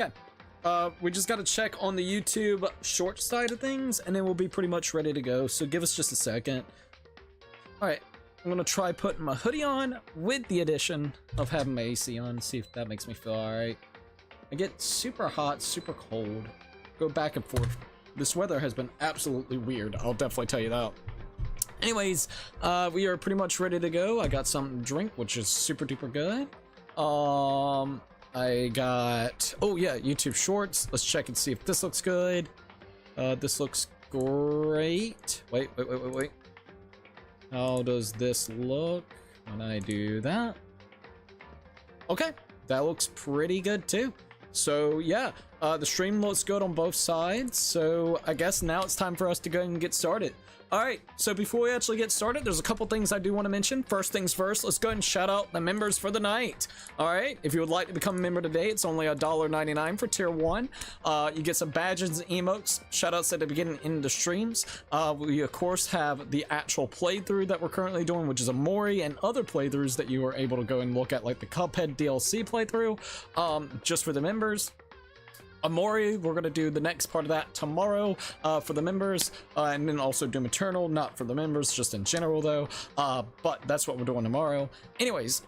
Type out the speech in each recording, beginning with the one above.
Yeah. We just got to check on the YouTube short side of things, and then we'll be pretty much ready to go. So give us just a second. All right. I'm going to try putting my hoodie on with the addition of having my AC on. See if that makes me feel all right. I get super hot, super cold. Go back and forth. This weather has been absolutely weird. I'll definitely tell you that. Anyways, we are pretty much ready to go. I got something to drink, which is super duper good. I got, oh yeah, YouTube Shorts. Let's check and see if this looks good. This looks great. Wait. How does this look when I do that? Okay, that looks pretty good too. So yeah, the stream looks good on both sides. So I guess now it's time for us to go and get started. All right, so before we actually get started, there's a couple things I do want to mention. First things first, let's go ahead and shout out the members for the night. All right, if you would like to become a member today, it's only $1.99 for tier 1. You get some badges and emotes, shout outs at the beginning in the streams. We of course have the actual playthrough that we're currently doing, which is a Mori, and other playthroughs that you are able to go and look at, like the Cuphead DLC playthrough, just for the members. Amori, we're going to do the next part of that tomorrow for the members, and then also Doom Eternal, not for the members, just in general though, but that's what we're doing tomorrow. Anyways,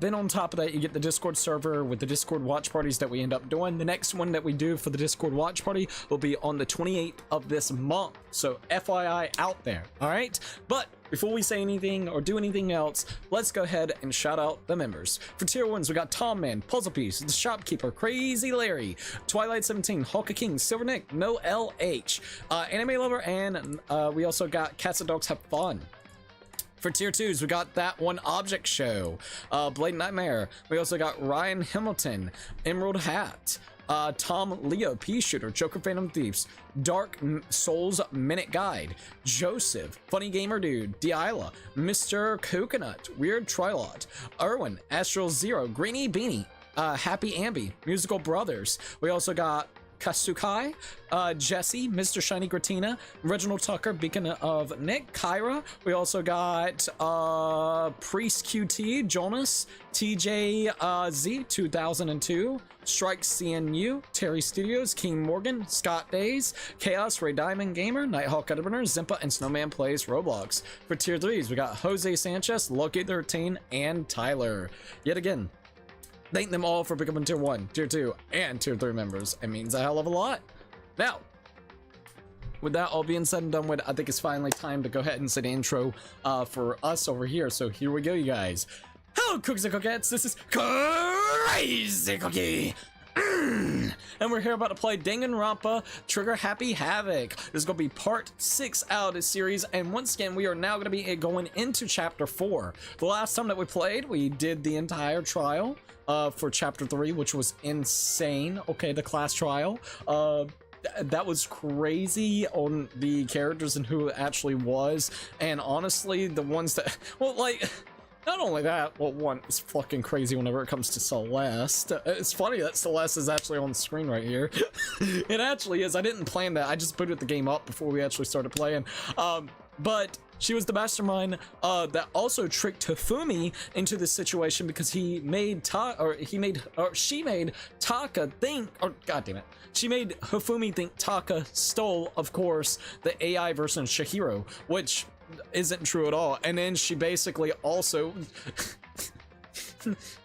then on top of that, you get the Discord server with the Discord watch parties that we end up doing. The next one that we do for the Discord watch party will be on the 28th of this month, so FYI out there, alright? But before we say anything or do anything else, let's go ahead and shout out the members. For tier 1s, we got Tom Man, Puzzle Piece, The Shopkeeper, Crazy Larry, Twilight 17, Hulka King, Silver Nick, No LH, Anime Lover, and we also got Cats and Dogs Have Fun. For tier 2s, we got That One Object Show, Blade Nightmare. We also got Ryan Hamilton, Emerald Hat, Tom Leo, Pea Shooter, Joker Phantom Thieves, Dark Souls Minute Guide, Joseph, Funny Gamer Dude, Deila, Mr. Coconut, Weird Trilot, Erwin, Astral Zero, Greeny Beanie, Happy Ambi, Musical Brothers. We also got Kasukai, Jesse, Mr. Shiny Gratina, Reginald Tucker, Beacon of Nick, Kyra. We also got Priest QT, Jonas, TJ Z 2002, Strike CNU, Terry Studios, King Morgan, Scott Days, Chaos, Ray Diamond Gamer, Nighthawk Editor, Zimpa, and Snowman Plays Roblox. For tier 3s, we got Jose Sanchez, Loki 13, and Tyler. Yet again, thank them all for becoming tier 1, tier 2, and tier 3 members. It means a hell of a lot. Now, with that all being said and done with, I think it's finally time to go ahead and say the intro for us over here. So here we go, you guys. Hello, Cookies and Coquettes. This is Crazy Cookie. And we're here about to play Danganronpa Trigger Happy Havoc. This is going to be part 6 out of this series, and once again we are now going to be going into chapter 4. The last time that we played, we did the entire trial for chapter 3, which was insane. Okay, the class trial. That was crazy on the characters and who it actually was, and honestly the ones that, well, like, not only that, well, one is fucking crazy whenever it comes to Celeste. It's funny that Celeste is actually on the screen right here. It actually is. I didn't plan that. I just booted the game up before we actually started playing. But she was the mastermind that also tricked Hifumi into this situation because she made Taka think, or god damn it, she made Hifumi think Taka stole, of course, the AI version of Shihiro, which isn't true at all. And then she basically also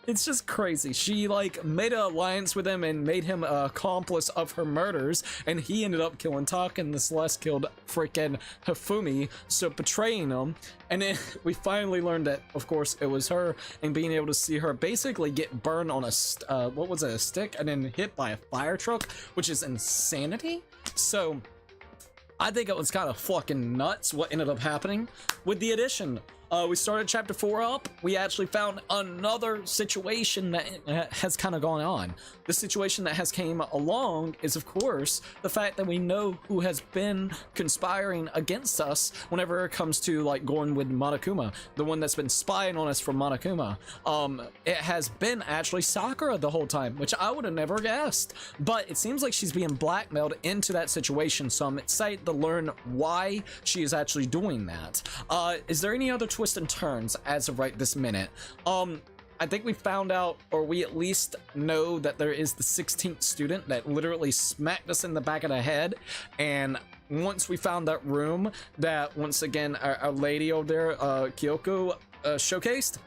it's just crazy. She like made an alliance with him and made him an accomplice of her murders, and he ended up killing Taka, and the Celeste killed freaking Hifumi, so betraying him. And then we finally learned that, of course, it was her, and being able to see her basically get burned on a what was it, a stick, and then hit by a fire truck, which is insanity. So I think it was kind of fucking nuts what ended up happening. With the addition, we started chapter 4 up. We actually found another situation that has kind of gone on. The situation that has came along is, of course, the fact that we know who has been conspiring against us whenever it comes to like going with Monokuma, the one that's been spying on us from Monokuma. It has been actually Sakura the whole time, which I would have never guessed. But it seems like she's being blackmailed into that situation, so I'm excited to learn why she is actually doing that. Is there any other twists and turns as of right this minute? I think we found out, or we at least know that there is the 16th student that literally smacked us in the back of the head. And once we found that room that, once again, our lady over there, Kyoko, showcased,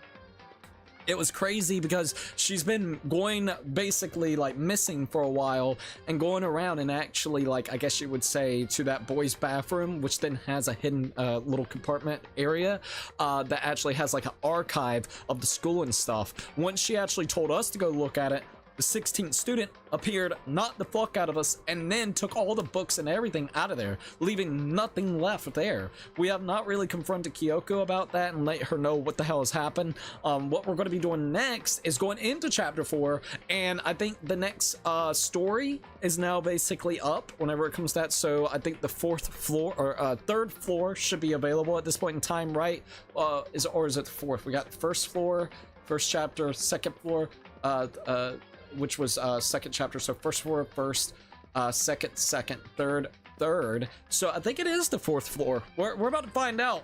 it was crazy because she's been going basically like missing for a while and going around and actually, like, I guess you would say, to that boys' bathroom, which then has a hidden little compartment area that actually has like an archive of the school and stuff. Once she actually told us to go look at it, the 16th student appeared, knocked the fuck out of us, and then took all the books and everything out of there, leaving nothing left there. We have not really confronted Kyoko about that and let her know what the hell has happened. What we're going to be doing next is going into chapter 4, and I think the next story is now basically up whenever it comes to that. So I think the 4th floor, or 3rd floor, should be available at this point in time, right? Or is it the 4th? We got 1st floor, 1st chapter, 2nd floor, which was 2nd chapter, so 1st floor, 1st, 2nd, 2nd, 3rd, 3rd. So I think it is the 4th floor. We're about to find out.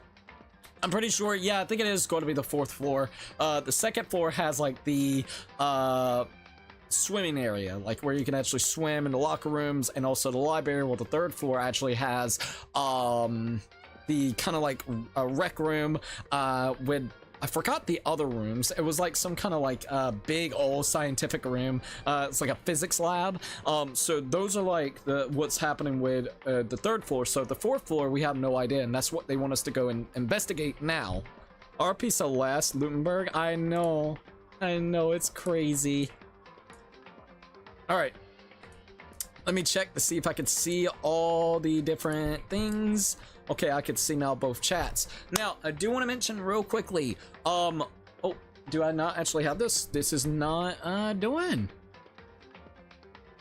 I'm pretty sure, yeah, I think it is going to be the 4th floor. The 2nd floor has like the swimming area, like where you can actually swim in the locker rooms, and also the library. Well, the 3rd floor actually has the kind of like a rec room with, I forgot the other rooms. It was like some kind of like big old scientific room. It's like a physics lab. So those are like what's happening with the 3rd floor. So the 4th floor, we have no idea, and that's what they want us to go and investigate now. RP Celeste, Lutenberg. I know, it's crazy. All right, let me check to see if I can see all the different things. Okay, I can see now both chats. Now, I do want to mention real quickly, oh, do I not actually have this? This is not, doing.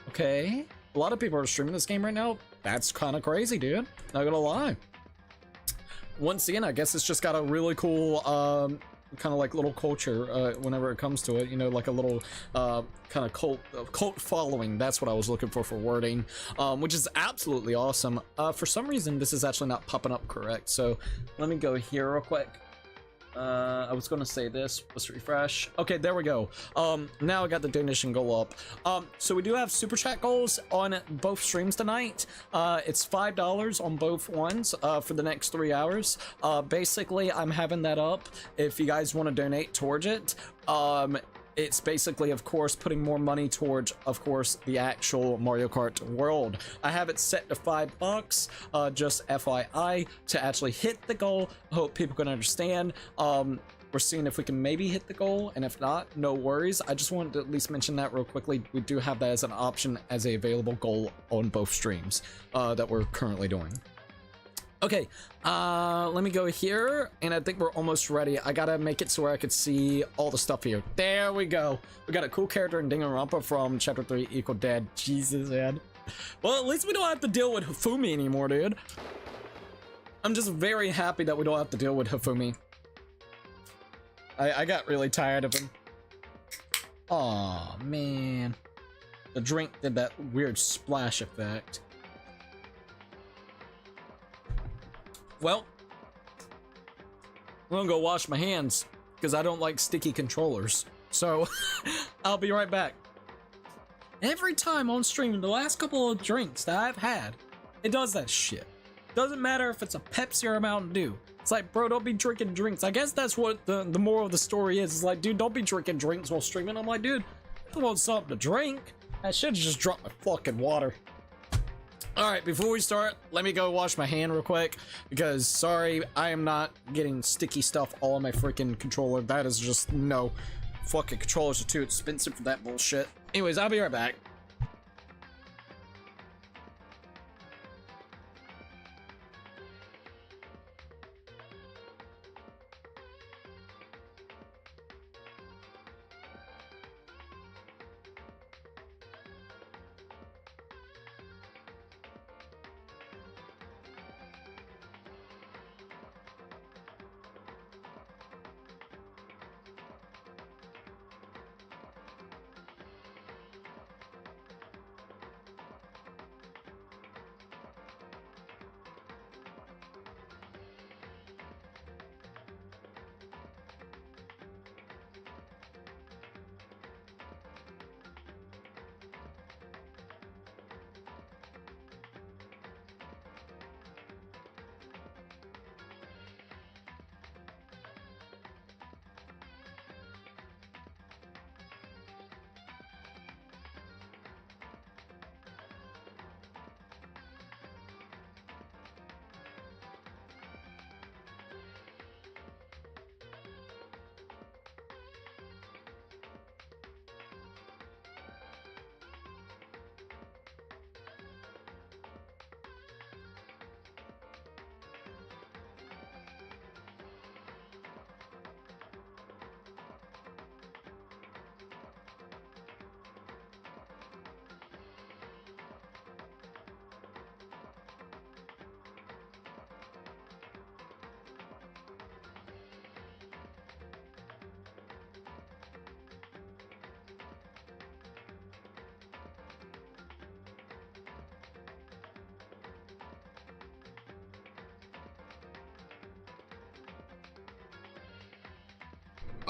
Okay, a lot of people are streaming this game right now. That's kind of crazy, dude. Not gonna lie. Once again, I guess it's just got a really cool, kind of like little culture whenever it comes to it, you know, like a little kind of cult following. That's what I was looking for wording, which is absolutely awesome. For some reason this is actually not popping up correct, so let me go here real quick. I was gonna say this, let's refresh. Okay, there we go. Now I got the donation goal up. So we do have super chat goals on both streams tonight. It's $5 on both ones for the next 3 hours. Basically, I'm having that up if you guys want to donate towards it. It's basically, of course, putting more money towards, of course, the actual Mario Kart world. I have it set to $5, just FYI, to actually hit the goal. I hope people can understand. We're seeing if we can maybe hit the goal, and if not, no worries. I just wanted to at least mention that real quickly. We do have that as an option, as a available goal on both streams that we're currently doing. Okay, let me go here, and I think we're almost ready. I gotta make it so where I could see all the stuff here. There we go. We got a cool character in Danganronpa from Chapter 3, Equal Dead. Jesus, man. Well, at least we don't have to deal with Hifumi anymore, dude. I'm just very happy that we don't have to deal with Hifumi. I got really tired of him. Aw, man. The drink did that weird splash effect. Well, I'm gonna go wash my hands because I don't like sticky controllers. So I'll be right back. Every time on stream, the last couple of drinks that I've had, it does that shit. Doesn't matter if it's a Pepsi or a Mountain Dew. It's like, bro, don't be drinking drinks. I guess that's what the moral of the story is. It's like, dude, don't be drinking drinks while streaming. I'm like, dude, I want something to drink. I should have just dropped my fucking water. Alright, before we start, let me go wash my hand real quick, because, sorry, I am not getting sticky stuff all on my freaking controller. That is just, no. Fucking controllers are too expensive for that bullshit. Anyways, I'll be right back.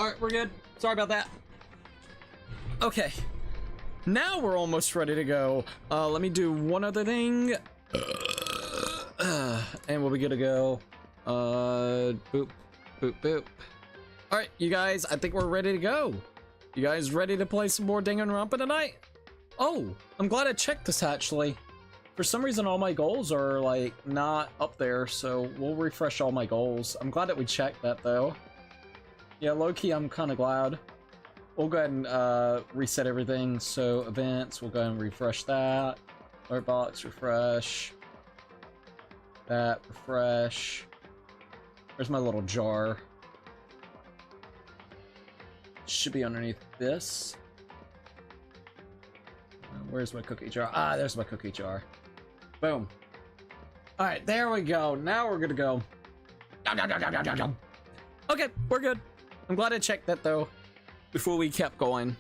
Alright, we're good. Sorry about that. Okay. Now we're almost ready to go. Let me do one other thing. And we'll be good to go. Boop, boop, boop. Alright, you guys, I think we're ready to go. You guys ready to play some more Danganronpa tonight? Oh, I'm glad I checked this actually. For some reason, all my goals are like not up there, so we'll refresh all my goals. I'm glad that we checked that though. Yeah, low-key, I'm kind of glad. We'll go ahead and reset everything. So events, we'll go ahead and refresh that. Alert box, refresh. That, refresh. There's my little jar. Should be underneath this. Where's my cookie jar? Ah, there's my cookie jar. Boom. Alright, there we go. Now we're gonna go. Okay, we're good. I'm glad I checked that though before we kept going.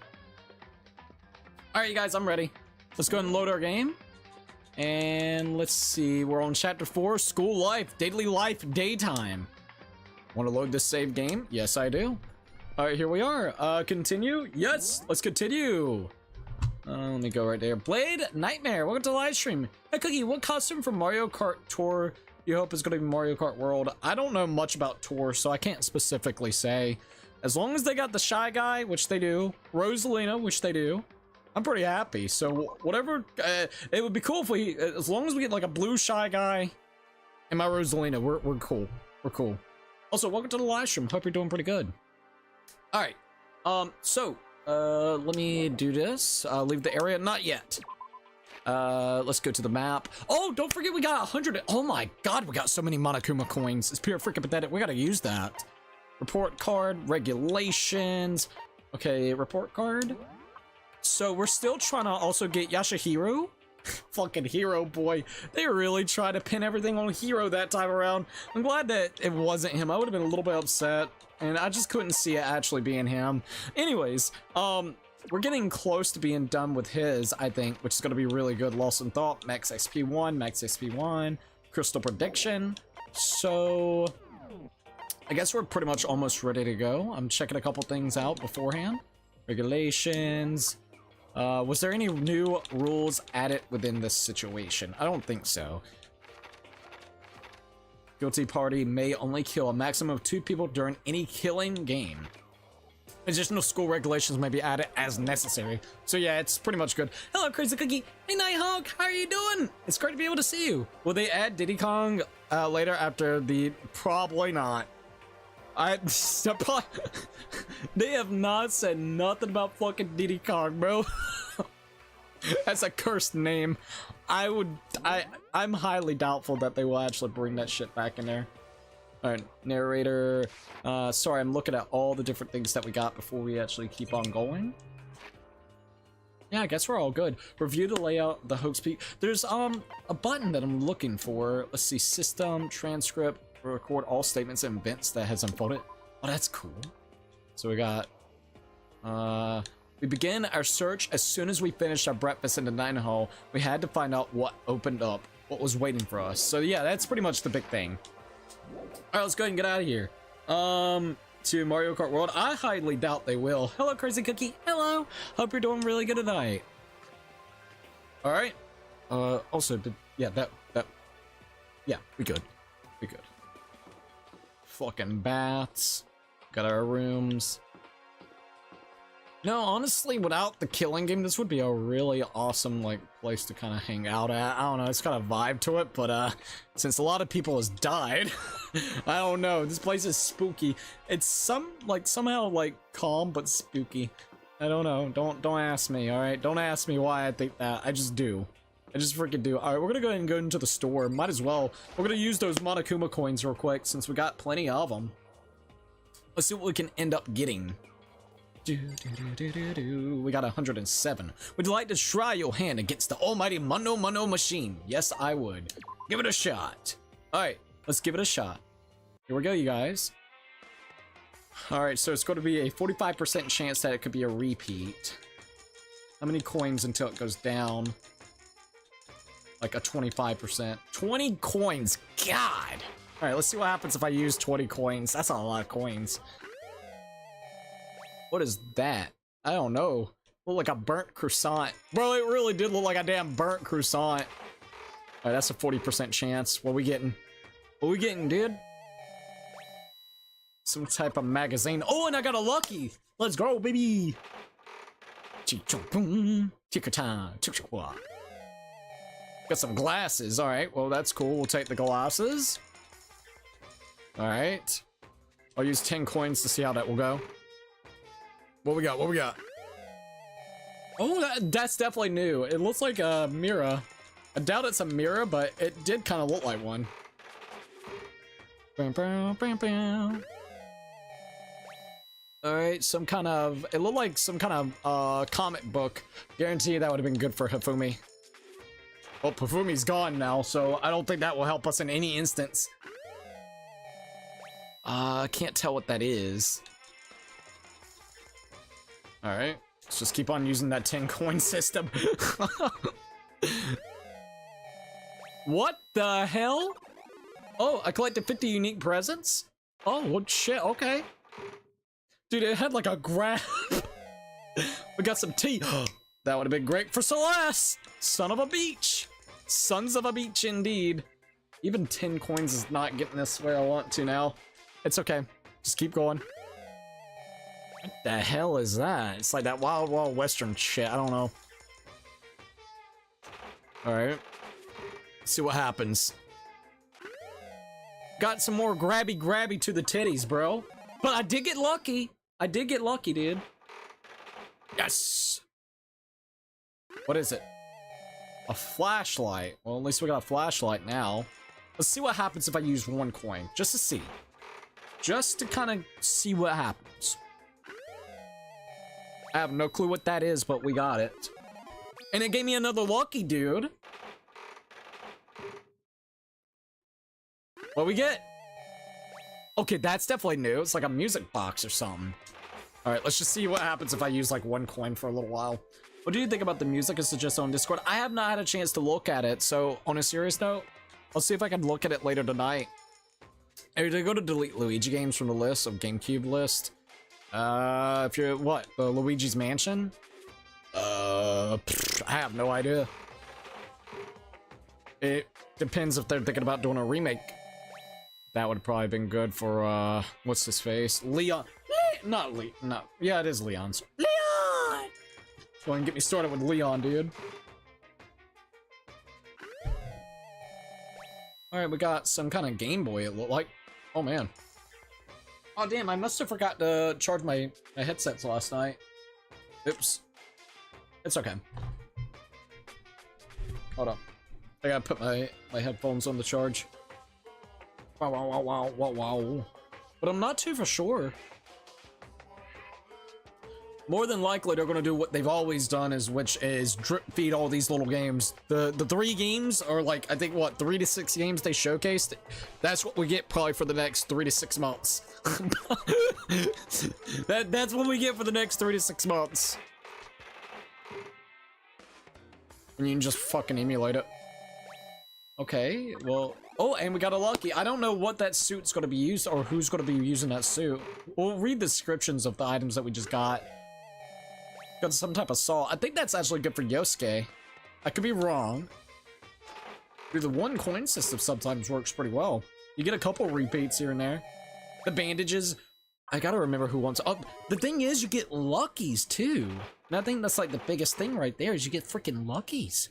Alright, you guys, I'm ready. Let's go ahead and load our game. And let's see. We're on chapter 4, School Life, Daily Life, Daytime. Want to load this save game? Yes, I do. Alright, here we are. Continue? Yes, let's continue. Let me go right there. Blade Nightmare, welcome to the live stream. Hey Cookie, what costume from Mario Kart Tour you hope is going to be Mario Kart World? I don't know much about Tour, so I can't specifically say. As long as they got the Shy Guy, which they do, Rosalina, which they do, I'm pretty happy. So whatever, it would be cool if we, as long as we get like a blue Shy Guy and my Rosalina, we're cool. We're cool. Also, welcome to the live stream. Hope you're doing pretty good. All right. Let me do this. Leave the area. Not yet. Let's go to the map. Oh, don't forget we got 100. Oh my god, we got so many Monokuma coins. It's pure freaking pathetic. We gotta use that. Report card, regulations. Okay, report card. So we're still trying to also get Yashahiro. Fucking Hero boy. They really tried to pin everything on Hero that time around. I'm glad that it wasn't him. I would have been a little bit upset. And I just couldn't see it actually being him. Anyways, we're getting close to being done with his, I think, which is going to be really good. Lost in Thought, Max XP1, Max XP1, Crystal Prediction. So, I guess we're pretty much almost ready to go. I'm checking a couple things out beforehand. Regulations. Was there any new rules added within this situation? I don't think so. Guilty party may only kill a maximum of 2 people during any killing game. Additional school regulations may be added as necessary. So yeah, it's pretty much good. Hello, Crazy Cookie. Hey, Nighthawk. How are you doing? It's great to be able to see you. Will they add Diddy Kong later after the... Probably not. They have not said nothing about fucking Diddy Kong, bro. That's a cursed name. I'm highly doubtful that they will actually bring that shit back in there. Alright, narrator. Sorry, I'm looking at all the different things that we got before we actually keep on going. Yeah, I guess we're all good. Review the layout, the hoax peak. There's a button that I'm looking for. Let's see, system, transcript, record all statements and events that has unfolded. Oh, that's cool. So we got, we begin our search as soon as we finished our breakfast in the dining hall. We had to find out what opened up, what was waiting for us. So yeah, that's pretty much the big thing. Alright, let's go ahead and get out of here. To Mario Kart World. I highly doubt they will. Hello, Crazy Cookie. Hello. Hope you're doing really good tonight. Alright. Also, yeah, yeah, we good. We good. Fucking baths. Got our rooms. No, honestly, without the killing game, this would be a really awesome, like, place to kind of hang out at. I don't know, it's got a vibe to it, but, since a lot of people has died, I don't know, this place is spooky. It's somehow, like, calm, but spooky. I don't know, don't ask me, alright? Don't ask me why I think that, I just do. I just freaking do. Alright, we're gonna go ahead and go into the store, might as well. We're gonna use those Monokuma coins real quick, since we got plenty of them. Let's see what we can end up getting. We got 107. Would you like to try your hand against the almighty Mono machine? Yes, I would. Give it a shot. Alright, let's give it a shot. Here we go, you guys. Alright, so it's going to be a 45% chance that it could be a repeat. How many coins until it goes down? Like a 25%. 20 coins! God! Alright, let's see what happens if I use 20 coins. That's a lot of coins. What is that? I don't know. Look like a burnt croissant. Bro, it really did look like a damn burnt croissant. Alright, that's a 40% chance. What we getting? What we getting, dude? Some type of magazine. Oh, and I got a lucky! Let's go, baby! Got some glasses. Alright, well, that's cool. We'll take the glasses. Alright. I'll use 10 coins to see how that will go. What we got? What we got? Oh, that's definitely new. It looks like a mirror. I doubt it's a mirror, but it did kind of look like one. Alright, some kind of... It looked like some kind of comic book. Guarantee that would have been good for Hifumi. Well, Hifumi's gone now, so I don't think that will help us in any instance. I can't tell what that is. Alright, let's just keep on using that 10 coin system. What the hell? Oh, I collected 50 unique presents? Oh, well, shit, okay. Dude, it had like a grab. We got some tea. That would have been great for Celeste! Son of a beach! Sons of a beach, indeed. Even 10 coins is not getting us where I want to now. It's okay. Just keep going. What the hell is that? It's like that Wild Wild Western shit. I don't know. Alright. See what happens. Got some more grabby to the titties, bro. But I did get lucky. I did get lucky, dude. Yes! What is it? A flashlight. Well, at least we got a flashlight now. Let's see what happens if I use 1 coin. Just to see. Just to kind of see what happens. I have no clue what that is, but we got it. And it gave me another lucky, dude. What we get? Okay, that's definitely new. It's like a music box or something. Alright, let's just see what happens if I use like 1 coin for a little while. What do you think about the music? Is it just on Discord? I have not had a chance to look at it, so on a serious note, I'll see if I can look at it later tonight. Hey, did I go to delete Luigi games from the list of GameCube list? If you're, what, the Luigi's Mansion? I have no idea. It depends if they're thinking about doing a remake. That would have probably been good for, what's his face? Leon. Not Leon. No. Yeah, it is Leon's. Leon! Go and get me started with Leon, dude. Alright, we got some kind of Game Boy, it looked like. Oh, man. Oh, damn, I must have forgot to charge my headsets last night. Oops. It's okay. Hold up. I gotta put my headphones on the charge. Wow, wow, wow, wow, wow, wow. But I'm not too for sure. More than likely, they're gonna do what they've always done, which is drip feed all these little games. The 3 games are like, I think, what, 3 to 6 games they showcased? That's what we get probably for the next 3 to 6 months. That's what we get for the next 3 to 6 months. And you can just fucking emulate it. Okay, well... Oh, and we got a lucky. I don't know what that suit's gonna be used, or who's gonna be using that suit. We'll read the descriptions of the items that we just got. Got some type of saw. I think that's actually good for Yosuke. I could be wrong. Dude, the 1 coin system sometimes works pretty well. You get a couple repeats here and there. The bandages. I gotta remember who wants... Oh, the thing is, you get luckies, too. And I think that's like the biggest thing right there, is you get freaking luckies.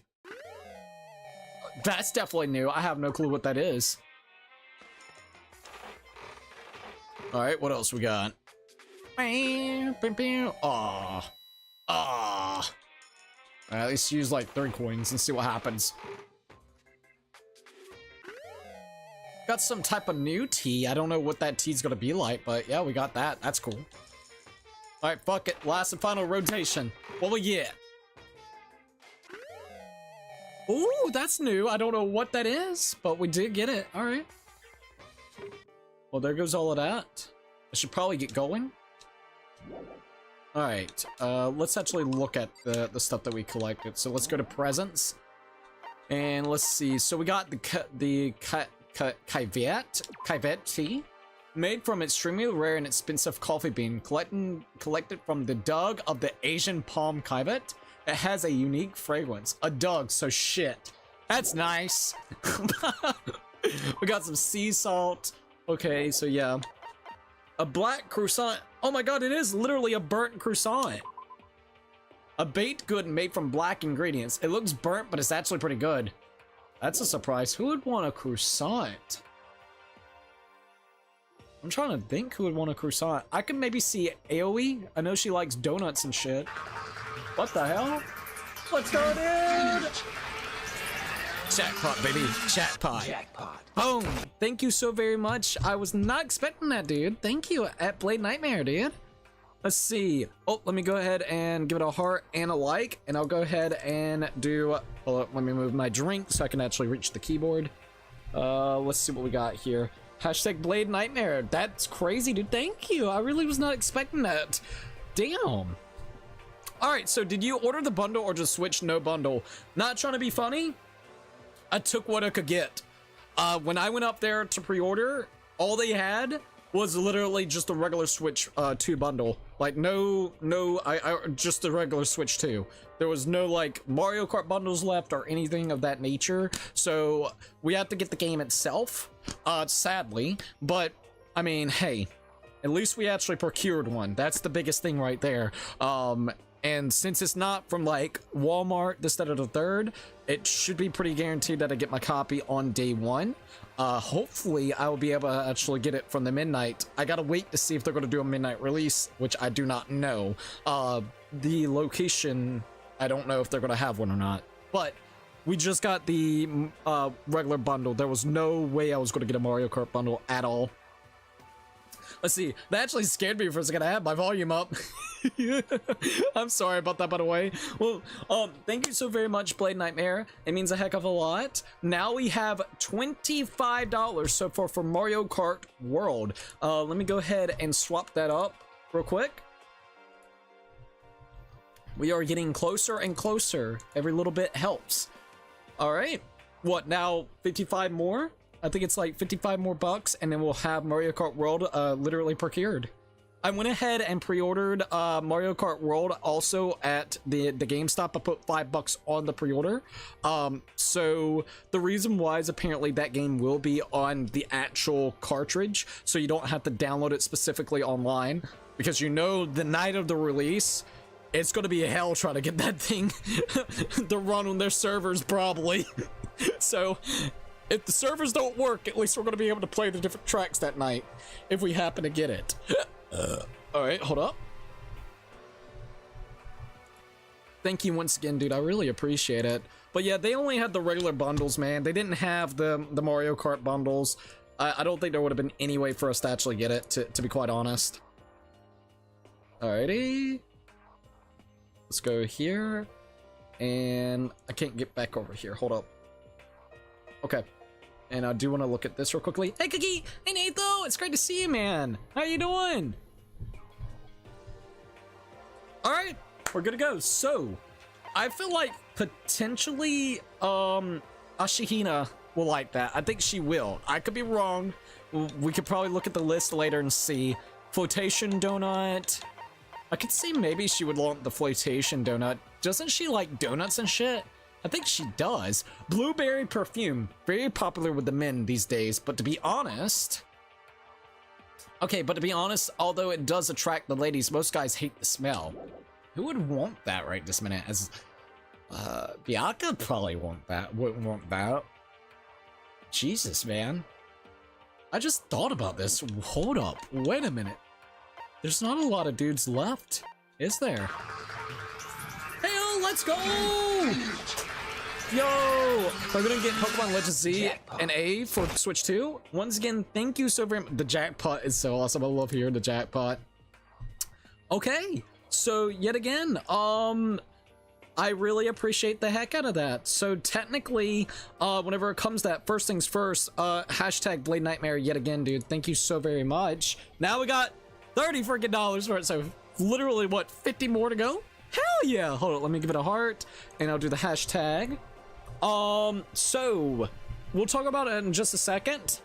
That's definitely new. I have no clue what that is. Alright, what else we got? Aw. Aw. Alright, let's use like 3 coins and see what happens. Got some type of new tea. I don't know what that tea's gonna be like, but yeah, we got that. That's cool. Alright, fuck it. Last and final rotation. What we get? Ooh, that's new. I don't know what that is, but we did get it. Alright. Well, there goes all of that. I should probably get going. Alright, let's actually look at the stuff that we collected. So let's go to presents. And let's see. So we got the Kaivet tea. made from extremely rare and expensive coffee bean collected from the dug of the Asian palm civet. It has a unique fragrance. A dug, so shit. That's nice. We got some sea salt. Okay, so yeah. A black croissant. Oh my god, it is literally a burnt croissant. A baked good made from black ingredients. It looks burnt, but it's actually pretty good. That's a surprise. Who would want a croissant? I'm trying to think who would want a croissant. I could maybe see Aoi. I know she likes donuts and shit. What the hell? Let's go, dude! Jackpot, baby. Jackpot. Jackpot. Boom. Thank you so very much. I was not expecting that, dude. Thank you at Blade Nightmare, dude. Let's see. Oh, let me go ahead and give it a heart and a like. And I'll go ahead and do... Hold up, let me move my drink so I can actually reach the keyboard. Let's see what we got here. Hashtag Blade Nightmare. That's crazy, dude. Thank you. I really was not expecting that. Damn. Alright, so did you order the bundle or just switch no bundle? Not trying to be funny. I took what I could get. When I went up there to pre-order, all they had was literally just a regular Switch 2 bundle. Like just the regular Switch 2. There was no like Mario Kart bundles left or anything of that nature. So we had to get the game itself, sadly. But I mean, hey, at least we actually procured one. That's the biggest thing right there. And since it's not from like Walmart this, that, or the third, it should be pretty guaranteed that I get my copy on day one. Hopefully I will be able to actually get it from the midnight. I gotta wait to see if they're gonna do a midnight release, which I do not know. The location, I don't know if they're gonna have one or not. But we just got the regular bundle. There was no way I was gonna get a Mario Kart bundle at all. Let's see. That actually scared me for a second. I had my volume up. I'm sorry about that, by the way. Well, thank you so very much, Blade Nightmare. It means a heck of a lot. Now we have $25 so far for Mario Kart World. Let me go ahead and swap that up real quick. We are getting closer and closer. Every little bit helps. All right. What, now 55 more? I think it's like 55 more bucks, and then we'll have Mario Kart World literally procured. I went ahead and pre-ordered Mario Kart World also at the GameStop. I put $5 on the pre-order. So the reason why is apparently that game will be on the actual cartridge, so you don't have to download it specifically online, because you know the night of the release, it's going to be a hell trying to get that thing to run on their servers probably. So if the servers don't work, at least we're going to be able to play the different tracks that night if we happen to get it. All right, hold up. Thank you once again, dude. I really appreciate it. But yeah, they only had the regular bundles, man. They didn't have the Mario Kart bundles. I don't think there would have been any way for us to actually get it, to be quite honest. Alrighty. Let's go here. And I can't get back over here. Hold up. Okay. And I do want to look at this real quickly. Hey, Cookie! Hey, Natho! It's great to see you, man! How you doing? Alright, we're good to go. So, I feel like potentially, Ashihina will like that. I think she will. I could be wrong. We could probably look at the list later and see. Flotation donut. I could see maybe she would want the flotation donut. Doesn't she like donuts and shit? I think she does. Blueberry perfume. Very popular with the men these days, but to be honest... Okay, but to be honest, although it does attract the ladies, most guys hate the smell. Who would want that right this minute? As Bianca probably wouldn't want that. Jesus, man. I just thought about this. Hold up. Wait a minute. There's not a lot of dudes left, is there? Hey, let's go! Yo! We're gonna get Pokemon Legends Z and A for Switch 2. Once again, thank you so very much. The jackpot is so awesome. I love hearing the jackpot. Okay, so yet again, I really appreciate the heck out of that. So technically, whenever it comes to that, first things first, hashtag Blade Nightmare yet again, dude. Thank you so very much. Now we got 30 freaking dollars for it. So literally, what, 50 more to go? Hell yeah! Hold on, let me give it a heart, and I'll do the hashtag. So we'll talk about it in just a second.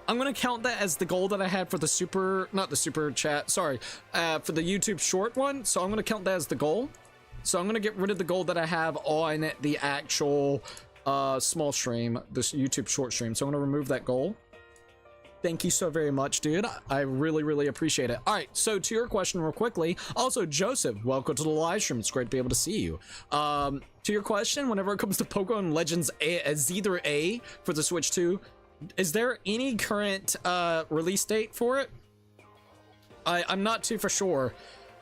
I'm gonna count that as the goal that I had for the not the super chat, sorry, for the YouTube short one. So I'm gonna count that as the goal. So I'm gonna get rid of the goal that I have on the actual small stream, this YouTube short stream. So I'm gonna remove that goal. Thank you so very much, dude. I really, really appreciate it. All right, so to your question real quickly. Also, Joseph, welcome to the live stream. It's great to be able to see you. To your question, whenever it comes to Pokemon Legends Zither A for the Switch 2, is there any current release date for it? I'm not too for sure.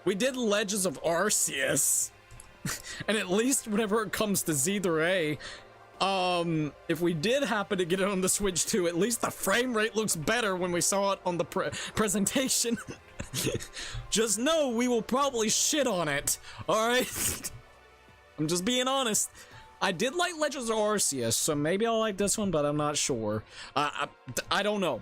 We did Legends of Arceus, and at least whenever it comes to Zither A, if we did happen to get it on the Switch 2, at least the frame rate looks better when we saw it on the presentation. Just know we will probably shit on it, alright? I'm just being honest. I did like Legends of Arceus, so maybe I'll like this one, but I'm not sure. I don't know.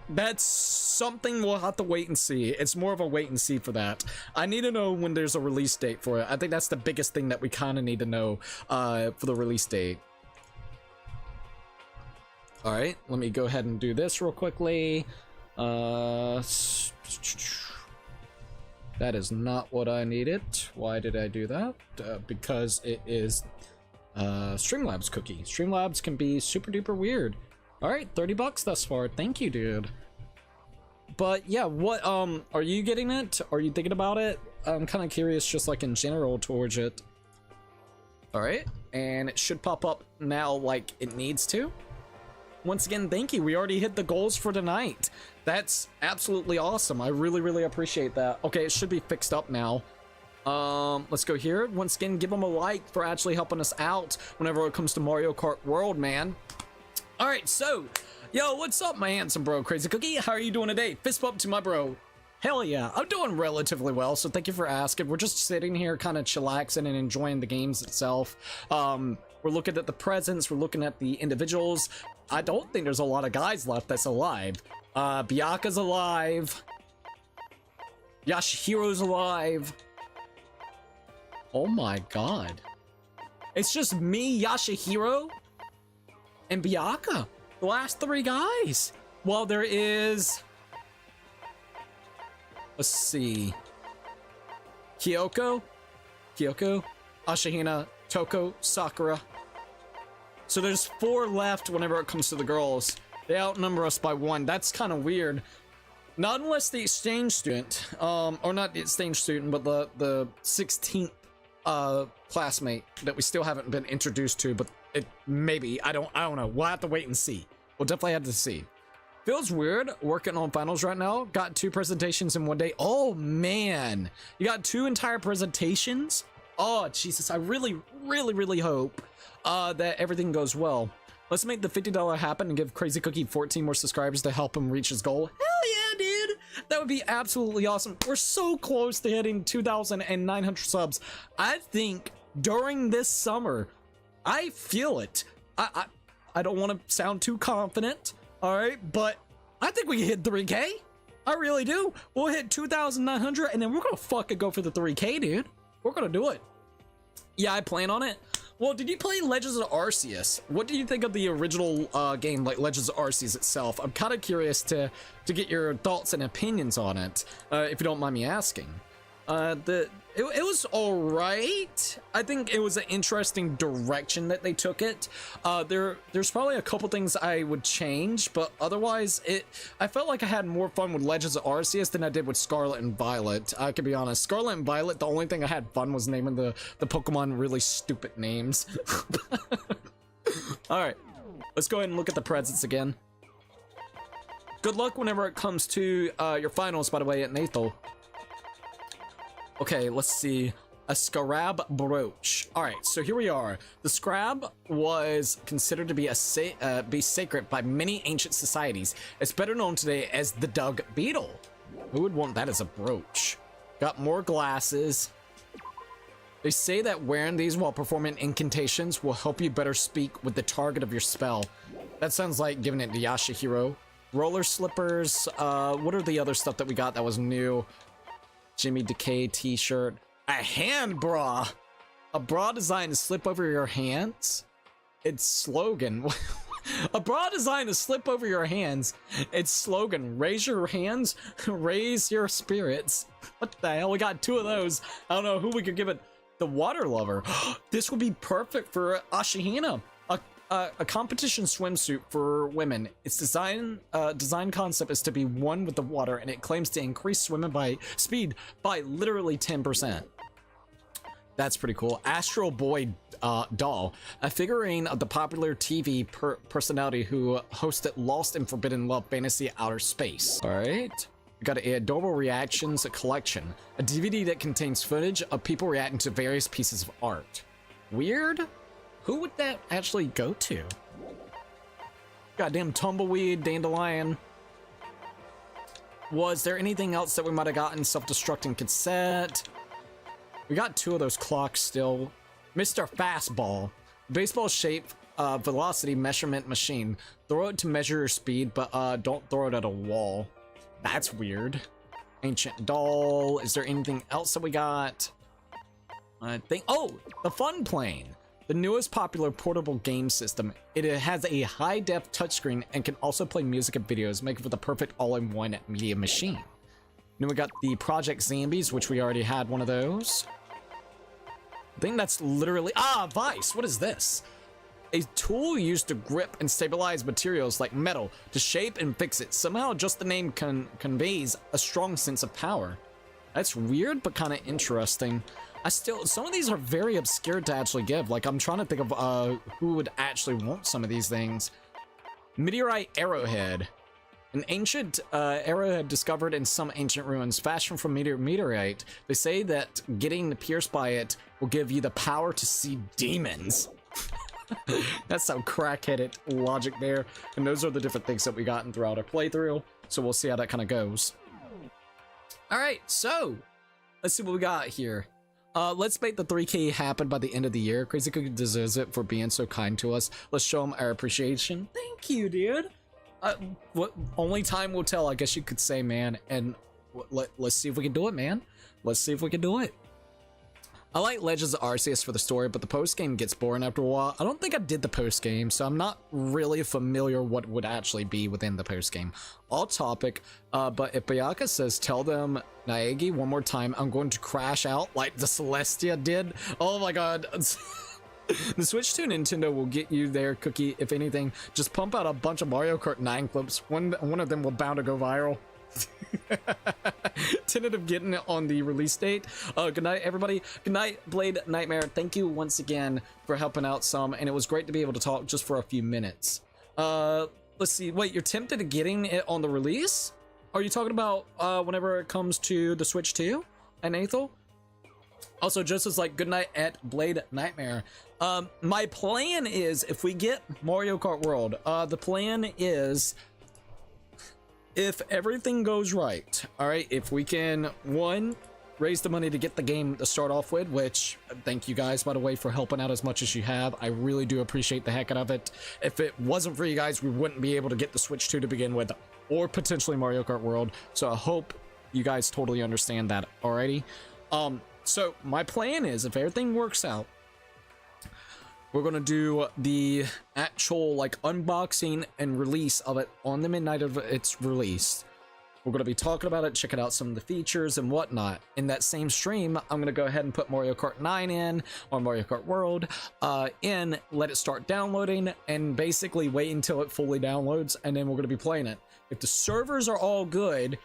That's something we'll have to wait and see. It's more of a wait and see for that. I need to know when there's a release date for it. I think that's the biggest thing that we kind of need to know for the release date. All right, let me go ahead and do this real quickly. That is not what I needed. Why did I do that? Because it is Streamlabs cookie. Streamlabs can be super duper weird. All right, 30 bucks thus far. Thank you, dude. But yeah, what are you getting it? Are you thinking about it? I'm kind of curious, just like in general towards it. All right, and it should pop up now like it needs to. Once again, thank you. We already hit the goals for tonight. That's absolutely awesome. I really, really appreciate that. Okay, it should be fixed up now. Let's go here. Once again, give them a like for actually helping us out whenever it comes to Mario Kart World, man. All right, so, yo, what's up, my handsome bro, Crazy Cookie? How are you doing today? Fist bump to my bro. Hell yeah, I'm doing relatively well, so thank you for asking. We're just sitting here kind of chillaxing and enjoying the games itself. We're looking at the presents, we're looking at the individuals. I don't think there's a lot of guys left that's alive. Byaku's alive. Yashihiro's alive. Oh my god. It's just me, Yashihiro, and Byaku. The last three guys. Well, there is... Let's see. Kyoko, Ashihina, Toko, Sakura. So there's 4 left whenever it comes to the girls. They outnumber us by 1. That's kind of weird. Not unless the exchange student, or not the exchange student, but the 16th classmate that we still haven't been introduced to, but it maybe, I don't know. We'll have to wait and see. We'll definitely have to see. Feels weird working on finals right now. Got 2 presentations in one day. Oh man, you got 2 entire presentations? Oh Jesus, I really, really, really hope that everything goes well. Let's make the $50 happen and give Crazy Cookie 14 more subscribers to help him reach his goal. Hell yeah, dude! That would be absolutely awesome. We're so close to hitting 2,900 subs. I think during this summer, I feel it. I don't want to sound too confident, all right, but I think we can hit 3K. I really do. We'll hit 2,900 and then we're gonna fucking go for the 3K, dude. We're gonna do it. Yeah, I plan on it. Well, did you play Legends of Arceus? What do you think of the original game, like Legends of Arceus itself? I'm kind of curious to get your thoughts and opinions on it, if you don't mind me asking. It was all right. I think it was an interesting direction that they took it. There's probably a couple things I would change, but otherwise, I felt like I had more fun with Legends of Arceus than I did with Scarlet and Violet. I can be honest. Scarlet and Violet, the only thing I had fun was naming the Pokemon really stupid names. All right, let's go ahead and look at the presents again. Good luck whenever it comes to your finals, by the way, at Nathal. Okay, let's see. A Scarab brooch. All right, so here we are. The Scarab was considered to be be sacred by many ancient societies. It's better known today as the Dug Beetle. Who would want that as a brooch? Got more glasses. They say that wearing these while performing incantations will help you better speak with the target of your spell. That sounds like giving it to Yashihiro. Roller slippers. What are the other stuff that we got that was new? Jimmy Decay t-shirt. A hand bra. A bra designed to slip over your hands. Its slogan. A bra designed to slip over your hands. Its slogan, raise your hands, raise your spirits. What the hell? We got 2 of those. I don't know who we could give it. The water lover. This would be perfect for Ashihina. A competition swimsuit for women. Its design concept is to be one with the water, and it claims to increase swimming speed by literally 10%. That's pretty cool. Astral Boy doll, a figurine of the popular TV personality who hosted Lost and Forbidden Love Fantasy Outer Space. All right. We got a Adorable Reactions collection, a DVD that contains footage of people reacting to various pieces of art. Weird? Who would that actually go to? Goddamn tumbleweed, dandelion. Was there anything else that we might have gotten? Self-destructing cassette. We got 2 of those clocks still. Mr. Fastball. Baseball shaped velocity measurement machine. Throw it to measure your speed, but don't throw it at a wall. That's weird. Ancient doll. Is there anything else that we got? I think, oh, the Fun Plane. The newest popular portable game system. It has a high-def touchscreen and can also play music and videos, making it for the perfect all-in-one media machine. Then we got the Project Zombies, which we already had one of those. I think that's literally... Vice! What is this? A tool used to grip and stabilize materials like metal, to shape and fix it. Somehow just the name conveys a strong sense of power. That's weird, but kind of interesting. Some of these are very obscure to actually give. Like, I'm trying to think of who would actually want some of these things. Meteorite Arrowhead. An ancient arrowhead discovered in some ancient ruins, fashioned from meteorite. They say that getting pierced by it will give you the power to see demons. That's some crackheaded logic there. And those are the different things that we gotten throughout our playthrough. So we'll see how that kind of goes. All right, so let's see what we got here. Let's make the 3K happen by the end of the year. Crazy Cookie deserves it for being so kind to us. Let's show him our appreciation. Thank you, dude. What only time will tell, I guess you could say, man. And let's see if we can do it, man. Let's see if we can do it. I like Legends of Arceus for the story, but the post-game gets boring after a while. I don't think I did the post-game, so I'm not really familiar what would actually be within the post-game. All topic, but if Bayaka says, tell them Naegi one more time, I'm going to crash out like the Celestia did. Oh my god. The Switch to Nintendo will get you there, Cookie. If anything, just pump out a bunch of Mario Kart 9 clips. One of them will bound to go viral. Tentative getting it on the release date. Good night, everybody. Good night, Blade Nightmare. Thank you once again for helping out some, and it was great to be able to talk just for a few minutes. Let's see. Wait, you're tempted to getting it on the release? Are you talking about whenever it comes to the Switch 2 and Aethel? Also, just as like good night at Blade Nightmare. My plan is, if we get Mario Kart World, the plan is, if everything goes right, all right, if we can, one, raise the money to get the game to start off with, which thank you guys, by the way, for helping out as much as you have. I really do appreciate the heck out of it. If it wasn't for you guys, we wouldn't be able to get the Switch 2 to begin with, or potentially Mario Kart World. So I hope you guys totally understand that. Alrighty. So my plan is, if everything works out, we're gonna do the actual like unboxing and release of it on the midnight of its release. We're gonna be talking about it, checking out some of the features and whatnot. In that same stream, I'm gonna go ahead and put Mario Kart 9 in, or Mario Kart World in, let it start downloading, and basically wait until it fully downloads, and then we're gonna be playing it. If the servers are all good,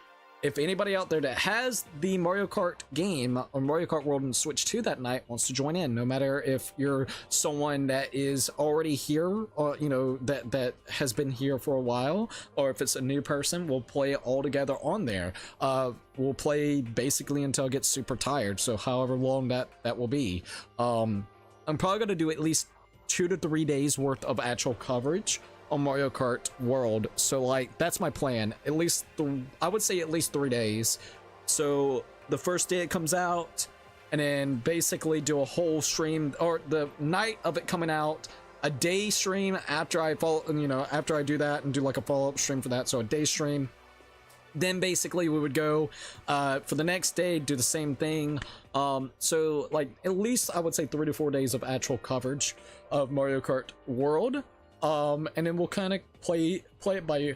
if anybody out there that has the Mario Kart game or Mario Kart World and Switch 2 that night wants to join in, no matter if you're someone that is already here, or you know, that has been here for a while, or if it's a new person, we'll play it all together on there. We'll play basically until it gets super tired, so however long that will be. I'm probably gonna do at least 2 to 3 days worth of actual coverage on Mario Kart World, so like that's my plan. At least I would say at least 3 days. So the first day it comes out, and then basically do a whole stream, or the night of it coming out, a day stream after I after I do that, and do like a follow-up stream for that. So a day stream, then basically we would go for the next day, do the same thing. So like at least I would say 3 to 4 days of actual coverage of Mario Kart World. and then we'll kind of play it by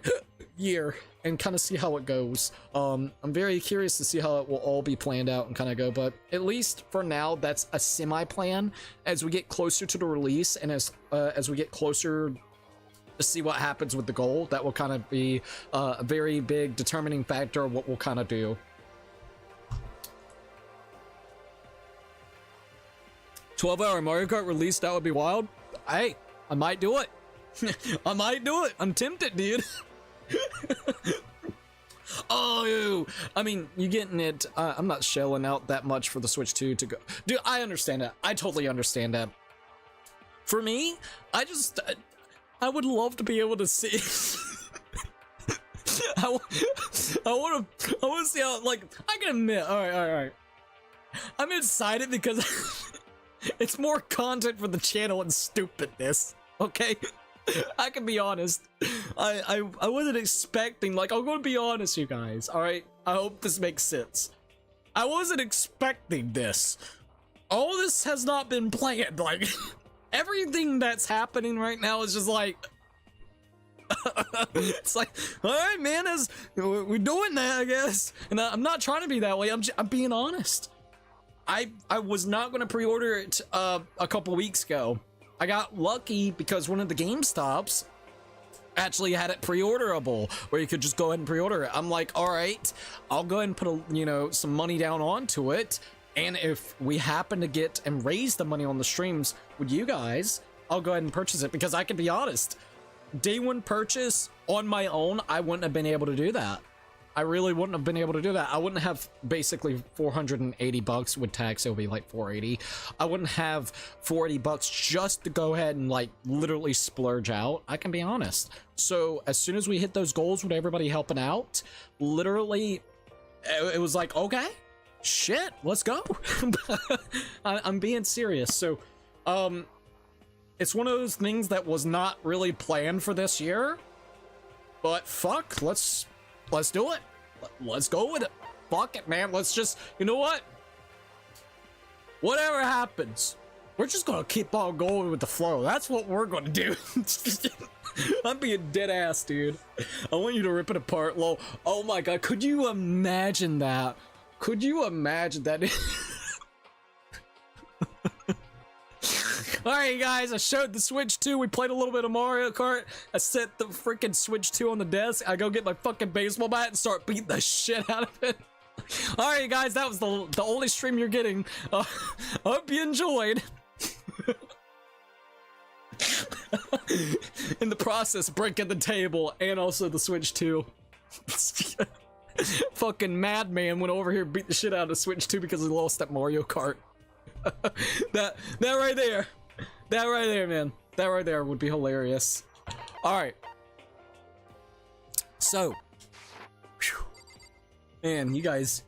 year and kind of see how it goes. I'm very curious to see how it will all be planned out and kind of go, but at least for now, that's a semi-plan. As we get closer to the release and as we get closer to see what happens with the goal, that will kind of be a very big determining factor of what we'll kind of do. 12-hour Mario Kart release, that would be wild. Hey, I might do it. I might do it. I'm tempted, dude. Oh, I mean, you getting it. I'm not shelling out that much for the Switch 2 to go. Dude, I understand that. I totally understand that. For me, I would love to be able to see. I want to see how, like, I can admit, all right. I'm excited because it's more content for the channel and stupidness, okay? I can be honest. I wasn't expecting, like, I'm gonna be honest, you guys, alright? I hope this makes sense. I wasn't expecting this. All this has not been planned, like, everything that's happening right now is just like, it's like, alright, man, we're doing that, I guess. And I'm not trying to be that way, I'm being honest. I was not gonna pre-order it a couple weeks ago. I got lucky because one of the GameStops actually had it pre-orderable, where you could just go ahead and pre-order it. I'm like, all right, I'll go ahead and put some money down onto it, and if we happen to get and raise the money on the streams with you guys, I'll go ahead and purchase it. Because I can be honest, day one purchase on my own, I wouldn't have been able to do that. I really wouldn't have been able to do that. I wouldn't have basically $480 with tax. It'll be like $480. I wouldn't have $480 just to go ahead and like literally splurge out. I can be honest. So as soon as we hit those goals with everybody helping out, literally it was like, okay, shit, let's go. I'm being serious. So it's one of those things that was not really planned for this year, but fuck, let's do it. Let's go with it. Fuck it, man. Let's just, you know what? Whatever happens, we're just gonna keep on going with the flow. That's what we're gonna do. I'm being dead ass, dude. I want you to rip it apart. Lol. Oh my god, could you imagine that? Could you imagine that? Alright guys, I showed the Switch 2, we played a little bit of Mario Kart, I set the freaking Switch 2 on the desk, I go get my fucking baseball bat and start beating the shit out of it. Alright guys, that was the only stream you're getting. I hope you enjoyed. In the process, breaking the table and also the Switch 2. Fucking madman went over here and beat the shit out of the Switch 2 because he lost at Mario Kart. that right there. That right there, man. That right there would be hilarious. Alright. So. Whew. Man, you guys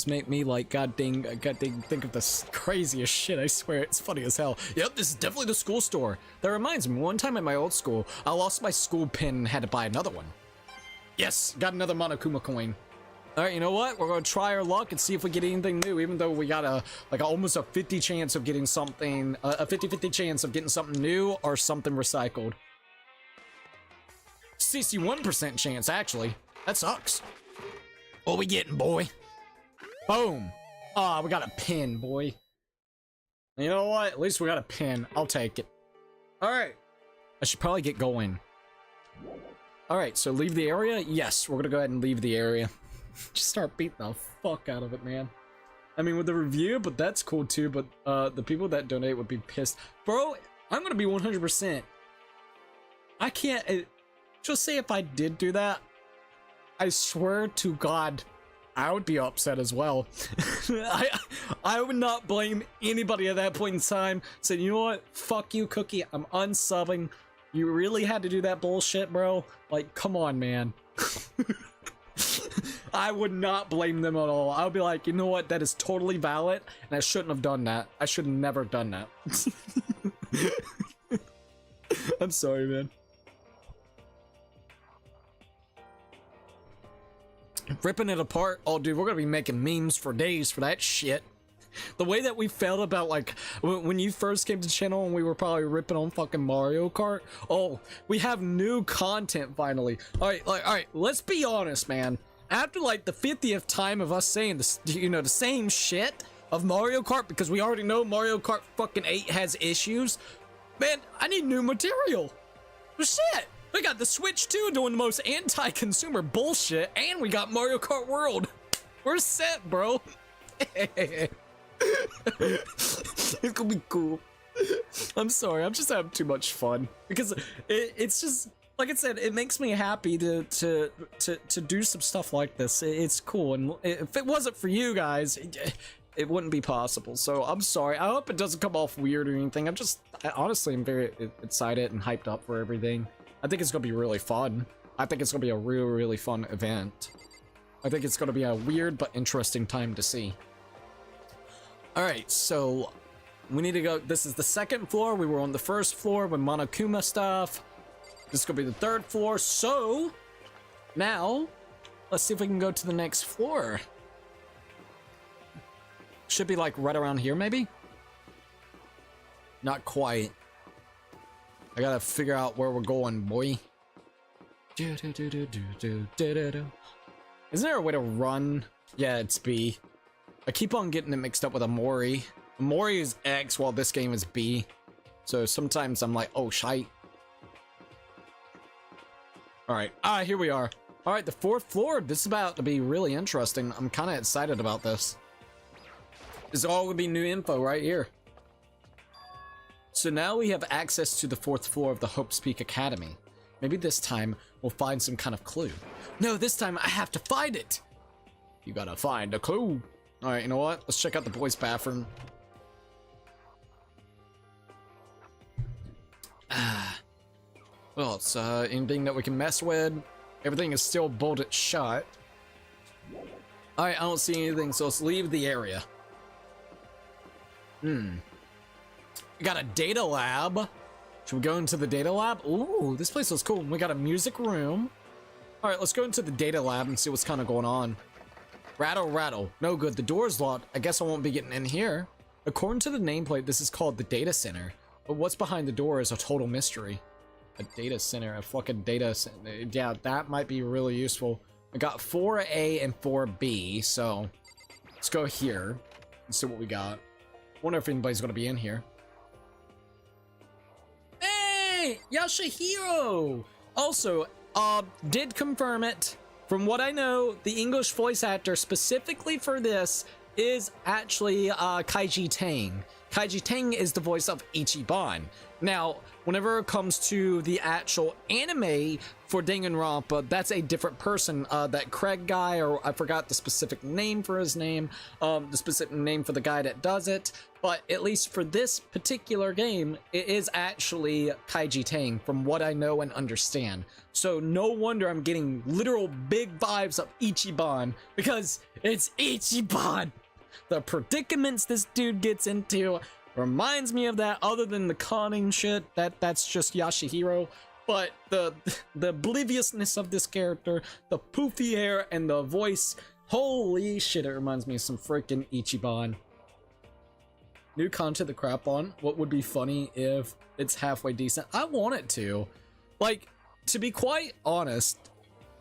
make me like god dang think of the craziest shit, I swear. It's funny as hell. Yep, this is definitely the school store. That reminds me, one time at my old school, I lost my school pin and had to buy another one. Yes, got another Monokuma coin. Alright, you know what? We're gonna try our luck and see if we get anything new, even though we got almost a 50 chance of getting something, a 50-50 chance of getting something new or something recycled. 61% chance, actually. That sucks. What we getting, boy? Boom. Ah, we got a pin, boy. You know what? At least we got a pin. I'll take it. Alright. I should probably get going. Alright, so leave the area? Yes, we're gonna go ahead and leave the area. Just start beating the fuck out of it, man. I mean, with the review, but that's cool too, but the people that donate would be pissed. Bro, I'm gonna be 100%. I can't... just say if I did do that, I swear to God, I would be upset as well. I would not blame anybody at that point in time. Saying, you know what? Fuck you, Cookie. I'm unsubbing. You really had to do that bullshit, bro? Like, come on, man. I would not blame them at all. I would be like, you know what? That is totally valid, and I shouldn't have done that. I should have never done that. I'm sorry, man. Ripping it apart. Oh, dude, we're gonna be making memes for days for that shit. The way that we felt about, like, when you first came to the channel and we were probably ripping on fucking Mario Kart. Oh, we have new content finally. All right, let's be honest, man. After like the 50th time of us saying this, you know, the same shit of Mario Kart, because we already know Mario Kart fucking 8 has issues. Man, I need new material. But shit, we got the Switch 2 doing the most anti-consumer bullshit, and we got Mario Kart World. We're set, bro. It's gonna be cool. I'm sorry, I'm just having too much fun because it's just, like I said, it makes me happy to do some stuff like this. It's cool, and if it wasn't for you guys, it wouldn't be possible. So I'm sorry. I hope it doesn't come off weird or anything. I honestly am very excited and hyped up for everything. I think it's gonna be really fun. I think it's gonna be a really fun event. I think it's gonna be a weird but interesting time to see. Alright, so we need to go. This is the second floor. We were on the first floor with Monokuma stuff. This is gonna be the third floor. So now let's see if we can go to the next floor. Should be like right around here, maybe? Not quite. I gotta figure out where we're going, boy. Isn't there a way to run? Yeah, it's B. I keep on getting it mixed up with Amori. Amori is X while this game is B. So sometimes I'm like, oh, shite. Alright, here we are. Alright, the fourth floor. This is about to be really interesting. I'm kind of excited about this. This is all gonna be new info right here. So now we have access to the fourth floor of the Hope's Peak Academy. Maybe this time we'll find some kind of clue. No, this time I have to find it. You gotta find a clue. Alright, you know what? Let's check out the boys' bathroom. Well, it's anything that we can mess with. Everything is still bolted shut. Alright, I don't see anything, so let's leave the area. We got a data lab. Should we go into the data lab? Ooh, this place looks cool. We got a music room. Alright, let's go into the data lab and see what's kind of going on. Rattle, rattle. No good. The door's locked. I guess I won't be getting in here. According to the nameplate, this is called the data center. But what's behind the door is a total mystery. A data center, a fucking data center. Yeah, that might be really useful. I got 4A and 4B, so let's go here and see what we got. Wonder if anybody's gonna be in here. Hey, Yashahiro! Also, did confirm it. From what I know, the English voice actor specifically for this is actually Kaiji Tang. Kaiji Tang is the voice of Ichiban. Now, whenever it comes to the actual anime for Danganronpa, that's a different person. That Craig guy, or I forgot the specific name for his name, the specific name for the guy that does it. But at least for this particular game, it is actually Kaiji Tang, from what I know and understand. So no wonder I'm getting literal big vibes of Ichiban, because it's Ichiban! The predicaments this dude gets into reminds me of that, other than the conning shit, that's just Yashahiro. But the obliviousness of this character, the poofy hair, and the voice, holy shit, it reminds me of some freaking Ichiban. New content to crap on. What would be funny if it's halfway decent? I want it to. Like, to be quite honest,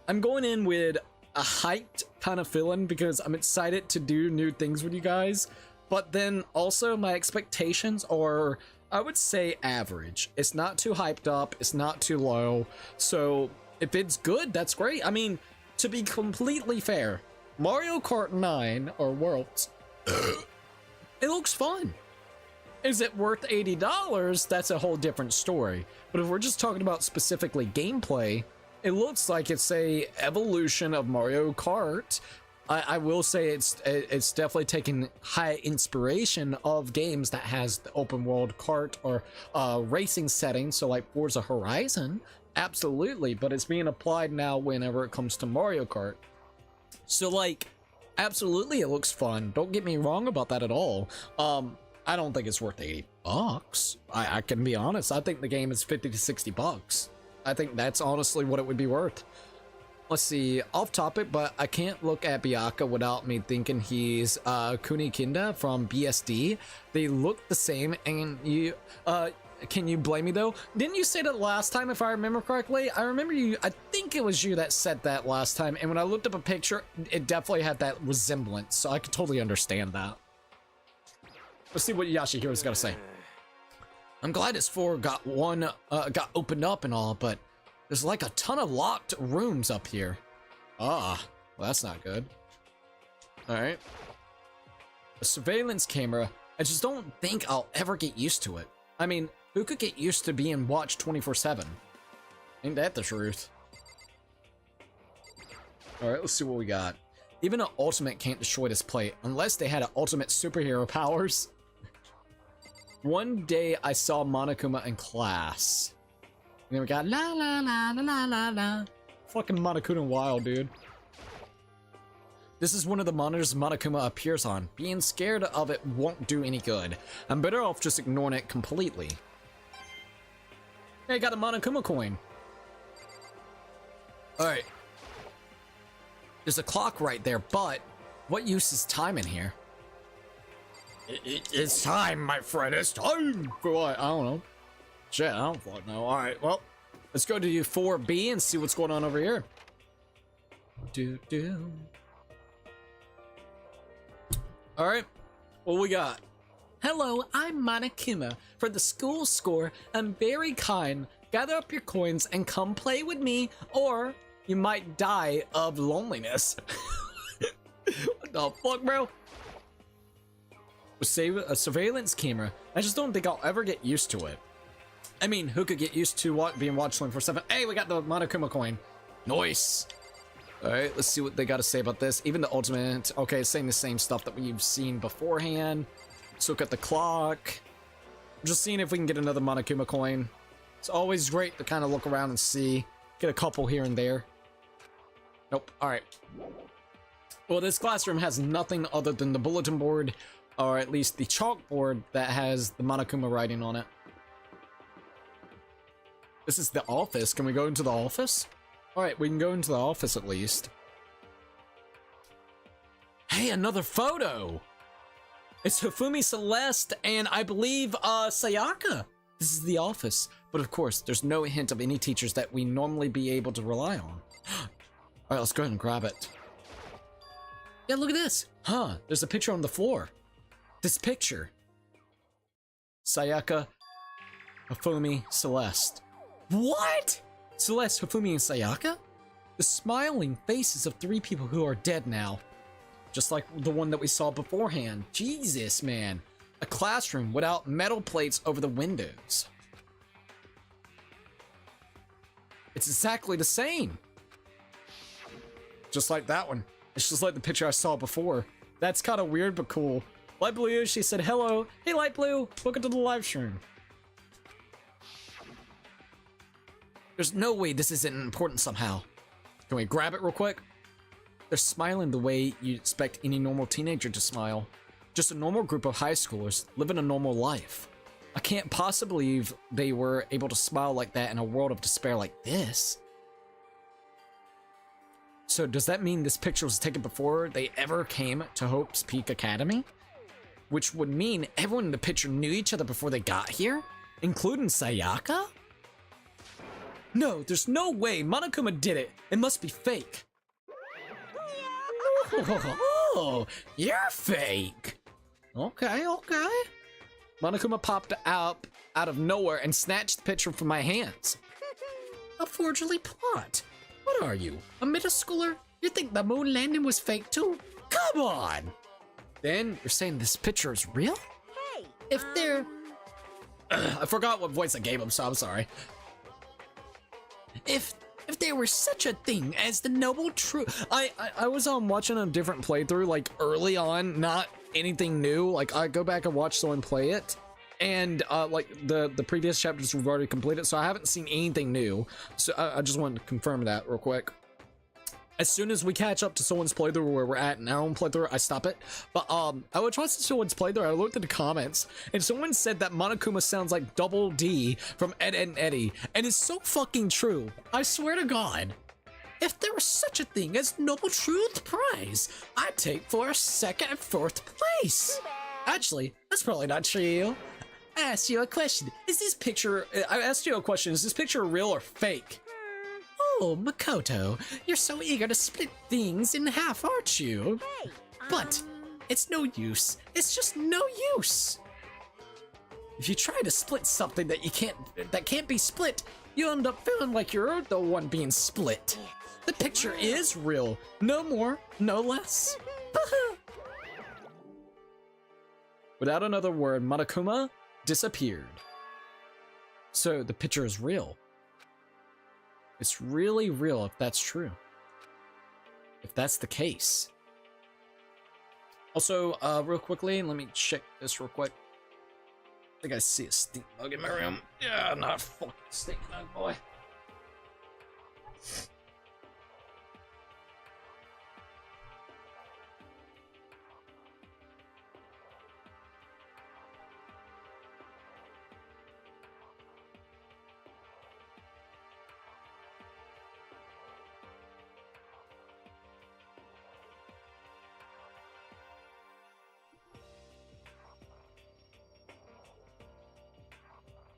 I'm going in with a hyped kind of feeling because I'm excited to do new things with you guys. But then also my expectations are, I would say, average. It's not too hyped up, it's not too low. So if it's good, that's great. I mean, to be completely fair, Mario Kart 9 or Worlds, it looks fun. Is it worth $80? That's a whole different story. But if we're just talking about specifically gameplay, it looks like it's a evolution of Mario Kart. I will say it's definitely taking high inspiration of games that has the open world kart or racing setting, so like Forza Horizon, absolutely, but it's being applied now whenever it comes to Mario Kart. So like, absolutely it looks fun, don't get me wrong about that at all. I don't think it's worth $80. I can be honest, I think the game is $50 to $60. I think that's honestly what it would be worth. Let's see, off topic, but I can't look at Byakuya without me thinking he's Kunikinda from BSD. They look the same, and you can you blame me though? Didn't you say that last time, if I remember correctly? I remember you, I think it was you that said that last time, and when I looked up a picture, it definitely had that resemblance, so I could totally understand that. Let's see what Yashihiro's got to say. I'm glad his floor got opened up and all, but there's like a ton of locked rooms up here. Ah, well, that's not good. All right. A surveillance camera. I just don't think I'll ever get used to it. I mean, who could get used to being watched 24/7? Ain't that the truth? All right, let's see what we got. Even an ultimate can't destroy this plate unless they had an ultimate superhero powers. One day I saw Monokuma in class. And then we got la la la la la la la. Fucking Monokuma wild, dude. This is one of the monitors Monokuma appears on. Being scared of it won't do any good. I'm better off just ignoring it completely. Hey, I got a Monokuma coin. Alright. There's a clock right there, but what use is time in here? It's time, my friend. It's time for what? I don't know. Shit, I don't fucking know. Alright, well, let's go to U4B and see what's going on over here. Alright, what we got? Hello, I'm Monokuma. For the school score, I'm very kind. Gather up your coins and come play with me, or you might die of loneliness. What the fuck, bro? Save a surveillance camera. I just don't think I'll ever get used to it. I mean, who could get used to being watched 24/7? Hey, we got the Monokuma coin. Nice. All right, let's see what they got to say about this. Even the ultimate. Okay, it's saying the same stuff that we've seen beforehand. Let's look at the clock. Just seeing if we can get another Monokuma coin. It's always great to kind of look around and see. Get a couple here and there. Nope. All right. Well, this classroom has nothing other than the bulletin board, or at least the chalkboard that has the Monokuma writing on it. This is the office. Can we go into the office? Alright, we can go into the office at least. Hey, another photo! It's Hifumi Celeste and I believe, Sayaka. This is the office. But of course, there's no hint of any teachers that we normally be able to rely on. Alright, let's go ahead and grab it. Yeah, look at this. Huh, there's a picture on the floor. This picture. Sayaka, Hifumi, Celeste. What? Celeste, Hifumi, and Sayaka? The smiling faces of 3 people who are dead now. Just like the one that we saw beforehand. Jesus, man. A classroom without metal plates over the windows. It's exactly the same. Just like that one. It's just like the picture I saw before. That's kind of weird, but cool. Light Blue, she said, hello. Hey, Light Blue, welcome to the live stream. There's no way this isn't important somehow. Can we grab it real quick? They're smiling the way you expect any normal teenager to smile. Just a normal group of high schoolers living a normal life. I can't possibly believe they were able to smile like that in a world of despair like this. So does that mean this picture was taken before they ever came to Hope's Peak Academy? Which would mean everyone in the picture knew each other before they got here? Including Sayaka? No, there's no way Monokuma did it. It must be fake. Oh, you're fake. Okay. Monokuma popped out of nowhere and snatched the picture from my hands. A forgery plot. What are you, a middle schooler? You think the moon landing was fake too? Come on! Then you're saying this picture is real? Hey! If they're... I forgot what voice I gave him, so I'm sorry. If there were such a thing as the noble truth... I was watching a different playthrough, like, early on, not anything new. Like, I go back and watch someone play it, and, like, the previous chapters we've already completed, so I haven't seen anything new. So I just wanted to confirm that real quick. As soon as we catch up to someone's playthrough where we're at in our own playthrough, I stop it. But, I would try someone's playthrough, I looked at the comments, and someone said that Monokuma sounds like Double D from Ed, Edd n Eddy, and it's so fucking true. I swear to God. If there was such a thing as Noble Truth Prize, I'd take for a second and fourth place. Actually, that's probably not true. I asked you a question. Is this picture real or fake? Oh, Makoto, you're so eager to split things in half, aren't you? But it's no use. It's just no use. If you try to split something that can't be split, you end up feeling like you're the one being split. The picture is real. No more, no less. Without another word, Monokuma disappeared. So the picture is real. It's really real if that's true. If that's the case. Also, real quickly, let me check this real quick. I think I see a stink bug in my room. Yeah, not a fucking stink bug, boy.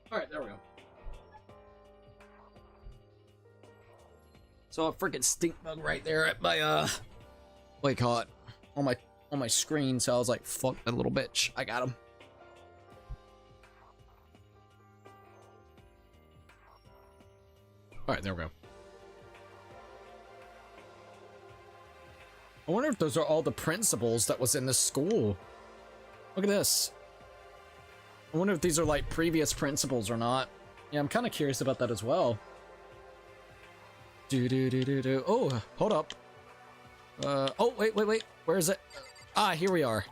Alright, there we go. So a freaking stink bug right there at my what do you call it? On my screen, so I was like, fuck that little bitch. I got him. Alright, there we go. I wonder if those are all the principals that was in the school. Look at this. I wonder if these are like previous principals or not. Yeah, I'm kind of curious about that as well. Oh, hold up. Oh, wait. Where is it? Ah, here we are.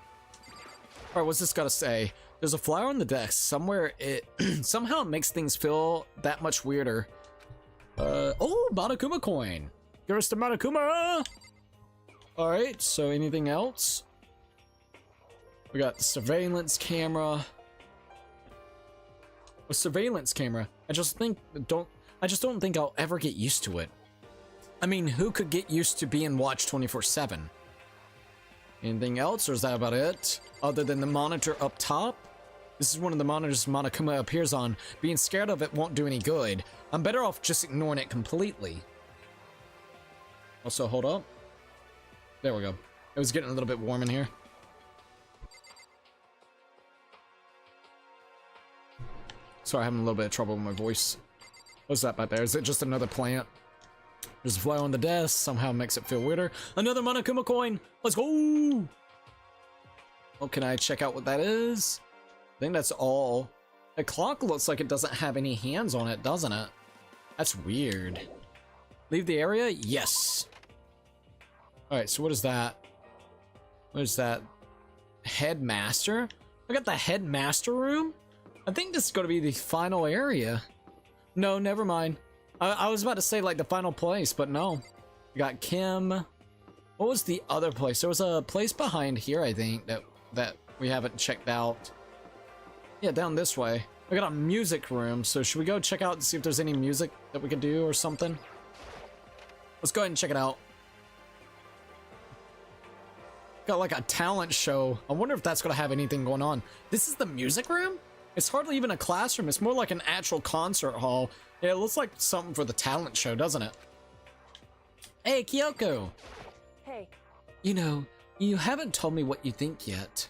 All right, what's this gotta say? There's a flower on the desk. Somewhere it somehow it makes things feel that much weirder. Oh, Monokuma coin. Give us the Monokuma. All right, so anything else? We got the surveillance camera. A surveillance camera. I just don't think I'll ever get used to it. I mean, who could get used to being watched 24/7? Anything else, or is that about it? Other than the monitor up top? This is one of the monitors Monokuma appears on. Being scared of it won't do any good. I'm better off just ignoring it completely. Also, hold up. There we go. It was getting a little bit warm in here. Sorry, I'm having a little bit of trouble with my voice. What's that back there? Is it just another plant? There's a flower on the desk. Somehow makes it feel weirder. Another Monokuma coin. Let's go. Oh, can I check out what that is? I think that's all. The clock looks like it doesn't have any hands on it, doesn't it? That's weird. Leave the area? Yes. Alright, so what is that? What is that? Headmaster? Look at the headmaster room? I think this is going to be the final area. No, never mind. I was about to say like the final place, but no. We got Kim. What was the other place? There was a place behind here, I think, that we haven't checked out. Yeah, down this way. We got a music room, so should we go check out and see if there's any music that we could do or something? Let's go ahead and check it out. Got like a talent show. I wonder if that's gonna have anything going on. This is the music room? It's hardly even a classroom. It's more like an actual concert hall. Yeah, it looks like something for the talent show, doesn't it? Hey, Kyoko. Hey. You know, you haven't told me what you think yet.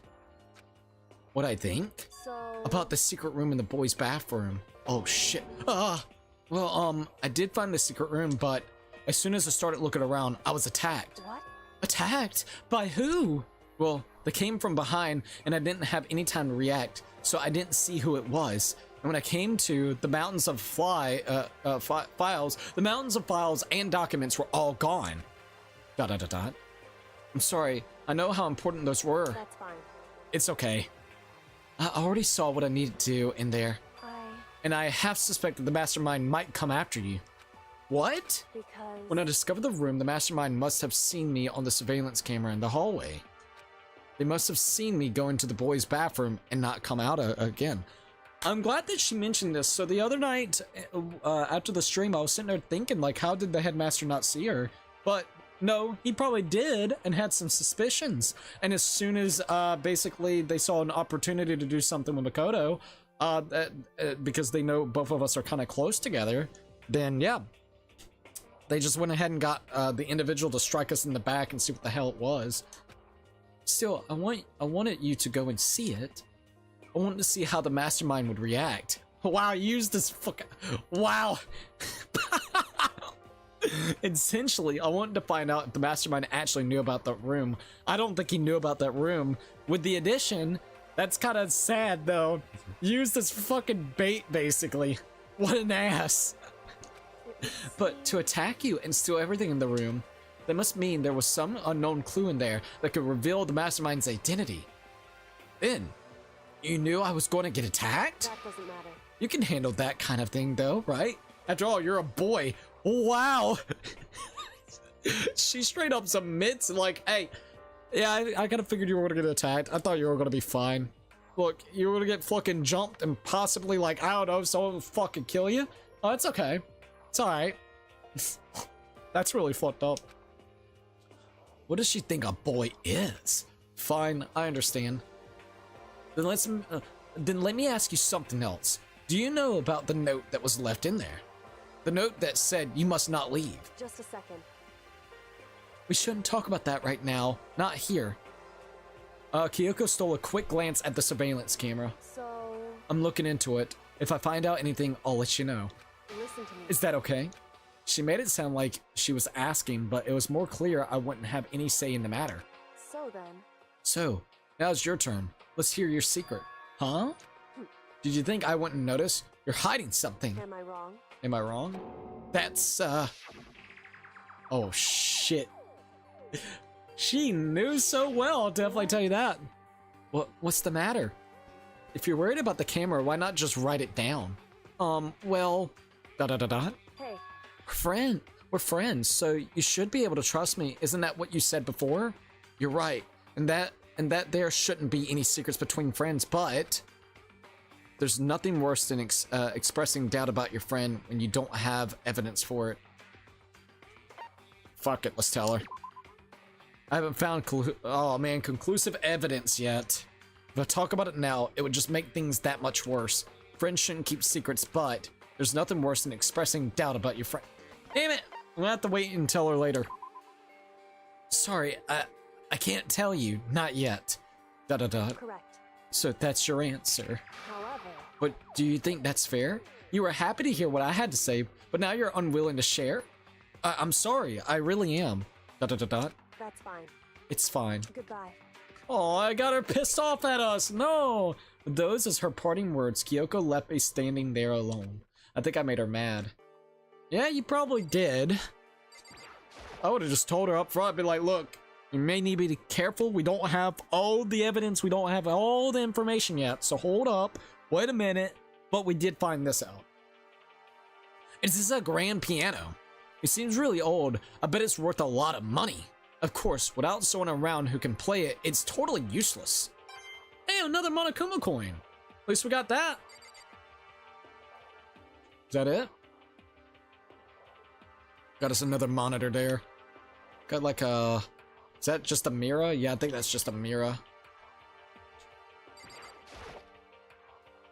What I think? So... About the secret room in the boys' bathroom. Oh, shit. Well, I did find the secret room, but as soon as I started looking around, I was attacked. What? Attacked? By who? Well, they came from behind, and I didn't have any time to react, so I didn't see who it was. And when I came to the mountains of files, the mountains of files and documents were all gone. ... I'm sorry. I know how important those were. That's fine. It's okay. I already saw what I needed to do in there. And I half suspected the mastermind might come after you. What? Because... When I discovered the room, the mastermind must have seen me on the surveillance camera in the hallway. They must have seen me go into the boys' bathroom and not come out again. I'm glad that she mentioned this. So the other night, after the stream, I was sitting there thinking, like, how did the headmaster not see her? But no, he probably did and had some suspicions. And as soon as, basically, they saw an opportunity to do something with Makoto, because they know both of us are kind of close together, then yeah, they just went ahead and got the individual to strike us in the back and see what the hell it was. Still, I wanted you to go and see it. I wanted to see how the mastermind would react. Wow, use this fucking... Wow. Essentially, I wanted to find out if the mastermind actually knew about that room. I don't think he knew about that room. With the addition, that's kind of sad, though. Use this fucking bait, basically. What an ass. But to attack you and steal everything in the room, that must mean there was some unknown clue in there that could reveal the mastermind's identity. Then, you knew I was going to get attacked? That doesn't matter. You can handle that kind of thing, though, right? After all, you're a boy. Wow. She straight up submits, like, hey, yeah, I kind of figured you were going to get attacked. I thought you were going to be fine. Look, you were going to get fucking jumped and possibly, like, I don't know, someone will fucking kill you. Oh, it's okay. It's alright. That's really fucked up. What does she think a boy is? Fine, I understand. Then let me ask you something else. Do you know about the note that was left in there? The note that said you must not leave. Just a second. We shouldn't talk about that right now. Not here. Kyoko stole a quick glance at the surveillance camera. So... I'm looking into it. If I find out anything, I'll let you know. Listen to me. Is that okay? She made it sound like she was asking, but it was more clear I wouldn't have any say in the matter. So then... So, now's your turn. Let's hear your secret. Huh? Did you think I wouldn't notice? You're hiding something. Am I wrong? Am I wrong? That's, oh, shit. She knew so well, I'll definitely tell you that. What's the matter? If you're worried about the camera, why not just write it down? Well... Hey. We're friends, so you should be able to trust me. Isn't that what you said before? You're right. And that there shouldn't be any secrets between friends, but... There's nothing worse than expressing doubt about your friend when you don't have evidence for it. Fuck it, let's tell her. I haven't found conclusive evidence yet. If I talk about it now, it would just make things that much worse. Friends shouldn't keep secrets, but there's nothing worse than expressing doubt about your friend. Damn it! I'm gonna have to wait and tell her later. Sorry, I can't tell you, not yet. Correct. So that's your answer. However... But do you think that's fair? You were happy to hear what I had to say, but now you're unwilling to share? I'm sorry, I really am. That's fine. It's fine. Goodbye. Oh, I got her pissed off at us. No. With those as her parting words, Kyoko left me standing there alone. I think I made her mad. Yeah, you probably did. I would have just told her up front. I'd be like, look, you may need to be careful. We don't have all the evidence. We don't have all the information yet. So hold up. Wait a minute. But we did find this out. This is a grand piano. It seems really old. I bet it's worth a lot of money. Of course, without someone around who can play it, it's totally useless. Hey, another Monokuma coin. At least we got that. Is that it? Got us another monitor there. Got like a... Is that just a mirror? Yeah, I think that's just a mirror.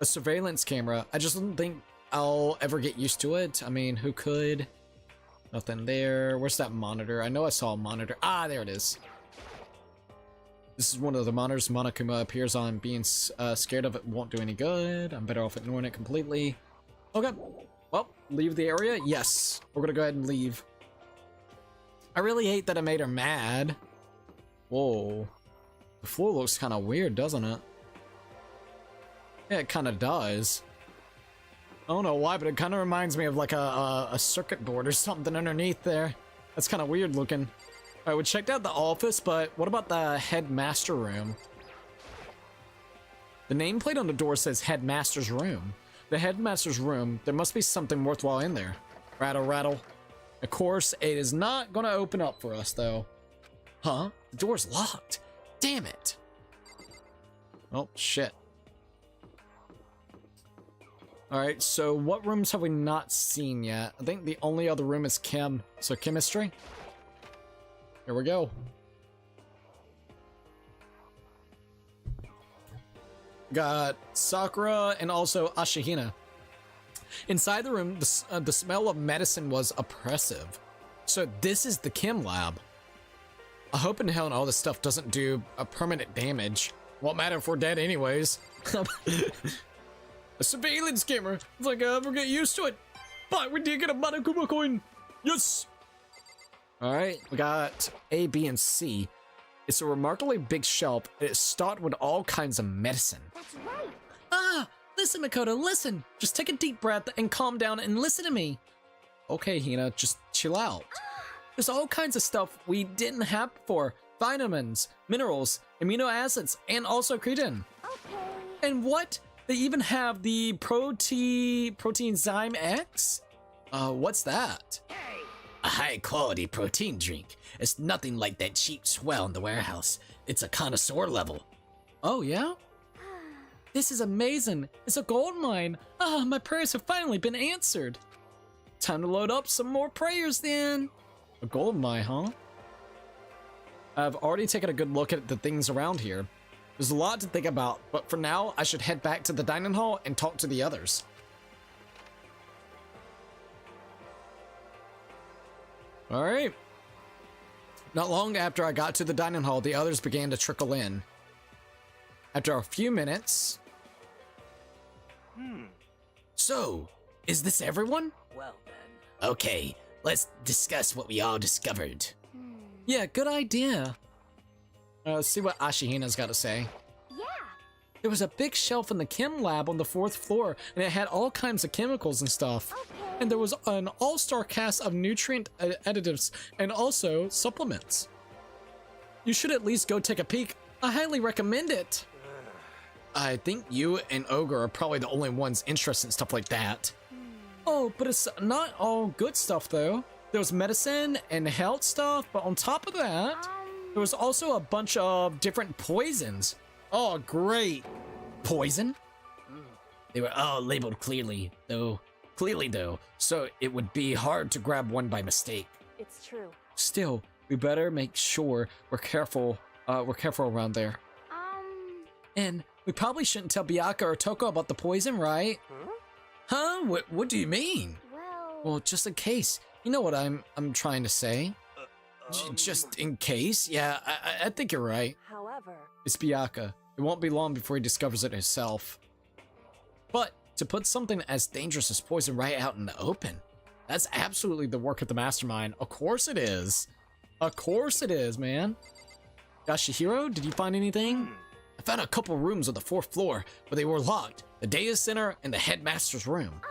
A surveillance camera. I just don't think I'll ever get used to it. I mean, who could? Nothing there. Where's that monitor? I know I saw a monitor. Ah, there it is. This is one of the monitors Monokuma appears on. Being scared of it won't do any good. I'm better off ignoring it completely. Okay. Well, leave the area? Yes. We're gonna go ahead and leave. I really hate that I made her mad. Whoa. The floor looks kind of weird, doesn't it? Yeah, it kind of does. I don't know why, but it kind of reminds me of like a circuit board or something underneath there. That's kind of weird looking. Alright, we checked out the office, but what about the headmaster room? The nameplate on the door says headmaster's room. The headmaster's room, there must be something worthwhile in there. Rattle, rattle. Of course, it is not going to open up for us, though. Huh? The door's locked. Damn it. Oh, shit. Alright, so what rooms have we not seen yet? I think the only other room is chem, so chemistry. Here we go. Got Sakura and also Ashihina. Inside the room, the smell of medicine was oppressive. So this is the chem lab. I hope in hell and all this stuff doesn't do a permanent damage. Won't matter if we're dead anyways. A surveillance camera. It's like I ever get used to it. But we did get a Monokuma coin. Yes. All right, we got A, B, and C. It's a remarkably big shelf. And it's stocked with all kinds of medicine. That's right. Ah, listen, Makoto, listen. Just take a deep breath and calm down and listen to me. Okay, Hina, just chill out. There's all kinds of stuff we didn't have before. Vitamins, minerals, amino acids, and also creatine. Okay. And what? They even have the Proteinzyme X? What's that? A high-quality protein drink. It's nothing like that cheap swell in the warehouse. It's a connoisseur level. Oh, yeah? This is amazing. It's a gold mine. Ah, my prayers have finally been answered. Time to load up some more prayers then. A gold mine, huh? I've already taken a good look at the things around here. There's a lot to think about, but for now, I should head back to the dining hall and talk to the others. Alright. Not long after I got to the dining hall, the others began to trickle in. After a few minutes... So, is this everyone? Well then. Okay, let's discuss what we all discovered. Yeah, good idea. Let's see what Ashihina's got to say. Yeah. There was a big shelf in the chem lab on the 4th floor, and it had all kinds of chemicals and stuff. Okay. And there was an all-star cast of nutrient additives and also supplements. You should at least go take a peek. I highly recommend it. I think you and Ogre are probably the only ones interested in stuff like that. Oh, but it's not all good stuff, though. There was medicine and health stuff, but on top of that, there was also a bunch of different poisons. Oh, great. Poison? They were all labeled clearly, though, so it would be hard to grab one by mistake. It's true. Still, we better make sure we're careful around there. And we probably shouldn't tell Byakuya or Toko about the poison, right? Huh? What do you mean? Well, just in case. You know what I'm trying to say. Just in case? Yeah, I think you're right. however, It's Byakuya. It won't be long before he discovers it himself. But to put something as dangerous as poison right out in the open, that's absolutely the work of the mastermind. Of course it is. Of course it is, man. Yashihiro, did you find anything? I found a couple rooms on the 4th floor, but they were locked. The data center and the headmaster's room.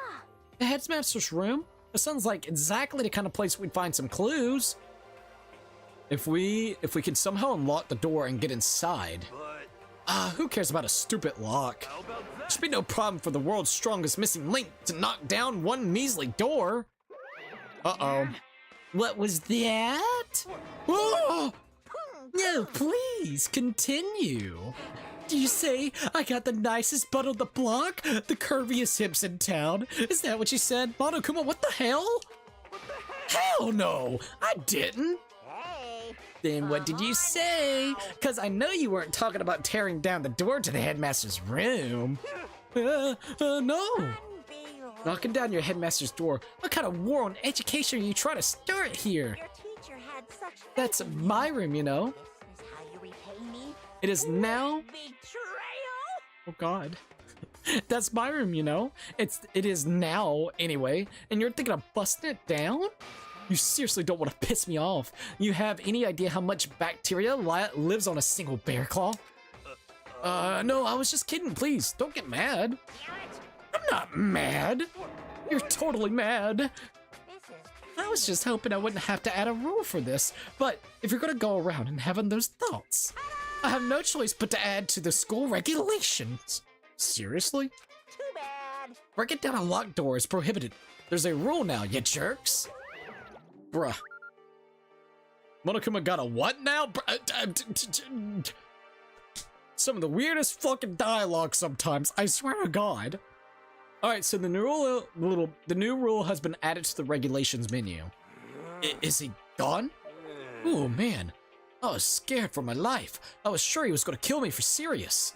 The headmaster's room? That sounds like exactly the kind of place we'd find some clues. If we could somehow unlock the door and get inside. Who cares about a stupid lock? There should be no problem for the world's strongest missing link to knock down one measly door. Uh-oh. What was that? Oh! No, please, continue. Do you say I got the nicest butt on the block? The curviest hips in town? Is that what you said? Monokuma, what the hell? Hell no, I didn't. hey. Then what did you say? Because I know you weren't talking about tearing down the door to the headmaster's room. No. Unbelievable. Knocking down your headmaster's door. What kind of war on education are you trying to start here? Your teacher had such faith That's in you. my room, you know. This is how you repay me. It is now. Betrayal. Oh God. That's my room, you know. It is now anyway, and you're thinking of busting it down? You seriously don't want to piss me off. You have any idea how much bacteria lives on a single bear claw? No, I was just kidding. Please, don't get mad. I'm not mad. You're totally mad. This is I was just hoping I wouldn't have to add a rule for this, but if you're gonna go around and having those thoughts, I have no choice but to add to the school regulations. Seriously? too bad. Breaking down a locked door is prohibited. There's a rule now, you jerks. Bruh. Monokuma got a what now? Some of the weirdest fucking dialogue sometimes, I swear to God. All right, so the new rule has been added to the regulations menu. Is he gone? Oh man, I was scared for my life. I was sure he was going to kill me for serious.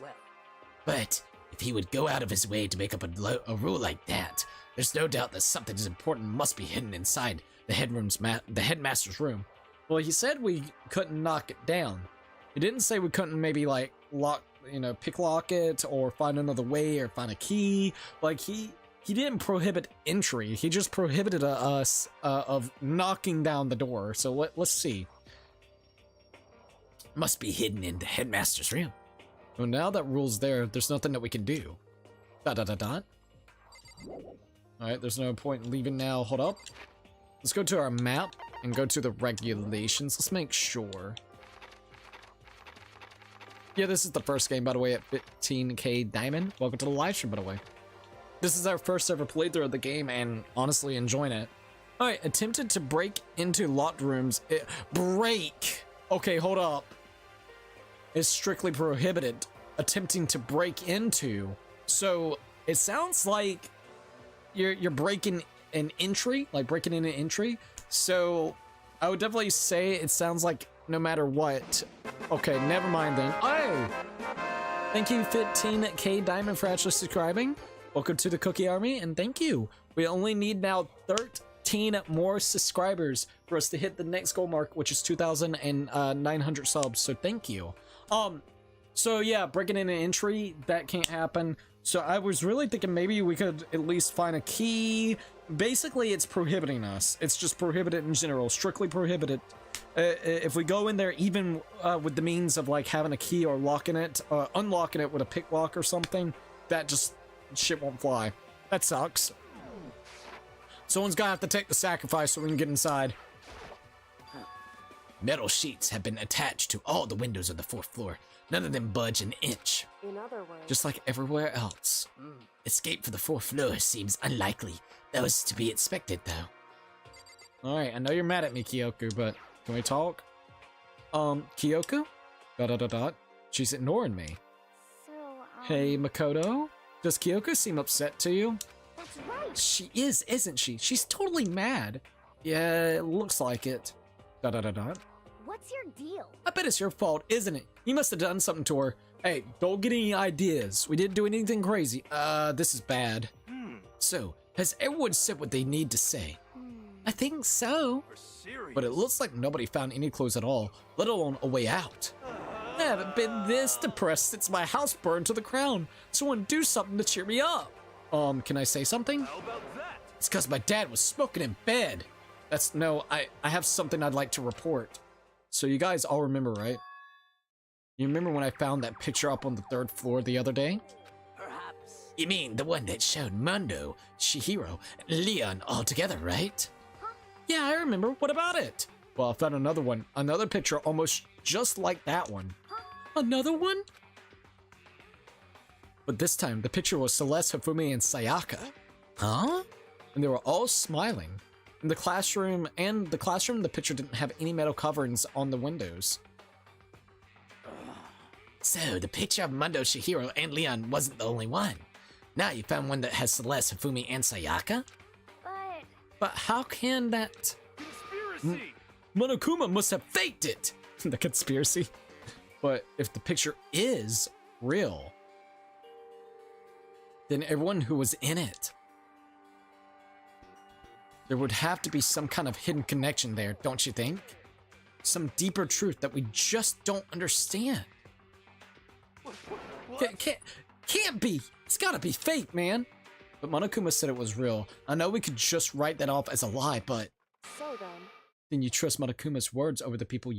But if he would go out of his way to make up a rule like that, there's no doubt that something as important must be hidden inside the headmaster's room. Well, he said we couldn't knock it down. He didn't say we couldn't maybe like pick lock it or find another way or find a key. Like he didn't prohibit entry. He just prohibited us of knocking down the door. So let's see. Must be hidden in the headmaster's room. Well, now that rule's there, there's nothing that we can do. Dot dot dot dot. Alright, there's no point in leaving now. Hold up. Let's go to our map and go to the regulations. Let's make sure. Yeah, this is the first game, by the way, at 15k diamond. Welcome to the live stream, by the way. This is our first ever playthrough of the game, and honestly enjoying it. Alright, attempted to break into locked rooms. Break! Okay, hold up. Is strictly prohibited. Attempting to break into. So, it sounds like you're breaking an entry, like breaking in an entry. So, I would definitely say it sounds like no matter what. Okay, never mind then. Oh! Thank you, 15k diamond, for actually subscribing. Welcome to the Cookie Army, and thank you. We only need now 13 more subscribers for us to hit the next goal mark, which is 2,900 subs, so thank you. So yeah, breaking in an entry, that can't happen. So I was really thinking maybe we could at least find a key. Basically, it's prohibiting us. It's just prohibited in general, strictly prohibited. If we go in there, even with the means of like having a key or locking it, unlocking it with a pick lock or something, that just shit won't fly. That sucks. Someone's gonna have to take the sacrifice so we can get inside. Metal sheets have been attached to all the windows of the 4th floor. None of them budge an inch. In other words, Just like everywhere else. Escape for the 4th floor seems unlikely. That was to be expected, though. Alright, I know you're mad at me, Kyoko, but can we talk? Kyoko? Dot dot dot dot. She's ignoring me. so, Hey, Makoto? Does Kyoko seem upset to you? that's right. She is, isn't she? She's totally mad. Yeah, it looks like it. Dot dot dot dot. What's your deal? I bet it's your fault, isn't it? You must have done something to her. Hey, don't get any ideas. We didn't do anything crazy. This is bad. So, has everyone said what they need to say? I think so. But it looks like nobody found any clues at all, let alone a way out. I haven't been this depressed since my house burned to the ground. Someone do something to cheer me up. Can I say something? It's because my dad was smoking in bed. I have something I'd like to report. So you guys all remember, right? You remember when I found that picture up on the 3rd floor the other day? Perhaps. You mean the one that showed Mundo, Chihiro, and Leon all together, right? Yeah, I remember. What about it? Well, I found another one. Another picture almost just like that one. Another one? But this time, the picture was Celeste, Hifumi, and Sayaka. Huh? And they were all smiling. In the classroom, the picture didn't have any metal coverings on the windows. So, the picture of Mundo, Chihiro, and Leon wasn't the only one. Now you found one that has Celeste, Hifumi, and Sayaka? But how can that... Monokuma must have faked it! The conspiracy. But if the picture is real, then everyone who was in it, there would have to be some kind of hidden connection there, don't you think? Some deeper truth that we just don't understand. Can't be! It's gotta be fake, man! But Monokuma said it was real. I know we could just write that off as a lie, but... So then you trust Monokuma's words over the people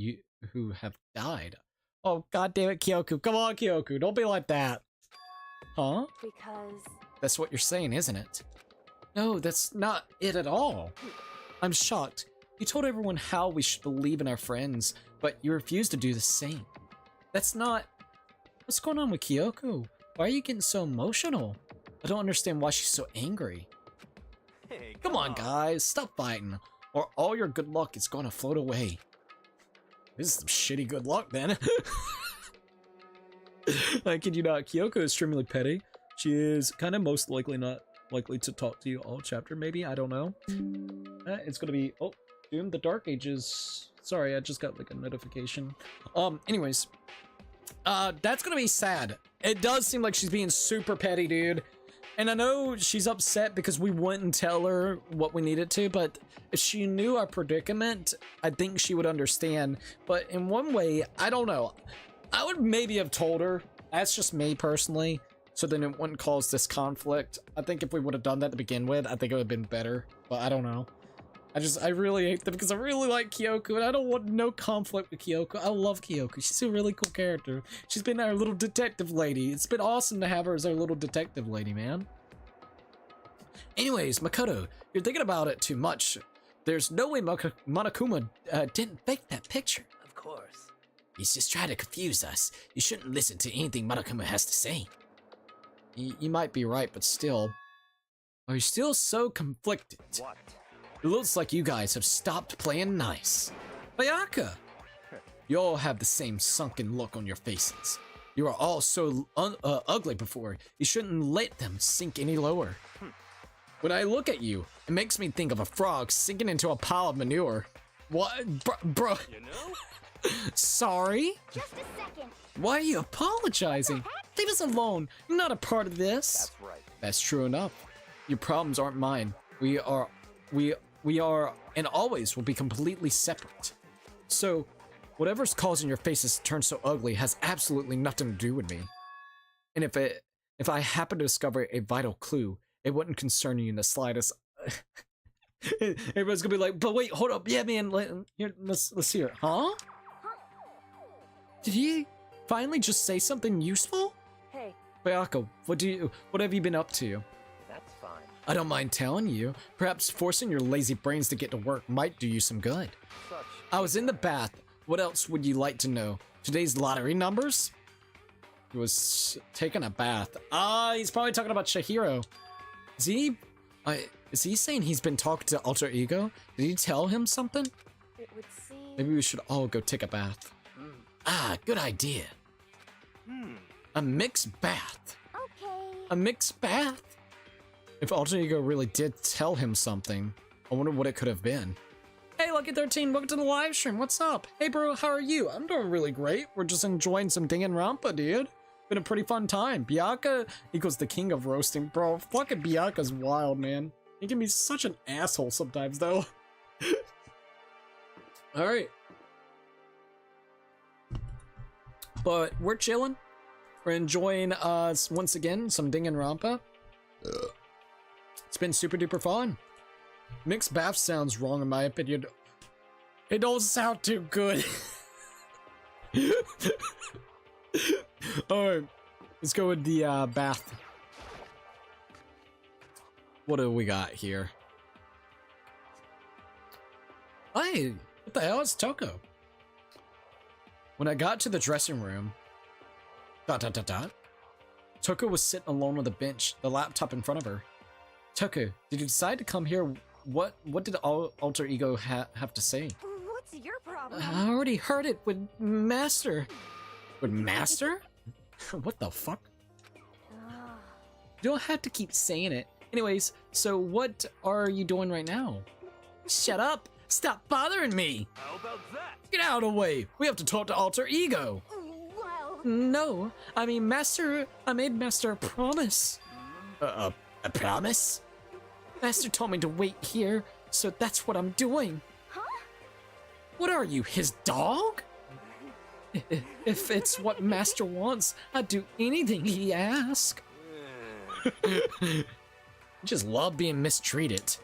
who have died. Oh, god damn it, Kyoku. Come on, Kyoku. Don't be like that. Huh? because That's what you're saying, isn't it? No, that's not it at all. I'm shocked. You told everyone how we should believe in our friends, but you refused to do the same. That's not... What's going on with Kyoko? Why are you getting so emotional? I don't understand why she's so angry. Hey, Come on, guys. Stop fighting, or all your good luck is gonna float away. This is some shitty good luck, then. I kid you not. Kyoko is extremely petty. She is kind of most likely not likely to talk to you all chapter, maybe, I don't know. It's gonna be, oh, Doom, the Dark Ages. Sorry, I just got like a notification. Anyways, that's gonna be sad. It does seem like she's being super petty, dude. And I know she's upset because we wouldn't tell her what we needed to, but if she knew our predicament, I think she would understand. But in one way, I don't know. I would maybe have told her. That's just me personally. So then it wouldn't cause this conflict. I think if we would have done that to begin with, I think it would have been better. But I don't know. I really hate them because I really like Kyoko and I don't want no conflict with Kyoko. I love Kyoko. She's a really cool character. She's been our little detective lady. It's been awesome to have her as our little detective lady, man. Anyways, Makoto, you're thinking about it too much. There's no way Monokuma didn't fake that picture. Of course. He's just trying to confuse us. You shouldn't listen to anything Monokuma has to say. You might be right, but still. Are you still so conflicted? What? It looks like you guys have stopped playing nice. Bayaka! You all have the same sunken look on your faces. You are all so ugly before. You shouldn't let them sink any lower. When I look at you, it makes me think of a frog sinking into a pile of manure. What? Bro. You know? Sorry? Just a second. Why are you apologizing? Leave us alone. You're not a part of this. That's right. That's true enough. Your problems aren't mine. We are and always will be completely separate. So, whatever's causing your faces to turn so ugly has absolutely nothing to do with me. And if I happen to discover a vital clue, it wouldn't concern you in the slightest. Everyone's gonna be like, but wait, hold up, yeah, man, here, let's hear it. Huh? Did he finally just say something useful? Hey, Bayako, what have you been up to? That's fine. I don't mind telling you. Perhaps forcing your lazy brains to get to work might do you some good. Such. I was in the bath. What else would you like to know? Today's lottery numbers? He was taking a bath. He's probably talking about Chihiro. Is he saying he's been talking to Alter Ego? Did he tell him something? it would seem. Maybe we should all go take a bath. Good idea. A mixed bath. Okay. A mixed bath? If Alter Ego really did tell him something, I wonder what it could have been. Hey, Lucky 13, welcome to the live stream. What's up? Hey, bro, how are you? I'm doing really great. We're just enjoying some Danganronpa, dude. Been a pretty fun time. Byakuya equals the king of roasting. Bro, fucking Byakuya's wild, man. He can be such an asshole sometimes, though. Alright. But we're chilling. We're enjoying, once again, some Danganronpa. It's been super duper fun. Mixed bath sounds wrong in my opinion. It don't sound too good. Alright, let's go with the bath. What do we got here? Hey, what the hell is Toko? When I got to the dressing room, Toko was sitting alone on the bench, the laptop in front of her. Toko, did you decide to come here? What did Alter Ego have to say? What's your problem? I already heard it with Master. With Master? What the fuck? You don't have to keep saying it. Anyways, so what are you doing right now? Shut up! Stop bothering me! How about that? Get out of the way! We have to talk to Alter Ego! Well, No, I mean Master, I made Master a promise. A promise? Master told me to wait here, so that's what I'm doing. huh? What are you, his dog? If it's what Master wants, I'd do anything he asks. Just love being mistreated.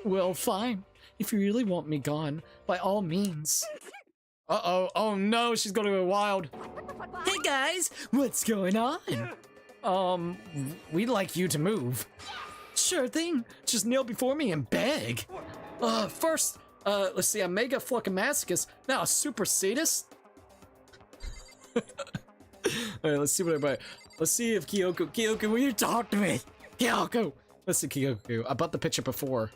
Well, fine. If you really want me gone, by all means. Uh-oh. Oh no, she's gonna go wild. Hey guys, what's going on? We'd like you to move. Sure thing. Just kneel before me and beg. First, let's see, a mega fucking masochist, now a super sadist. Alright, let's see what everybody. Let's see if Kyoko, will you talk to me? Kyoko! Let's see, Kyoko. I bought the picture before.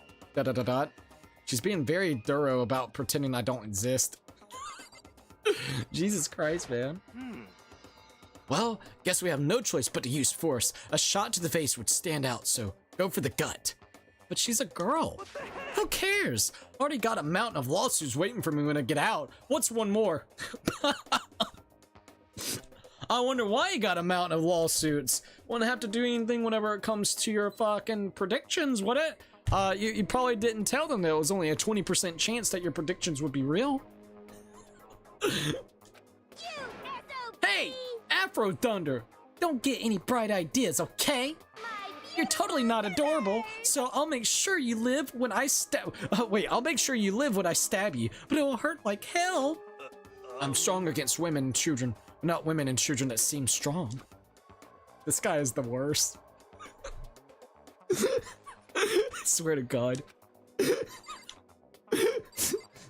She's being very thorough about pretending I don't exist. Jesus Christ, man. Well, guess we have no choice but to use force. A shot to the face would stand out, so Go for the gut. But she's a girl. Who cares? Already got a mountain of lawsuits waiting for me when I get out. What's one more? I wonder why you got a mountain of lawsuits. Won't have to do anything whenever it comes to your fucking predictions, would it? You probably didn't tell them that it was only a 20% chance that your predictions would be real. Hey, Afro Thunder, don't get any bright ideas, okay? You're totally not adorable, so I'll make sure you live when I stab. I'll make sure you live when I stab you, but it will hurt like hell. I'm strong against women and children, not women and children that seem strong. This guy is the worst. I swear to God.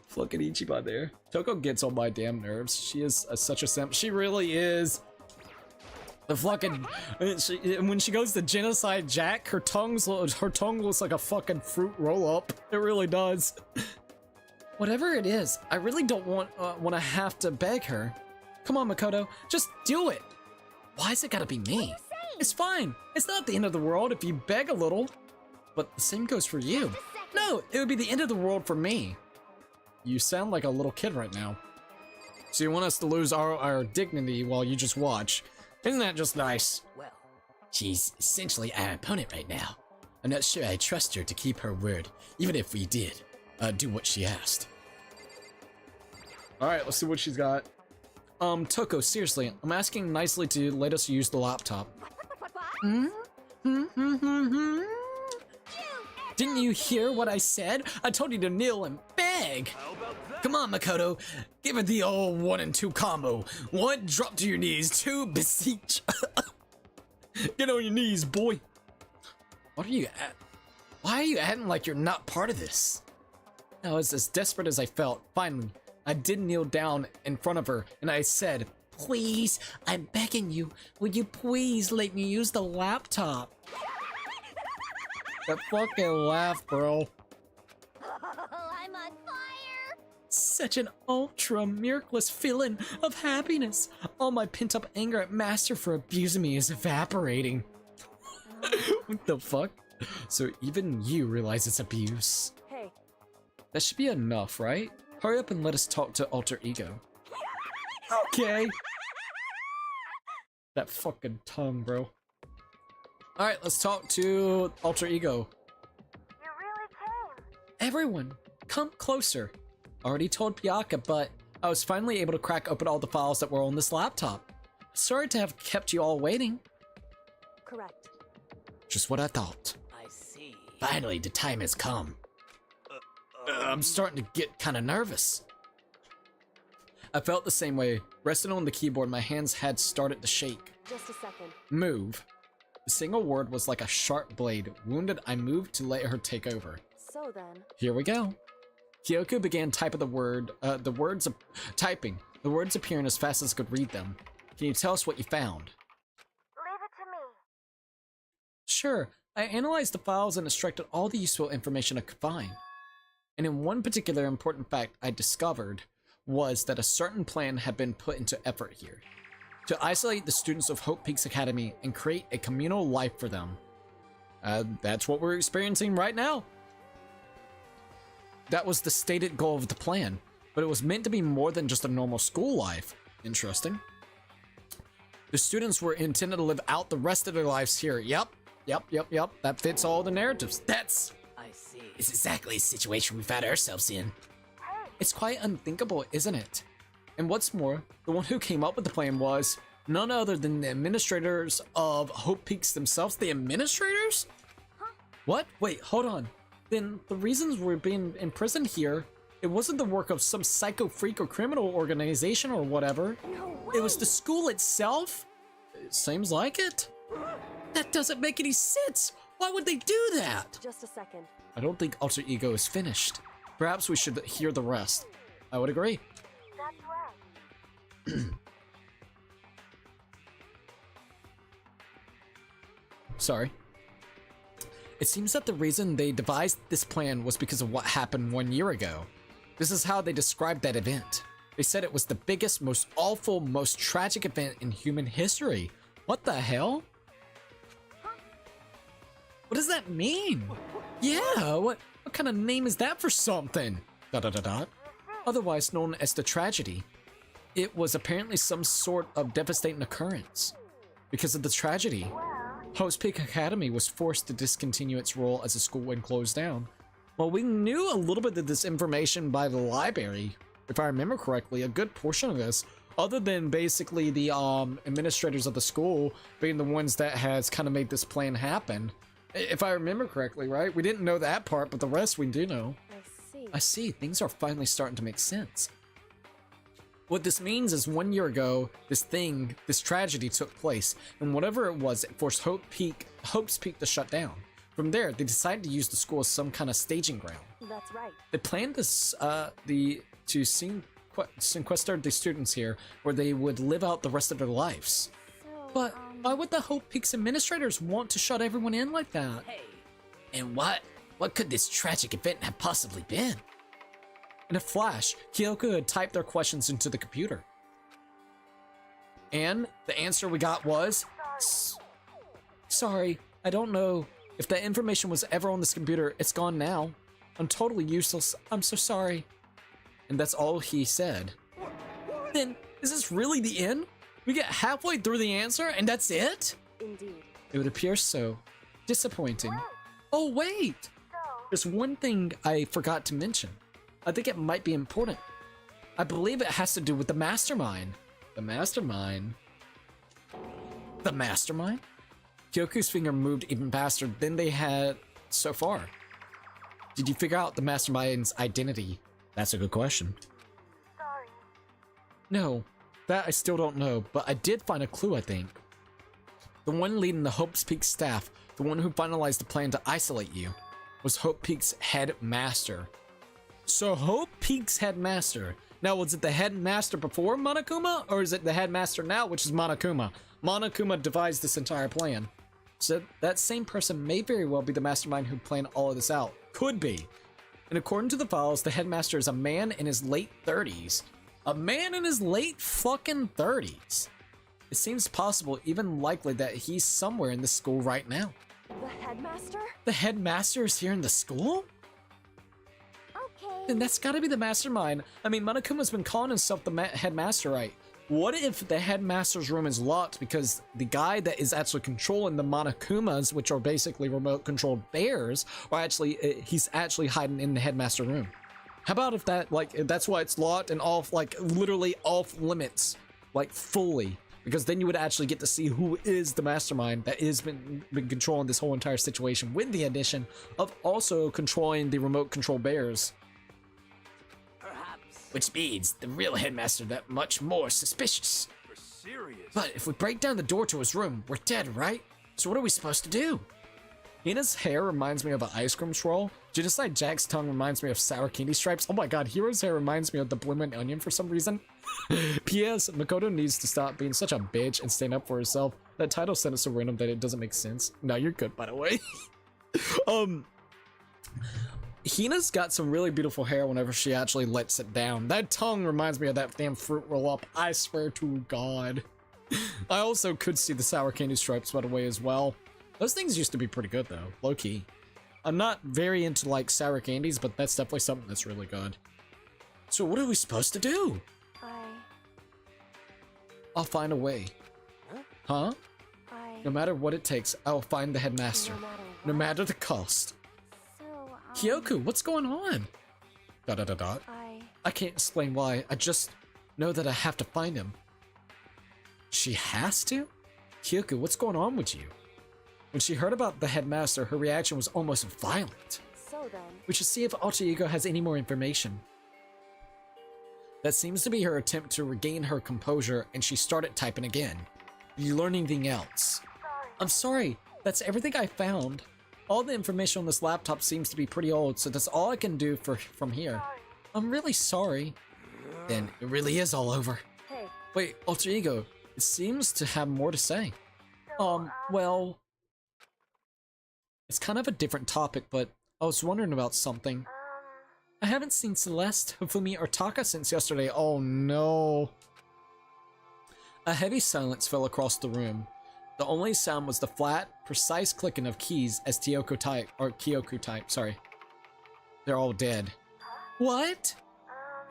Fucking Ichiban there. Toko gets on my damn nerves. She is such a simp. She really is. The fucking when she goes to genocide Jack, her tongue looks like a fucking fruit roll up. It really does. Whatever it is, I really don't want to have to beg her. Come on, Makoto, just do it. Why's it gotta be me? It's fine. It's not the end of the world if you beg a little. But the same goes for you. No, it would be the end of the world for me. You sound like a little kid right now. So you want us to lose our dignity while you just watch. Isn't that just nice? Well, she's essentially our opponent right now. I'm not sure I trust her to keep her word, even if we did do what she asked. Alright, let's see what she's got. Toko, seriously, I'm asking nicely to let us use the laptop. Didn't you hear what I said? I told you to kneel and beg. How about that? Come on, Makoto. Give it the old 1 and 2 combo. 1, drop to your knees. 2, beseech. Get on your knees, boy. What are you at? Why are you acting like you're not part of this? I was as desperate as I felt. Finally, I did kneel down in front of her, and I said, Please, I'm begging you. Will you please let me use the laptop? that fucking laugh, bro. I'm on fire. Such an ultra miraculous feeling of happiness. All my pent-up anger at Master for abusing me is evaporating. What the fuck? So even you realize it's abuse. Hey, That should be enough, right? Hurry up and let us talk to Alter Ego. Okay. That fucking tongue, bro. Alright, let's talk to Alter Ego. you really came. Everyone, come closer. Already told Byakuya, but I was finally able to crack open all the files that were on this laptop. Sorry to have kept you all waiting. Correct. Just what I thought. I see. Finally, the time has come. I'm starting to get kind of nervous. I felt the same way. Resting on the keyboard, my hands had started to shake. Just a second. Move. The single word was like a sharp blade. Wounded, I moved to let her take over. So then, Here we go. Kyoku began typing the words appearing as fast as I could read them. Can you tell us what you found? leave it to me. Sure. I analyzed the files and extracted all the useful information I could find. And in one particular important fact I discovered was that a certain plan had been put into effort here. To isolate the students of Hope Peaks Academy and create a communal life for them. That's what we're experiencing right now. That was the stated goal of the plan, but it was meant to be more than just a normal school life. Interesting. The students were intended to live out the rest of their lives here. Yep. That fits all the narratives. That's... I see. It's exactly the situation we found ourselves in. It's quite unthinkable, isn't it? And what's more, the one who came up with the plan was none other than the administrators of Hope Peaks themselves. The administrators? What? Wait, hold on. Then the reasons we're being imprisoned here, it wasn't the work of some psycho freak or criminal organization or whatever. No way. It was the school itself? It seems like it. That doesn't make any sense. Why would they do that? Just a second. I don't think Alter Ego is finished. Perhaps we should hear the rest. I would agree. That's right. Sorry. It seems that the reason they devised this plan was because of what happened 1 year ago. This is how they described that event. They said it was the biggest, most awful, most tragic event in human history. What the hell? What does that mean? Yeah, what kind of name is that for something? Dot dot dot dot. Otherwise known as the tragedy. It was apparently some sort of devastating occurrence. Because of the tragedy, Havoc Peak Academy was forced to discontinue its role as a school when closed down. Well, we knew a little bit of this information by the library, if I remember correctly, a good portion of this, other than basically the administrators of the school being the ones that has kind of made this plan happen. If I remember correctly, right? We didn't know that part, but the rest we do know. I see, things are finally starting to make sense. What this means is 1 year ago, this tragedy took place, and whatever it was, it forced Hope's Peak to shut down. From there, they decided to use the school as some kind of staging ground. That's right. They planned this, to sequester the students here, where they would live out the rest of their lives. So, But why would the Hope Peak's administrators want to shut everyone in like that? Hey, and what could this tragic event have possibly been? In a flash, Kyoko had typed their questions into the computer. And the answer we got was, sorry, I don't know. If that information was ever on this computer, it's gone now. I'm totally useless. I'm so sorry. And that's all he said. Then, is this really the end? We get halfway through the answer and that's it? indeed. It would appear so. Disappointing. Oh wait! There's one thing I forgot to mention. I think it might be important. I believe it has to do with the mastermind. The mastermind? The mastermind? Kyoku's finger moved even faster than they had so far. Did you figure out the mastermind's identity? That's a good question. Sorry. No, that I still don't know, but I did find a clue, I think. The one leading the Hope's Peak staff, the one who finalized the plan to isolate you, was Hope Peak's headmaster. So Hope Peak's headmaster. Now, was it the headmaster before Monokuma, or is it the headmaster now, which is Monokuma? Monokuma devised this entire plan. So that same person may very well be the mastermind who planned all of this out. Could be. And according to the files, the headmaster is a man in his late 30s. A man in his late fucking 30s. It seems possible, even likely, that he's somewhere in the school right now. The headmaster? The headmaster is here in the school? Okay. Then that's gotta be the mastermind. I mean, Monokuma's been calling himself the headmaster, right? What if the headmaster's room is locked because the guy that is actually controlling the Monokumas, which are basically remote-controlled bears, are actually, he's actually hiding in the headmaster room? How about if that, like, that's why it's locked and off, like, literally off limits, like, fully? Because then you would actually get to see who is the mastermind that has been controlling this whole entire situation, with the addition of also controlling the remote-control bears. Perhaps. Which means the real headmaster that much more suspicious. For serious. But if we break down the door to his room, we're dead, right? So what are we supposed to do? Hina's hair reminds me of an ice cream swirl. Genocide Jack's tongue reminds me of sour candy stripes. Oh my god, Hiro's hair reminds me of the bloomin' onion for some reason. P.S. Makoto needs to stop being such a bitch and stand up for herself. That title sentence is so random that it doesn't make sense. No, you're good, by the way. Hina's got some really beautiful hair whenever she actually lets it down. That tongue reminds me of that damn fruit roll up. I swear to God. I also could see the sour candy stripes, by the way, as well. Those things used to be pretty good, though. Low-key. I'm not very into, like, sour candies, but that's definitely something that's really good. So what are we supposed to do? I'll find a way. Huh? No matter what it takes, I'll find the headmaster. No matter the cost. Kyoku, what's going on? Dot dot dot dot. I can't explain why. I just know that I have to find him. She has to? Kyoku, what's going on with you? When she heard about the headmaster, her reaction was almost violent. So then. We should see if Alter Ego has any more information. That seems to be her attempt to regain her composure, and she started typing again. Did you learn anything else? I'm sorry, that's everything I found. All the information on this laptop seems to be pretty old, so that's all I can do from here. I'm really sorry. Then it really is all over. Hey. Wait, Alter Ego, it seems to have more to say. Well... It's kind of a different topic, but I was wondering about something. I haven't seen Celeste, Hifumi, or Taka since yesterday. Oh no. A heavy silence fell across the room. The only sound was the flat, precise clicking of keys as Kyoku typed, sorry. They're all dead. What?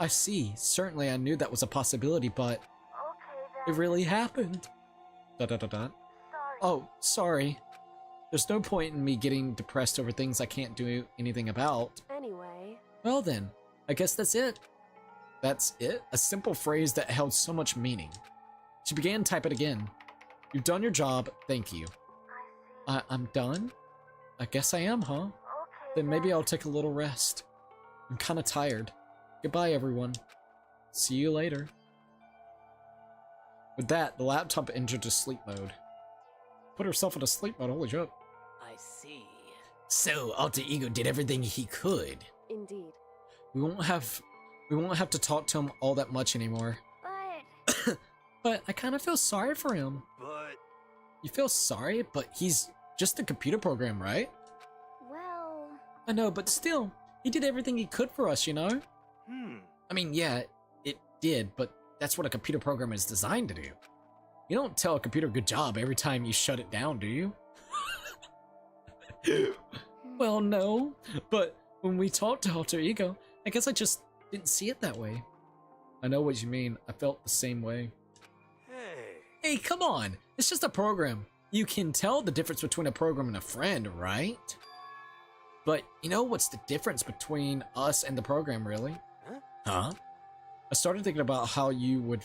I see. Certainly I knew that was a possibility, but Okay it then. really happened. ... Sorry. Oh, sorry. There's no point in me getting depressed over things I can't do anything about. Anyway, Well then, I guess that's it. That's it? A simple phrase that held so much meaning. She began to type it again. You've done your job, thank you. I see. I'm done? I guess I am, huh? Okay Then maybe I'll take a little rest. I'm kinda tired. Goodbye, everyone. See you later. With that, the laptop entered to sleep mode. Put herself into sleep mode, holy shit. I see. So, Alter Ego did everything he could. Indeed. We won't have to talk to him all that much anymore. But But I kinda feel sorry for him. But You feel sorry, but he's just a computer program, right? well, I know, but still, he did everything he could for us, you know? I mean, yeah, it did, but that's what a computer program is designed to do. You don't tell a computer good job every time you shut it down, do you? Well, no, but when we talked to Alter Ego, I guess I just didn't see it that way. I know what you mean. I felt the same way. hey, Hey, come on. It's just a program. You can tell the difference between a program and a friend, right? But you know what's the difference between us and the program, really? Huh? I started thinking about how you would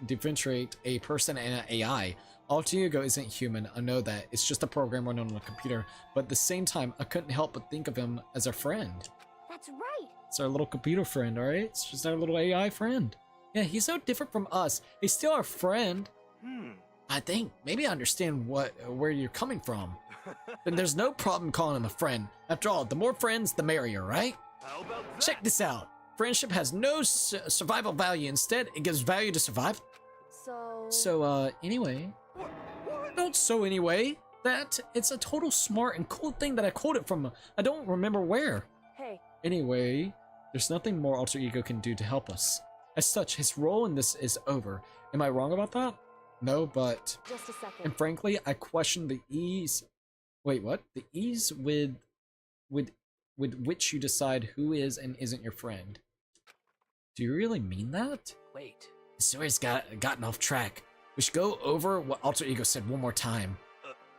differentiate a person and an AI. Alter Ego isn't human, I know that. It's just a program running on a computer. But at the same time, I couldn't help but think of him as a friend. that's right. It's our little computer friend, alright? It's just our little AI friend. Yeah, he's so different from us. He's still our friend. I think maybe I understand where you're coming from. Then there's no problem calling him a friend. After all, the more friends, the merrier, right? how about that? Check this out. Friendship has no survival value. Instead, it gives value to survival. So, anyway. Not so anyway. That, it's a total smart and cool thing that I quoted from, I don't remember where. Hey, Anyway, there's nothing more Alter Ego can do to help us. As such, his role in this is over. Am I wrong about that? No, but... just a second. And frankly, I question the ease... Wait, what? The ease with which you decide who is and isn't your friend. Do you really mean that? Wait, the story's gotten off track. We should go over what Alter Ego said one more time.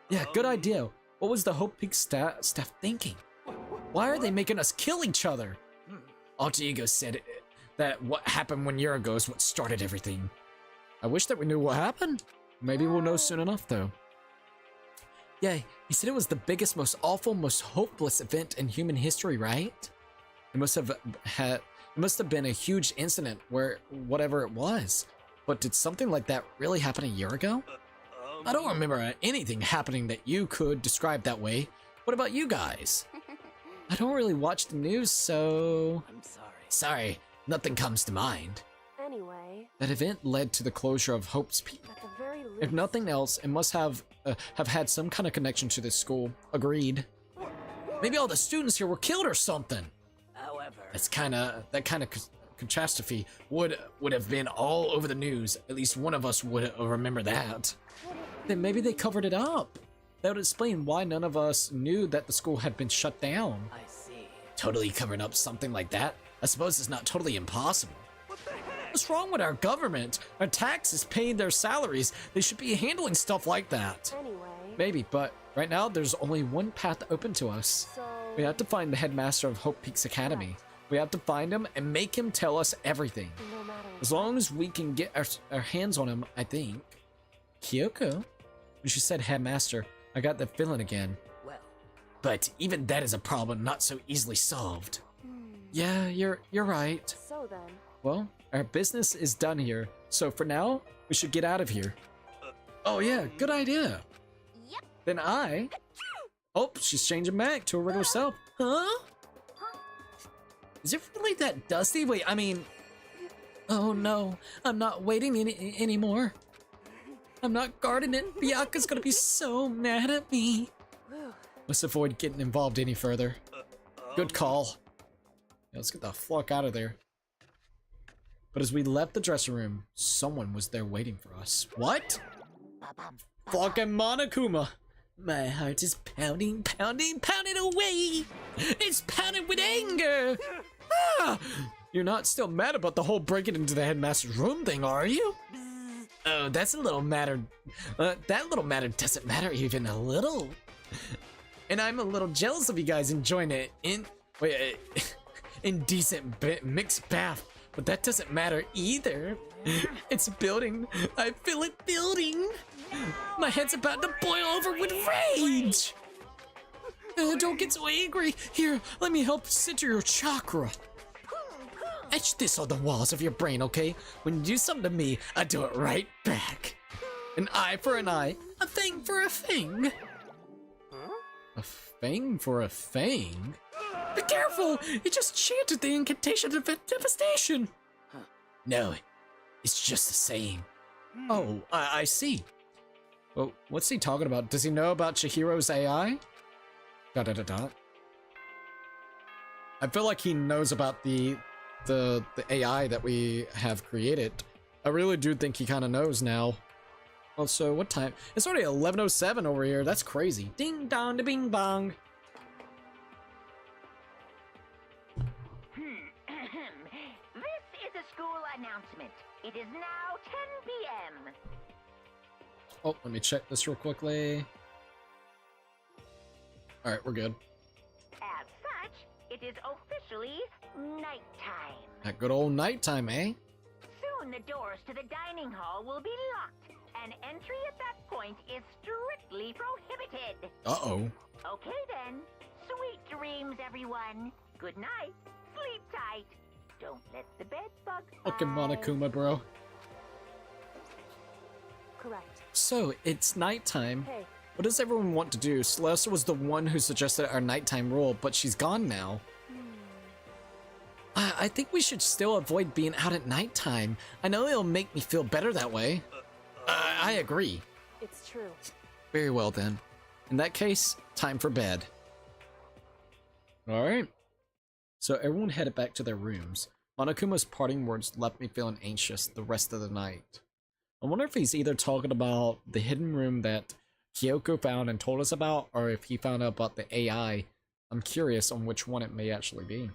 Yeah, good idea. What was the Hope Peak staff thinking? Why are they making us kill each other? Alter Ego said that what happened 1 year ago is what started everything. I wish that we knew what happened. Maybe we'll know soon enough, though. Yeah, he said it was the biggest, most awful, most hopeless event in human history, right? It must have been a huge incident where whatever it was. But did something like that really happen a year ago? I don't remember anything happening that you could describe that way. What about you guys? I don't really watch the news, so... I'm sorry. Sorry, nothing comes to mind. Anyway, That event led to the closure of Hope's Peak. at the very least. If nothing else, it must have had some kind of connection to this school. Agreed. Maybe all the students here were killed or something. However, That kind of catastrophe would have been all over the news. At least one of us would remember that. Then maybe they covered it up. That would explain why none of us knew that the school had been shut down. I see. Totally covering up something like that? I suppose it's not totally impossible. What's wrong with our government? Our taxes paying their salaries. They should be handling stuff like that. Anyway, Maybe, but right now there's only one path open to us. so We have to find the headmaster of Hope Peaks Academy. We have to find him and make him tell us everything. no matter As long as we can get our hands on him, I think. Kyoko? When she said headmaster, I got that feeling again. Well, but even that is a problem not so easily solved. Yeah, you're right. So then, Well, our business is done here, so for now, we should get out of here. Oh yeah, good idea. Yep. Then Oh, she's changing back to her regular self. Huh? Is it really that dusty? Wait, I mean... Oh no, I'm not waiting anymore. I'm not guarding it. Bianca's gonna be so mad at me. whew, Let's avoid getting involved any further. Good call. Yeah, let's get the fuck out of there. But as we left the dressing room, someone was there waiting for us. What? Fucking Monokuma. My heart is pounding, pounding, pounding away. It's pounding with anger. Ah! You're not still mad about the whole breaking into the headmaster's room thing, are you? Oh, that's a little matter. That little matter doesn't matter even a little. And I'm a little jealous of you guys enjoying it indecent mixed bath, but that doesn't matter either. It's building. I feel it building. My head's about to boil over with rage. Don't get so angry. Here, let me help center your chakra. Etch this on the walls of your brain, okay? When you do something to me, I do it right back. An eye for an eye, A thing for a thing. a fang for a fang. Be careful! He just chanted the incantation of devastation. No, it's just a saying. Oh, I see. Well, what's he talking about? Does he know about Chihiro's AI? Dot dot dot dot. I feel like he knows about the AI that we have created. I really do think he kind of knows now. Also, what time? It's already 11:07 over here. That's crazy. Ding dong da bing bong. This is a school announcement. It is now 10 p.m. Oh, let me check this real quickly. All right, we're good. As such, it is officially nighttime. That good old nighttime, eh? Soon the doors to the dining hall will be locked, and entry at that point is strictly prohibited. Uh-oh. Okay then. Sweet dreams, everyone. Good night. Sleep tight. Don't let the bed bugs Fucking bite. Monokuma, bro. Correct. So, it's nighttime. Hey, What does everyone want to do? Celeste was the one who suggested our nighttime rule, but she's gone now. I think we should still avoid being out at nighttime. I know it'll make me feel better that way. I agree. it's true. Very well then. In that case, time for bed. Alright. So everyone headed back to their rooms. Monokuma's parting words left me feeling anxious the rest of the night. I wonder if he's either talking about the hidden room that Kyoko found and told us about, or if he found out about the AI. I'm curious on which one it may actually be.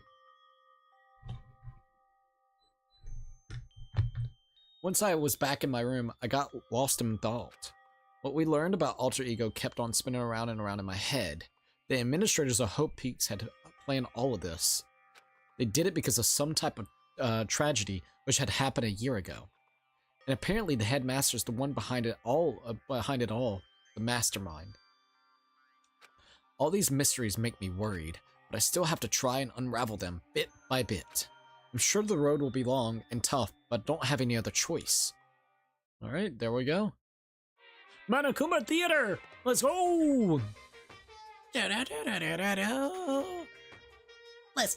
Once I was back in my room, I got lost in thought. What we learned about Alter Ego kept on spinning around and around in my head. The administrators of Hope Peaks had planned all of this. They did it because of some type of tragedy which had happened a year ago. And apparently the headmaster is the one behind it all, the mastermind. All these mysteries make me worried, but I still have to try and unravel them bit by bit. I'm sure the road will be long and tough, but don't have any other choice. Alright, there we go. Monokuma Theater! Let's go! Let's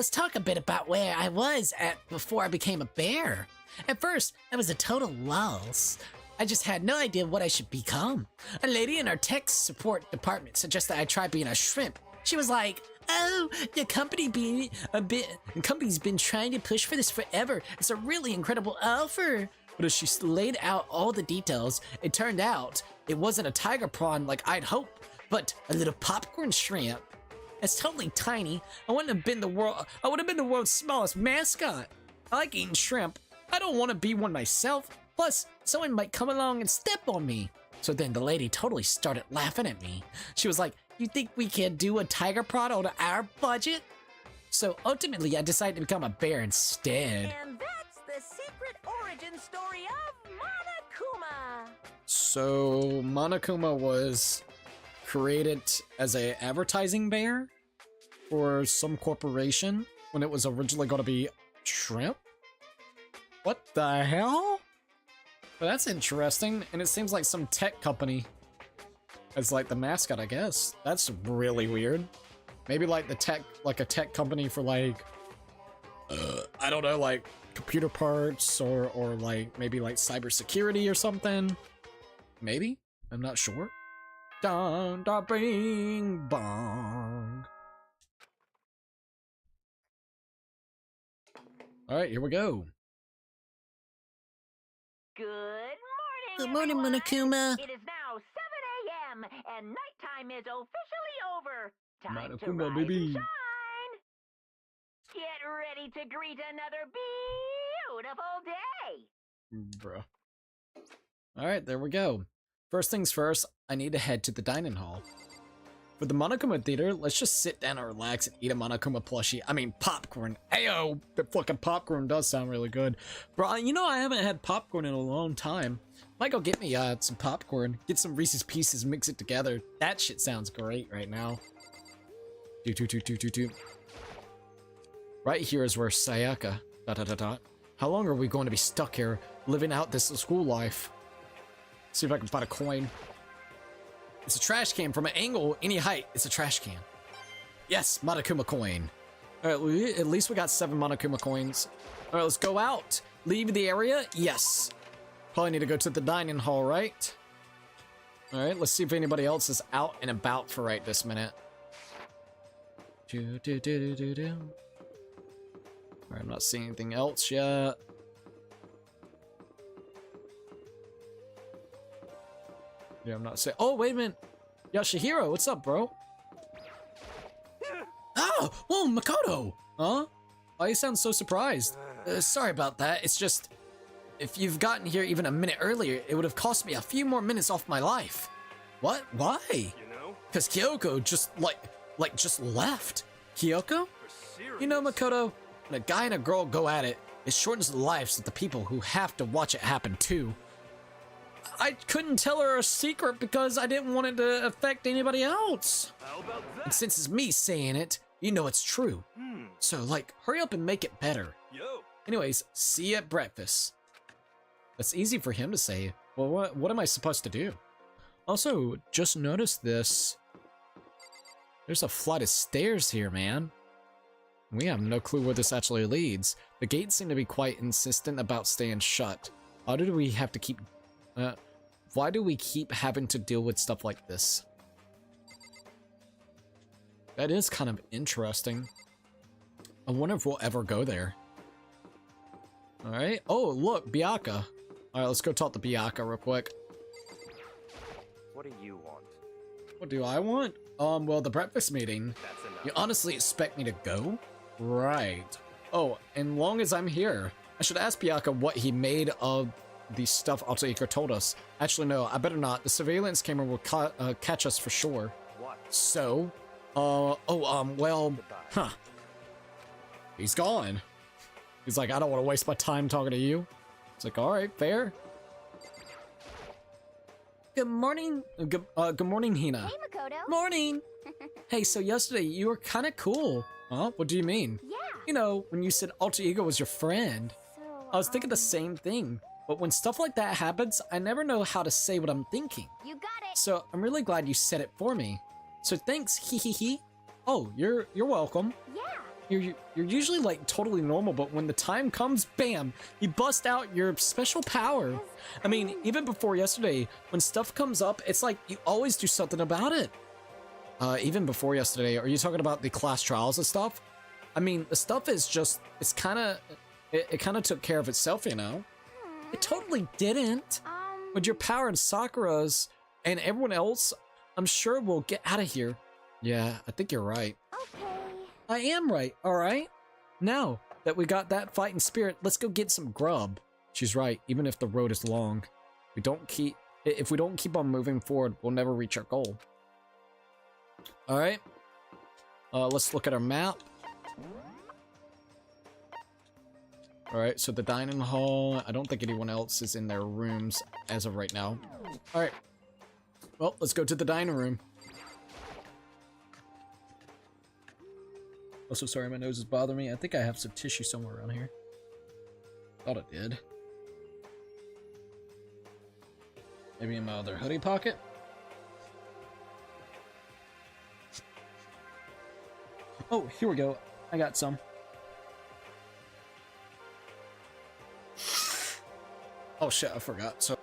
talk a bit about where I was at before I became a bear. At first, I was a total loss. I just had no idea what I should become. A lady in our tech support department suggested I try being a shrimp. She was like, "Oh, the company's been trying to push for this forever. It's a really incredible offer." But as she laid out all the details, It turned out it wasn't a tiger prawn like I'd hoped, but a little popcorn shrimp. It's totally tiny. I would have been the world's smallest mascot. I like eating shrimp. I don't want to be one myself. Plus, someone might come along and step on me. So then the lady totally started laughing at me. She was like, "You think we can do a tiger prod on our budget?" So ultimately, I decided to become a bear instead. And that's the secret origin story of Monokuma. So Monokuma was created as a advertising bear for some corporation when it was originally going to be shrimp? What the hell? Well, that's interesting, and it seems like some tech company as like the mascot, I guess. That's really weird. Maybe like a tech company for like I don't know, like computer parts or like maybe like cybersecurity or something. Maybe? I'm not sure. Dun da bing bong. Alright, here we go. Good morning. Good morning, Monokuma. It is now 7 a.m. and nighttime is officially over. Time to Monokuma, rise baby. and shine. Get ready to greet another beautiful day. Bruh. Alright, there we go. First things first, I need to head to the dining hall. For the Monokuma Theater, let's just sit down and relax and eat a Monokuma plushie. I mean, popcorn. Ayo! The fucking popcorn does sound really good. Bro, you know I haven't had popcorn in a long time. Might go get me some popcorn. Get some Reese's Pieces, mix it together. That shit sounds great right now. Do. Right here is where Sayaka... ... How long are we going to be stuck here, living out this school life? See if I can find a coin. It's a trash can from an angle, any height. It's a trash can. Yes, Monokuma coin. All right, at least we got 7 Monokuma coins. All right, let's go out. Leave the area? Yes. Probably need to go to the dining hall, right? All right, let's see if anybody else is out and about for right this minute. All right, I'm not seeing anything else yet. Yeah, I'm not saying. Oh, wait a minute. Yashihiro, what's up, bro? Oh, whoa, Makoto. Huh? Why you sound so surprised? Sorry about that. It's just, if you've gotten here even a minute earlier, it would have cost me a few more minutes off my life. What? Why? You know? Because Kyoko just, just left. Kyoko? For serious. You know, Makoto, when a guy and a girl go at it, it shortens the lives of the people who have to watch it happen too. I couldn't tell her a secret because I didn't want it to affect anybody else. How about that? And since it's me saying it, you know it's true. So, hurry up and make it better. Yo. Anyways, see you at breakfast. That's easy for him to say. Well, what am I supposed to do? Also, just noticed this. There's a flight of stairs here, man. We have no clue where this actually leads. The gates seem to be quite insistent about staying shut. Why do we have to keep... why do we keep having to deal with stuff like this? That is kind of interesting. I wonder if we'll ever go there. Alright. Oh, look, Byakuya. Alright, let's go talk to Byakuya real quick. What do you want? What do I want? Well, the breakfast meeting. That's enough. You honestly expect me to go? Right. Oh, and long as I'm here, I should ask Byakuya what he made of the stuff Altaika told us. Actually, no, I better not. The surveillance camera will catch us for sure. What? So, well, Goodbye. huh. He's gone. He's like, I don't want to waste my time talking to you. It's like, all right, fair. Good morning. Good morning, Hina. Hey, Makoto. Morning. Hey, so yesterday you were kind of cool. Huh? What do you mean? Yeah. You know, when you said Alter Ego was your friend, So, I was thinking the same thing. But when stuff like that happens, I never know how to say what I'm thinking. You got it. So I'm really glad you said it for me. So thanks, hee hee hee. Oh, you're welcome. Yeah. You're usually like totally normal, but when the time comes, bam, you bust out your special power. I mean, even before yesterday, when stuff comes up, it's like you always do something about it. Even before yesterday, are you talking about the class trials and stuff? I mean, the stuff is just, it kind of took care of itself, you know? It totally didn't. With your power and Sakura's and everyone else, I'm sure we'll get out of here. Yeah, I think you're right. Okay. I am right, alright? Now that we got that fighting spirit, let's go get some grub. She's right, even if the road is long. If we don't keep on moving forward, we'll never reach our goal. Alright. Let's look at our map. Alright, so the dining hall, I don't think anyone else is in their rooms as of right now. Alright. Well, let's go to the dining room. Also, sorry, my nose is bothering me. I think I have some tissue somewhere around here. Thought it did. Maybe in my other hoodie pocket? Oh, here we go. I got some. Oh shit, I forgot. So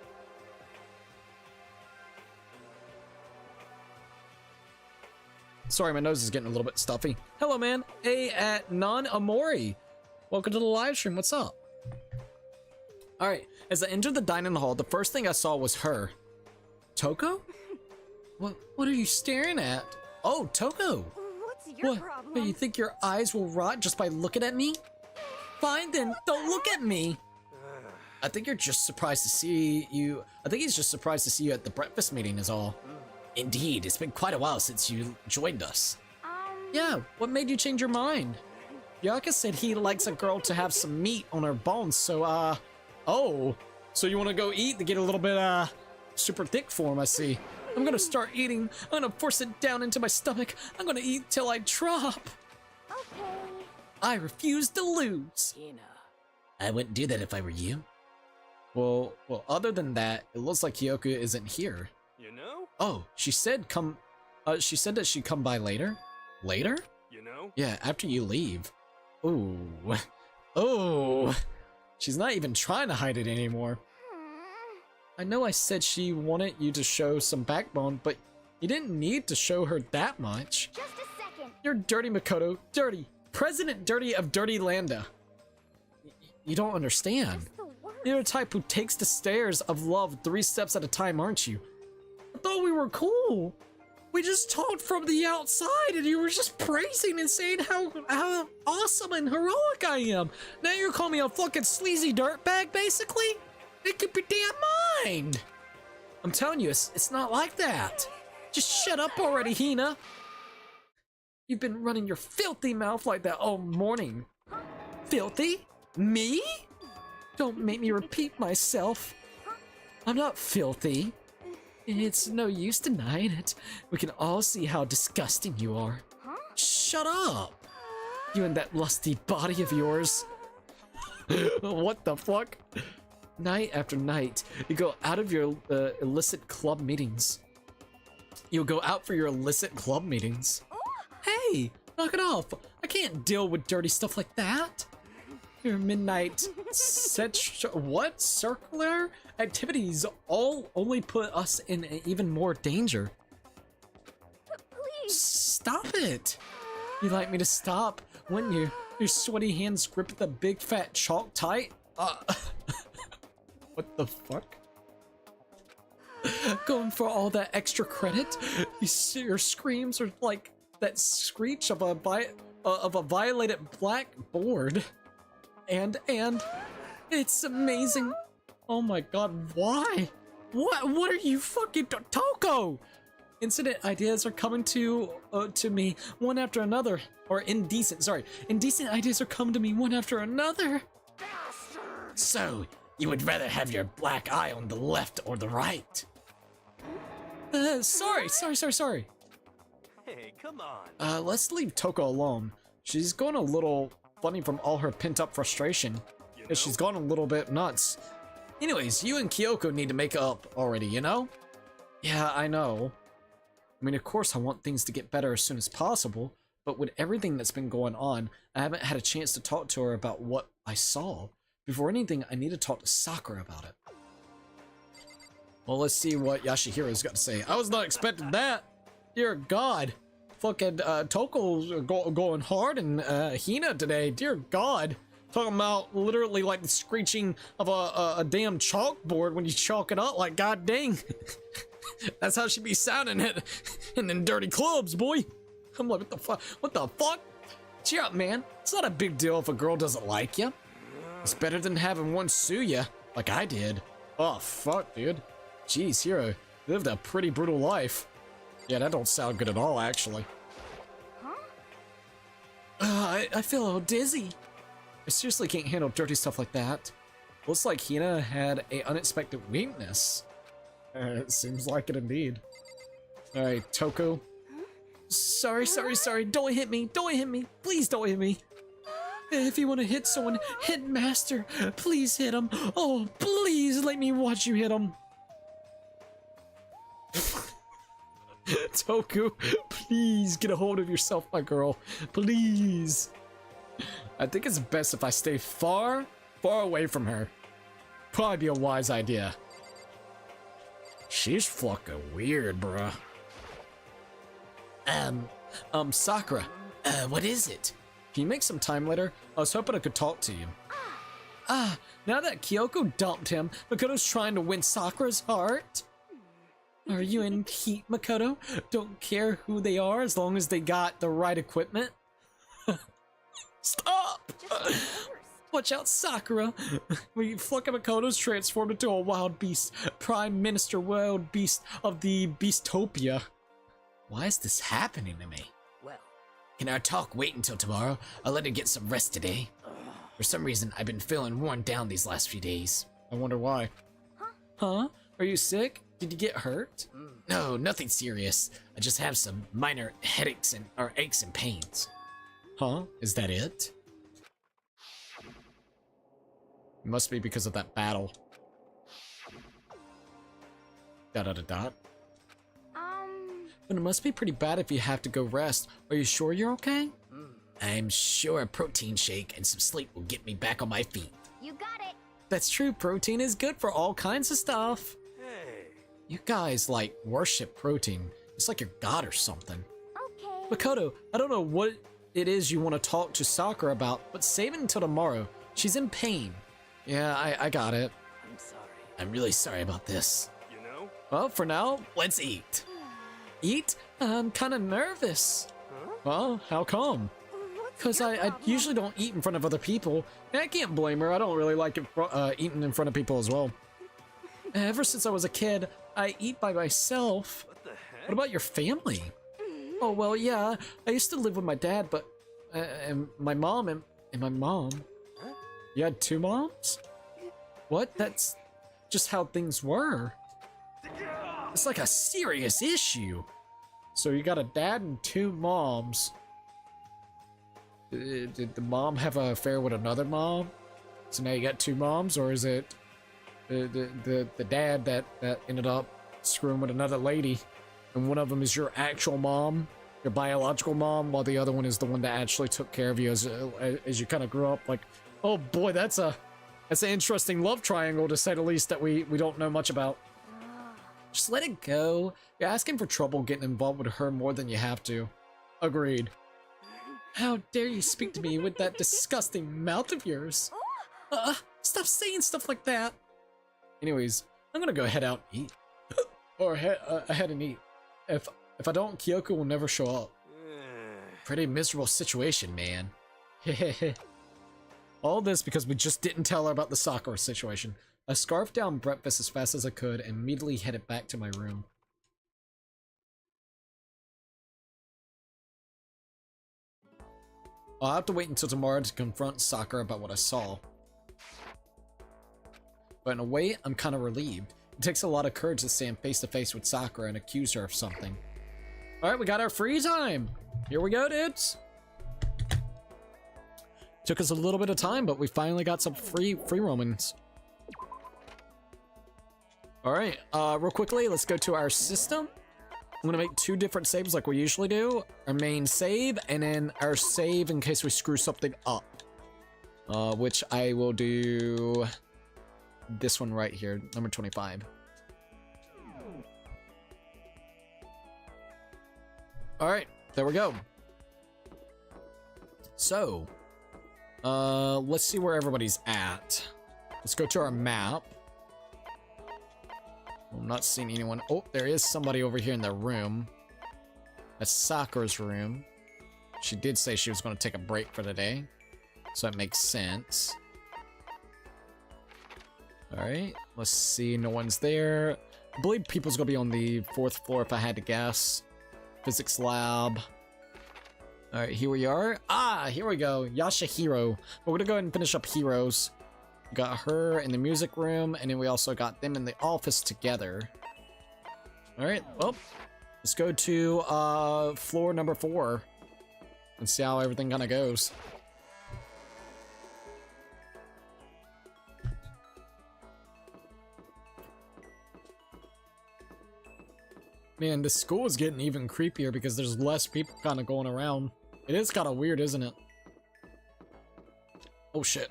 sorry, my nose is getting a little bit stuffy. Hello, man. Hey, at Non Amori. Welcome to the live stream. What's up? Alright, as I entered the dining hall, the first thing I saw was her. Toko? What are you staring at? Oh, Toko! What's your problem? You think your eyes will rot just by looking at me? Fine then, don't look at me! I think you're just surprised to see you. I think he's just surprised to see you at the breakfast meeting is all. Indeed, it's been quite a while since you joined us. Yeah, what made you change your mind? Yaka said he likes a girl to have some meat on her bones, so oh, so you want to go eat to get a little bit super thick for him, I see. I'm gonna start eating. I'm gonna force it down into my stomach. I'm gonna eat till I drop. Okay. I refuse to lose. I wouldn't do that if I were you. Well, other than that, it looks like Hyoku isn't here. You know? Oh, she said she said that she'd come by later? Later? You know? Yeah, after you leave. Ooh. Oh. She's not even trying to hide it anymore. I know I said she wanted you to show some backbone, but you didn't need to show her that much. Just a second. You're dirty, Makoto. Dirty. President Dirty of Dirty Landa. You don't understand. That's the worst. You're the type who takes the stairs of love 3 steps at a time, aren't you? I thought we were cool. We just talked from the outside and you were just praising and saying how awesome and heroic I am. Now you're calling me a fucking sleazy dirtbag, basically? It could be damn mind. I'm telling you, it's not like that. Just shut up already, Hina. You've been running your filthy mouth like that all morning. Filthy? Me? Don't make me repeat myself. I'm not filthy. It's no use denying it. We can all see how disgusting you are. Shut up! You and that lusty body of yours. What the fuck? Night after night, you go out of your illicit club meetings. You'll go out for your illicit club meetings. Hey, knock it off. I can't deal with dirty stuff like that. Your midnight circular activities all only put us in even more danger. Please. Stop it. You like me to stop, wouldn't you? Your sweaty hands grip the big fat chalk tight. What the fuck? Going for all that extra credit? Your screams are like that screech of a violated blackboard. And it's amazing. Oh my god, why? What are you fucking Toko? Indecent ideas are coming to me one after another. Or indecent ideas are coming to me one after another. So, you would rather have your black eye on the left or the right? Sorry. Hey, come on. Let's leave Toko alone. She's going a little funny from all her pent-up frustration. You know? Yeah, she's gone a little bit nuts. Anyways, you and Kyoko need to make up already, you know? Yeah, I know. I mean, of course I want things to get better as soon as possible, but with everything that's been going on, I haven't had a chance to talk to her about what I saw. Before anything, I need to talk to Sakura about it. Well, let's see what Yashihiro's got to say. I was not expecting that. Dear God. Fucking Toko's going hard and Hina today. Dear God. Talking about literally like the screeching of a damn chalkboard when you chalk it up. Like, god dang. That's how she be sounding it in them dirty clubs, boy. I'm like, what the fuck? What the fuck? Cheer up, man. It's not a big deal if a girl doesn't like you. It's better than having one sue you, like I did. Oh, fuck, dude. Jeez, Hiro, you lived a pretty brutal life. Yeah, that don't sound good at all, actually. I feel a little dizzy. I seriously can't handle dirty stuff like that. Looks like Hina had a unexpected weakness. It seems like it indeed. Alright, Toko. Sorry. Don't hit me. Please don't hit me. If you want to hit someone, hit Master. Please hit him. Oh, please let me watch you hit him. Toku, please get a hold of yourself, my girl. Please. I think it's best if I stay far away from her. Probably be a wise idea. She's fucking weird, bruh. Sakura. What is it? Can you make some time later? I was hoping I could talk to you. Ah, now that Kyoko dumped him, Makoto's trying to win Sakura's heart. Are you in heat, Makoto? Don't care who they are as long as they got the right equipment? Stop! Watch out, Sakura! Flucka Makoto's transformed into a wild beast. Prime Minister Wild Beast of the Beastopia. Why is this happening to me? Well, Can our talk wait until tomorrow? I'll let her get some rest today. For some reason, I've been feeling worn down these last few days. I wonder why. Huh? Are you sick? Did you get hurt? No, nothing serious. I just have some minor headaches or aches and pains. Huh? Is that it? It must be because of that battle. Dot dot dot dot. But it must be pretty bad if you have to go rest. Are you sure you're okay? I'm sure a protein shake and some sleep will get me back on my feet. You got it. That's true. Protein is good for all kinds of stuff. Hey. You guys, like, worship protein. It's like your god or something. Okay. Makoto, I don't know what it is you want to talk to Sakura about, but save it until tomorrow. She's in pain. Yeah, I got it. I'm sorry. I'm really sorry about this. You know? Well, for now, Let's eat. eat? I'm kind of nervous. Huh? Well, how come? What's Because your I problem? usually don't eat in front of other people. And I can't blame her. I don't really like eating in front of people as well. Ever since I was a kid, I eat by myself. What the heck? What about your family? Oh, well, yeah. I used to live with my dad, but... and my mom and my mom. Huh? You had two moms? What? That's just how things were. It's like a serious issue. So you got a dad and two moms. Did the mom have an affair with another mom? So now you got two moms, or is it the dad that ended up screwing with another lady, and one of them is your actual mom, your biological mom, while the other one is the one that actually took care of you as you kind of grew up? Like, oh boy, that's an interesting love triangle, to say the least, that we don't know much about. Just let it go. You're asking for trouble getting involved with her more than you have to. Agreed. How dare you speak to me with that disgusting mouth of yours? Stop saying stuff like that. Anyways, I'm gonna go head out and eat. Or ahead and eat. If I don't, Kyoko will never show up. Pretty miserable situation, man. All this because we just didn't tell her about the Sakura situation. I scarfed down breakfast as fast as I could and immediately headed back to my room. I'll have to wait until tomorrow to confront Sakura about what I saw. But in a way, I'm kind of relieved. It takes a lot of courage to stand face to face with Sakura and accuse her of something. Alright, we got our free time! Here we go, dudes! Took us a little bit of time, but we finally got some free Romans. Alright, real quickly, let's go to our system. I'm gonna make two different saves like we usually do. Our main save, and then our save in case we screw something up. Which I will do this one right here, number 25. Alright, there we go. So, let's see where everybody's at. Let's go to our map. I'm not seeing anyone. Oh, there is somebody over here in the room. That's Sakura's room. She did say she was going to take a break for the day, so that makes sense. Alright, let's see. No one's there. I believe people's going to be on the 4th floor if I had to guess. Physics lab. Alright, here we are. Ah, here we go. Yashahiro. We're going to go ahead and finish up heroes. We got her in the music room, and then we also got them in the office together. Alright, well, let's go to floor number 4 and see how everything kind of goes. Man, this school is getting even creepier because there's less people kind of going around. It is kind of weird, isn't it? Oh shit.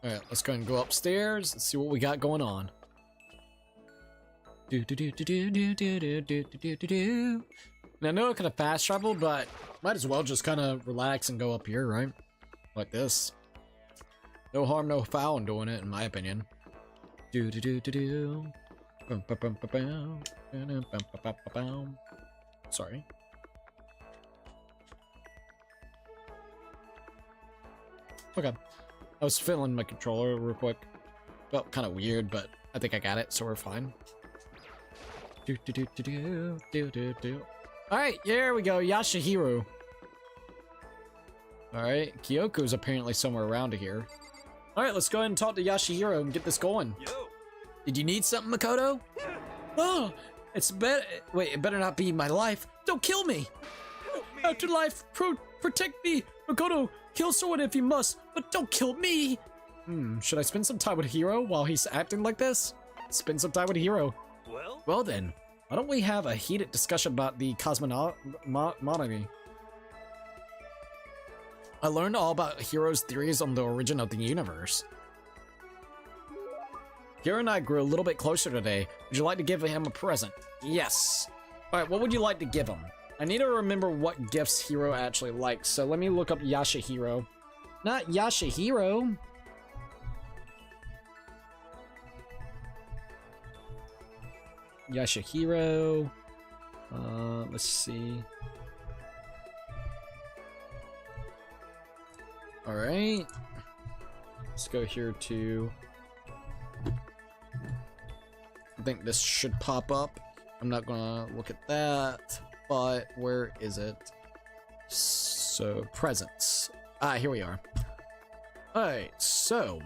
Alright, let's go ahead and go upstairs and see what we got going on. And I know I could have fast traveled, but might as well just kind of relax and go up here, right? Like this. No harm, no foul in doing it, in my opinion. Do do do do do. Bum, bum, bum, bum, bum. Bum, bum, bum, bum, bum. Sorry. Okay. I was filling my controller real quick. Felt kind of weird, but I think I got it, so we're fine. Do do do do do do do do. All right, here we go, Yashihiro. All right, Kyoko's apparently somewhere around here. All right, let's go ahead and talk to Yashihiro and get this going. Yo. Did you need something, Makoto? Oh, it's better. Wait, it better not be my life. Don't kill me. Afterlife, protect me. Makoto, kill someone if you must, but don't kill me. Should I spend some time with Hiro while he's acting like this? Spend some time with Hiro. Well then, why don't we have a heated discussion about the cosmogony? I learned all about Hiro's theories on the origin of the universe. Hiro and I grew a little bit closer today. Would you like to give him a present? Yes. Alright, what would you like to give him? I need to remember what gifts Hiro actually likes, so let me look up Yashihiro. Not Yashihiro. Yashihiro. Let's see. Alright. Let's go here to... I think this should pop up. I'm not gonna look at that, but where is it? So, presents. Ah, here we are. Alright, so,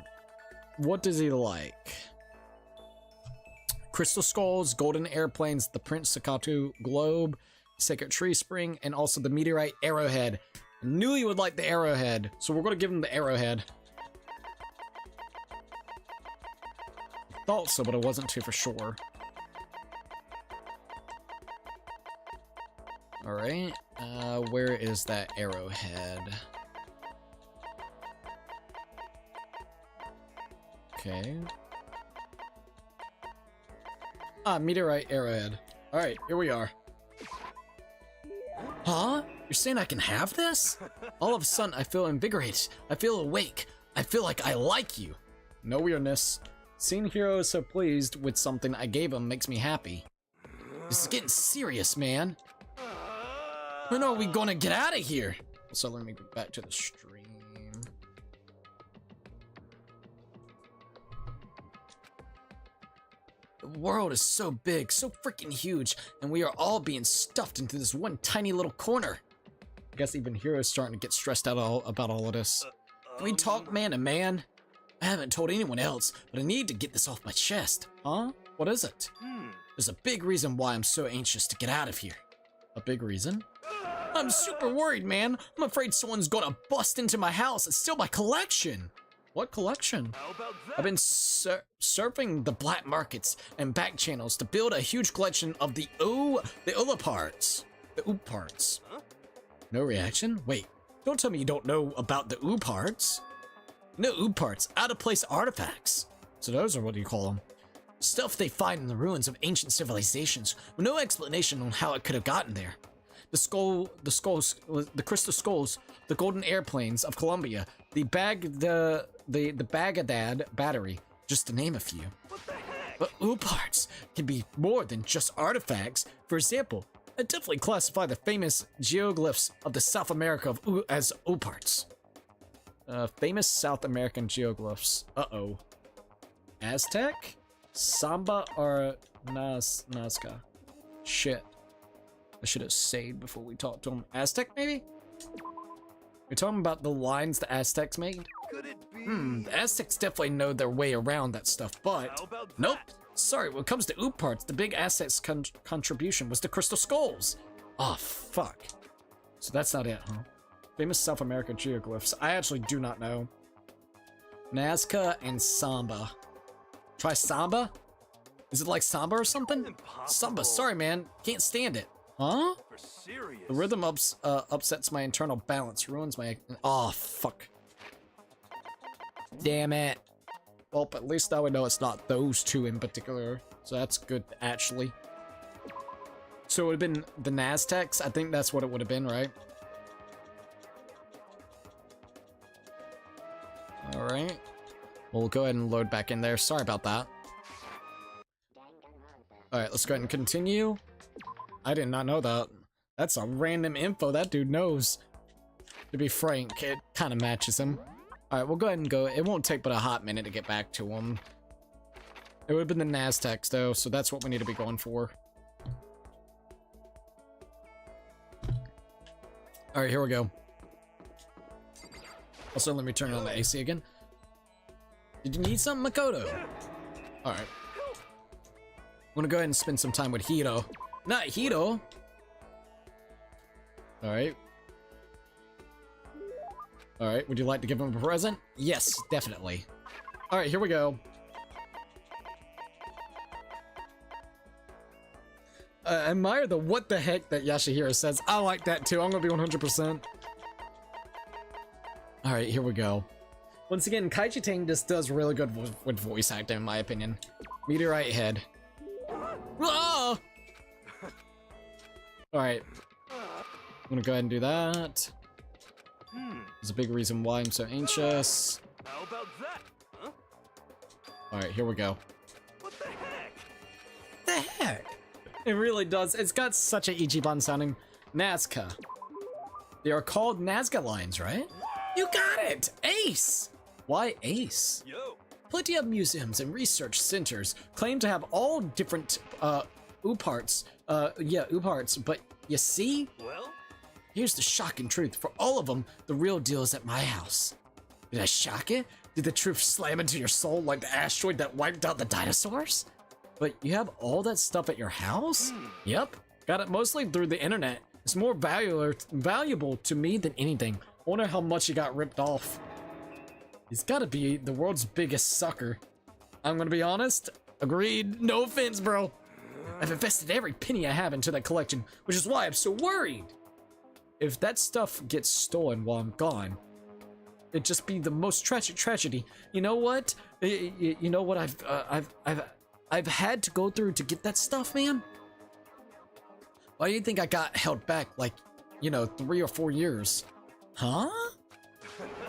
what does he like? Crystal skulls, golden airplanes, the Prince Sakatu globe, sacred tree spring, and also the meteorite arrowhead. I knew he would like the arrowhead, so we're gonna give him the arrowhead. Thought so, but I wasn't too for sure. Alright, where is that arrowhead? Okay. Ah, meteorite arrowhead. Alright, here we are. Huh? You're saying I can have this? All of a sudden, I feel invigorated. I feel awake. I feel like I like you. No weirdness. Seeing Hiro so pleased with something I gave him makes me happy. This is getting serious, man. When are we gonna get out of here? So let me get back to the stream. The world is so big, so freaking huge, and we are all being stuffed into this one tiny little corner. I guess even Hiro's starting to get stressed out about all of this. Can we talk man to man? I haven't told anyone else, but I need to get this off my chest. Huh? What is it? There's a big reason why I'm so anxious to get out of here. A big reason? I'm super worried, man. I'm afraid someone's gonna bust into my house and steal my collection. What collection? How about that? I've been surfing the black markets and back channels to build a huge collection of the Ula parts. The OOP parts. Huh? No reaction? Wait, don't tell me you don't know about the OOP parts. No OOP parts, out-of-place artifacts. So those are what you call them. Stuff they find in the ruins of ancient civilizations with no explanation on how it could have gotten there. The crystal skulls, the golden airplanes of Colombia, the Baghdad battery, just to name a few. What the heck? But OOP parts can be more than just artifacts. For example, I definitely classify the famous geoglyphs of the South America as OOP parts. Famous South American geoglyphs. Uh-oh. Aztec? Samba or Nazca? Shit. I should have saved before we talked to him. Aztec, maybe? You're talking about the lines the Aztecs made? Could it be? The Aztecs definitely know their way around that stuff, but... How about that? Nope. Sorry, when it comes to OOP parts, the big Aztecs contribution was the crystal skulls. Oh, fuck. So that's not it, huh? Famous South American geoglyphs. I actually do not know. Nazca and Samba. Try Samba? Is it like Samba or something? Impossible. Samba, sorry man. Can't stand it. Huh? For serious. The rhythm upsets my internal balance, ruins my... Oh, fuck. Damn it. Well, at least now we know it's not those two in particular. So that's good, actually. So it would have been the Naztecs? I think that's what it would have been, right? Alright. We'll go ahead and load back in there. Sorry about that. Alright, let's go ahead and continue. I did not know that. That's a random info that dude knows. To be frank, it kind of matches him. Alright, we'll go ahead and go. It won't take but a hot minute to get back to him. It would have been the Naztecs though, so that's what we need to be going for. Alright, here we go. Also, let me turn on the AC again. Did you need something, Makoto? Alright. I'm gonna go ahead and spend some time with Hiro. Not Hiro! Alright. Alright, would you like to give him a present? Yes, definitely. Alright, here we go. Admire the what the heck that Yashihiro says. I like that too. I'm gonna be 100%. Alright, here we go. Once again, Kaiji Tang just does really good with voice acting, in my opinion. Meteorite head. Ah! Alright. I'm gonna go ahead and do that. There's a big reason why I'm so anxious. How about that? Huh? Alright, here we go. What the heck? The heck? It really does. It's got such a Ichiban sounding Nazca. They are called Nazca lines, right? You got it! Ace! Why Ace? Yo. Plenty of museums and research centers claim to have all different UParts. UParts, but you see? Well, Here's the shocking truth. For all of them, the real deal is at my house. Did I shock it? Did the truth slam into your soul like the asteroid that wiped out the dinosaurs? But you have all that stuff at your house? Yep. Got it mostly through the internet. It's more valuable to me than anything. I wonder how much he got ripped off. He's gotta be the world's biggest sucker. I'm gonna be honest. Agreed. No offense, bro. I've invested every penny I have into that collection, which is why I'm so worried. If that stuff gets stolen while I'm gone, it'd just be the most tragic tragedy. You know what? You know what I've had to go through to get that stuff, man? Why do you think I got held back like, 3 or 4 years? Huh?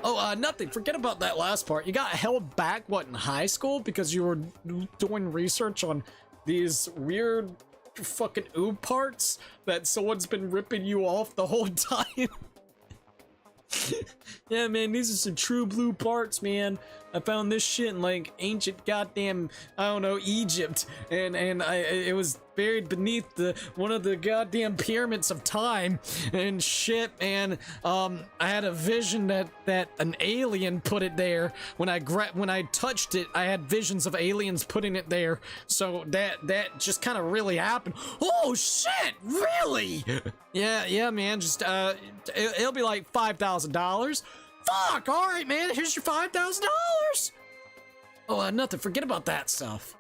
Oh, nothing. Forget about that last part. You got held back, what, in high school? Because you were doing research on these weird fucking oob parts that someone's been ripping you off the whole time? Yeah, man, these are some true blue parts, man. I found this shit in like ancient goddamn, I don't know, Egypt, and it was buried beneath one of the goddamn pyramids of time and shit. And I had a vision that an alien put it there. When I touched it, I had visions of aliens putting it there. So that just kind of really happened. Oh shit, really? Yeah, man. Just it'll be like $5,000. Fuck! Alright, man, here's your $5,000! Oh, nothing, forget about that stuff.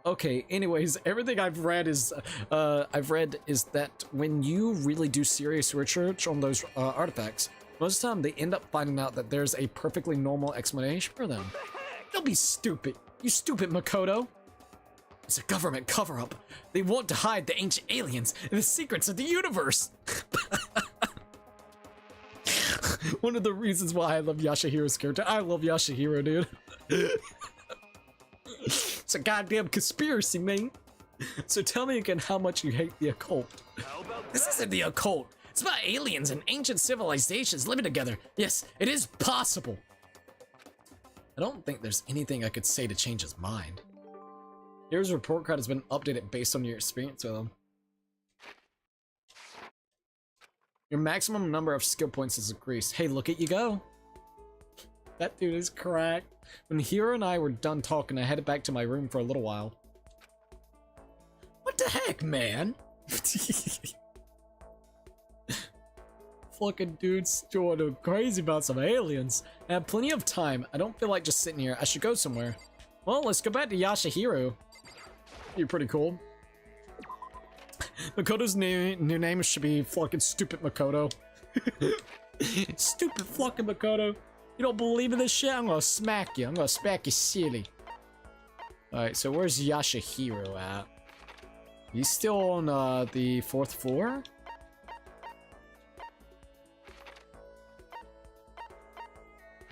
Okay, anyways, everything I've read is that when you really do serious research on those artifacts, most of the time they end up finding out that there's a perfectly normal explanation for them. Don't be stupid, you stupid Makoto. It's a government cover-up. They want to hide the ancient aliens and the secrets of the universe. One of the reasons why I love Yashihiro's character. I love Yashihiro, dude. It's a goddamn conspiracy, man. So tell me again how much you hate the occult. how about This that? isn't the occult. It's about aliens and ancient civilizations living together. Yes, it is possible. I don't think there's anything I could say to change his mind. Here's report card has been updated based on your experience with him. Your maximum number of skill points has increased. Hey, look at you go. That dude is cracked. When Hiro and I were done talking, I headed back to my room for a little while. What the heck, man? Fucking dude's going crazy about some aliens. I have plenty of time. I don't feel like just sitting here. I should go somewhere. Well, let's go back to Yashihiro. You're pretty cool. Makoto's new name should be fucking Stupid Makoto. Stupid fucking Makoto. You don't believe in this shit? I'm gonna smack you. I'm gonna smack you silly. Alright, so where's Yashihiro at? He's still on the 4th floor?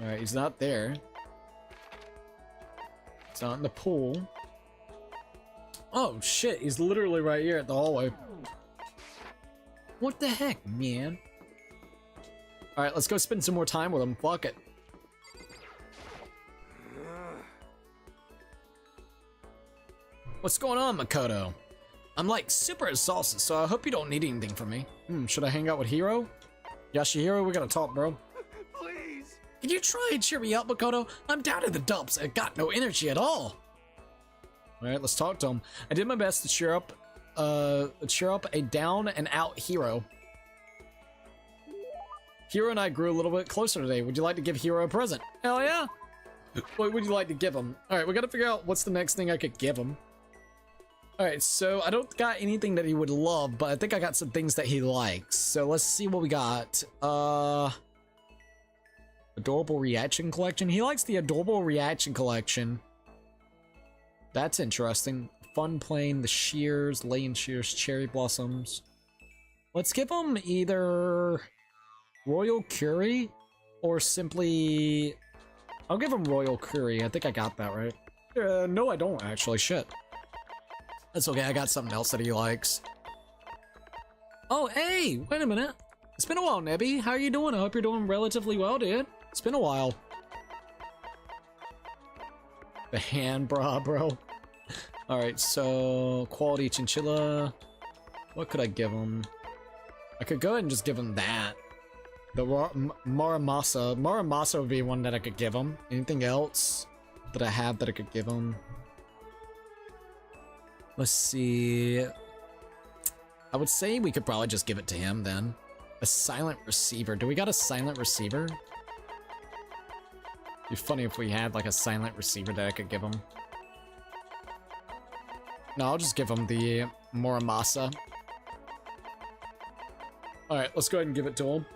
Alright, he's not there. It's not in the pool. Oh shit, he's literally right here at the hallway. What the heck, man? Alright, let's go spend some more time with him. Fuck it. What's going on, Makoto? I'm like super exhausted, so I hope you don't need anything from me. Should I hang out with Hiro? Yashihiro, we gotta talk, bro. Please. Can you try and cheer me up, Makoto? I'm down in the dumps and got no energy at all. Alright, let's talk to him. I did my best to cheer up a down and out Hiro. Hiro and I grew a little bit closer today. Would you like to give Hiro a present? Hell yeah! What would you like to give him? Alright, we gotta figure out what's the next thing I could give him. Alright, so I don't got anything that he would love, but I think I got some things that he likes. So let's see what we got. Adorable Reaction Collection. He likes the Adorable Reaction Collection. That's interesting. Fun playing the shears, laying shears, cherry blossoms. Let's give him either Royal Curry or simply... I'll give him Royal Curry. I think I got that right. No, I don't actually. Shit. That's okay. I got something else that he likes. Oh, hey! Wait a minute. It's been a while, Nebby. How are you doing? I hope you're doing relatively well, dude. It's been a while. The hand bra, bro. Alright, so... Quality chinchilla. What could I give him? I could go ahead and just give him that. The Maramasa. Maramasa would be one that I could give him. Anything else that I have that I could give him? Let's see. I would say we could probably just give it to him then. A silent receiver. Do we got a silent receiver? It'd be funny if we had like a silent receiver that I could give him. No, I'll just give him the Muramasa. Alright, let's go ahead and give it to him.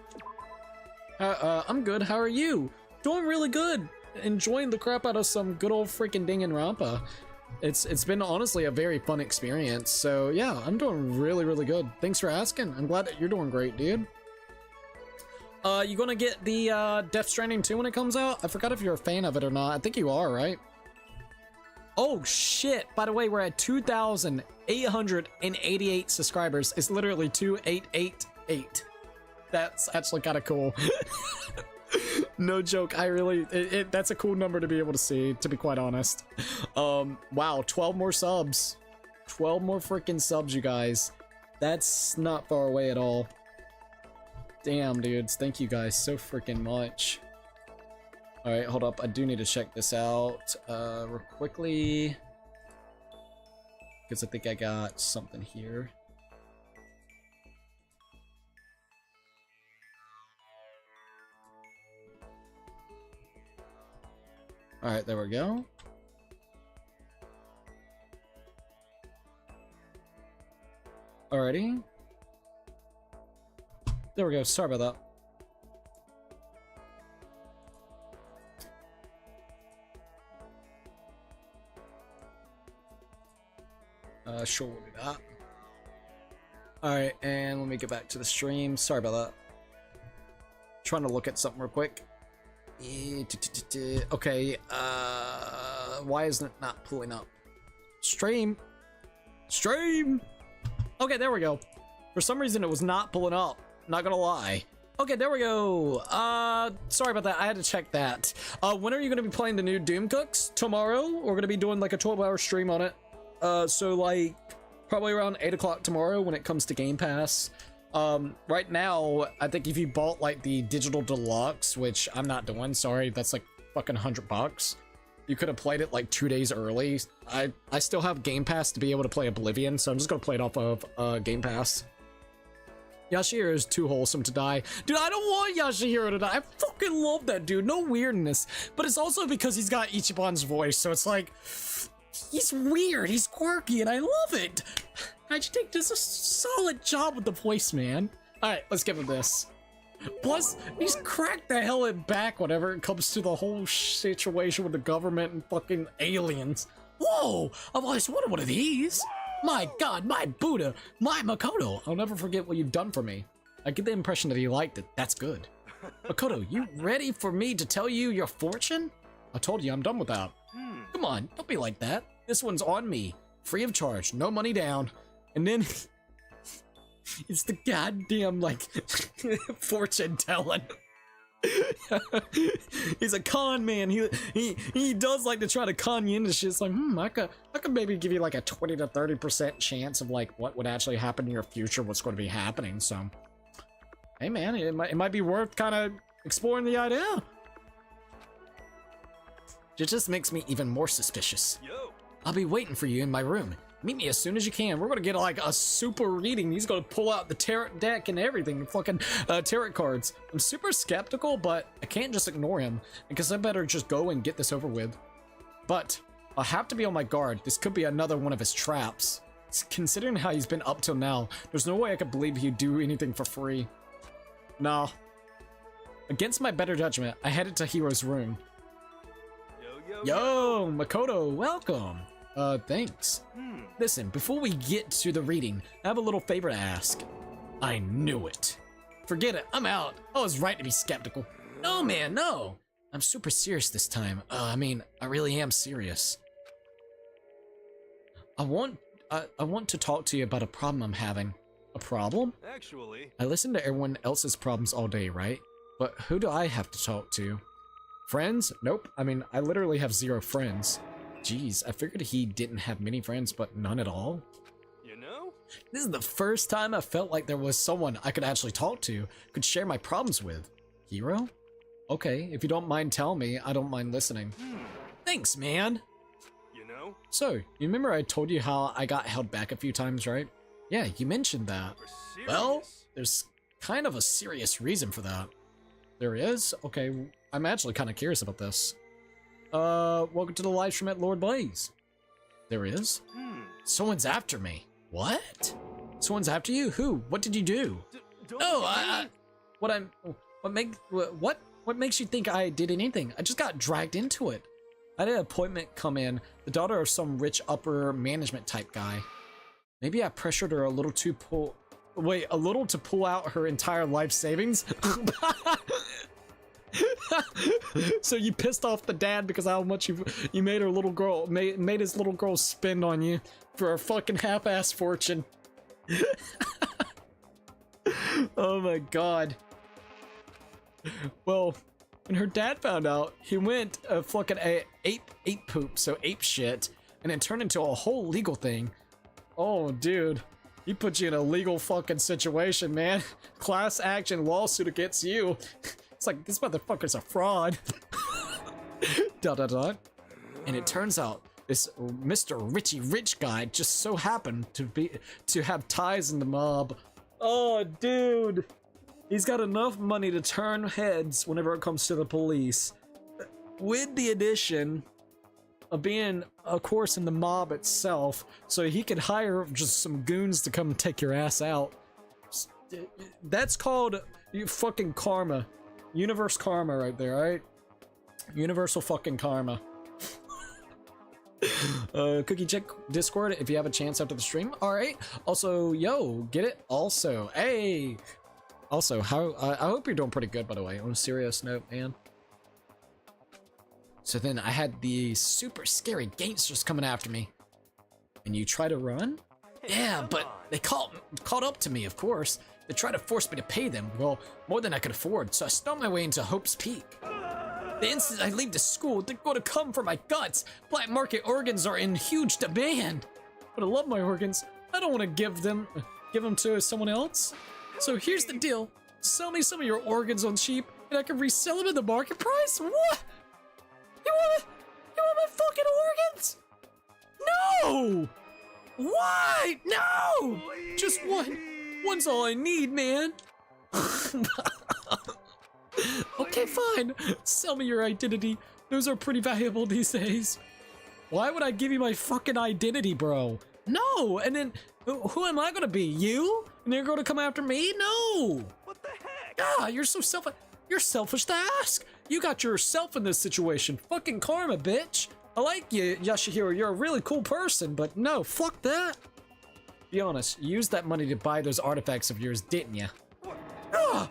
I'm good. How are you? Doing really good. Enjoying the crap out of some good old freaking Danganronpa. It's been honestly a very fun experience. So yeah, I'm doing really, really good. Thanks for asking. I'm glad that you're doing great, dude. You gonna get the Death Stranding 2 when it comes out? I forgot if you're a fan of it or not. I think you are, right? Oh shit! By the way, we're at 2,888 subscribers. It's literally 2888. That's actually kind of cool. No joke. I really, that's a cool number to be able to see, to be quite honest. Wow, 12 more subs. 12 more freaking subs, you guys. That's not far away at all. Damn, dudes. Thank you guys so freaking much. Alright, hold up. I do need to check this out real quickly. Because I think I got something here. Alright, there we go. Alrighty. There we go. Sorry about that. Sure, we'll do that. Alright, and let me get back to the stream. Sorry about that. Trying to look at something real quick. Okay, why isn't it not pulling up? Stream! Okay, there we go. For some reason, it was not pulling up. Not gonna lie. Okay, there we go. Sorry about that. I had to check that. When are you gonna be playing the new Doom Cooks? Tomorrow? We're gonna be doing like a 12-hour stream on it. So like, probably around 8 o'clock tomorrow when it comes to Game Pass. Right now, I think if you bought like the digital deluxe, which I'm not doing, sorry, that's like fucking $100. You could have played it like 2 days early. I still have Game Pass to be able to play Oblivion, so I'm just gonna play it off of Game Pass. Yashihiro is too wholesome to die. Dude, I don't want Yashihiro to die. I fucking love that dude. No weirdness. But it's also because he's got Ichiban's voice, so it's like, he's weird, he's quirky, and I love it. Agitate does a solid job with the voice, man. Alright, let's give him this. Plus, he's cracked the hell in back whenever it comes to the whole situation with the government and fucking aliens. Whoa! I've always wanted one of these. My god, my Buddha, my Makoto. I'll never forget what you've done for me. I get the impression that he liked it. That's good. Makoto, you ready for me to tell you your fortune? I told you I'm done with that. Come on, don't be like that. This one's on me. Free of charge, no money down. And then it's the goddamn, like, fortune telling. He's a con man. He does like to try to con you into shit. It's like, I could maybe give you like a 20 to 30% chance of like what would actually happen in your future, what's going to be happening. So, hey man, it might be worth kind of exploring the idea. It just makes me even more suspicious. Yo. I'll be waiting for you in my room. Meet me as soon as you can. We're gonna get like a super reading. He's gonna pull out the tarot deck and everything, fucking tarot cards. I'm super skeptical, but I can't just ignore him because I better just go and get this over with. But I'll have to be on my guard. This could be another one of his traps. Considering how he's been up till now, there's no way I could believe he'd do anything for free. No. Against my better judgment, I headed to Hiro's room. Yo, Makoto, welcome. Thanks. Listen, before we get to the reading, I have a little favor to ask. I knew it. Forget it, I'm out. I was right to be skeptical. No, man, no. I'm super serious this time. I mean, I really am serious. I want to talk to you about a problem I'm having. A problem? Actually, I listen to everyone else's problems all day, right? But who do I have to talk to? Friends? Nope. I mean, I literally have 0 friends. Jeez, I figured he didn't have many friends, but none at all. you know? This is the first time I felt like there was someone I could actually talk to, could share my problems with. Hiro? Okay, if you don't mind telling me, I don't mind listening. Thanks, man! You know? So, you remember I told you how I got held back a few times, right? Yeah, you mentioned that. For serious? Well, there's kind of a serious reason for that. There is? Okay, I'm actually kind of curious about this. Welcome to the live stream at Lord Blaze. There is? Someone's after me. What? Someone's after you? Who? What did you do? Don't No, what makes you think I did anything? I just got dragged into it. I had an appointment come in, the daughter of some rich upper management type guy. Maybe I pressured her a little to pull out her entire life savings. So you pissed off the dad because how much you made her little girl made his little girl spend on you for a fucking half-ass fortune. Oh my god. Well, when her dad found out, he went fucking ape poop, so ape shit, and it turned into a whole legal thing. Oh dude, he put you in a legal fucking situation, man. Class action lawsuit against you. It's like, this motherfucker's a fraud. Dot dot dot. And it turns out this Mr. Richie Rich guy just so happened to have ties in the mob. Oh, dude. He's got enough money to turn heads whenever it comes to the police. With the addition of being, of course, in the mob itself, so he could hire just some goons to come take your ass out. That's called fucking karma. Universe karma right there, right? Universal fucking karma. Cookie check Discord if you have a chance after the stream. Alright. Also, yo, get it? Also, hey! Also, I hope you're doing pretty good, by the way. On a serious note, man. So then I had these super scary gangsters coming after me. And you try to run? Yeah, but they caught up to me, of course. They tried to force me to pay them, well, more than I could afford, so I snuck my way into Hope's Peak. The instant I leave the school, they're gonna come for my guts. Black market organs are in huge demand. But I love my organs. I don't want to give them to someone else. So here's the deal. Sell me some of your organs on cheap, and I can resell them at the market price? What? You want my fucking organs? No! Why? No! Just one. One's all I need, man. Okay, fine. Sell me your identity. Those are pretty valuable these days. Why would I give you my fucking identity, bro? No, and then who am I gonna be? You? And you're gonna come after me? No. What the heck? Ah, you're selfish to ask. You got yourself in this situation. Fucking karma, bitch. I like you, Yashihiro. You're a really cool person, but no, fuck that. Be honest, you used that money to buy those artifacts of yours, didn't you? Ah,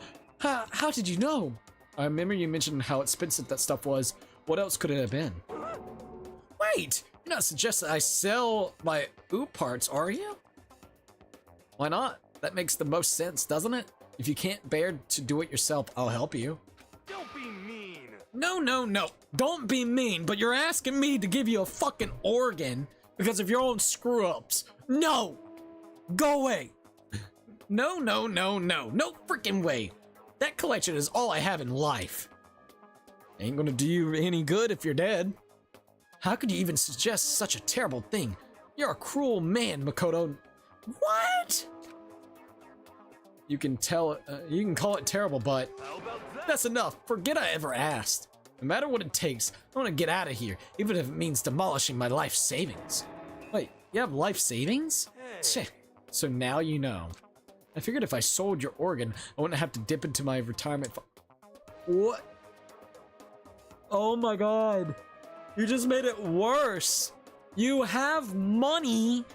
how did you know? I remember you mentioned how expensive that stuff was. What else could it have been? Wait Great! You're not suggesting I sell my oop parts, are you? Why not? That makes the most sense, doesn't it? If you can't bear to do it yourself, I'll help you. Don't be mean. No, no, no. Don't be mean, but you're asking me to give you a fucking organ because of your own screw-ups. No! Go away! No, no, no, no. No freaking way. That collection is all I have in life. Ain't gonna do you any good if you're dead. How could you even suggest such a terrible thing? You're a cruel man, Makoto. What? You can tell you can call it terrible, but How about that? that's enough. Forget I ever asked. No matter what it takes, I want to get out of here, even if it means demolishing my life savings. Wait, you have life savings? Hey. Tch, so now you know. I figured if I sold your organ, I wouldn't have to dip into my retirement What? Oh my god. You just made it worse. You have money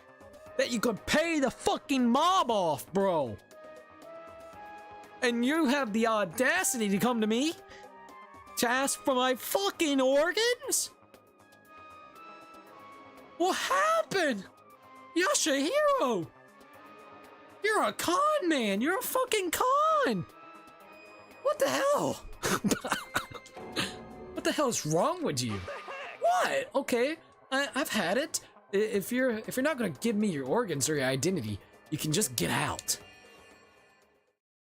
that you could pay the fucking mob off, bro. And you have the audacity to come to me to ask for my fucking organs? What happened? Yashahiro! You're a con man! You're a fucking con! What the hell? What the hell is wrong with you? What? Okay, I've had it. If you're not gonna give me your organs or your identity, you can just get out.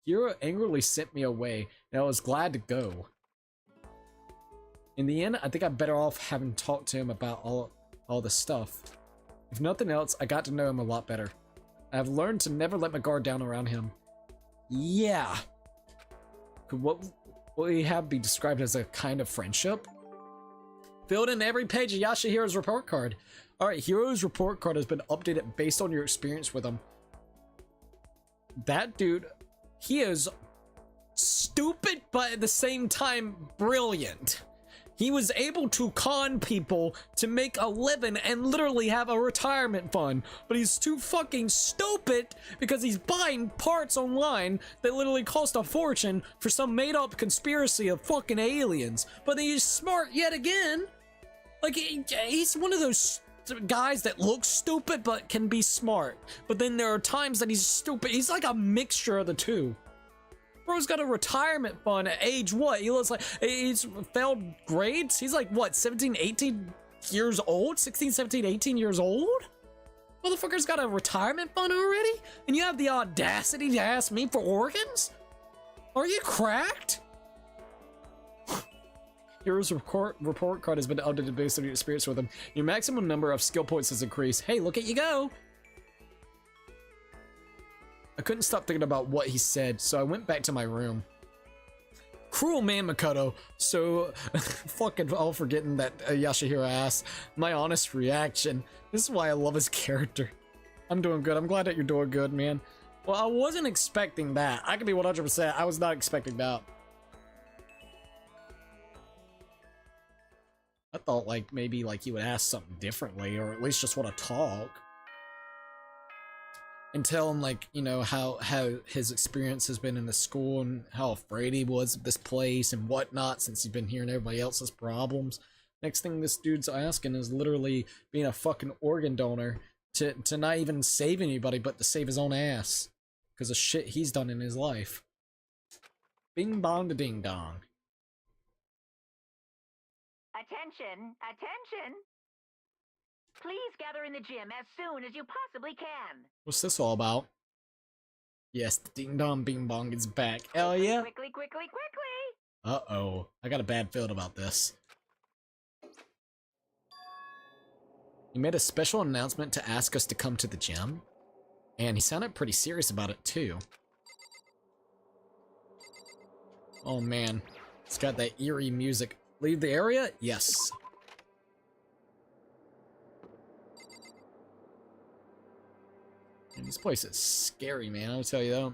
Hiro angrily sent me away, and I was glad to go. In the end, I think I'm better off having talked to him about all this stuff. If nothing else, I got to know him a lot better. I've learned to never let my guard down around him. Yeah. Could what we have be described as a kind of friendship? Filled in every page of Yashahiro's report card. Alright, Hiro's report card has been updated based on your experience with him. That dude, he is stupid, but at the same time, brilliant. He was able to con people to make a living and literally have a retirement fund, but he's too fucking stupid because he's buying parts online that literally cost a fortune for some made-up conspiracy of fucking aliens. But he's smart yet again. Like, he's one of those guys that looks stupid but can be smart. But then there are times that he's stupid. He's like a mixture of the two. Bro's got a retirement fund at age what? He looks like he's failed grades. He's like what, 17, 18 years old? 16, 17, 18 years old? Motherfucker's got a retirement fund already? And you have the audacity to ask me for organs? Are you cracked? Hero's report card has been updated based on your experience with him. Your maximum number of skill points has increased. Hey, look at you go! I couldn't stop thinking about what he said, so I went back to my room. Cruel man, Makoto. So, fucking all forgetting that Yashahiro asked. My honest reaction. This is why I love his character. I'm doing good. I'm glad that you're doing good, man. Well, I wasn't expecting that. I can be 100%. I was not expecting that. I thought, like, maybe, like, he would ask something differently, or at least just want to talk. And tell him, like, you know, how his experience has been in the school and how afraid he was of this place and whatnot since he's been hearing everybody else's problems. Next thing this dude's asking is literally being a fucking organ donor to not even save anybody but to save his own ass because of shit he's done in his life. Bing bong da ding dong. Attention, attention! Please gather in the gym as soon as you possibly can. What's this all about? Yes, the ding dong bing bong is back. Hell yeah. Quickly, quickly, quickly! Uh-oh. I got a bad feeling about this. He made a special announcement to ask us to come to the gym. And he sounded pretty serious about it, too. Oh, man. It's got that eerie music. Leave the area? Yes. And this place is scary, man. I'll tell you that.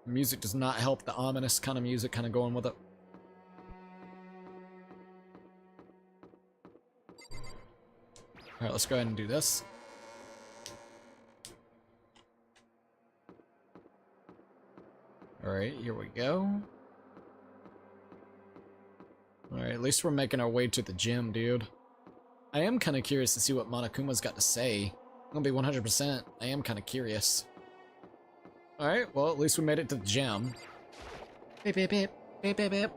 The music does not help the ominous kind of music kind of going with it. Alright, let's go ahead and do this. Alright, here we go. Alright, at least we're making our way to the gym, dude. I am kind of curious to see what Monokuma's got to say. I'm gonna be 100%. I am kind of curious. Alright, well, at least we made it to the gym. Beep, beep, beep. Beep, beep, beep.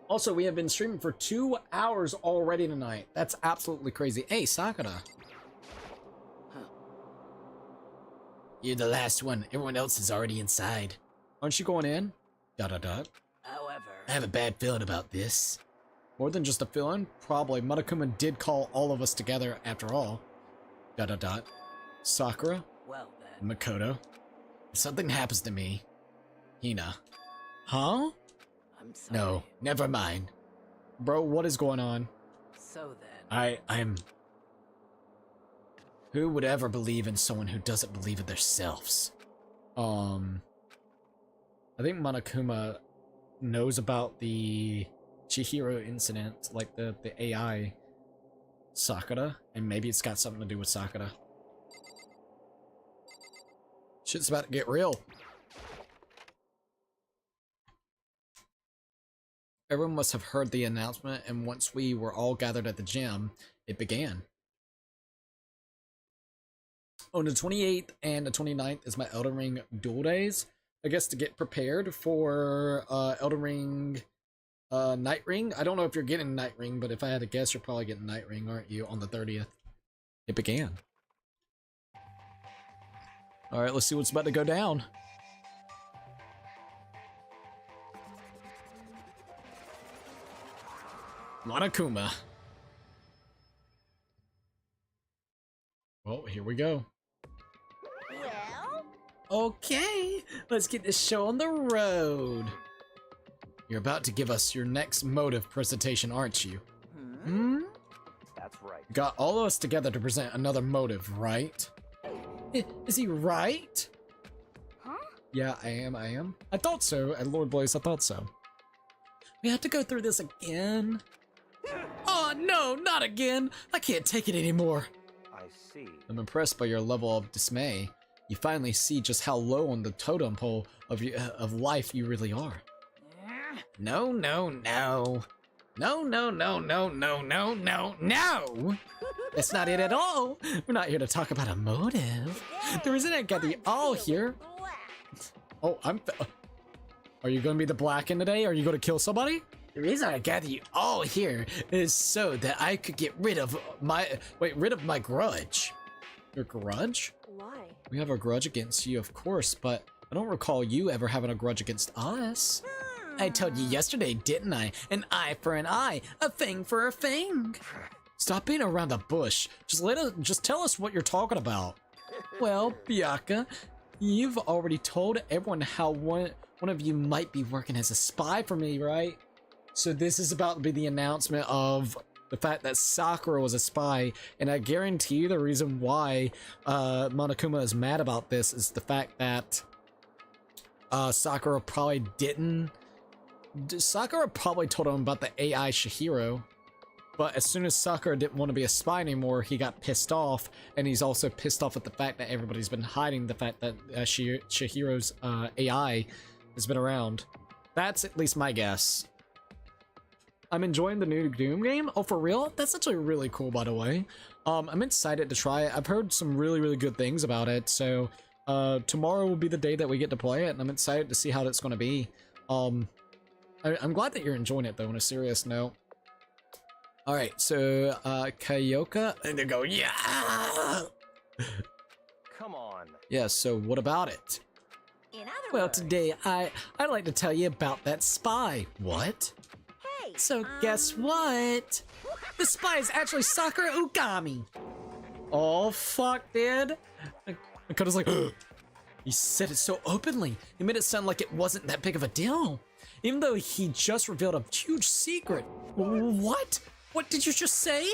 Also, we have been streaming for 2 hours already tonight. That's absolutely crazy. Hey, Sakura. You're the last one. Everyone else is already inside. Aren't you going in? Dot, dot, dot. However, I have a bad feeling about this. More than just a feeling? Probably. Monokuma did call all of us together after all. Dot, dot, dot. Sakura. well then. Makoto. If something happens to me, Hina. Huh? I'm sorry. No, never mind. Bro, what is going on? So then. I'm... Who would ever believe in someone who doesn't believe in themselves? I think Monokuma knows about the Chihiro incident, like the AI Sakura, and maybe it's got something to do with Sakura. Shit's about to get real. Everyone must have heard the announcement, and once we were all gathered at the gym, it began. On the 28th and the 29th is my Elden Ring duel days. I guess to get prepared for Elden Ring Night Ring. I don't know if you're getting Night Ring, but if I had to guess, you're probably getting Night Ring, aren't you, on the 30th? It began. Alright, let's see what's about to go down. Monokuma. Well, here we go. Well, Okay, let's get this show on the road. You're about to give us your next motive presentation, aren't you? Hmm? That's right. Got all of us together to present another motive, right? Is he right? huh? Yeah, I am. I thought so. At Lord Blaze, I thought so. We have to go through this again? Oh no, not again! I can't take it anymore. I see. I'm impressed by your level of dismay. You finally see just how low on the totem pole of life you really are. No, no, no. No, no, no, no, no, no, no, no! That's not it at all. We're not here to talk about a motive. The reason I got the all here. Oh, are you gonna be the Blacken today? Are you gonna kill somebody? The reason I gather you all here is so that I could get rid of my grudge. Your grudge? Why? We have a grudge against you, of course, but I don't recall you ever having a grudge against us. I told you yesterday, didn't I? An eye for an eye, a thing for a thing. Stop being around the bush. Just tell us what you're talking about. Well, Biaka, You've already told everyone how one of you might be working as a spy for me, right? So this is about to be the announcement of the fact that Sakura was a spy, and I guarantee you the reason why Monokuma is mad about this is the fact that Sakura probably told him about the AI Chihiro, but as soon as Sakura didn't want to be a spy anymore, he got pissed off, and he's also pissed off at the fact that everybody's been hiding the fact that Chihiro's AI has been around. That's at least my guess. I'm enjoying the new Doom game. Oh, for real? That's actually really cool, by the way. I'm excited to try it. I've heard some really, really good things about it, so tomorrow will be the day that we get to play it, and I'm excited to see how it's going to be. I'm glad that you're enjoying it, though, on a serious note. Alright, so, Kaioka, and they go, yeah! Come on. Yeah, so what about it? In other well, words, today I'd like to tell you about that spy. What? hey, So guess what? The spy is actually Sakura Ugami. Oh, fuck, dude. Makoto's like, He said it so openly. He made it sound like it wasn't that big of a deal. Even though he just revealed a huge secret. What? What did you just say? he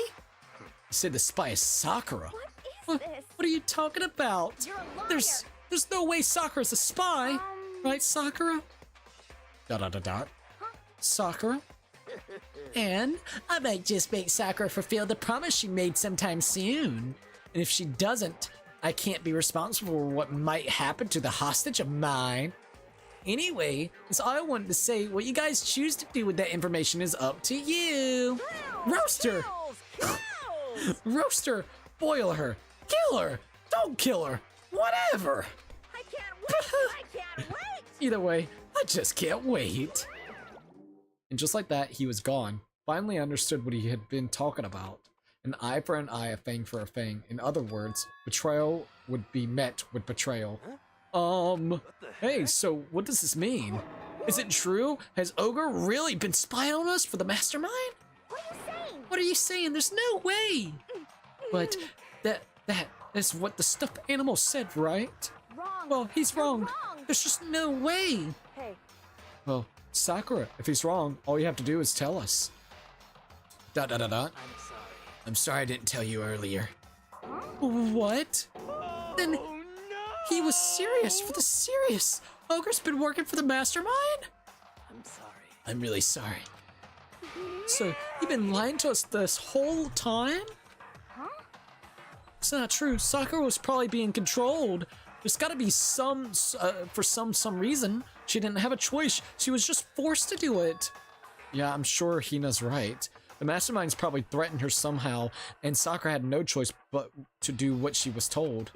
said the spy is Sakura. what is this? What are you talking about? You're a liar. There's no way Sakura's a spy. Right, Sakura? Dot dot dot dot. Sakura? And I might just make Sakura fulfill the promise she made sometime soon. And if she doesn't, I can't be responsible for what might happen to the hostage of mine. Anyway, that's all I wanted to say. What you guys choose to do with that information is up to you. you. Roast her. Roast her. Boil her. Kill her. Don't kill her. Whatever. I can't wait! I can't wait! Either way, I just can't wait. And just like that, he was gone. Finally understood what he had been talking about. An eye for an eye, a fang for a fang. In other words, betrayal would be met with betrayal. Hey, so what does this mean? Is it true? Has Ogre really been spying on us for the mastermind? What are you saying? What are you saying? There's no way. But that is what the stuffed animal said, right? Wrong. Well, he's You're wrong. There's just no way. Hey, Well, Sakura, if he's wrong, all you have to do is tell us. Dot dot dot dot. I'm sorry I didn't tell you earlier. What? Then he was serious for the serious. Ogre's been working for the mastermind? I'm really sorry. So you've been lying to us this whole time? It's not true. Sakura was probably being controlled. There's got to be for some reason. She didn't have a choice. She was just forced to do it. Yeah, I'm sure Hina's right. The masterminds probably threatened her somehow, and Sakura had no choice but to do what she was told.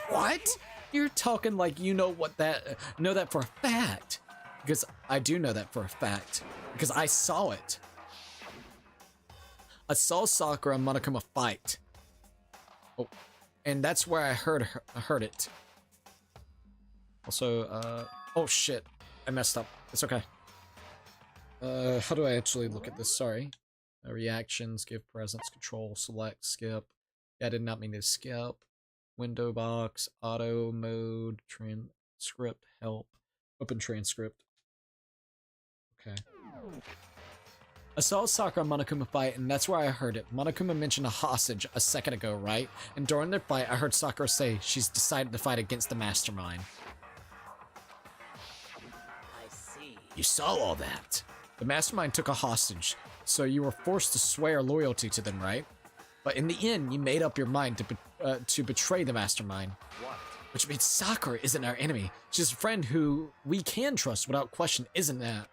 What? You're talking like you know that for a fact. Because I do know that for a fact. Because I saw it. I saw Sakura and Monokuma fight. Oh, and that's where I heard it. Also, oh shit, I messed up. It's okay. How do I actually look at this? Sorry. Reactions, give presence, control, select, skip. Yeah, I did not mean to skip. Window box, auto mode, transcript, help, open transcript. Okay. I saw Sakura and Monokuma fight, and that's where I heard it. Monokuma mentioned a hostage a second ago, right? And during their fight, I heard Sakura say she's decided to fight against the mastermind. I see. You saw all that. The mastermind took a hostage, so you were forced to swear loyalty to them, right? But in the end, you made up your mind to betray the mastermind. What? Which means Sakura isn't our enemy. She's a friend who we can trust without question, isn't that?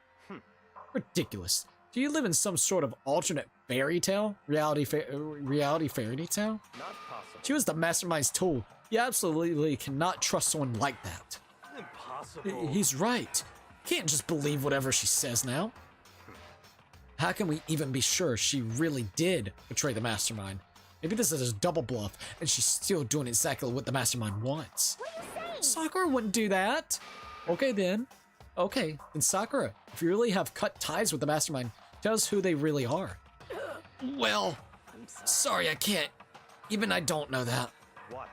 Ridiculous. Do you live in some sort of alternate fairy tale? Reality fairy tale? Not possible. She was the mastermind's tool. You absolutely cannot trust someone like that. Impossible. He's right. Can't just believe whatever she says now. How can we even be sure she really did betray the mastermind? Maybe this is a double bluff, and she's still doing exactly what the mastermind wants. what are you saying? Sakura wouldn't do that. Okay then. Okay, then Sakura, if you really have cut ties with the mastermind, tell us who they really are. Well, sorry I can't. Even I don't know that. What?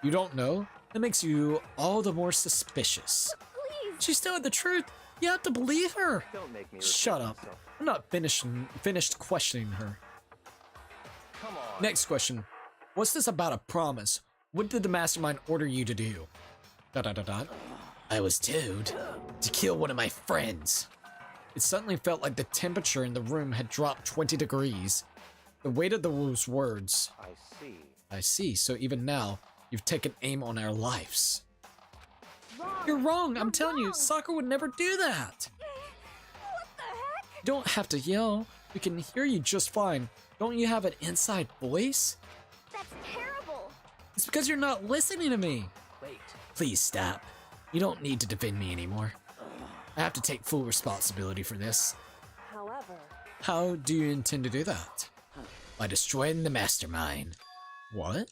You don't know? That makes you all the more suspicious. Please. She's telling the truth. You have to believe her. Don't make me Shut repeat up. myself. I'm not finished questioning her. Come on. Next question. What's this about a promise? What did the mastermind order you to do? Dot dot dot dot. I was told to kill one of my friends. It suddenly felt like the temperature in the room had dropped 20 degrees. The weight of those words. I see. I see, so even now, you've taken aim on our lives. Wrong. You're wrong, I'm You're telling you, wrong. Sakura would never do that. What the heck? You don't have to yell. We can hear you just fine. Don't you have an inside voice? That's terrible. It's because you're not listening to me. Wait. Please stop. You don't need to defend me anymore. I have to take full responsibility for this. However, How do you intend to do that? By destroying the mastermind. What?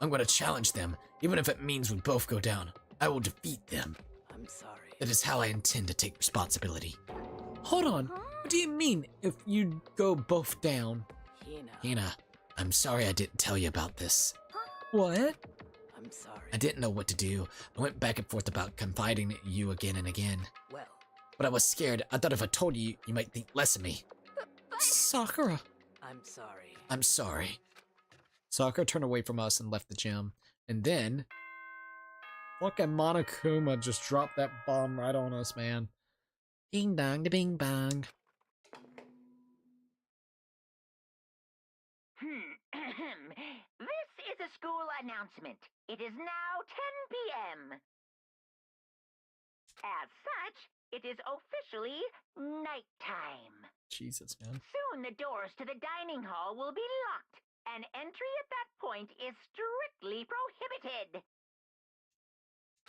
I'm gonna challenge them, even if it means we both go down. I will defeat them. I'm sorry. That is how I intend to take responsibility. Hold on. What do you mean if you go both down? Hina, Hina, I'm sorry I didn't tell you about this. What? I'm sorry. I didn't know what to do. I went back and forth about confiding in you again and again. Well, But I was scared. I thought if I told you, you might think less of me. Sakura. I'm sorry. I'm sorry. Sakura turned away from us and left the gym. And then... fucking Monokuma just dropped that bomb right on us, man. Ding dong, da bing bang. This is a school announcement. It is now 10 p.m. As such, it is officially nighttime. Jesus, man. Soon the doors to the dining hall will be locked, and entry at that point is strictly prohibited.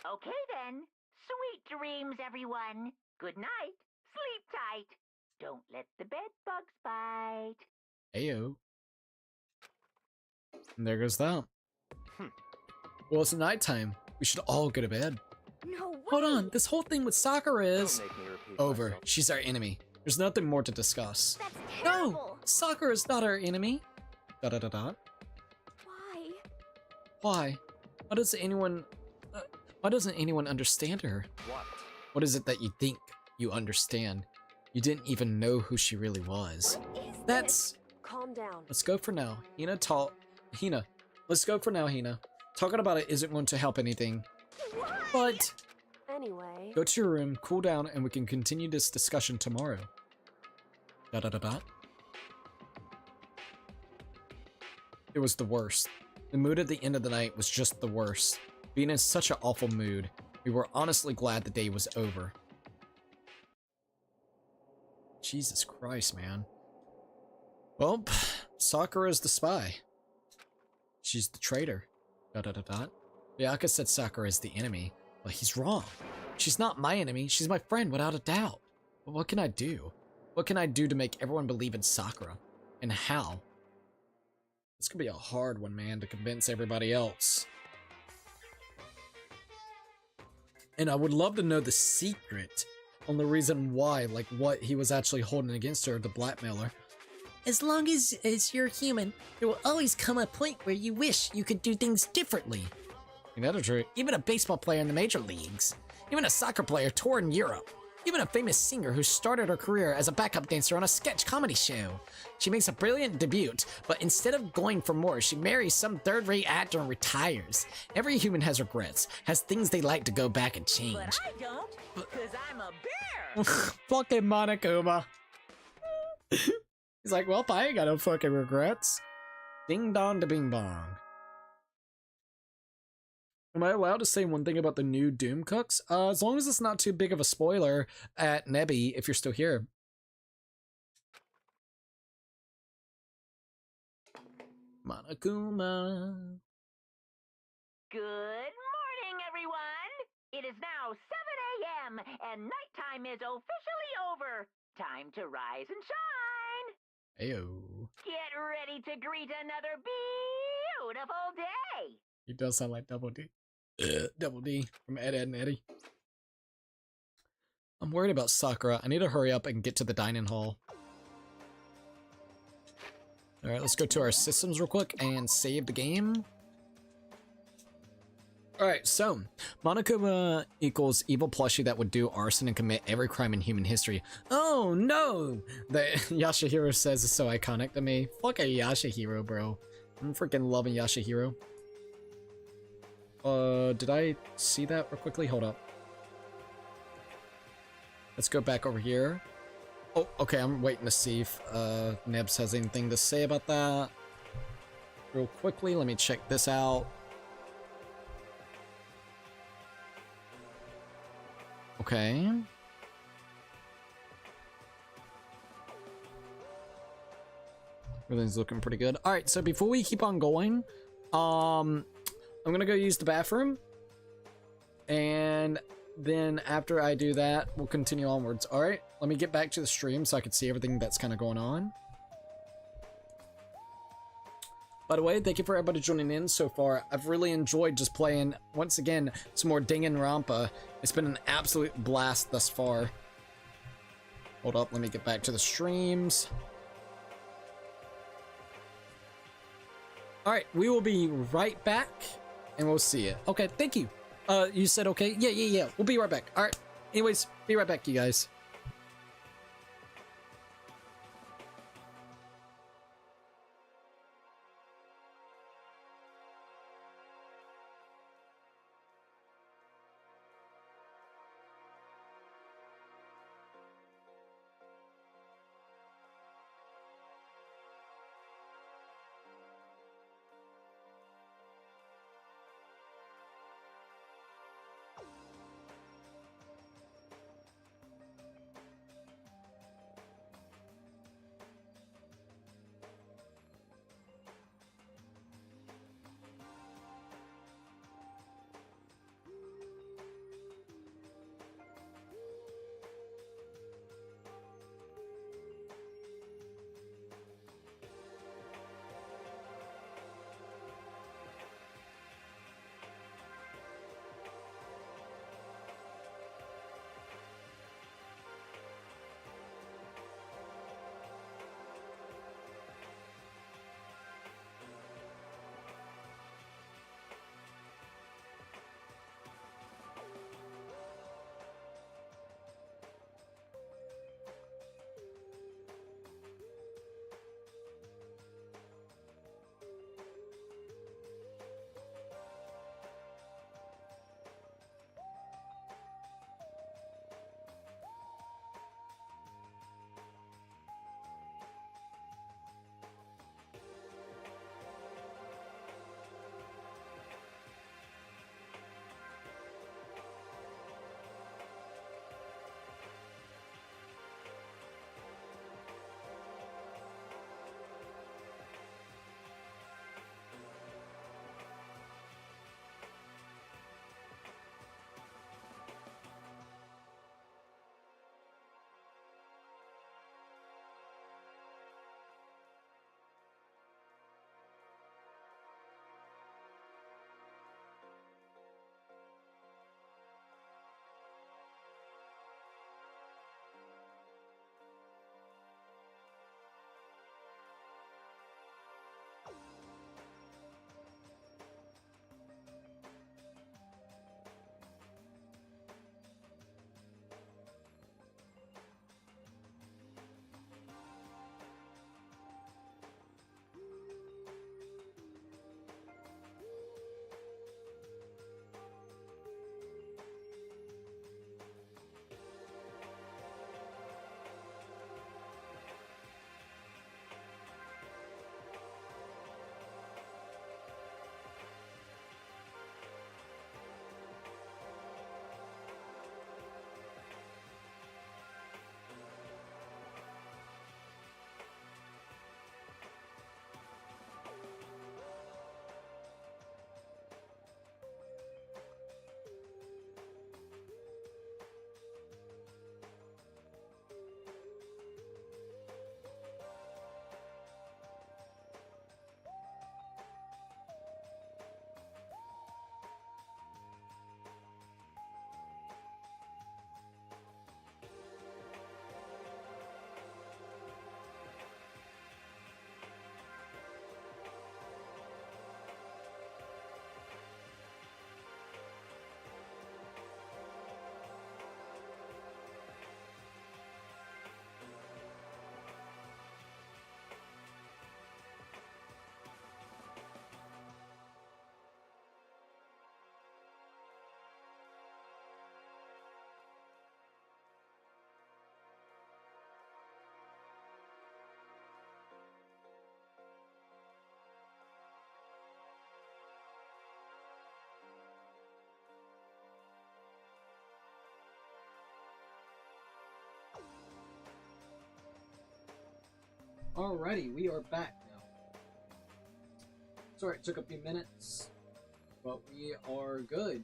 Okay then. Sweet dreams, everyone. Good night. Sleep tight. Don't let the bed bugs bite. Ayo. And there goes that. Hmm. Well, it's nighttime. We should all go to bed. No way! Hold on, this whole thing with Sakura is Don't make me repeat over. myself. She's our enemy. There's nothing more to discuss. That's No! terrible! Sakura is not our enemy. Da da da da. Why? Why? Why doesn't anyone understand her? What? What is it that you think you understand? You didn't even know who she really was. What is That's... Calm down. Let's go for now. Hina. Let's go for now, Hina. Talking about it isn't going to help anything. But Anyway, go to your room, cool down, and we can continue this discussion tomorrow. Da da da da. It was the worst. The mood at the end of the night was just the worst. Being in such an awful mood, we were honestly glad the day was over. Jesus Christ, man. Well, Sakura's the spy. She's the traitor. Da da da da. Byakuya said Sakura is the enemy, but he's wrong. She's not my enemy, she's my friend without a doubt. But what can I do? What can I do to make everyone believe in Sakura? And how? This could be a hard one, man, to convince everybody else. And I would love to know the secret on the reason why, like what he was actually holding against her, the blackmailer. As long as you're human, there will always come a point where you wish you could do things differently. Another trick. Even a baseball player in the major leagues. Even a soccer player touring Europe. Even a famous singer who started her career as a backup dancer on a sketch comedy show. She makes a brilliant debut, but instead of going for more, she marries some third-rate actor and retires. Every human has regrets, has things they like to go back and change. But I don't, because I'm a bear. Fucking Monokuma. He's like, well, I ain't got no fucking regrets. Ding dong to bing bong. Am I allowed to say one thing about the new Doom Cooks? As long as it's not too big of a spoiler at Nebby, if you're still here. Monokuma. Good morning, everyone. It is now 7 a.m. and nighttime is officially over. Time to rise and shine. Ayo. Get ready to greet another beautiful day. He does sound like Double D. Double D from Ed, Ed, and Eddie. I'm worried about Sakura. I need to hurry up and get to the dining hall. Alright, let's go to our systems real quick and save the game. Alright, so Monokuma equals evil plushie that would do arson and commit every crime in human history. Oh no! That Yashahiro says is so iconic to me. Fuck a Yashahiro, bro. I'm freaking loving Yashahiro. Did I see that real quickly? Hold up. Let's go back over here. Oh, okay, I'm waiting to see if Nebs has anything to say about that. Real quickly, let me check this out. Okay. Everything's looking pretty good. Alright, so before we keep on going, I'm gonna go use the bathroom, and then after I do that, we'll continue onwards. All right, let me get back to the stream so I can see everything that's kind of going on. By the way, thank you for everybody joining in so far. I've really enjoyed just playing, once again, some more Danganronpa. It's been an absolute blast thus far. Hold up, let me get back to the streams. All right, we will be right back. And we'll see it. Okay, thank you. You said okay? Yeah. We'll be right back. All right. Anyways, be right back, you guys. Alrighty, we are back now. Sorry, it took a few minutes, but we are good.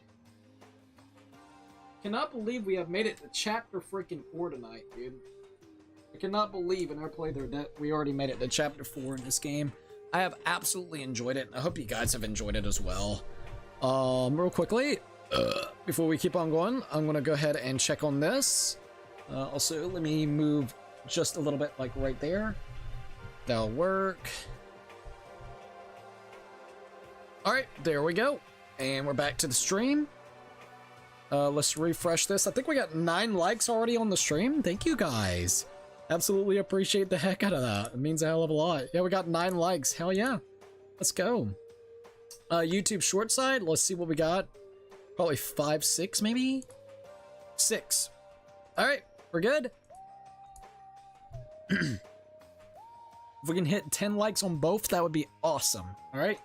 Cannot believe we have made it to chapter freaking 4 tonight, dude. I cannot believe in our playthrough that we already made it to chapter 4 in this game. I have absolutely enjoyed it. I hope you guys have enjoyed it as well. Real quickly, before we keep on going, I'm gonna go ahead and check on this. Also, let me move just a little bit, like right there. That'll work. Alright, there we go. And we're back to the stream. Let's refresh this. I think we got 9 likes already on the stream. Thank you guys. Absolutely appreciate the heck out of that. It means a hell of a lot. Yeah, we got 9 likes. Hell yeah. Let's go. YouTube short side. Let's see what we got. Probably 5, 6 maybe? 6. Alright, we're good. If we can hit 10 likes on both, that would be awesome. Alright.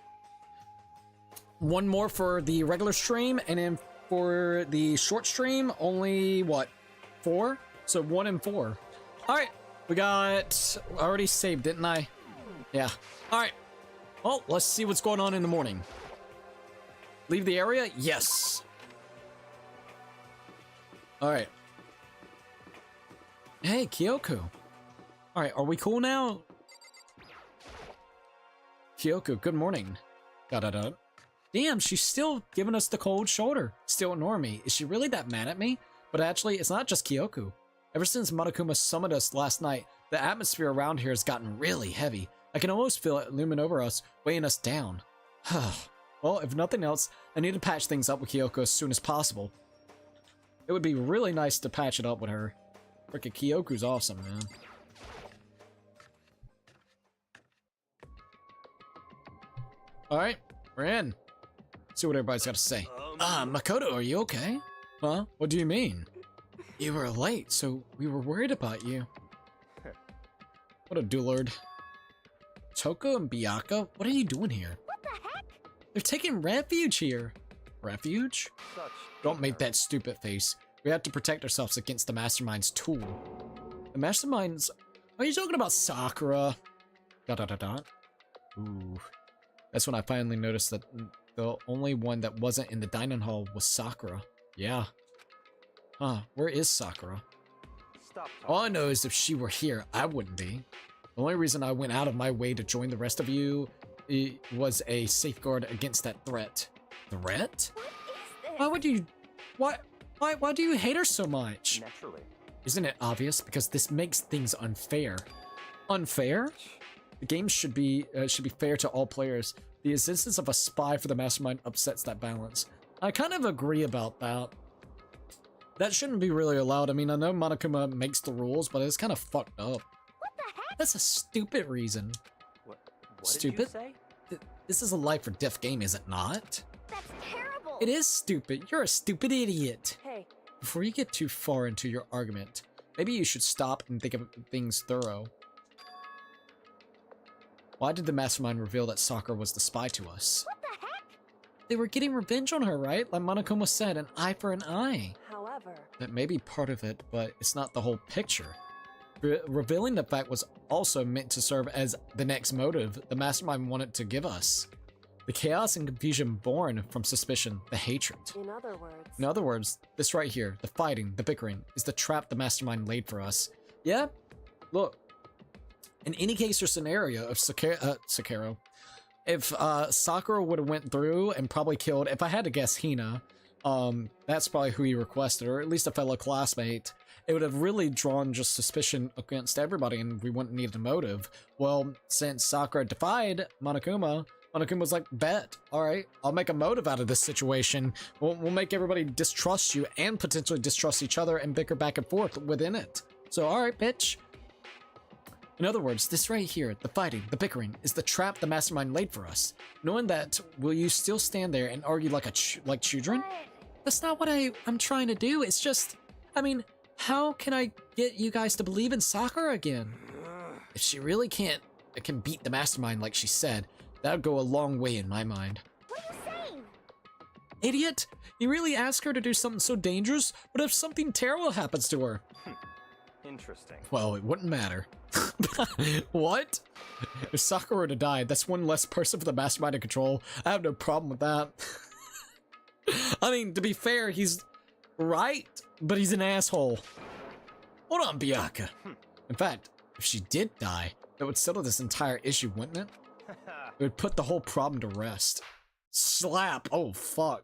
One more for the regular stream, and then for the short stream, only, what, 4? So 1 and 4. Alright, we got... I already saved, didn't I? Yeah. Alright. Well, let's see what's going on in the morning. Leave the area? Yes. Alright. Hey, Kyoko. Alright, are we cool now? Kyoko, good morning. Da-da-da. Damn, she's still giving us the cold shoulder. Still ignoring me. Is she really that mad at me? But actually, it's not just Kyoko. Ever since Monokuma summoned us last night, the atmosphere around here has gotten really heavy. I can almost feel it looming over us, weighing us down. Well, if nothing else, I need to patch things up with Kyoko as soon as possible. It would be really nice to patch it up with her. Frickin' Kyoko's awesome, man. Alright, we're in. See what everybody's got to say. Makoto, are you okay? Huh? What do you mean? You were late, so we were worried about you. What a doolard. Toko and Byakuya, what are you doing here? What the heck? They're taking refuge here. Refuge? Don't make that stupid face. We have to protect ourselves against the Mastermind's tool. The Mastermind's... Are you talking about Sakura? Da-da-da-da. Ooh. That's when I finally noticed that the only one that wasn't in the dining hall was Sakura. Yeah. Huh, where is Sakura? All I know is if she were here, I wouldn't be. The only reason I went out of my way to join the rest of you was a safeguard against that threat. Threat? What is this? Why would you... Why do you hate her so much? Naturally. Isn't it obvious? Because this makes things unfair. Unfair? The game should be fair to all players. The existence of a spy for the Mastermind upsets that balance. I kind of agree about that. That shouldn't be really allowed. I mean, I know Monokuma makes the rules, but it's kind of fucked up. What the heck? That's a stupid reason. What Stupid? Did you say? This is a life or death game, is it not? That's terrible. It is stupid. You're a stupid idiot. Hey, Before you get too far into your argument, maybe you should stop and think of things thorough. Why did the Mastermind reveal that Sakura was the spy to us? what the heck? They were getting revenge on her, right? Like Monokuma said, an eye for an eye. However, That may be part of it, but it's not the whole picture. Revealing the fact was also meant to serve as the next motive the Mastermind wanted to give us. The chaos and confusion born from suspicion, the hatred. in other words, this right here, the fighting, the bickering, is the trap the Mastermind laid for us. Yeah? Look. In any case or scenario of Sakura, if Sakura would have went through and probably killed, if I had to guess, Hina, that's probably who he requested, or at least a fellow classmate, it would have really drawn just suspicion against everybody and we wouldn't need a motive. Well, since Sakura defied Monokuma, Monokuma was like, bet, alright, I'll make a motive out of this situation. We'll make everybody distrust you and potentially distrust each other and bicker back and forth within it. So, alright, bitch. In other words, this right here, the fighting, the bickering, is the trap the Mastermind laid for us. Knowing that, will you still stand there and argue like children? That's not what I'm trying to do. It's just, I mean, how can I get you guys to believe in Sakura again? If she really can beat the Mastermind like she said, that would go a long way in my mind. what are you saying? Idiot! You really ask her to do something so dangerous? What if something terrible happens to her? Interesting. Well, it wouldn't matter. What? If Sakura were to die, that's one less person for the mastermind to control. I have no problem with that. I mean, to be fair, he's right, but he's an asshole. Hold on, Byakuya. In fact, if she did die, that would settle this entire issue, wouldn't it? It would put the whole problem to rest. Slap! Oh, fuck.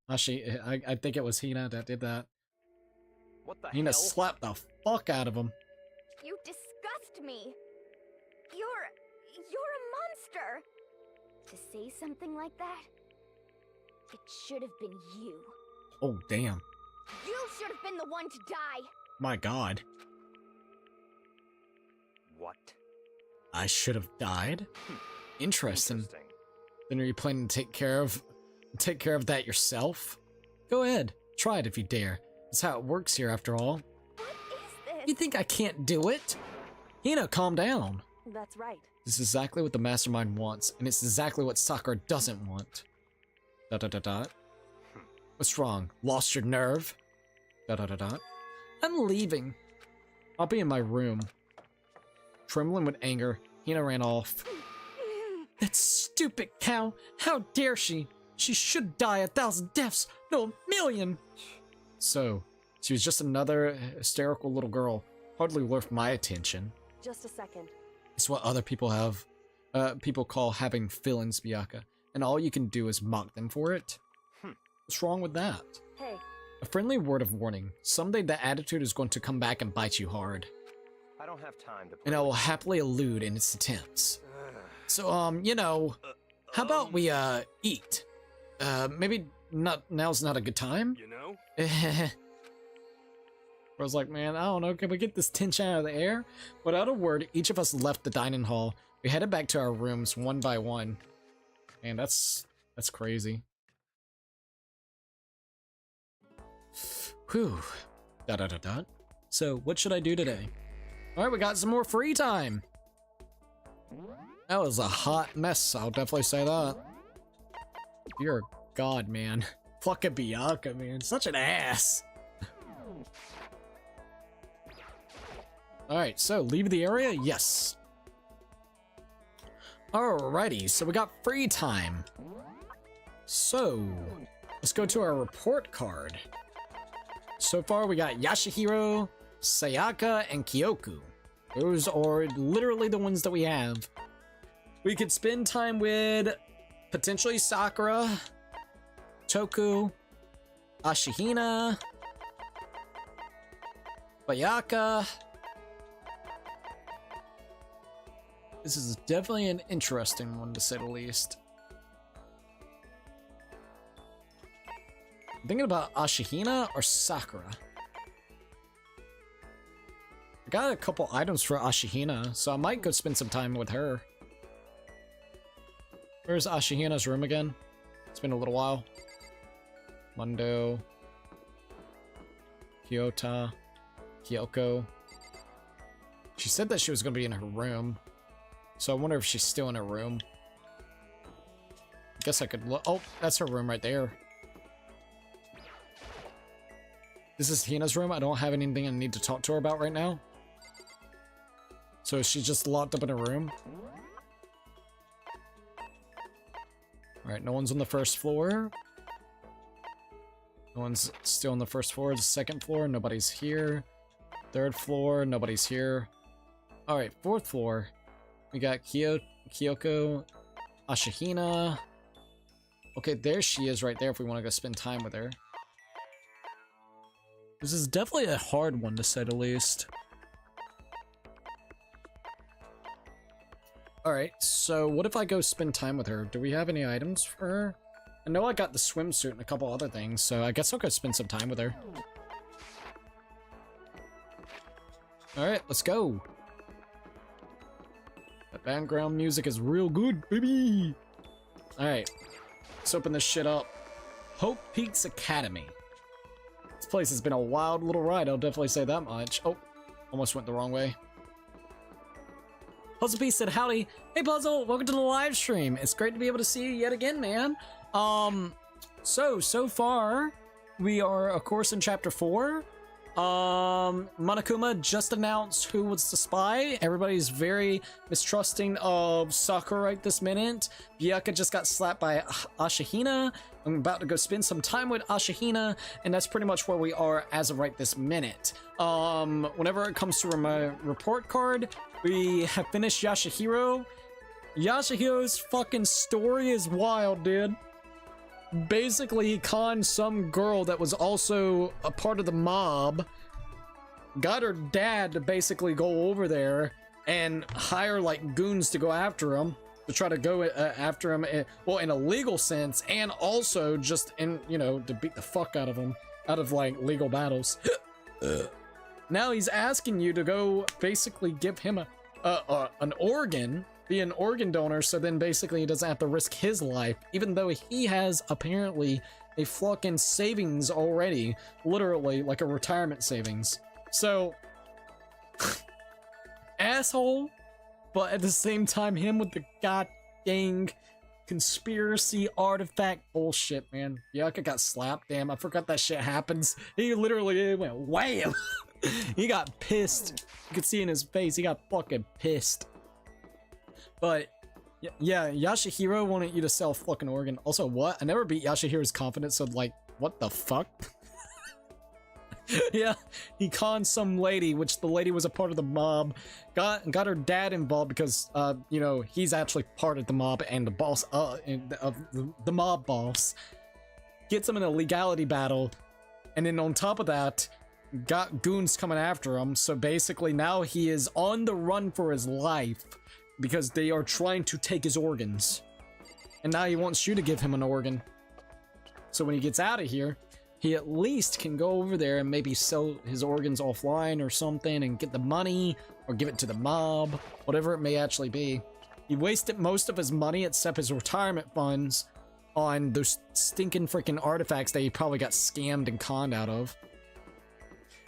Actually, I think it was Hina that did that. What the Hina hell? slapped the fuck out of him. You disgust me. You're a monster. To say something like that, it should have been you. Oh, damn. You should have been the one to die. My god. What? I should have died? Interesting. Interesting. Then are you planning to take care of that yourself? Go ahead. Try it if you dare. That's how it works here after all. What is this? You think I can't do it? Hina, calm down. That's right. This is exactly what the mastermind wants, and it's exactly what Sakura doesn't want. ... What's wrong? Lost your nerve? ... I'm leaving. I'll be in my room. Trembling with anger, Hina ran off. That stupid cow! How dare she! She should die 1,000 deaths, no, 1,000,000! So, she was just another hysterical little girl, hardly worth my attention. Just a second. It's what other people have, people call having feelings, Byakuya, and all you can do is mock them for it. What's wrong with that? Hey, A friendly word of warning. Someday that attitude is going to come back and bite you hard. I don't have time to play. And I will happily elude in its attempts. So, you know, how about we, eat? Maybe now's not a good time? You know? I was like, man, I don't know, can we get this tension out of the air? Without a word, each of us left the dining hall. We headed back to our rooms one by one. Man, that's crazy. Whew. ... So, what should I do today? Alright, we got some more free time! That was a hot mess, I'll definitely say that. You're a god, man. Fucking Byakuya, man. Such an ass! Alright, so leave the area? Yes. Alrighty, so we got free time. So, let's go to our report card. So far, we got Yashihiro, Sayaka, and Kyoku. Those are literally the ones that we have. We could spend time with potentially Sakura, Toku, Ashihina, Bayaka. This is definitely an interesting one, to say the least. I'm thinking about Ashihina or Sakura. I got a couple items for Ashihina, so I might go spend some time with her. Where's Ashihina's room again? It's been a little while. Mundo. Kyota. Kyoko. She said that she was going to be in her room. So I wonder if she's still in her room. I guess I could look. Oh, that's her room right there. This is Hina's room. I don't have anything I need to talk to her about right now. So she's just locked up in her room. Alright, no one's on the first floor. No one's still on the first floor. The second floor, nobody's here. Third floor, nobody's here. Alright, fourth floor. We got Kyoko, Ashihina. Okay, there she is right there if we want to go spend time with her. This is definitely a hard one, to say the least. Alright, so what if I go spend time with her? Do we have any items for her? I know I got the swimsuit and a couple other things, so I guess I'll go spend some time with her. Alright, let's go. The background music is real good, baby! Alright, let's open this shit up. Hope Peaks Academy. This place has been a wild little ride, I'll definitely say that much. Oh, almost went the wrong way. Puzzle Piece said, howdy. Hey Puzzle, welcome to the live stream. It's great to be able to see you yet again, man. So far, we are, of course, in Chapter 4. Monokuma just announced who was the spy. Everybody's very mistrusting of Sakura right this minute. Byakuya just got slapped by Ashihina. I'm about to go spend some time with Ashihina, and that's pretty much where we are as of right this minute. Whenever it comes to my report card, we have finished Yashihiro. Yashihiro's fucking story is wild, dude. Basically, he conned some girl that was also a part of the mob, got her dad to basically go over there and hire like goons to go after him, to try to go after him, well, in a legal sense, and also just in, you know, to beat the fuck out of him, out of like legal battles. Now he's asking you to go basically give him an organ, be an organ donor, so then basically he doesn't have to risk his life, even though he has apparently a fucking savings already, literally like a retirement savings. So, asshole, but at the same time, him with the god dang conspiracy artifact bullshit, man. Byakuya got slapped, damn, I forgot that shit happens. He literally went wham! He got pissed. You could see in his face, he got fucking pissed. But, yeah, Yashihiro wanted you to sell fucking organ. Also, what? I never beat Yashihiro's confidence, so, like, what the fuck? Yeah, he conned some lady, which the lady was a part of the mob, got her dad involved because, you know, he's actually part of the mob and the boss, of the mob boss. Gets him in a legality battle, and then on top of that, got goons coming after him, so basically now he is on the run for his life, because they are trying to take his organs. And now he wants you to give him an organ. So when he gets out of here, he at least can go over there and maybe sell his organs offline or something and get the money, or give it to the mob, whatever it may actually be. He wasted most of his money except his retirement funds on those stinking freaking artifacts that he probably got scammed and conned out of.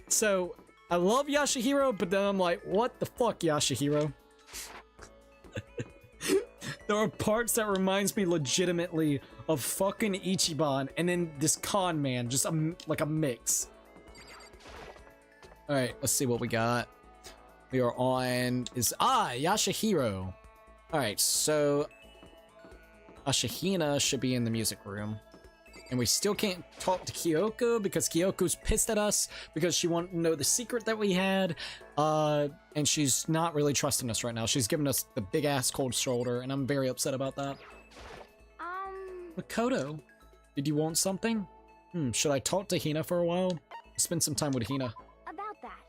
So, I love Yashihiro, but then I'm like, what the fuck, Yashihiro? There are parts that reminds me legitimately of fucking Ichiban, and then this con man, just like a mix. Alright, let's see what we got. We are on, Yashihiro. Alright, so Ashihina should be in the music room. And we still can't talk to Kyoko because Kyoko's pissed at us because she wanted to know the secret that we had. And she's not really trusting us right now. She's giving us the big ass cold shoulder, and I'm very upset about that. Makoto, did you want something? Should I talk to Hina for a while? Spend some time with Hina. About that.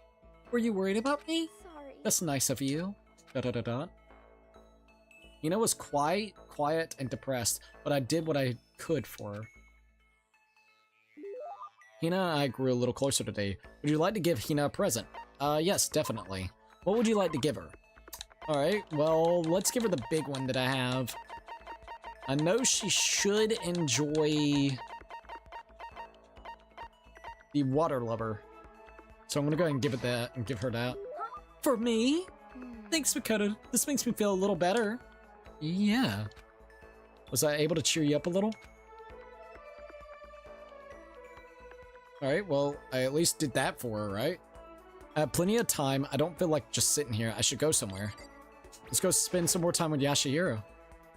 Were you worried about me? Sorry. That's nice of you. Hina was quiet and depressed, but I did what I could for her. Hina and I grew a little closer today. Would you like to give Hina a present? Yes, definitely. What would you like to give her? Alright, well, let's give her the big one that I have. I know she should enjoy the water lover. So I'm gonna go ahead and give it that, and give her that. For me? Thanks, Makoto. This makes me feel a little better. Yeah. Was I able to cheer you up a little? Alright, well, I at least did that for her, right? I have plenty of time. I don't feel like just sitting here. I should go somewhere. Let's go spend some more time with Yashihiro.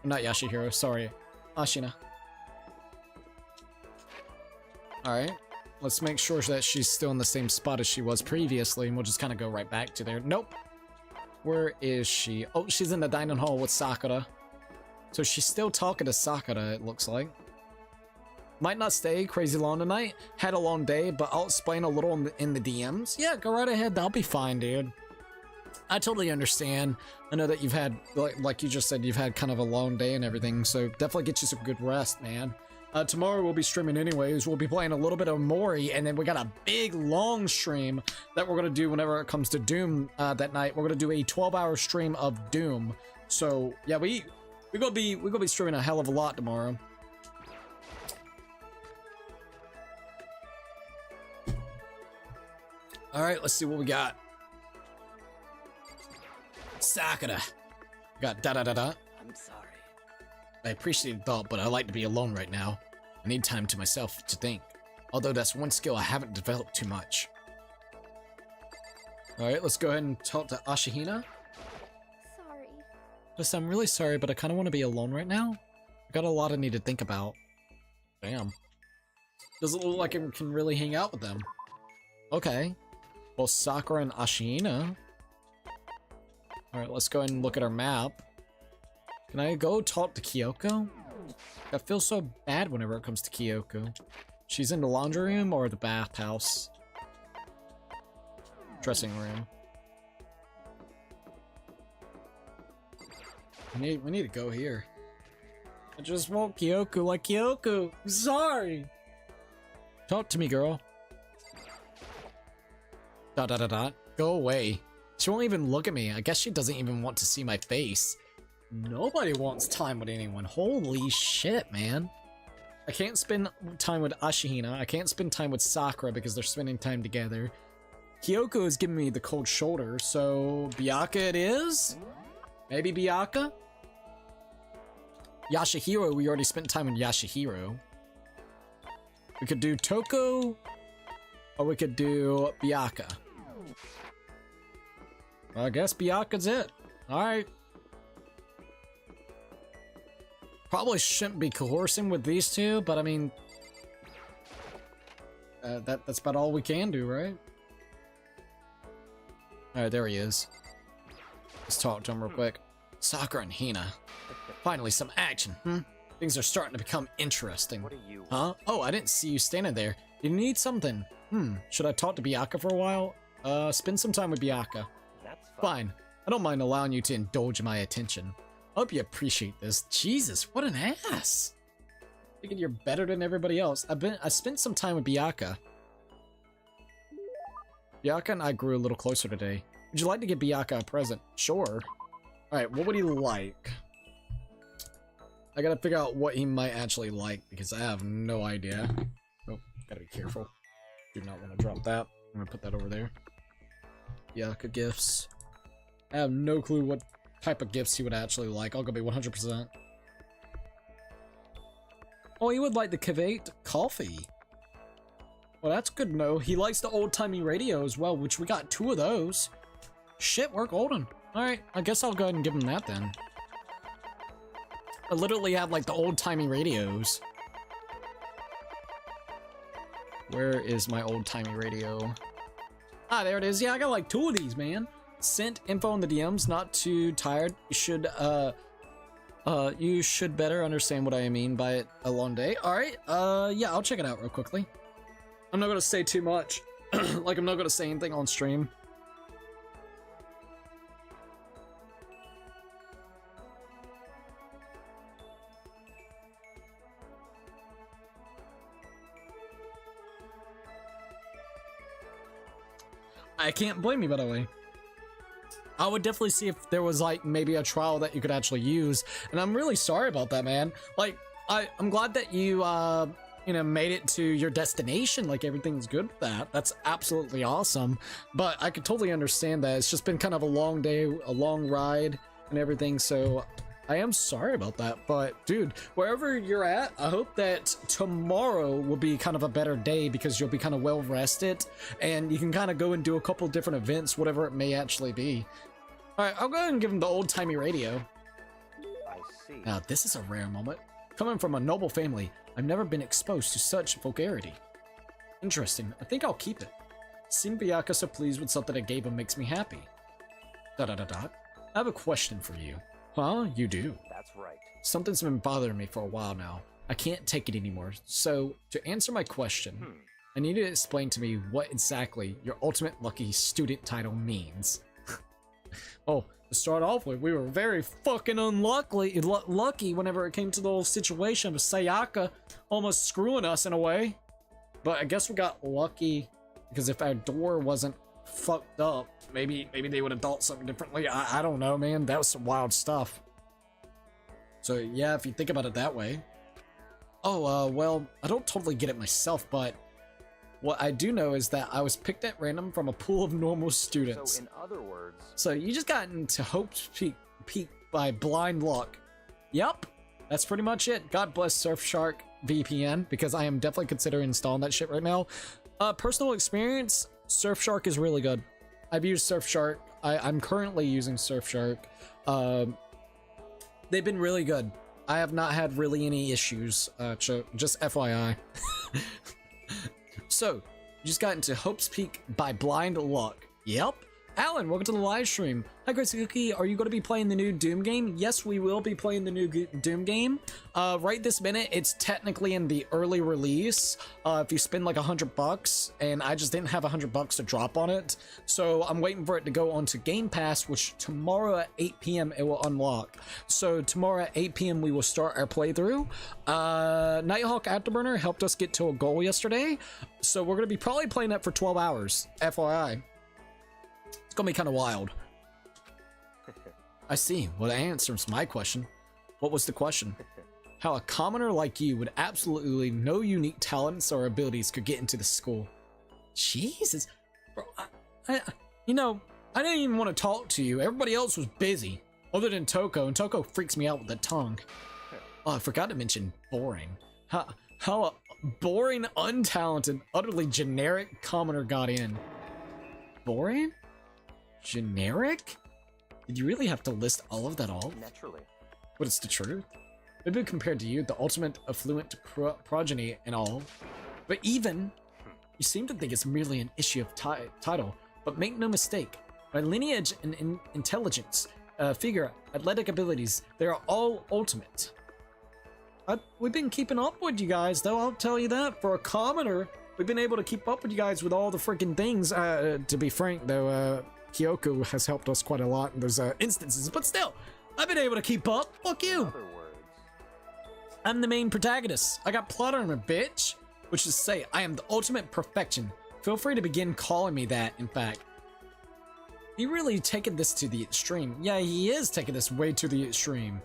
Not Yashihiro, sorry. Ashina. Alright. Let's make sure that she's still in the same spot as she was previously, and we'll just kind of go right back to there. Nope. Where is she? Oh, she's in the dining hall with Sakura. So she's still talking to Sakura, it looks like. Might not stay crazy long tonight. Had a long day, but I'll explain a little in the DMs. Yeah, go right ahead. That'll be fine, dude. I totally understand. I know that you've had, like you just said, you've had kind of a long day and everything, so definitely get you some good rest, man. Tomorrow we'll be streaming anyways. We'll be playing a little bit of Mori, and then we got a big, long stream that we're going to do whenever it comes to Doom that night. We're going to do a 12-hour stream of Doom. So, yeah, we're gonna be streaming a hell of a lot tomorrow. Alright, let's see what we got. Sakura. We got da-da-da-da. I'm sorry. I appreciate the thought, but I like to be alone right now. I need time to myself to think. Although that's one skill I haven't developed too much. Alright, let's go ahead and talk to Ashihina. Sorry. Listen, I'm really sorry, but I kind of want to be alone right now. I got a lot I need to think about. Damn. Doesn't look like I can really hang out with them. Okay. Well, Sakura and Ashihina. Alright, let's go ahead and look at our map. Can I go talk to Kyoko? I feel so bad whenever it comes to Kyoko. She's in the laundry room or the bathhouse? Dressing room. We need to go here. I just want Kyoko like Kyoko. I'm sorry. Talk to me, girl. ... Go away. She won't even look at me. I guess she doesn't even want to see my face. Nobody wants time with anyone. Holy shit, man. I can't spend time with Ashihina. I can't spend time with Sakura because they're spending time together. Kyoko is giving me the cold shoulder, so Byakuya it is? Maybe Byakuya? Yashihiro, we already spent time with Yashihiro. We could do Toko, or we could do Byakuya. Well, I guess Byakuya's it. Alright. Probably shouldn't be coercing with these two, but I mean... that's about all we can do, right? Alright, there he is. Let's talk to him real quick. Sakura and Hina. Finally, some action, Things are starting to become interesting. What are you? Huh? Oh, I didn't see you standing there. You need something. Should I talk to Byakuya for a while? Spend some time with Byakuya. That's Fine. I don't mind allowing you to indulge my attention. I hope you appreciate this. Jesus, what an ass! Thinking you're better than everybody else. I spent some time with Byakuya. Byakuya and I grew a little closer today. Would you like to give Byakuya a present? Sure. Alright, what would he like? I gotta figure out what he might actually like, because I have no idea. Oh, gotta be careful. Do not want to drop that. I'm gonna put that over there. Byakuya gifts. I have no clue what type of gifts he would actually like. I'll go be 100%. Oh, he would like the Kavate coffee. Well, that's good to know. He likes the old-timey radio as well, which we got 2 of those. Shit, we're golden. Alright, I guess I'll go ahead and give him that then. I literally have like the old-timey radios. Where is my old-timey radio? Ah, there it is. Yeah, I got like 2 of these, man. Sent info in the DMs, not too tired. You should better understand what I mean by a long day. Alright, yeah, I'll check it out real quickly. I'm not gonna say too much. Like, I'm not gonna say anything on stream. I can't blame you, by the way. I would definitely see if there was like maybe a trial that you could actually use, and I'm really sorry about that, man. Like, I'm glad that you you know, made it to your destination. Like, everything's good with that. That's absolutely awesome. But I could totally understand that it's just been kind of a long day, a long ride, and everything. So I am sorry about that. But dude, wherever you're at, I hope that tomorrow will be kind of a better day because you'll be kind of well rested, and you can kind of go and do a couple different events, whatever it may actually be. Alright, I'll go ahead and give him the old-timey radio. I see. Now, this is a rare moment. Coming from a noble family, I've never been exposed to such vulgarity. Interesting. I think I'll keep it. Seeing Byakuya so pleased with something I gave him makes me happy. ... I have a question for you. Huh? You do? That's right. Something's been bothering me for a while now. I can't take it anymore. So, to answer my question, I need you to explain to me what exactly your ultimate lucky student title means. Oh, to start off with, we were very fucking lucky whenever it came to the whole situation with Sayaka almost screwing us in a way. But I guess we got lucky because if our door wasn't fucked up, maybe they would have thought something differently. I don't know, man. That was some wild stuff. So yeah, if you think about it that way. Oh, well, I don't totally get it myself, but what I do know is that I was picked at random from a pool of normal students. So in other words, So you just got into Hope's Peak by blind luck. Yep, that's pretty much it. God bless Surfshark VPN, because I am definitely considering installing that shit right now. Personal experience, Surfshark is really good. I've used Surfshark. I'm currently using Surfshark. They've been really good. I have not had really any issues. Just FYI. So, you just got into Hope's Peak by blind luck. Yep. Alan, welcome to the live stream. Hi, Gracie Cookie. Are you going to be playing the new Doom game? Yes, we will be playing the new Doom game. Right this minute, it's technically in the early release. If you spend like $100, and I just didn't have $100 to drop on it, so I'm waiting for it to go onto Game Pass, which tomorrow at 8 p.m. it will unlock. So tomorrow at 8 p.m. we will start our playthrough. Nighthawk Afterburner helped us get to a goal yesterday, so we're going to be probably playing that for 12 hours. FYI. It's gonna be kind of wild. I see. Well, that answers my question. What was the question? How a commoner like you with absolutely no unique talents or abilities could get into the school. Jesus. Bro, you know, I didn't even want to talk to you. Everybody else was busy. Other than Toko, and Toko freaks me out with the tongue. Oh, I forgot to mention boring. How a boring, untalented, utterly generic commoner got in. Boring? Generic? Did you really have to list all of that off? Naturally. But it's the truth. Maybe compared to you, the ultimate affluent progeny and all. But even, you seem to think it's merely an issue of title. But make no mistake, my lineage and intelligence, figure, athletic abilities, they are all ultimate. We've been keeping up with you guys, though, I'll tell you that. For a commoner, we've been able to keep up with you guys with all the freaking things. To be frank, though, Kyoko has helped us quite a lot in those instances, but still, I've been able to keep up. Fuck you. In other words, I'm the main protagonist. I got plot armor, bitch. Which is to say, I am the ultimate perfection. Feel free to begin calling me that, in fact. He really taken this to the extreme. Yeah, he is taking this way to the extreme.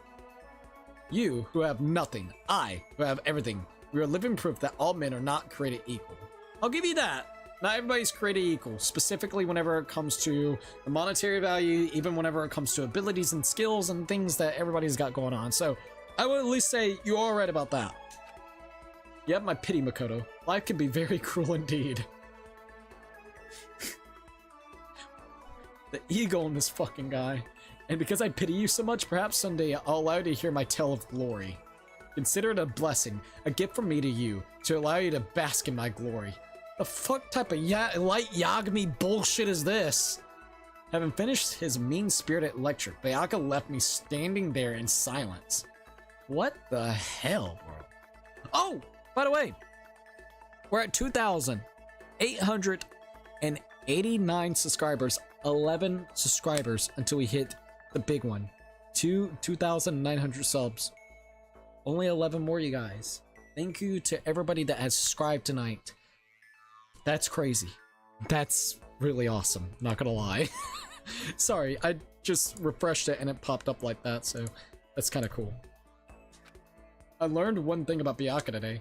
You, who have nothing. I, who have everything. We are living proof that all men are not created equal. I'll give you that. Not everybody's created equal, specifically whenever it comes to the monetary value, even whenever it comes to abilities and skills and things that everybody's got going on. So I would at least say you are right about that. You have my pity, Makoto. Life can be very cruel indeed. The ego in this fucking guy. And because I pity you so much, perhaps someday I'll allow you to hear my tale of glory. Consider it a blessing, a gift from me to you, to allow you to bask in my glory. The fuck type of light Yagami bullshit is this? Having finished his mean-spirited lecture, Bayaka left me standing there in silence. What the hell, bro? Oh, by the way, we're at 2,889 subscribers, 11 subscribers until we hit the big one. 2,900 subs. Only 11 more, you guys. Thank you to everybody that has subscribed tonight. That's crazy. That's really awesome, not gonna lie. Sorry, I just refreshed it and it popped up like that, so that's kind of cool. I learned one thing about Byakuya today.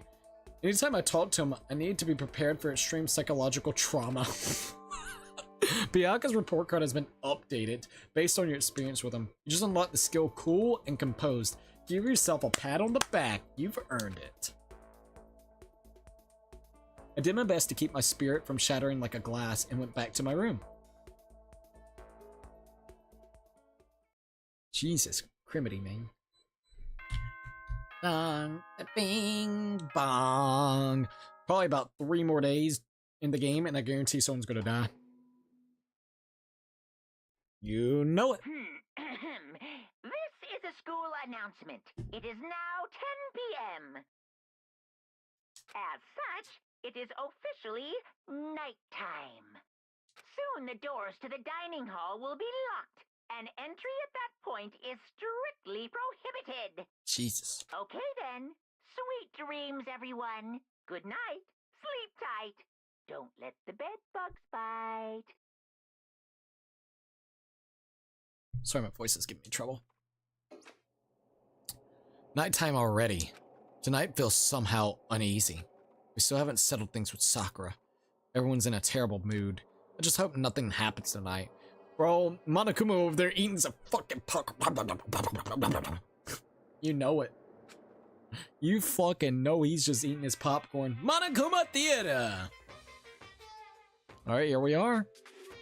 Anytime I talk to him, I need to be prepared for extreme psychological trauma. Byakuya's report card has been updated based on your experience with him. You just unlocked the skill Cool and Composed. Give yourself a pat on the back. You've earned it. I did my best to keep my spirit from shattering like a glass and went back to my room. Jesus, criminy, man. Bong, bing, bong. Probably about 3 more days in the game, and I guarantee someone's gonna die. You know it. This is a school announcement. It is now 10 p.m. As such, it is officially nighttime. Soon the doors to the dining hall will be locked, and entry at that point is strictly prohibited. Jesus. Okay then. Sweet dreams, everyone. Good night. Sleep tight. Don't let the bed bugs bite. Sorry, my voice is giving me trouble. Nighttime already. Tonight feels somehow uneasy. We still haven't settled things with Sakura. Everyone's in a terrible mood. I just hope nothing happens tonight. Bro, Monokuma over there eating some fucking popcorn. You know it. You fucking know he's just eating his popcorn. Monokuma Theater! Alright, here we are.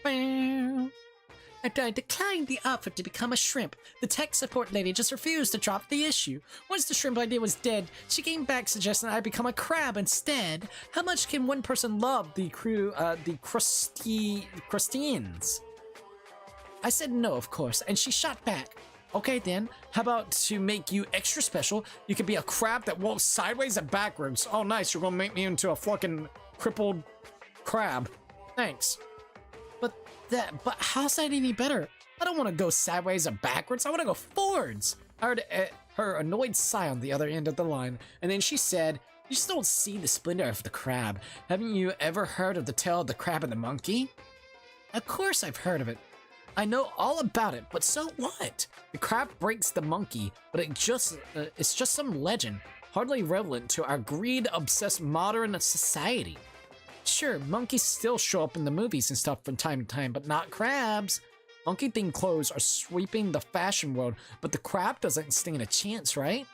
After I declined the offer to become a shrimp, the tech support lady just refused to drop the issue. Once the shrimp idea was dead, she came back suggesting I become a crab instead. How much can one person love the crustaceans? I said no, of course, and she shot back. Okay then, how about to make you extra special, you could be a crab that walks sideways and backwards. Oh nice, you're gonna make me into a fucking crippled crab. Thanks. But how's that any better? I don't want to go sideways or backwards. I want to go forwards. I heard her annoyed sigh on the other end of the line, and then she said, "You just don't see the splendor of the crab. Haven't you ever heard of the tale of the crab and the monkey?" Of course I've heard of it. I know all about it, but so what? The crab breaks the monkey, but it's just some legend, hardly relevant to our greed-obsessed modern society. Sure, monkeys still show up in the movies and stuff from time to time, but not crabs. Monkey-themed clothes are sweeping the fashion world, but the crab doesn't stand a chance, right?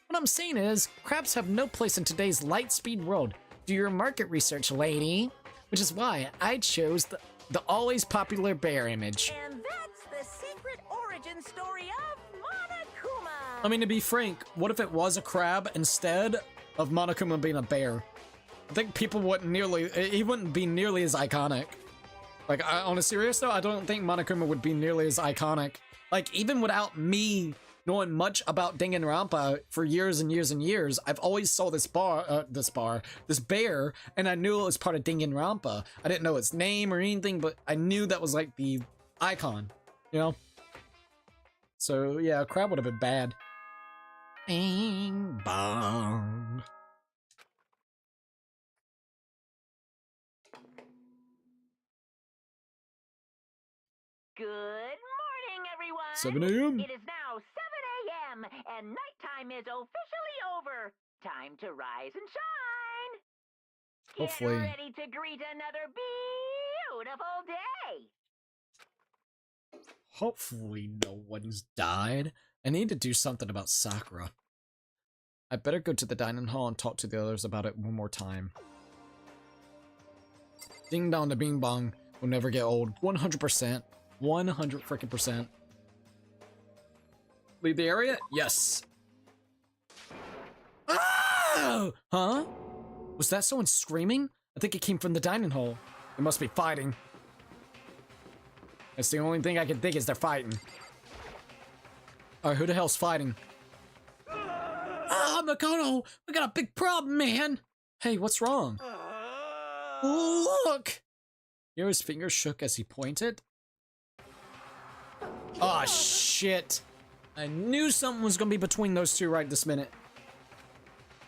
What I'm saying is, crabs have no place in today's light-speed world. Do your market research, lady. Which is why I chose the always popular bear image. And that's the secret origin story of Monokuma. I mean, to be frank, what if it was a crab instead of Monokuma being a bear? I think people wouldn't he wouldn't be nearly as iconic. Like, on a serious note, I don't think Monokuma would be nearly as iconic. Like, even without me knowing much about Danganronpa for years and years and years, I've always saw this bear, and I knew it was part of Danganronpa. I didn't know its name or anything, but I knew that was like the icon, you know? So, yeah, crab would have been bad. Bing bong. Good morning, everyone. 7 a.m. It is now 7 a.m. and nighttime is officially over. Time to rise and shine. Hopefully. Get ready to greet another beautiful day. Hopefully no one's died. I need to do something about Sakura. I better go to the dining hall and talk to the others about it one more time. Ding dong to bing bong will never get old. 100%. 100 freaking percent. Leave the area? Yes. Oh! Huh? Was that someone screaming? I think it came from the dining hall. They must be fighting. That's the only thing I can think is they're fighting. Alright, who the hell's fighting? Ah, Makoto! We got a big problem, man! Hey, what's wrong? Look! Hero's finger shook as he pointed. Oh shit. I knew something was gonna be between those two right this minute.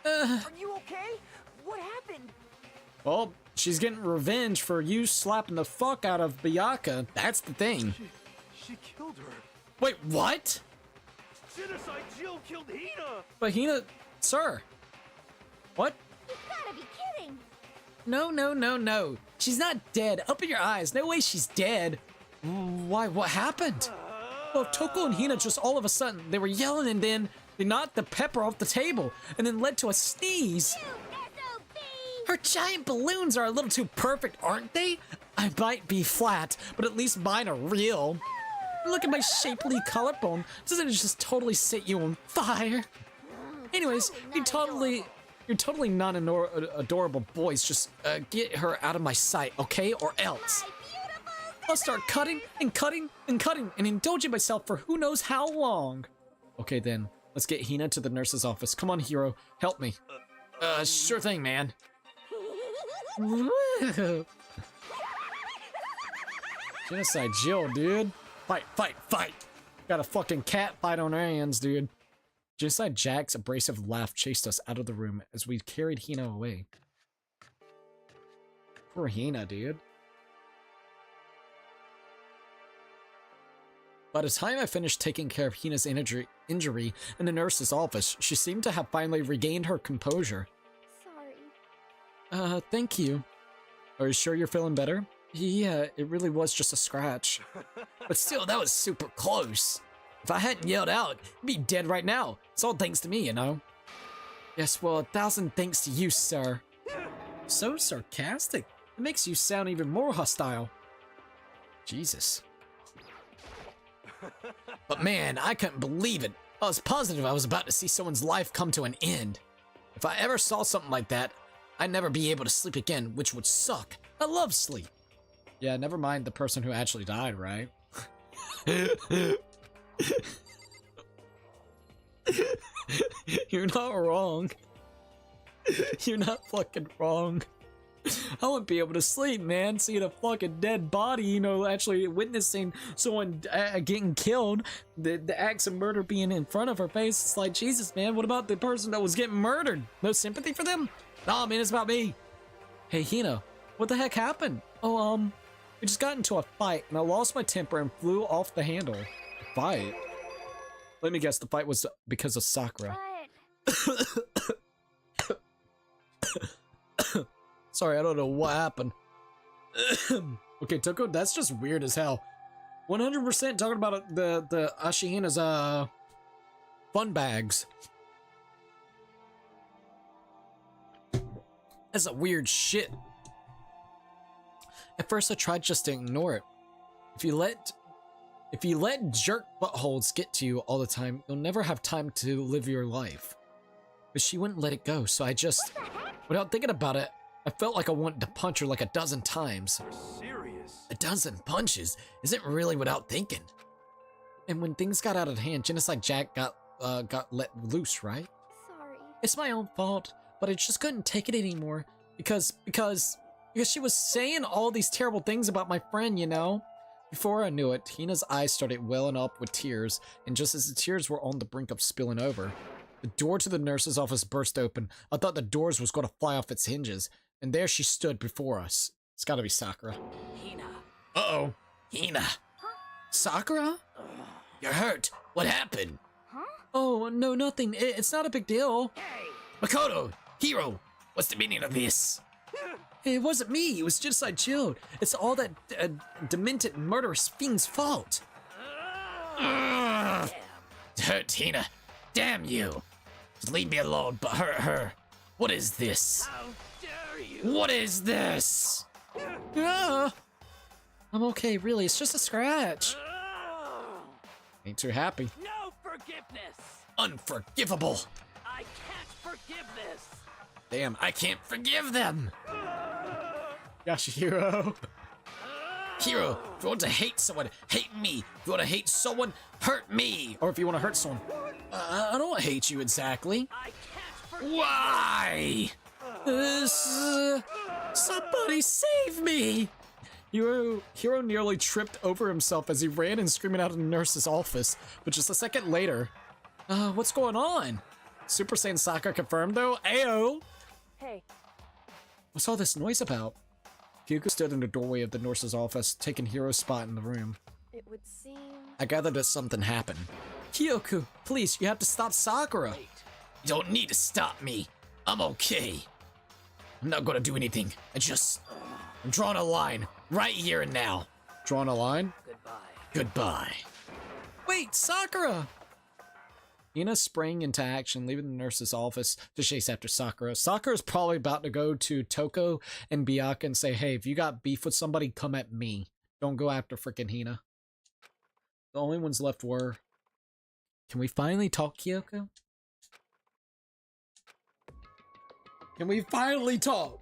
Are you okay? What happened? Well, she's getting revenge for you slapping the fuck out of Byakuya. That's the thing. She killed her. Wait, what? Genocide Jill killed Hina. But Hina, sir. What? You gotta be kidding! No. She's not dead. Open your eyes. No way she's dead. Why, what happened? Well, Toko and Hina just all of a sudden, they were yelling and then they knocked the pepper off the table and then led to a sneeze. Her giant balloons are a little too perfect, aren't they? I might be flat, but at least mine are real. Look at my shapely collarbone. Doesn't it just totally set you on fire? Anyways, you're totally not an adorable boys. Just get her out of my sight, okay? Or else. I'll start cutting and cutting and cutting and indulging myself for who knows how long. Okay then, let's get Hina to the nurse's office. Come on, hero, help me. Sure thing, man. Genocide Jill, dude. Fight. Got a fucking cat fight on our hands, dude. Genocide Jack's abrasive laugh chased us out of the room as we carried Hina away. Poor Hina, dude. By the time I finished taking care of Hina's injury in the nurse's office, she seemed to have finally regained her composure. Sorry. Thank you. Are you sure you're feeling better? Yeah, it really was just a scratch. But still, that was super close. If I hadn't yelled out, you'd be dead right now. It's all thanks to me, you know? Yes, well, 1,000 thanks to you, sir. So sarcastic. It makes you sound even more hostile. Jesus. But man, I couldn't believe it. I was positive I was about to see someone's life come to an end. If I ever saw something like that, I'd never be able to sleep again, which would suck. I love sleep. Yeah, never mind the person who actually died, right? You're not wrong. You're not fucking wrong. I wouldn't be able to sleep, man. Seeing a fucking dead body, you know, actually witnessing someone getting killed, the acts of murder being in front of her face. It's like, Jesus, man, what about the person that was getting murdered? No sympathy for them? Nah, man, it's about me. Hey, Hina, what the heck happened? Oh, we just got into a fight, and I lost my temper and flew off the handle. Fight? Let me guess, the fight was because of Sakura. Sorry, I don't know what happened. Okay, Toko, that's just weird as hell. 100% talking about the Ashihina's fun bags. That's a weird shit. At first I tried just to ignore it. If you let jerk buttholes get to you all the time, you'll never have time to live your life. But she wouldn't let it go, so I just, without thinking about it, I felt like I wanted to punch her like a dozen times. You're serious? A dozen punches isn't really without thinking. And when things got out of hand, Genocide Jack got let loose, right? Sorry. It's my own fault, but I just couldn't take it anymore because she was saying all these terrible things about my friend, you know? Before I knew it, Hina's eyes started welling up with tears, and just as the tears were on the brink of spilling over, the door to the nurse's office burst open. I thought the doors was going to fly off its hinges, and there she stood before us. It's gotta be Sakura. Hina. Uh-oh. Hina, Sakura? you're hurt. What happened? Oh, no, nothing. It's not a big deal. Makoto, Hiro, what's the meaning of this? It wasn't me. It was Genocide Jill. It's all that demented, murderous fiend's fault. Hurt Hina. Damn you. Just leave me alone, but hurt her. What is this? How dare you? What is this? Ah, I'm okay, really. It's just a scratch. Ain't too happy. No forgiveness. Unforgivable. I can't forgive this. Damn, I can't forgive them. Yashihiro. Hiro, if you want to hate someone, hate me. If you want to hate someone, hurt me. Or if you want to hurt someone. I don't hate you exactly. I can't forgive. Why? Somebody save me! Hiro nearly tripped over himself as he ran and screaming out of the nurse's office, but just a second later, what's going on? Super Saiyan Sakura confirmed though? Ayo! Hey. What's all this noise about? Kyoko stood in the doorway of the nurse's office, taking Hiro's spot in the room. It would seem... I gathered that something happened. Kyoko, please, you have to stop Sakura. You don't need to stop me. I'm okay. I'm not gonna do anything. I'm drawing a line right here and now. Drawing a line? Goodbye. Wait, Sakura! Hina sprang into action, leaving the nurse's office to chase after Sakura. Sakura's probably about to go to Toko and Byakuya and say, hey, if you got beef with somebody, come at me. Don't go after frickin' Hina. The only ones left were... Can we finally talk, Kyoko? Can we finally talk?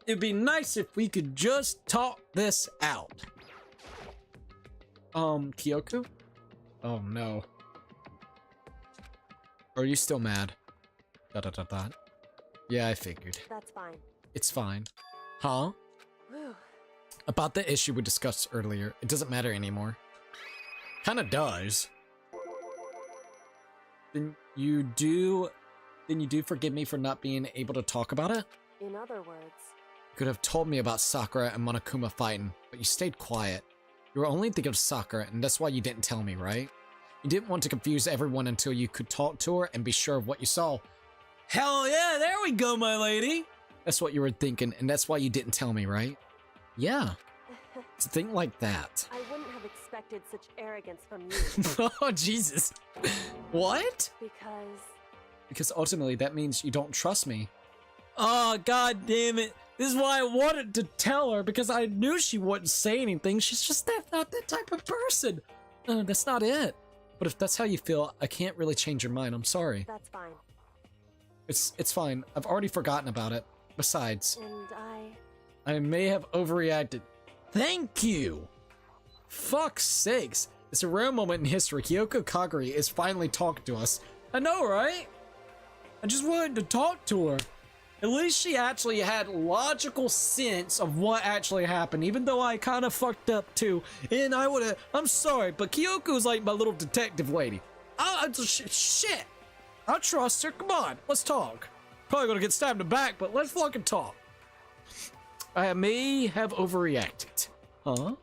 It'd be nice if we could just talk this out. Kyoko? Oh no. Are you still mad? ... Yeah, I figured. That's fine. It's fine. Huh? Whew. About the issue we discussed earlier, it doesn't matter anymore. Kinda does. Then you do forgive me for not being able to talk about it? In other words, You could have told me about Sakura and Monokuma fighting, but you stayed quiet. You were only thinking of Sakura, and that's why you didn't tell me, right? You didn't want to confuse everyone until you could talk to her and be sure of what you saw. Hell yeah, there we go, my lady! That's what you were thinking, and that's why you didn't tell me, right? Yeah. It's a thing like that. I wouldn't have expected such arrogance from you. Oh, Jesus. What? Because Because ultimately that means you don't trust me. Oh, god damn it. This is why I wanted to tell her, because I knew she wouldn't say anything. She's just not that type of person. That's not it. But if that's how you feel, I can't really change your mind. I'm sorry. That's fine. It's fine. I've already forgotten about it. Besides, And I may have overreacted. Thank you! Fuck's sakes. It's a rare moment in history. Kyoko Kagari is finally talking to us. I know, right? I just wanted to talk to her. At least she actually had logical sense of what actually happened, even though I kind of fucked up too. And I'm sorry, but Kyoko's like my little detective lady. Shit! I trust her. Come on, let's talk. Probably gonna get stabbed in the back, but let's fucking talk. I may have overreacted. Huh?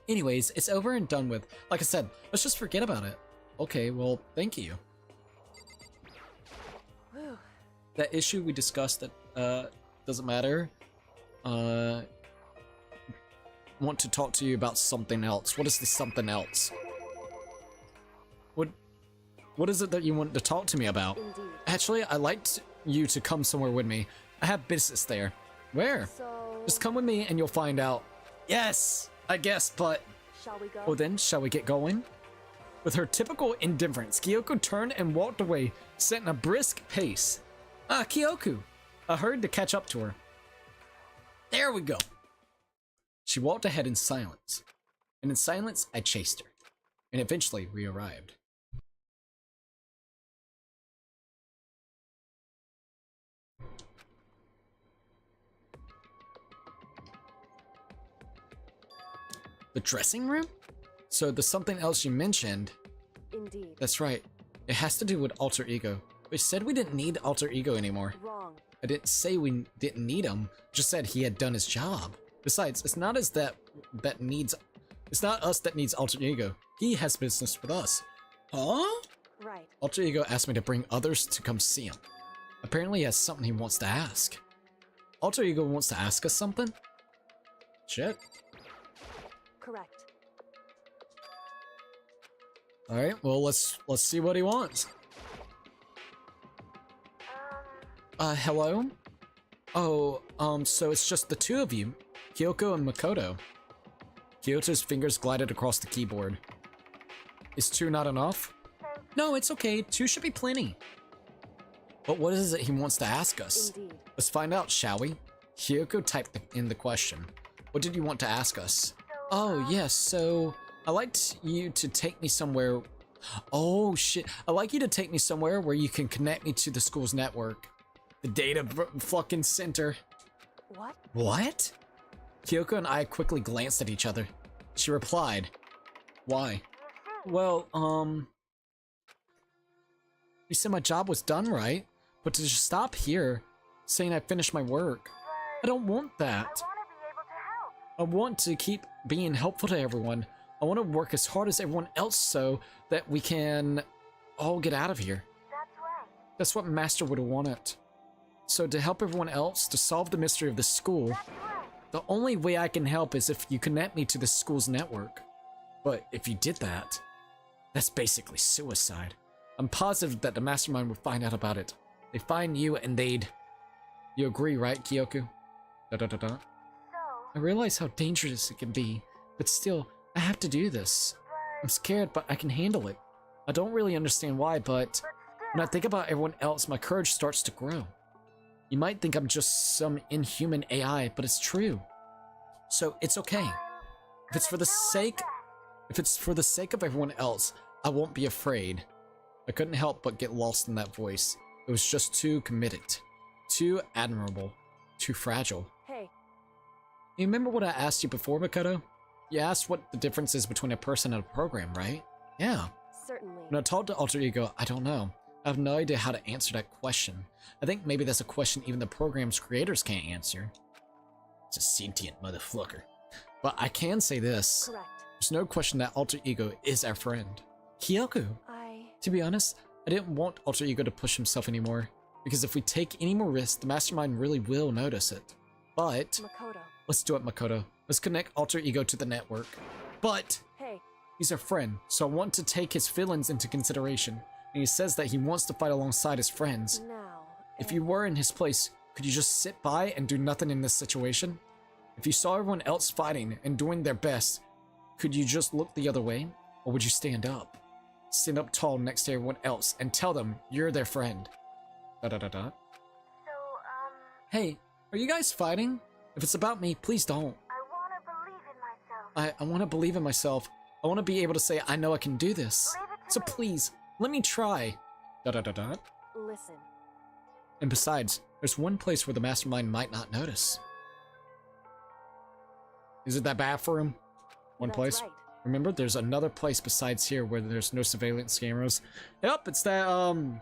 Anyways, it's over and done with. Like I said, let's just forget about it. Okay, well, thank you. Whew. That issue we discussed that doesn't matter. Want to talk to you about something else. What is this something else? What is it that you want to talk to me about? Indeed. Actually, I'd like you to come somewhere with me. I have business there. Where? So, Just come with me and you'll find out. Yes, I guess, but... shall we go? Well then, shall we get going? With her typical indifference, Kyoko turned and walked away, setting a brisk pace. Ah, Kyoko! I hurried to catch up to her. There we go. She walked ahead in silence. And in silence, I chased her. And eventually, we arrived. The dressing room? So there's something else you mentioned. Indeed. That's right. It has to do with alter ego. We said we didn't need alter ego anymore. Wrong. I didn't say we didn't need him. Just said he had done his job. Besides, it's not us that needs alter ego. He has business with us. Huh? Right. Alter ego asked me to bring others to come see him. Apparently he has something he wants to ask. Alter ego wants to ask us something? Shit. Correct. Alright, well let's see what he wants. Hello? Oh, so it's just the two of you, Kyoko and Makoto. Kyoto's fingers glided across the keyboard. Is 2 not enough? No, it's okay, 2 should be plenty. But what is it he wants to ask us? Indeed. Let's find out, shall we? Kyoko typed in the question. What did you want to ask us? Oh, yes, so I'd like you to take me somewhere. Oh, shit. I'd like you to take me somewhere where you can connect me to the school's network. The data fucking center. What? What? Kyoko and I quickly glanced at each other. She replied, why? Well, you said my job was done, right? But to just stop here, saying I finished my work. I don't want that. I want to keep being helpful to everyone. I want to work as hard as everyone else so that we can all get out of here. That's what Master would have wanted. So to help everyone else to solve the mystery of the school, the only way I can help is if you connect me to the school's network. But if you did that, that's basically suicide. I'm positive that the mastermind would find out about it. They find you and they'd... You agree, right, Kyoko? Da-da-da-da. I realize how dangerous it can be, but still, I have to do this. I'm scared, but I can handle it. I don't really understand why, but when I think about everyone else, my courage starts to grow. You might think I'm just some inhuman AI, but it's true. So it's okay. If it's for the sake of everyone else, I won't be afraid. I couldn't help but get lost in that voice. It was just too committed, too admirable, too fragile. Hey. You remember what I asked you before, Makoto? You asked what the difference is between a person and a program, right? Yeah. Certainly. When I talked to Alter Ego, I don't know. I have no idea how to answer that question. I think maybe that's a question even the program's creators can't answer. It's a sentient motherfucker. But I can say this. Correct. There's no question that Alter Ego is our friend. Kyoko. To be honest, I didn't want Alter Ego to push himself anymore. Because if we take any more risks, the mastermind really will notice it. But... Makoto. Let's do it, Makoto. Let's connect Alter Ego to the network. But... Hey. He's our friend, so I want to take his feelings into consideration. And he says that he wants to fight alongside his friends. Now, if you were in his place, Could you just sit by and do nothing in this situation? If you saw everyone else fighting and doing their best, could you just look the other way? Or would you stand up? Stand up tall next to everyone else and tell them you're their friend. Da-da-da-da. Hey, are you guys fighting? If it's about me, please don't. I want to believe in myself. I want to be able to say, I know I can do this. So please, let me try. Da-da-da-da. Listen. And besides, there's one place where the mastermind might not notice. Is it that bathroom? One That's place? right. Remember, there's another place besides here where there's no surveillance cameras. Yep, it's that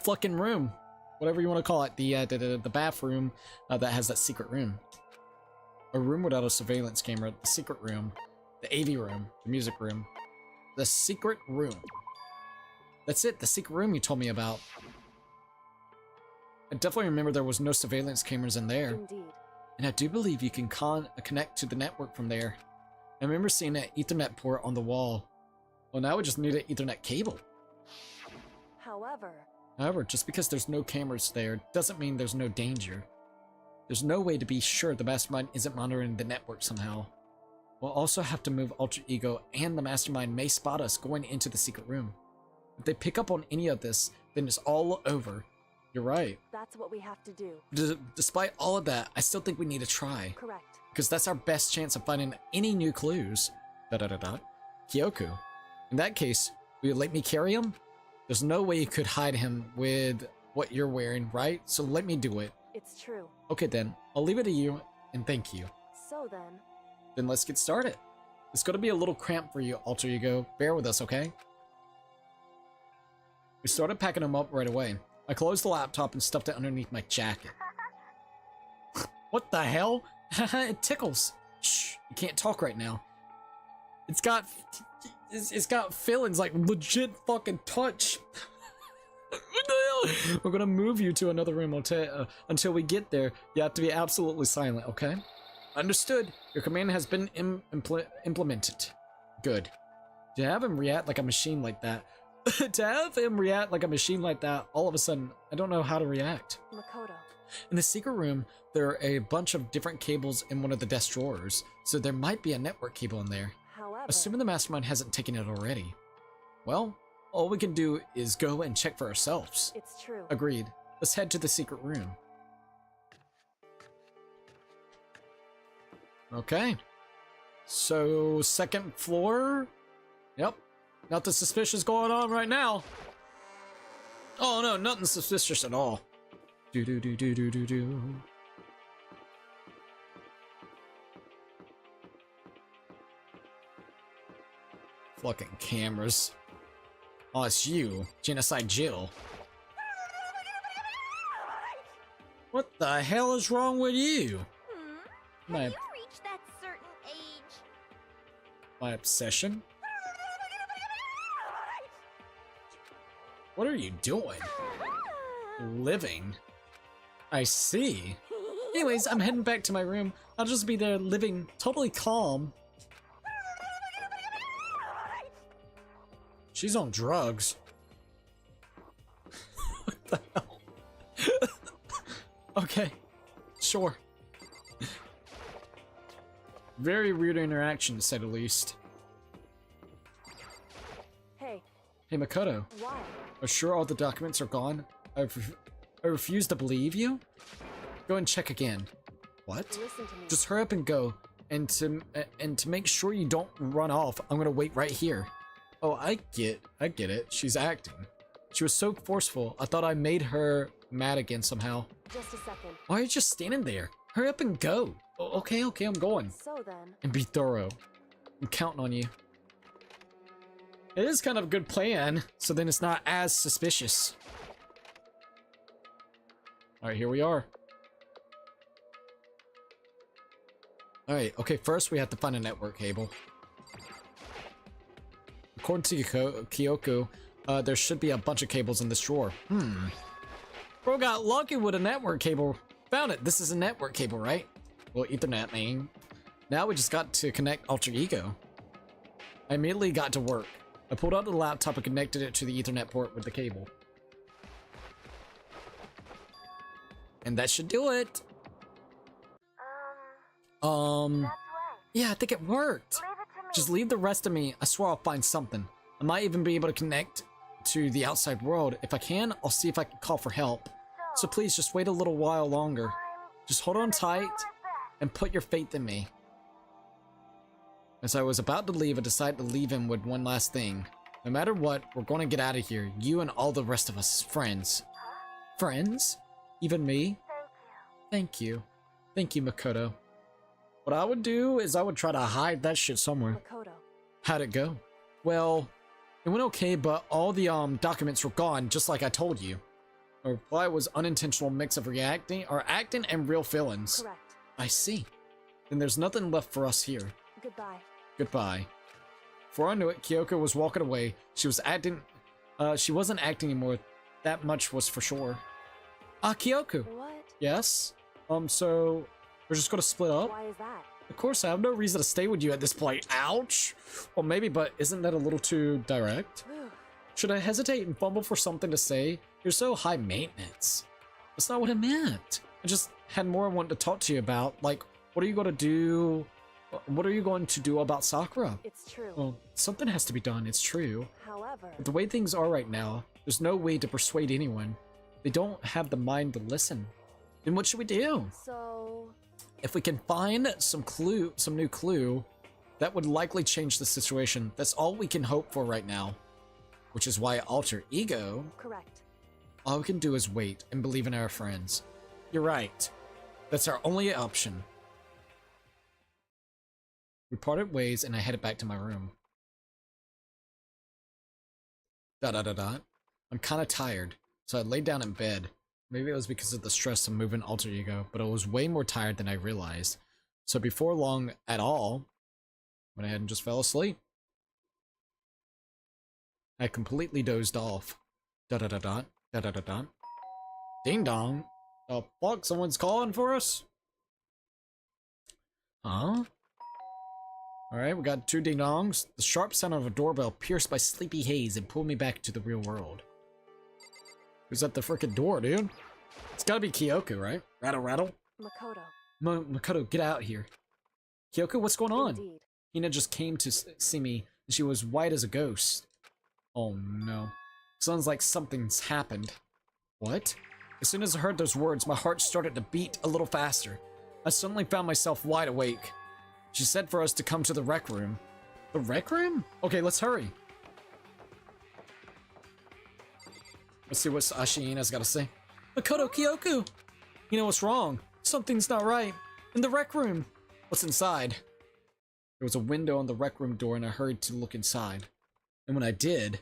fucking room. Whatever you want to call it. The bathroom that has that secret room. A room without a surveillance camera. The secret room. The AV room. The music room. The secret room. That's it, the secret room you told me about. I definitely remember there was no surveillance cameras in there. Indeed. And I do believe you can connect to the network from there. I remember seeing an Ethernet port on the wall. Well, now we just need an Ethernet cable. However, just because there's no cameras there doesn't mean there's no danger. There's no way to be sure the mastermind isn't monitoring the network somehow. We'll also have to move Alter Ego, and the mastermind may spot us going into the secret room. If they pick up on any of this, then it's all over. You're right. That's what we have to do. Despite all of that, I still think we need to try. Correct. Because that's our best chance of finding any new clues. Da-da-da-da. Kyoku. In that case, will you let me carry him? There's no way you could hide him with what you're wearing, right? So let me do it. It's true. Okay then, I'll leave it to you, and thank you. So then... Then let's get started. It's gonna be a little cramped for you, Alter Ego. Bear with us, okay? We started packing him up right away. I closed the laptop and stuffed it underneath my jacket. What the hell? It tickles. Shh, you can't talk right now. It's got feelings like legit fucking touch. What the hell? We're gonna move you to another room until we get there. You have to be absolutely silent, okay? Understood. Your command has been implemented. Good. To have him react like a machine like that. All of a sudden, I don't know how to react. Makoto. In the secret room, there are a bunch of different cables in one of the desk drawers, so there might be a network cable in there. However... Assuming the mastermind hasn't taken it already. Well, all we can do is go and check for ourselves. It's true. Agreed. Let's head to the secret room. Okay. So, second floor? Yep. Nothing suspicious going on right now. Oh no, nothing suspicious at all. Do. Fucking cameras. Oh, it's you, Genocide Jill. What the hell is wrong with you? Have you reached that certain age? My obsession? What are you doing? Living? I see. Anyways, I'm heading back to my room. I'll just be there living totally calm. She's on drugs. What the hell? Okay, sure. Very weird interaction, to say the least. Hey. Hey, Makoto. Why? Are sure all the documents are gone? I refuse to believe you? Go and check again. What? Listen to me. Just hurry up and go. And to make sure you don't run off, I'm gonna wait right here. Oh, I get it. She's acting. She was so forceful, I thought I made her mad again somehow. Just a second. Why are you just standing there? Hurry up and go. Oh, okay, I'm going. So then... And be thorough. I'm counting on you. It is kind of a good plan, so then it's not as suspicious. Alright, here we are. Alright, okay, first we have to find a network cable. According to Kyoku, there should be a bunch of cables in this drawer. Bro got lucky with a network cable. Found it. This is a network cable, right? Well, Ethernet, man. Now we just got to connect Alter Ego. I immediately got to work. I pulled out the laptop and connected it to the Ethernet port with the cable. And that should do it. That's right. Yeah, I think it worked. Leave it to me. Just leave the rest of me. I swear I'll find something. I might even be able to connect to the outside world. If I can, I'll see if I can call for help. So please, just wait a little while longer. Just hold on tight and put your faith in me. As I was about to leave, I decided to leave him with one last thing. No matter what, we're going to get out of here. You and all the rest of us friends. Friends? Even me? Thank you. Thank you, Makoto. What I would do is I would try to hide that shit somewhere. Makoto. How'd it go? Well, it went okay, but all the documents were gone, just like I told you. My reply was unintentional mix of acting and real feelings. Correct. I see. Then there's nothing left for us here. Goodbye. Goodbye. Before I knew it, Kyoko was walking away. She wasn't acting anymore. That much was for sure. Ah, Kyoko. What? Yes? So, we're just gonna split up? Why is that? Of course, I have no reason to stay with you at this point. Ouch! Or maybe, but isn't that a little too direct? Should I hesitate and fumble for something to say? You're so high maintenance. That's not what I meant. I just had more I wanted to talk to you about. Like, what are you gonna do? What are you going to do about Sakura? It's true. Well, something has to be done, it's true. However, But the way things are right now, there's no way to persuade anyone. They don't have the mind to listen. Then what should we do? so If we can find some new clue, that would likely change the situation. That's all we can hope for right now. Which is why alter ego, correct. all we can do is wait and believe in our friends. You're right. That's our only option. We parted ways and I headed back to my room. I'm kind of tired, so I laid down in bed. Maybe it was because of the stress of moving alter ego, but I was way more tired than I realized. So before long at all, went ahead and just fell asleep. I completely dozed off. Ding dong. Oh fuck, someone's calling for us? Huh? Alright, we got 2 ding dongs. The sharp sound of a doorbell pierced by sleepy haze and pulled me back to the real world. Who's at the frickin' door, dude? It's gotta be Kyoko, right? Rattle, rattle. Makoto. Makoto, get out here. Kyoko, what's going on? Indeed. Hina just came to see me, and she was white as a ghost. Oh no. Sounds like something's happened. What? As soon as I heard those words, my heart started to beat a little faster. I suddenly found myself wide awake. She said for us to come to the rec room. The rec room? Okay, let's hurry. Let's see what Ashina's got to say. Makoto, Kyoko! You know what's wrong? Something's not right. In the rec room. What's inside? There was a window on the rec room door and I hurried to look inside. And when I did...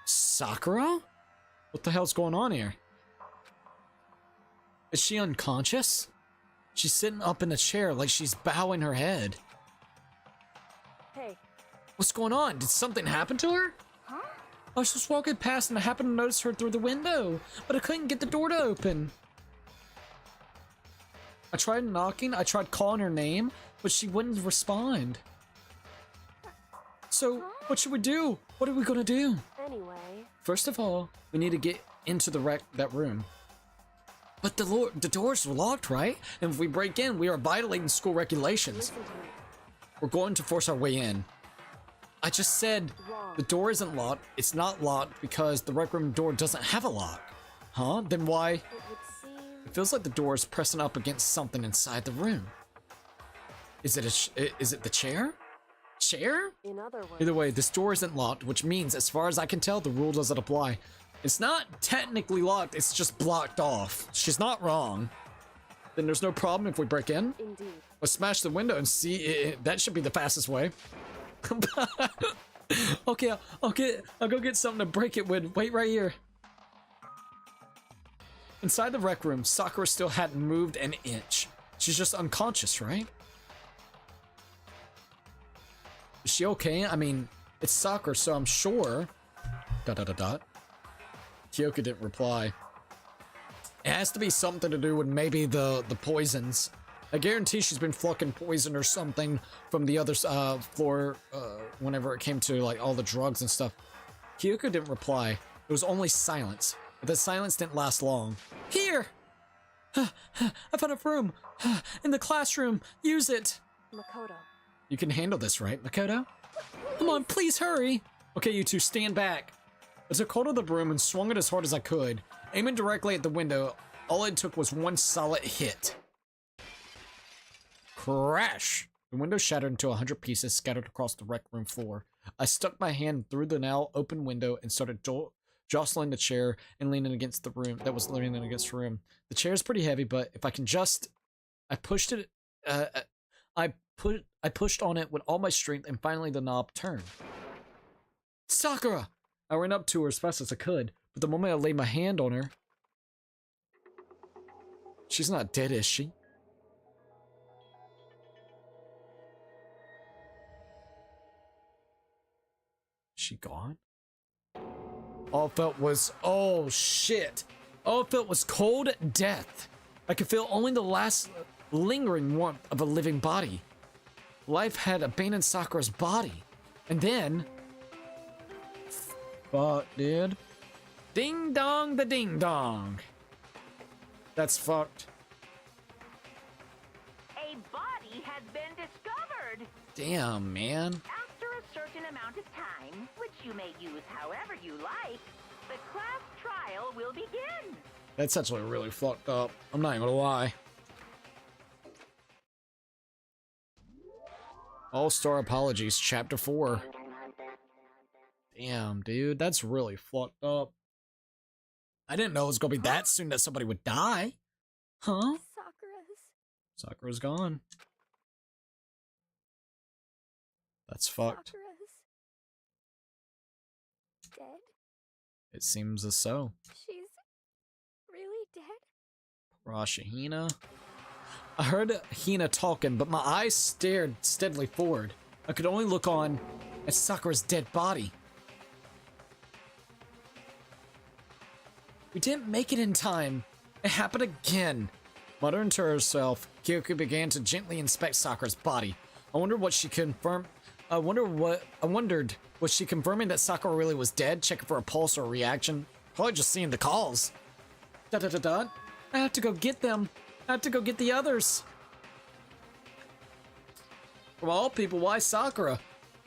Sakura? What the hell's going on here? Is she unconscious? She's sitting up in a chair like she's bowing her head. Hey, What's going on? Did something happen to her? Huh? I was just walking past and I happened to notice her through the window, but I couldn't get the door to open. I tried knocking, I tried calling her name, but she wouldn't respond. So, what should we do? What are we gonna do? anyway, First of all, we need to get into that room. But the doors were locked, right? And if we break in, we are violating school regulations. listen to me. We're going to force our way in. I just said Wrong. the door isn't locked. It's not locked because the rec room door doesn't have a lock. Huh? Then why? It would seem It feels like the door is pressing up against something inside the room. Is it is it the chair? Chair? in other words. Either way, this door isn't locked, which means, as far as I can tell, the rule doesn't apply. It's not technically locked, it's just blocked off. She's not wrong. Then there's no problem if we break in. Indeed. Let's smash the window and see. That should be the fastest way. Okay, I'll go get something to break it with. Wait right here. Inside the rec room, Sakura still hadn't moved an inch. She's just unconscious, right? Is she okay? I mean, it's Sakura, so I'm sure. ... Kyoko didn't reply. It has to be something to do with maybe the poisons. I guarantee she's been flucking poison or something from the other floor whenever it came to like all the drugs and stuff. Kyoko didn't reply. It was only silence. But the silence didn't last long. Here! I found a room. In the classroom. Use it. Makoto. You can handle this, right, Makoto? Come on, please hurry. Okay, you two, stand back. I took hold of the broom and swung it as hard as I could, aiming directly at the window. All it took was one solid hit. Crash! The window shattered into 100 pieces scattered across the rec room floor. I stuck my hand through the now open window and started jostling the chair and leaning against the room. That was leaning against the room. The chair is pretty heavy, but if I can just... I pushed it... I pushed on it with all my strength, and finally the knob turned. Sakura! I ran up to her as fast as I could, but the moment I laid my hand on her... She's not dead, is she? She gone? All I felt was, oh shit. All I felt was cold death. I could feel only the last lingering warmth of a living body. Life had abandoned Sakura's body. And then... Fuck, dude. Ding dong the ding dong. That's fucked. A body has been discovered. Damn, man. After a certain amount of time, which you may use however you like, the class trial will begin. That's actually really fucked up. I'm not even gonna lie. All-Star Apologies, Chapter 4. Damn, dude, that's really fucked up. I didn't know it was gonna be that soon that somebody would die. Huh? Sakura's gone. That's fucked. Sakura's dead? It seems as so. She's really dead? Rasha Hina. I heard Hina talking, but my eyes stared steadily forward. I could only look on at Sakura's dead body. We didn't make it in time. It happened again. Muttering to herself, Kyoko began to gently inspect Sakura's body. I wondered what she confirmed. I wondered, was she confirming that Sakura really was dead, checking for a pulse or a reaction? Probably just seeing the calls. I have to go get them. I have to go get the others. Of all people, why Sakura?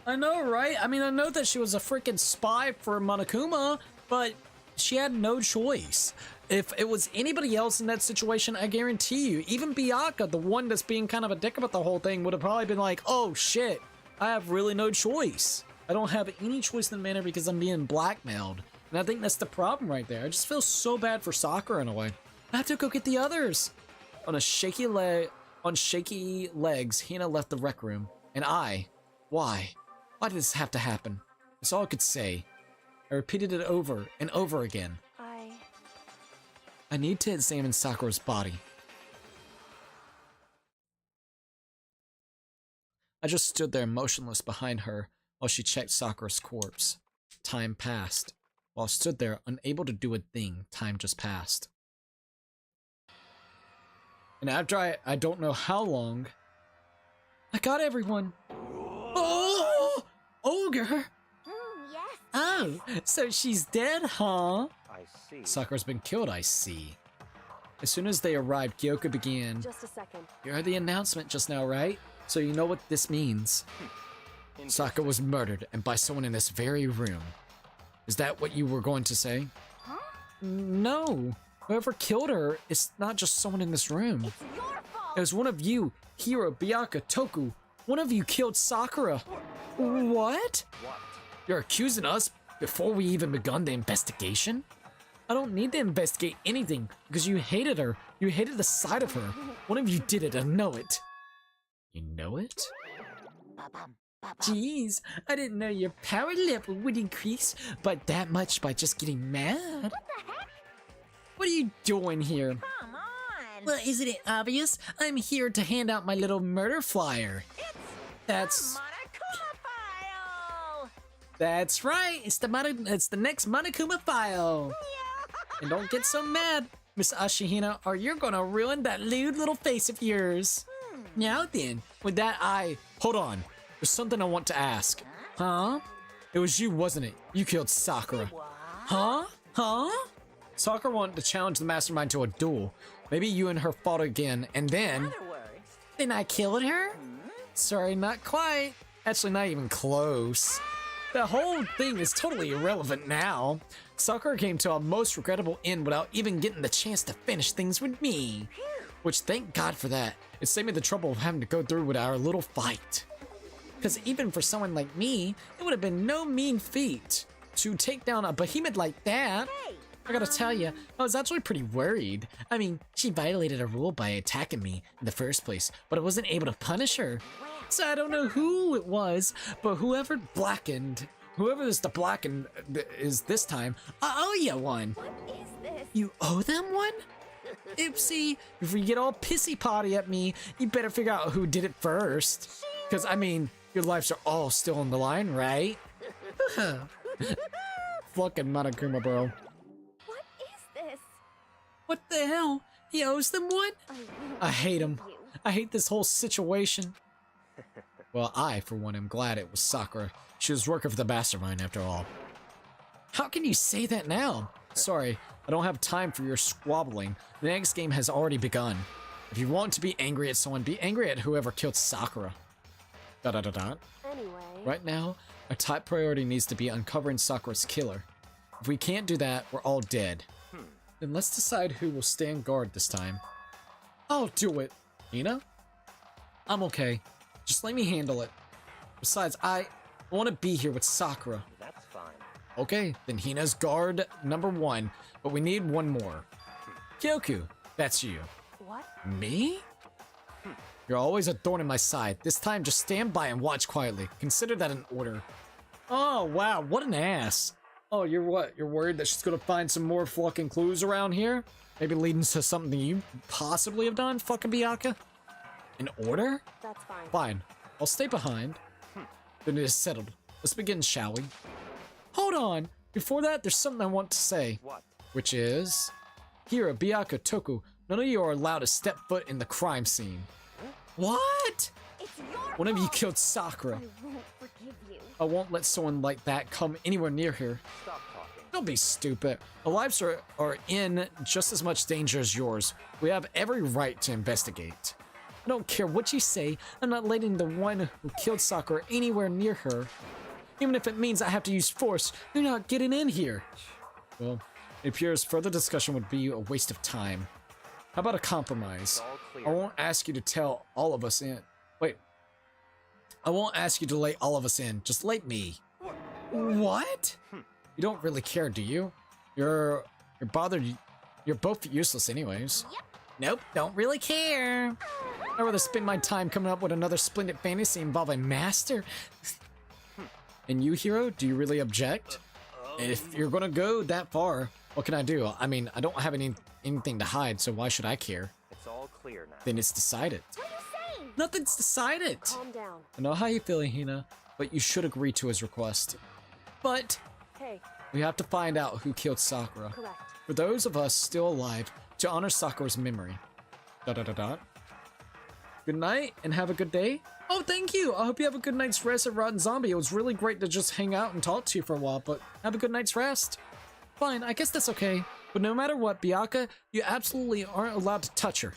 I know, right? I mean, I know that she was a freaking spy for Monokuma, but she had no choice. If it was anybody else in that situation, I guarantee you, even Byakuya, the one that's being kind of a dick about the whole thing, would have probably been like, oh shit, I have really no choice. I don't have any choice in the matter because I'm being blackmailed. And I think that's the problem right there. I just feel so bad for Sakura in a way. I have to go get the others. On shaky legs, Hina left the rec room. And why? Why did this have to happen? That's all I could say. I repeated it over and over again. I need to examine Sakura's body. I just stood there motionless behind her while she checked Sakura's corpse. Time passed. While I stood there, unable to do a thing, time just passed. And after I don't know how long, I got everyone. Oh! Ogre! Yes. Oh, so she's dead, huh? I see. Sakura's been killed, I see. As soon as they arrived, Kyoko began. Just a second. You heard the announcement just now, right? So you know what this means. Sakura was murdered, and by someone in this very room. Is that what you were going to say? Huh? No. Whoever killed her is not just someone in this room. It's your fault. It was one of you, Hiro, Byakuya, Toku. One of you killed Sakura. What? You're accusing us before we even begun the investigation? I don't need to investigate anything because you hated her. You hated the sight of her. One of you did it, I know it. You know it? Jeez, I didn't know your power level would increase by that much by just getting mad. What the heck? What are you doing here? Come on. Well, isn't it obvious? I'm here to hand out my little murder flyer. That's Monokuma file. That's right. It's the next Monokuma file. And don't get so mad, Miss Ashihina, or you're gonna ruin that lewd little face of yours. Now then, with that hold on. There's something I want to ask. Huh? It was you, wasn't it? You killed Sakura. Huh? Sakura wanted to challenge the mastermind to a duel. Maybe you and her fought again, and then... Then I killed her? Sorry, not quite. Actually, not even close. The whole thing is totally irrelevant now. Sakura came to a most regrettable end without even getting the chance to finish things with me. Which, thank God for that. It saved me the trouble of having to go through with our little fight. Because even for someone like me, it would have been no mean feat to take down a behemoth like that. I gotta tell you, I was actually pretty worried. I mean, she violated a rule by attacking me in the first place, but I wasn't able to punish her. So I don't know who it was, but whoever is the blackened is this time, I owe you one. What is this? You owe them one? Oopsie, before you get all pissy potty at me, you better figure out who did it first. Because, I mean, your lives are all still on the line, right? Fucking Monokuma, bro. What is this? What the hell? He owes them one? I won't I hate him. forgive you. I hate this whole situation. Well, I, for one, am glad it was Sakura. She was working for the mastermind, after all. How can you say that now? Sorry, I don't have time for your squabbling. The next game has already begun. If you want to be angry at someone, be angry at whoever killed Sakura. Anyway. Right now, our top priority needs to be uncovering Sakura's killer. If we can't do that, we're all dead. Then let's decide who will stand guard this time. I'll do it. Hina? I'm okay. Just let me handle it. Besides, I want to be here with Sakura. That's fine. Okay, then Hina's guard number 1, but we need one more. Kyoku, that's you. What? Me? You're always a thorn in my side. This time, just stand by and watch quietly. Consider that an order. Oh, wow, what an ass. Oh, you're what? You're worried that she's gonna find some more fucking clues around here? Maybe leading to something you possibly have done, fucking Byakuya? An order? That's fine. Fine. I'll stay behind. Then it is settled. Let's begin, shall we? Hold on! Before that, there's something I want to say. What? Which is... Hira, Byakuya, Toku, none of you are allowed to step foot in the crime scene. What? It's your One of you fault. killed Sakura. I won't forgive you. I won't let someone like that come anywhere near here. Stop talking. Don't be stupid. Our lives are in just as much danger as yours. We have every right to investigate. I don't care what you say, I'm not letting the one who killed Sakura anywhere near her. Even if it means I have to use force, you're not getting in here. Well, it appears further discussion would be a waste of time. How about a compromise? All I clear. won't ask you to tell all of us in. Wait. I won't ask you to let all of us in. Just let me. What? You don't really care, do you? You're bothered. You're both useless anyways. Nope, don't really care. I'd rather spend my time coming up with another splendid fantasy involving Master. And you, Hero, do you really object? If you're gonna go that far, what can I do? I mean, I don't have anything to hide, so why should I care? It's all clear now. Then it's decided. What are you saying? Nothing's decided. Calm down. I know how you feel, Hina, but you should agree to his request. But Hey, we have to find out who killed Sakura. correct. For those of us still alive, to honor Sakura's memory. Good night and have a good day. Oh, thank you. I hope you have a good night's rest at Rotten Zombie. It was really great to just hang out and talk to you for a while, but have a good night's rest. Fine, I guess that's okay. But no matter what, Byakuya, you absolutely aren't allowed to touch her.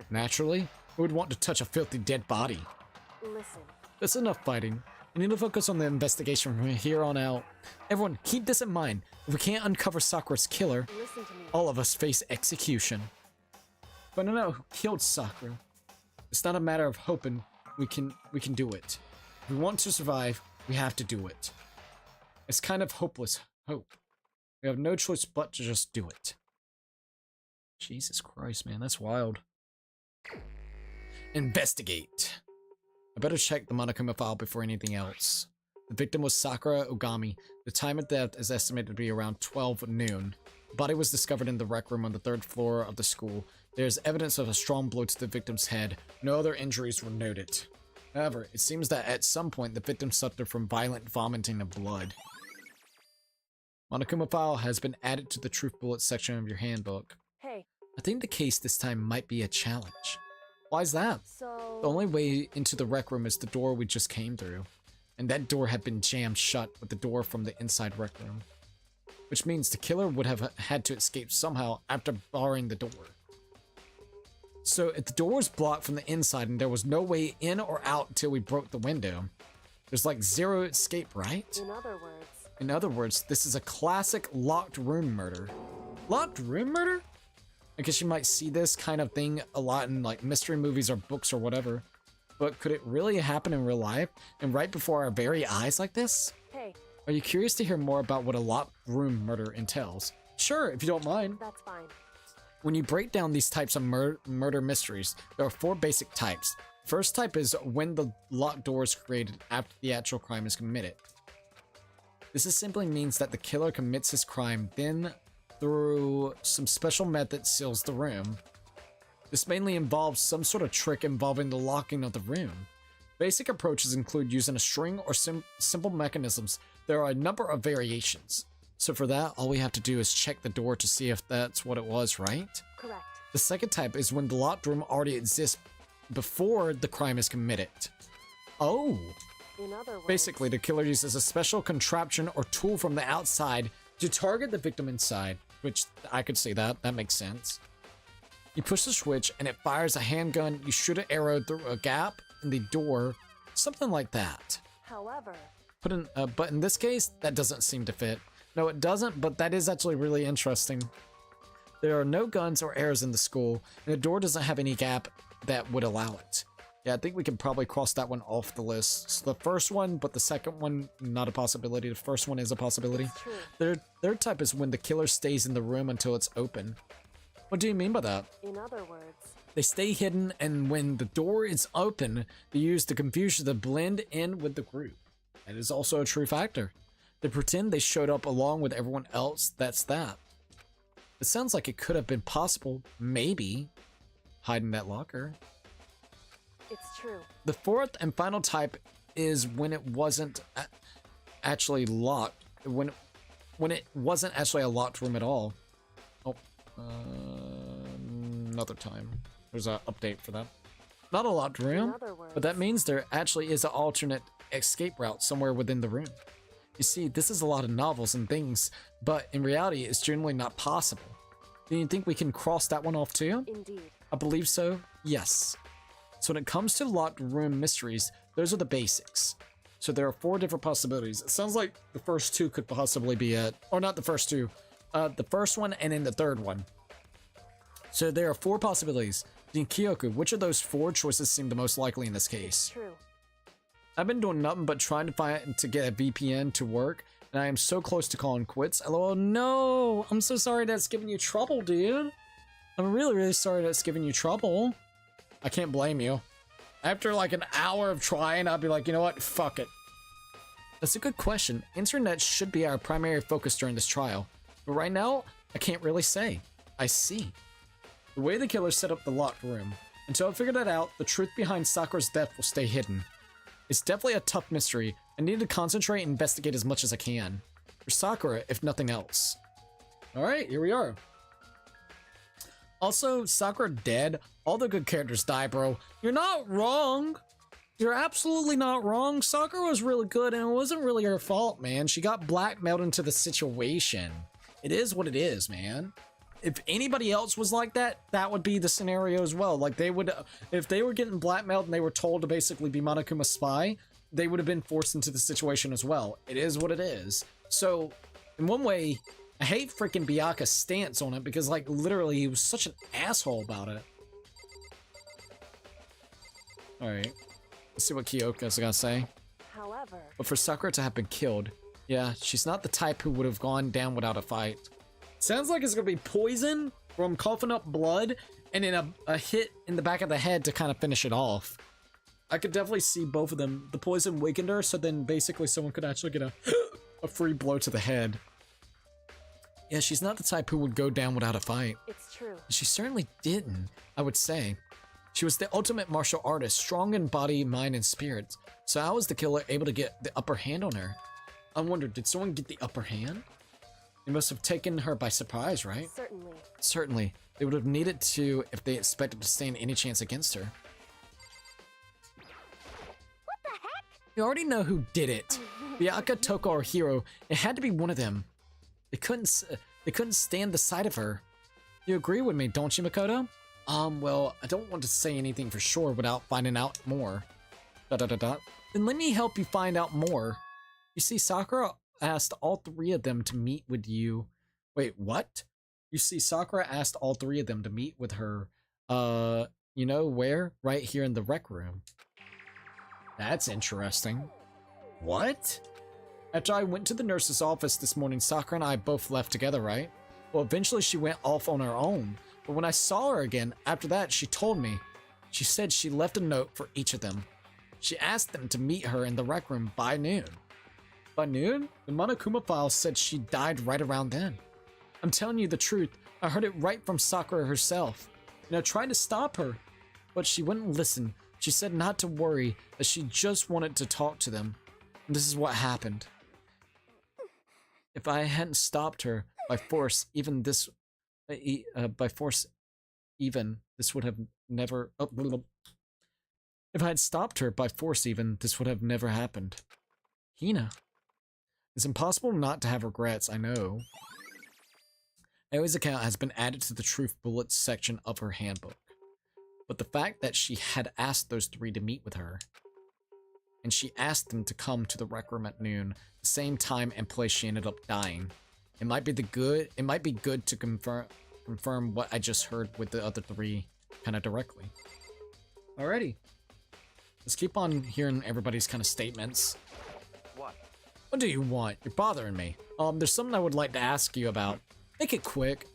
Naturally, who would want to touch a filthy dead body? Listen. That's enough fighting. We need to focus on the investigation from here on out. Everyone, keep this in mind. If we can't uncover Sakura's killer, Listen to me. all of us face execution. Finding out who killed Sakura. It's not a matter of hoping we can do it. If we want to survive, we have to do it. It's kind of hopeless hope. We have no choice but to just do it. Jesus Christ, man, that's wild. Investigate. I better check the Monokuma file before anything else. The victim was Sakura Ogami. The time of death is estimated to be around 12 noon. The body was discovered in the rec room on the 3rd floor of the school. There's evidence of a strong blow to the victim's head. No other injuries were noted. However, it seems that at some point the victim suffered from violent vomiting of blood. Monokuma file has been added to the truth bullet section of your handbook. Hey, I think the case this time might be a challenge. Why is that? so... The only way into the rec room is the door we just came through. And that door had been jammed shut with the door from the inside rec room. which means the killer would have had to escape somehow after barring the door. So if the door was blocked from the inside and there was no way in or out until we broke the window, there's like zero escape, right? In other words, this is a classic locked room murder. Locked room murder? I guess you might see this kind of thing a lot in like mystery movies or books or whatever. But could it really happen in real life and right before our very eyes like this? Hey. Are you curious to hear more about what a locked room murder entails? Sure, if you don't mind. That's fine. When you break down these types of murder mysteries, there are 4 basic types. First type is when the locked door is created after the actual crime is committed. This simply means that the killer commits his crime, then through some special method seals the room. This mainly involves some sort of trick involving the locking of the room. Basic approaches include using a string or simple mechanisms. There are a number of variations. So for that, all we have to do is check the door to see if that's what it was, right? Correct. The second type is when the locked room already exists before the crime is committed. Oh! In other words, Basically, the killer uses a special contraption or tool from the outside to target the victim inside, which I could see that. That makes sense. You push the switch and it fires a handgun. You shoot an arrow through a gap in the door, something like that. however, But in this case, that doesn't seem to fit. No, it doesn't, but that is actually really interesting. There are no guns or arrows in the school, and the door doesn't have any gap that would allow it. Yeah, I think we can probably cross that one off the list. So the first one, but the second one, not a possibility. The first one is a possibility. it's true. Third type is when the killer stays in the room until it's open. What do you mean by that? In other words, They stay hidden, and when the door is open, they use the confusion to blend in with the group. That is also a true factor. They pretend they showed up along with everyone else. That's that. It sounds like it could have been possible, maybe, hiding that locker. it's true. The fourth and final type is when it wasn't actually locked. When it wasn't actually a locked room at all. Oh, another time. There's an update for that. Not a locked room, In other words, but that means there actually is an alternate escape route somewhere within the room. You see, this is a lot of novels and things, but in reality, it's generally not possible. Do you think we can cross that one off too? indeed. I believe so, yes. So when it comes to locked room mysteries, those are the basics. So there are 4 different possibilities. It sounds like the first 2 could possibly be it. Or not the first 2. The first one and then the third one. So there are 4 possibilities. In Kyoku, which of those 4 choices seem the most likely in this case? True. I've been doing nothing but trying to get a VPN to work, and I am so close to calling quits. LOL, no! I'm so sorry that's giving you trouble, dude. I'm really, really sorry that's giving you trouble. I can't blame you. After like an hour of trying, I'll be like, you know what? Fuck it. That's a good question. Internet should be our primary focus during this trial. But right now, I can't really say. I see. The way the killer set up the locked room. Until I figure that out, the truth behind Sakura's death will stay hidden. It's definitely a tough mystery. I need to concentrate and investigate as much as I can. For Sakura, if nothing else. Alright, here we are. Also, Sakura dead. All the good characters die, bro. You're not wrong. You're absolutely not wrong. Sakura was really good, and it wasn't really her fault, man. She got blackmailed into the situation. It is what it is, man. If anybody else was like that, that would be the scenario as well. Like, they would, if they were getting blackmailed and they were told to basically be Monokuma's spy, they would have been forced into the situation as well. It is what it is. So, in one way, I hate freaking Byaku's stance on it because, like, literally, he was such an asshole about it. Alright. Let's see what Kyoko's gonna say. However, But for Sakura to have been killed, yeah, she's not the type who would have gone down without a fight. Sounds like it's gonna be poison from coughing up blood and then a hit in the back of the head to kind of finish it off. I could definitely see both of them. The poison weakened her, so then basically someone could actually get a free blow to the head. Yeah, she's not the type who would go down without a fight. it's true. She certainly didn't, I would say. She was the ultimate martial artist, strong in body, mind, and spirit. So how was the killer able to get the upper hand on her? I wonder, did someone get the upper hand? They must have taken her by surprise, right? Certainly. Certainly. They would have needed to if they expected to stand any chance against her. What the heck? You already know who did it. Byaku, Toko, or Hiro. It had to be one of them. They couldn't stand the sight of her. You agree with me, don't you, Makoto? Well, I don't want to say anything for sure without finding out more. Then let me help you find out more. You see, Sakura asked all three of them to meet with you. Wait, what? You see, Sakura asked all three of them to meet with her, you know where? Right here in the rec room. That's interesting. What? After I went to the nurse's office this morning, Sakura and I both left together, right? Well, eventually she went off on her own. But when I saw her again, after that, she told me. She said she left a note for each of them. She asked them to meet her in the rec room by noon. By noon? The Monokuma file said she died right around then. I'm telling you the truth. I heard it right from Sakura herself. I tried to stop her, but she wouldn't listen. She said not to worry, that she just wanted to talk to them. And this is what happened. If I hadn't stopped her by force, this would have never. If I had stopped her by force, this would have never happened. Hina. It's impossible not to have regrets, I know. Aoi's account has been added to the Truth Bullets section of her handbook. But the fact that she had asked those three to meet with her, and she asked them to come to the rec room at noon, the same time and place she ended up dying, it might be good to confirm what I just heard with the other three kind of directly. Alrighty. Let's keep on hearing everybody's kind of statements. What do you want? You're bothering me. There's something I would like to ask you about. Make it quick.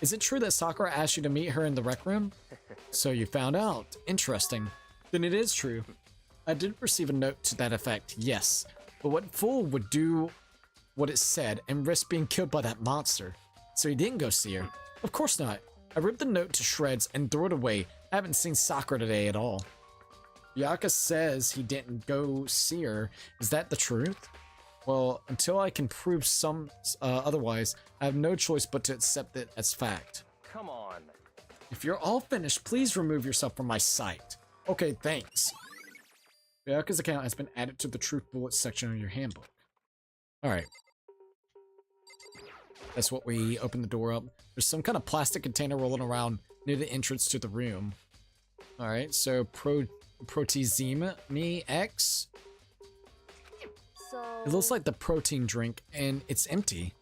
Is it true that Sakura asked you to meet her in the rec room? So you found out. Interesting. Then it is true. I did receive a note to that effect, yes. But what fool would do what it said and risk being killed by that monster? So he didn't go see her. Of course not. I ripped the note to shreds and threw it away. I haven't seen Sakura today at all. Yaka says he didn't go see her. Is that the truth? Well, until I can prove otherwise, I have no choice but to accept it as fact. Come on. If you're all finished, please remove yourself from my sight. Okay, thanks. Yaka's account has been added to the Truth Bullets section of your handbook. Alright. That's what we open the door up. There's some kind of plastic container rolling around near the entrance to the room. Alright, so Protezeme X. It looks like the protein drink, and it's empty.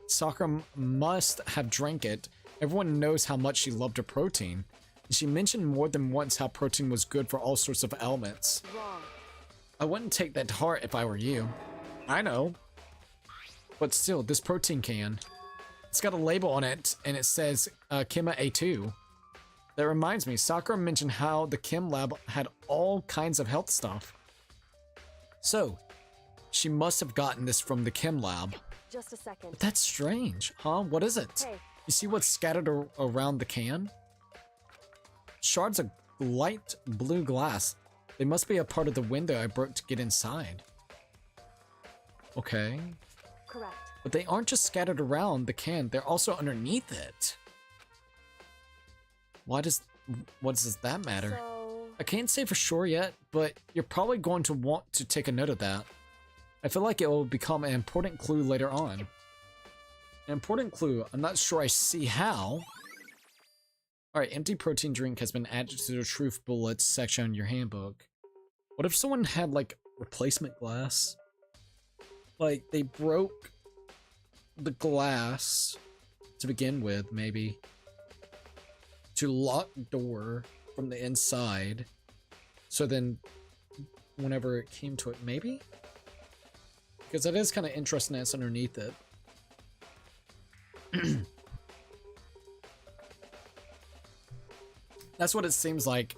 Sakura must have drank it. Everyone knows how much she loved her protein. She mentioned more than once how protein was good for all sorts of ailments. Wrong. I wouldn't take that to heart if I were you. I know. But still, this protein can. It's got a label on it, and it says Kima A2. That reminds me, Sakura mentioned how the Chem lab had all kinds of health stuff. So, she must have gotten this from the Chem lab. Just a second. But that's strange, huh? What is it? Hey. You see what's scattered around the can? Shards of light blue glass. They must be a part of the window I broke to get inside. Okay. Correct. But they aren't just scattered around the can, they're also underneath it. What does that matter? So... I can't say for sure yet, but you're probably going to want to take a note of that. I feel like it will become an important clue later on. An important clue. I'm not sure I see how. Alright, empty protein drink has been added to the Truth Bullets section in your handbook. What if someone had, like, replacement glass? Like, they broke the glass to begin with, maybe. To lock the door from the inside. So then, whenever it came to it, maybe? Because it is kind of interesting that's underneath it. That's what it seems like.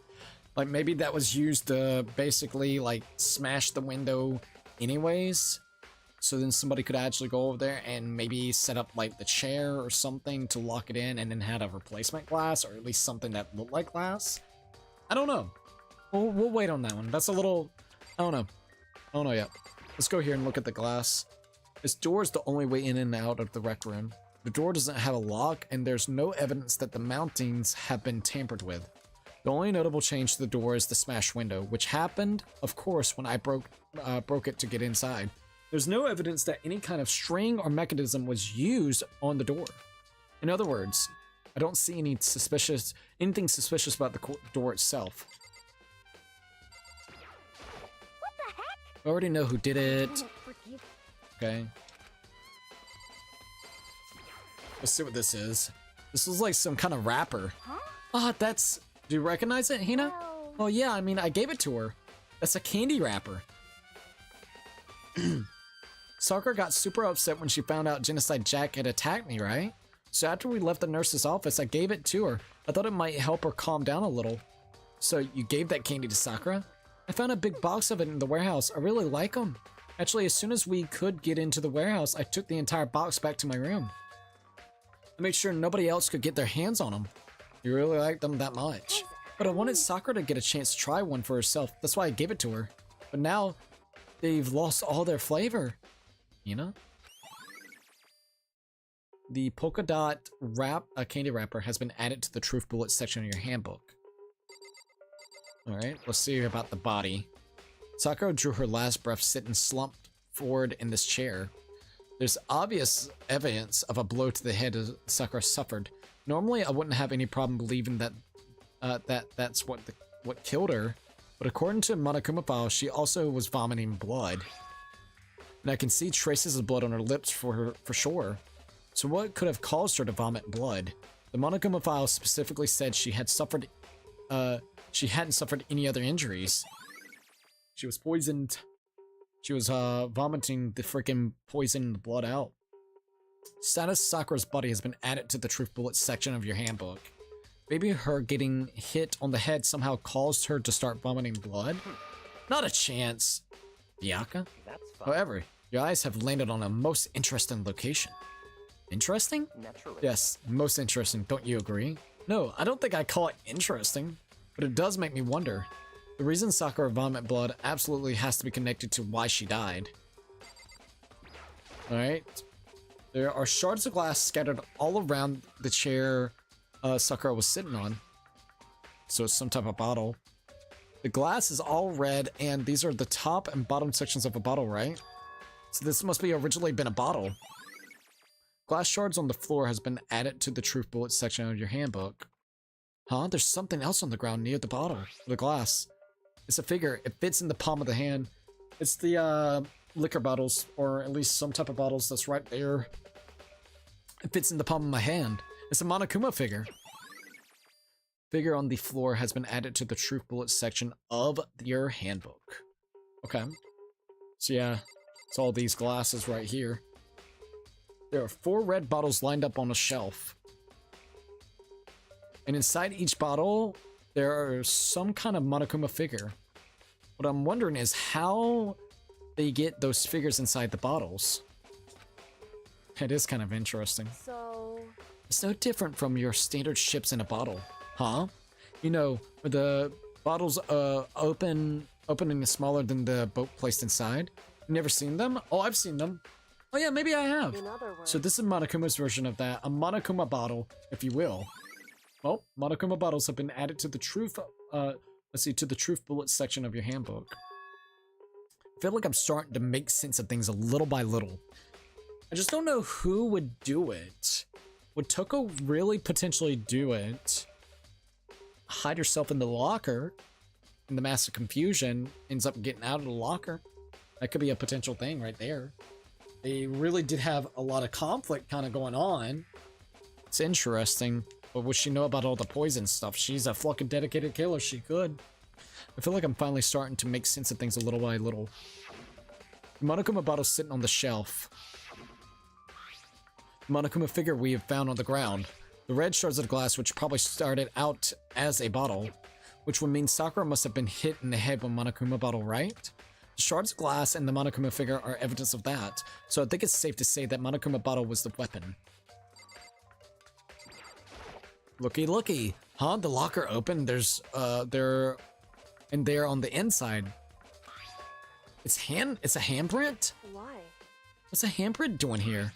Like, maybe that was used to basically, like, smash the window anyways. So then somebody could actually go over there and maybe set up, like, the chair or something to lock it in and then had a replacement glass, or at least something that looked like glass. I don't know. We'll wait on that one. That's a little... I don't know. I don't know yet. Let's go here and look at the glass. This door is the only way in and out of the rec room. The door doesn't have a lock, and there's no evidence that the mountings have been tampered with. The only notable change to the door is the smashed window, which happened, of course, when I broke it to get inside. There's no evidence that any kind of string or mechanism was used on the door. In other words, I don't see anything suspicious about the door itself. What the heck? I already know who did it. Forgive. Okay. Let's see what this is. This is like some kind of wrapper. Huh? Ah, that's... Do you recognize it, Hina? Well, Oh yeah, I mean, I gave it to her. That's a candy wrapper. Sakura got super upset when she found out Genocide Jack had attacked me, right? So after we left the nurse's office, I gave it to her. I thought it might help her calm down a little. So you gave that candy to Sakura? I found a big box of it in the warehouse. I really like them. Actually, as soon as we could get into the warehouse, I took the entire box back to my room. I made sure nobody else could get their hands on them. You really like them that much. But I wanted Sakura to get a chance to try one for herself. That's why I gave it to her. But now, they've lost all their flavor. You know? The polka dot candy wrapper has been added to the truth bullet section of your handbook. Alright, let's see about the body. Sakura drew her last breath sitting slumped forward in this chair. There's obvious evidence of a blow to the head Sakura suffered. Normally, I wouldn't have any problem believing that that's what killed her, but according to Monokuma file, she also was vomiting blood. And I can see traces of blood on her lips for sure. So what could have caused her to vomit blood? The Monokuma file specifically said she hadn't suffered any other injuries. She was poisoned. She was vomiting the freaking poisoned blood out. Status: Sakura's body has been added to the truth bullet section of your handbook. Maybe her getting hit on the head somehow caused her to start vomiting blood? Not a chance. Byakuya? That's fine. However, your eyes have landed on a most interesting location. Interesting? Naturally. Yes, most interesting, don't you agree? No, I don't think I call it interesting, but it does make me wonder. The reason Sakura vomited blood absolutely has to be connected to why she died. Alright. There are shards of glass scattered all around the chair Sakura was sitting on. So it's some type of bottle. The glass is all red, and these are the top and bottom sections of a bottle, right? So this must be originally been a bottle. Glass shards on the floor has been added to the truth bullet section of your handbook. Huh? There's something else on the ground near the bottle. The glass. It's a figure. It fits in the palm of the hand. It's the liquor bottles, or at least some type of bottles that's right there. It fits in the palm of my hand. It's a Monokuma figure. Figure on the floor has been added to the truth bullet section of your handbook. Okay. So yeah, it's all these glasses right here. There are 4 red bottles lined up on a shelf. And inside each bottle, there are some kind of Monokuma figure. What I'm wondering is how they get those figures inside the bottles. It is kind of interesting. So, It's no different from your standard ships in a bottle, huh? You know, where the bottles opening is smaller than the boat placed inside. You never seen them? Oh, I've seen them. Oh yeah, maybe I have. in other words, So this is Monokuma's version of that, a Monokuma bottle, if you will. Well, Monokuma bottles have been added to the truth, to the truth bullet section of your handbook. I feel like I'm starting to make sense of things a little by little. I just don't know who would do it. Would Toko really potentially do it? Hide herself in the locker, and the massive confusion ends up getting out of the locker. That could be a potential thing right there. They really did have a lot of conflict kind of going on. It's interesting. But would she know about all the poison stuff? She's a fucking dedicated killer. She could. I feel like I'm finally starting to make sense of things a little by little. The Monokuma bottle's sitting on the shelf. The Monokuma figure we have found on the ground. The red shards of glass, which probably started out as a bottle, which would mean Sakura must have been hit in the head with Monokuma bottle, right? The shards of glass and the Monokuma figure are evidence of that, so I think it's safe to say that Monokuma bottle was the weapon. Looky, looky. Huh? The locker opened. There's, there on the inside. It's a handprint? why? What's a handprint doing here?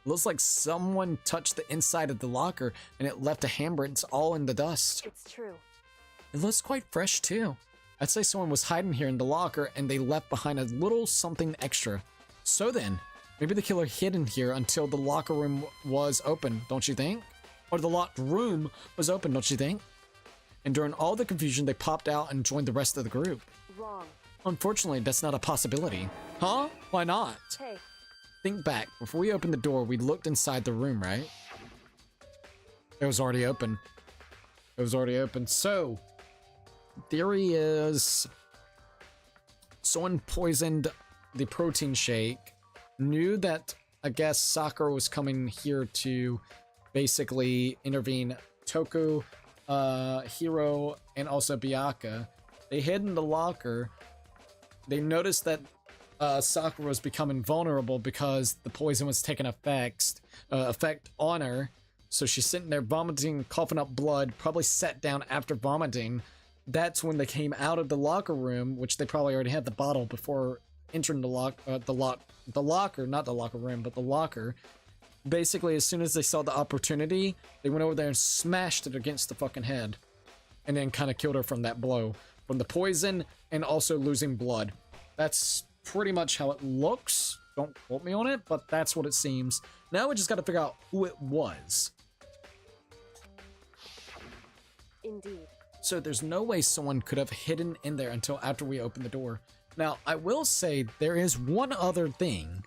It looks like someone touched the inside of the locker and it left a handprint all in the dust. It's true. It looks quite fresh too. I'd say someone was hiding here in the locker and they left behind a little something extra. So then, maybe the killer hid in here until the locker room was open, don't you think? Or the locked room was open, don't you think? And during all the confusion, they popped out and joined the rest of the group. Wrong. Unfortunately, that's not a possibility. Huh? Why not? Hey, Think back. Before we opened the door, we looked inside the room, right? It was already open. It was already open. So, theory is someone poisoned the protein shake, knew that, I guess, Sakura was coming here to basically intervene. Toku, Hiro, and also Byakuya. They hid in the locker. They noticed that Sakura was becoming vulnerable because the poison was taking effect on her. So she's sitting there vomiting, coughing up blood, probably sat down after vomiting. That's when they came out of the locker room, which they probably already had the bottle before entering the locker, not the locker room, but the locker. Basically, as soon as they saw the opportunity, they went over there and smashed it against the fucking head. And then kind of killed her from that blow. From the poison and also losing blood. That's pretty much how it looks. Don't quote me on it, but that's what it seems. Now we just got to figure out who it was. indeed. So there's no way someone could have hidden in there until after we opened the door. Now, I will say there is one other thing,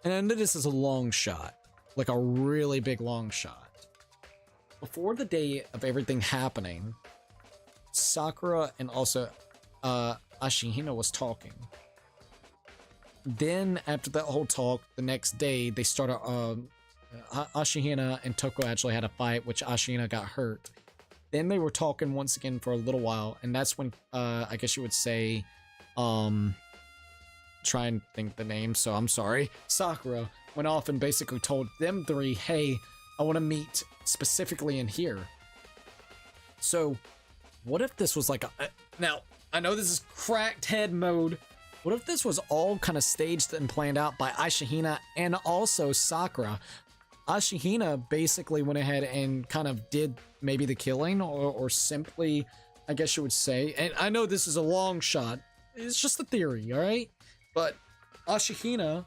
and I know this is a long shot, like a really big long shot. Before the day of everything happening, Sakura and also Ashihina was talking. Then after that whole talk, the next day they started. Ashihina and Toko actually had a fight, which Ashihina got hurt. Then they were talking once again for a little while, and that's when I guess you would say, try and think the name. So I'm sorry. Sakura went off and basically told them three, "Hey, I want to meet specifically in here." So, what if this was like a... Now, I know this is cracked head mode. What if this was all kind of staged and planned out by Ashihina and also Sakura? Ashihina basically went ahead and kind of did maybe the killing, or simply, I guess you would say, and I know this is a long shot, it's just a theory, alright? But Ashihina,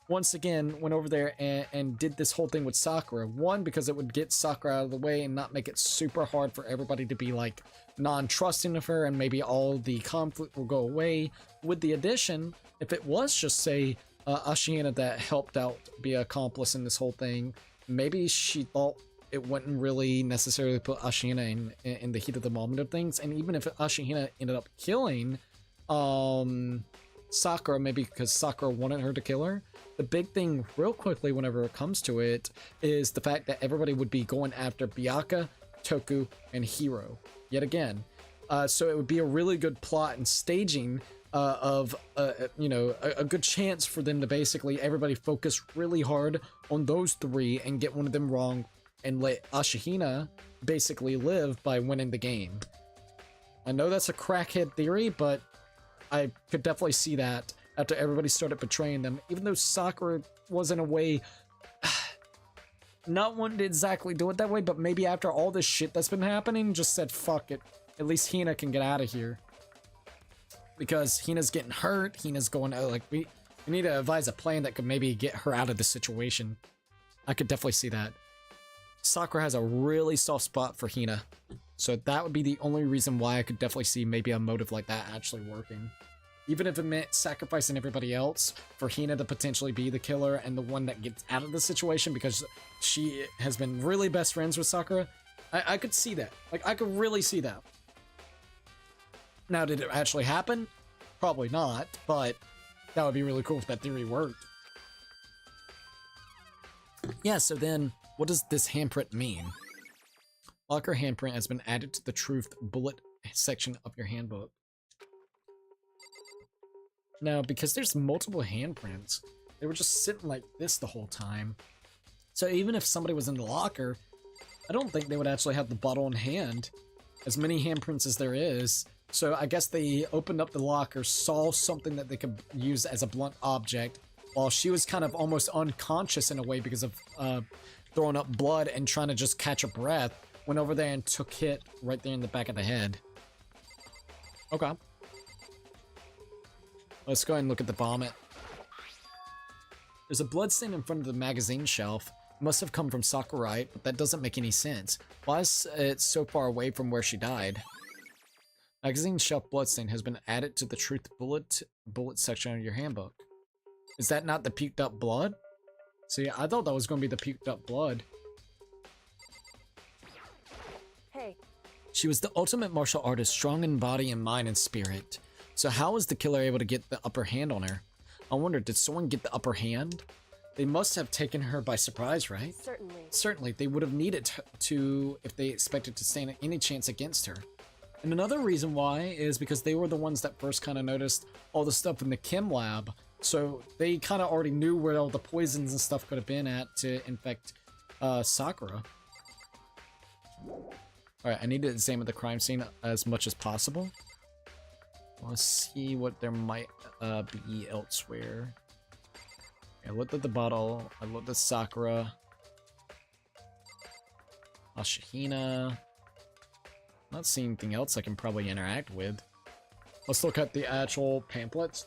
once again, went over there and did this whole thing with Sakura. One, because it would get Sakura out of the way and not make it super hard for everybody to be like non-trusting of her, and maybe all the conflict will go away. With the addition, if it was just say Ashihina that helped out be an accomplice in this whole thing, maybe she thought it wouldn't really necessarily put Ashihina in the heat of the moment of things. And even if Ashihina ended up killing Sakura, maybe because Sakura wanted her to kill her, the big thing real quickly whenever it comes to it is the fact that everybody would be going after Byakuya, Toku, and Hiro yet again. So it would be a really good plot and staging of you know, a good chance for them to basically everybody focus really hard on those three and get one of them wrong and let Ashihina basically live by winning the game. I know that's a crackhead theory, but I could definitely see that after everybody started betraying them, even though Sakura was in a way not wanting to exactly do it that way, but maybe after all this shit that's been happening, just said fuck it, at least Hina can get out of here. Because Hina's getting hurt, Hina's going, oh, like, we need to devise a plan that could maybe get her out of the situation. I could definitely see that. Sakura has a really soft spot for Hina, so that would be the only reason why I could definitely see maybe a motive like that actually working. Even if it meant sacrificing everybody else for Hina to potentially be the killer and the one that gets out of the situation because she has been really best friends with Sakura, I could see that. Like, I could really see that. Now, did it actually happen? Probably not, but that would be really cool if that theory worked. Yeah, so then, what does this handprint mean? Locker handprint has been added to the truth bullet section of your handbook. Now, because there's multiple handprints, they were just sitting like this the whole time. So even if somebody was in the locker, I don't think they would actually have the bottle in hand. As many handprints as there is. So I guess they opened up the locker, saw something that they could use as a blunt object, while she was kind of almost unconscious in a way because of throwing up blood and trying to just catch her breath, went over there and took hit right there in the back of the head. Okay. Let's go ahead and look at the vomit. There's a bloodstain in front of the magazine shelf. It must have come from Sakura, right? But that doesn't make any sense. Why is it so far away from where she died? Magazine shelf bloodstain has been added to the truth bullet section of your handbook. Is that not the puked up blood? See, I thought that was going to be the puked up blood. Hey. She was the ultimate martial artist, strong in body and mind and spirit. So how was the killer able to get the upper hand on her? I wonder, did someone get the upper hand? They must have taken her by surprise, right? Certainly. Certainly, they would have needed to if they expected to stand any chance against her. And another reason why is because they were the ones that first kind of noticed all the stuff in the chem lab. So they kind of already knew where all the poisons and stuff could have been at to infect Sakura. Alright, I need to examine the crime scene as much as possible. Let's see what there might be elsewhere. I looked at the bottle. I looked at Sakura. Ashihina. Not seeing anything else I can probably interact with. Let's look at the actual pamphlets.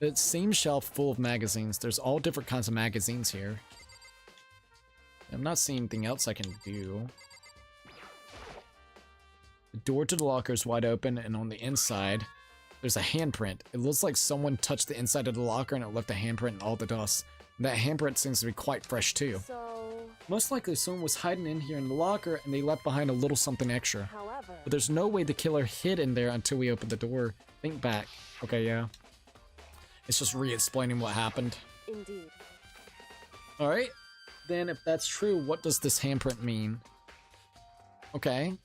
It seems shelf full of magazines. There's all different kinds of magazines here. I'm not seeing anything else I can do. The door to the locker is wide open, and on the inside, there's a handprint. It looks like someone touched the inside of the locker and it left a handprint in all the dust. And that handprint seems to be quite fresh too. So, Most likely someone was hiding in here in the locker and they left behind a little something extra. however, But there's no way the killer hid in there until we opened the door. Think back. Okay, yeah. It's just re-explaining what happened. indeed. Alright. Then if that's true, what does this handprint mean? Okay. Well,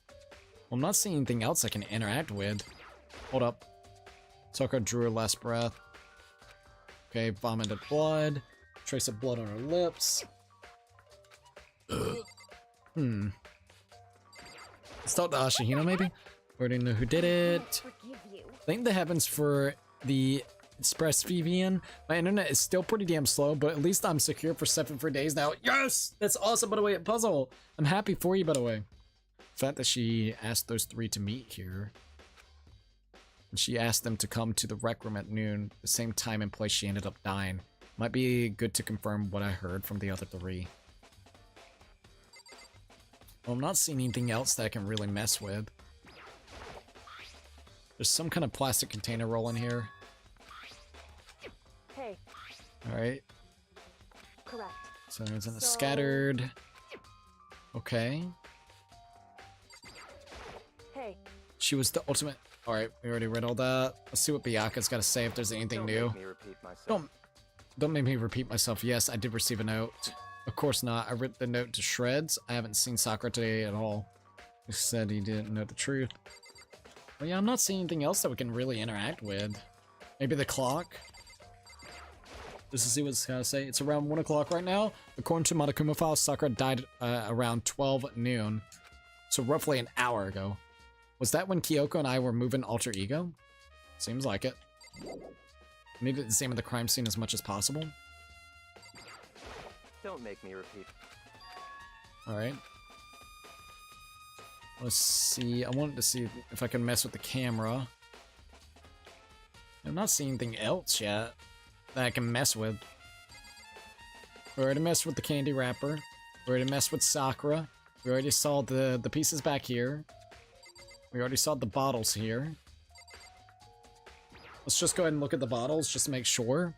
I'm not seeing anything else I can interact with. Hold up. Sakura drew her last breath. Okay, vomited blood. Trace of blood on her lips. Let's talk to Ashihina, maybe? Already know who did it. Forgive you. Thank the heavens for the Express VPN. My internet is still pretty damn slow, but at least I'm secure for 7 free days now. Yes! That's awesome, by the way, at Puzzle. I'm happy for you, by the way. The fact that she asked those 3 to meet here. And she asked them to come to the rec room at noon, the same time and place she ended up dying. Might be good to confirm what I heard from the other 3. Well, I'm not seeing anything else that I can really mess with. There's some kind of plastic container roll in here. Hey, Alright, correct. so there's a So- scattered. Okay. Hey, She was the ultimate. Alright, we already read all that. Let's see what Byaku's got to say if there's anything Don't new. make me repeat myself. Don't make me repeat myself. Yes, I did receive a note. Of course not. I ripped the note to shreds. I haven't seen Sakura today at all. He said he didn't know the truth. Well, yeah, I'm not seeing anything else that we can really interact with. Maybe the clock? Just to see what it's got to say. It's around 1 o'clock right now. According to Monokuma files, Sakura died around 12 noon. So roughly an hour ago. Was that when Kyoko and I were moving Alter Ego? Seems like it. We need to examine the crime scene as much as possible. Don't make me repeat. Alright. Let's see. I wanted to see if I can mess with the camera. I'm not seeing anything else yet that I can mess with. We already messed with the candy wrapper. We already messed with Sakura. We already saw the pieces back here. We already saw the bottles here. Let's just go ahead and look at the bottles just to make sure.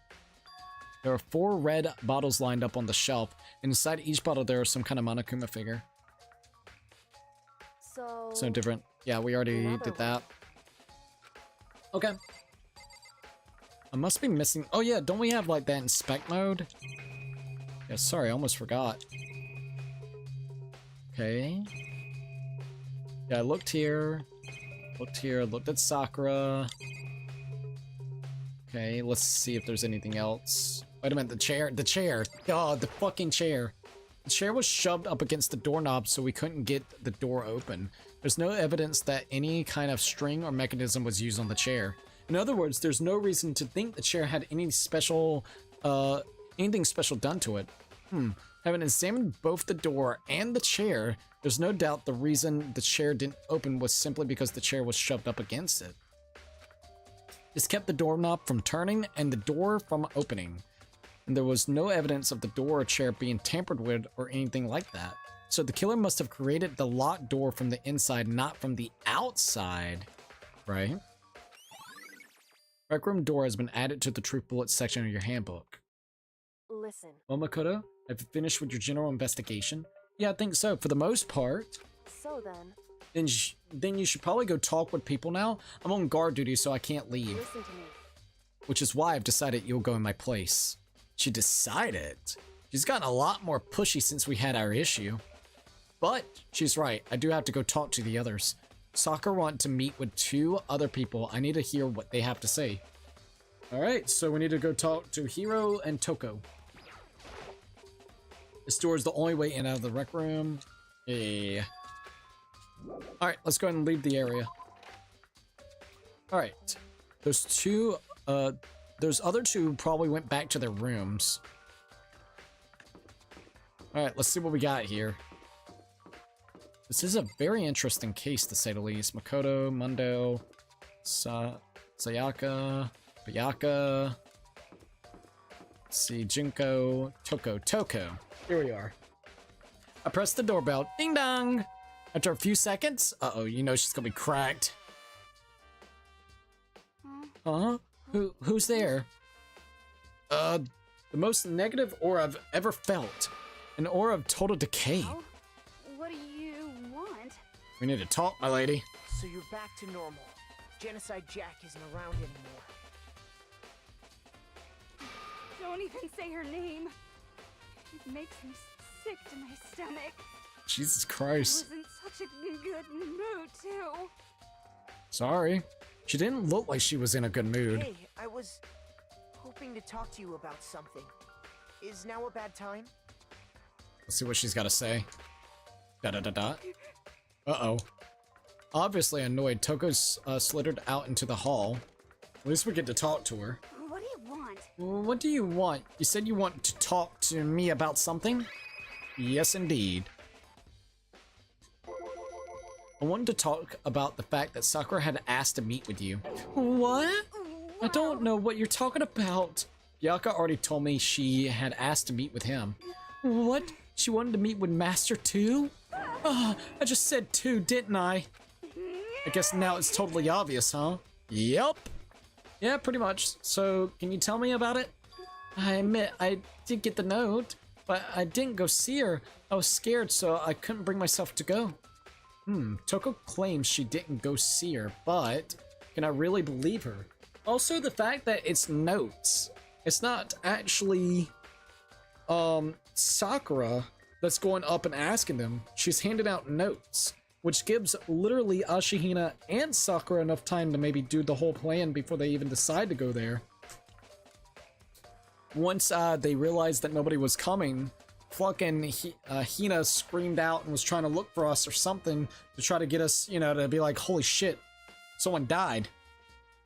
There are 4 red bottles lined up on the shelf. Inside each bottle there is some kind of Monokuma figure. so... So different. Yeah, we already Another did that. Okay. I must be missing... Oh yeah, don't we have like that inspect mode? Yeah, sorry, I almost forgot. Okay. Yeah, I looked here. Looked at Sakura. Okay, let's see if there's anything else. Wait a minute, the chair. God, the fucking chair. The chair was shoved up against the doorknob so we couldn't get the door open. There's no evidence that any kind of string or mechanism was used on the chair. In other words, there's no reason to think the chair had any special, anything special done to it. Having examined both the door and the chair, there's no doubt the reason the chair didn't open was simply because the chair was shoved up against it. This kept the doorknob from turning and the door from opening. and there was no evidence of the door or chair being tampered with or anything like that. So the killer must have created the locked door from the inside, not from the outside, right? Rec room door has been added to the truth bullets section of your handbook. Listen. Well, Makoto, have you finished with your general investigation? Yeah, I think so, for the most part. So then. Then you should probably go talk with people now. I'm on guard duty, so I can't leave. Listen to me. Which is why I've decided you'll go in my place. She decided? She's gotten a lot more pushy since we had our issue. But she's right, I do have to go talk to the others. Sakura want to meet with 2 other people. I need to hear what they have to say. Alright, so we need to go talk to Hiro and Toko. This door is the only way in and out of the rec room. Yeah. Alright, let's go ahead and leave the area. Alright. Those other 2 probably went back to their rooms. Alright, let's see what we got here. This is a very interesting case, to say the least. Makoto, Mundo, Sayaka, Bayaka. Let's see, Junko, Toko. Here we are. I pressed the doorbell. Ding dong! After a few seconds, uh-oh, you know she's gonna be cracked. Huh? Who's there? The most negative aura I've ever felt. An aura of total decay. Oh, what do you want? We need to talk, my lady. So you're back to normal. Genocide Jack isn't around anymore. Don't even say her name. It makes me sick to my stomach. Jesus I Christ. was in such a good mood, too. Sorry. She didn't look like she was in a good mood. Hey, I was hoping to talk to you about something. Is now a bad time? Let's see what she's got to say. Da-da-da-da. Uh-oh. Obviously annoyed, Toko's slithered out into the hall. At least we get to talk to her. What do you want? What do you want? You said you want to talk to me about something? Yes, indeed. I wanted to talk about the fact that Sakura had asked to meet with you. What? I don't know what you're talking about. Yaka already told me she had asked to meet with him. What? She wanted to meet with Master too? I just said 2, didn't I? I guess now it's totally obvious, huh? Yep. Yeah, pretty much. So, can you tell me about it? I admit, I did get the note, but I didn't go see her. I was scared, so I couldn't bring myself to go. Toko claims she didn't go see her, but can I really believe her? Also, the fact that it's notes. It's not actually, Sakura that's going up and asking them. She's handing out notes, which gives literally Ashihina and Sakura enough time to maybe do the whole plan before they even decide to go there. Once they realized that nobody was coming, fucking Hina screamed out and was trying to look for us or something to try to get us, you know, to be like, holy shit, someone died.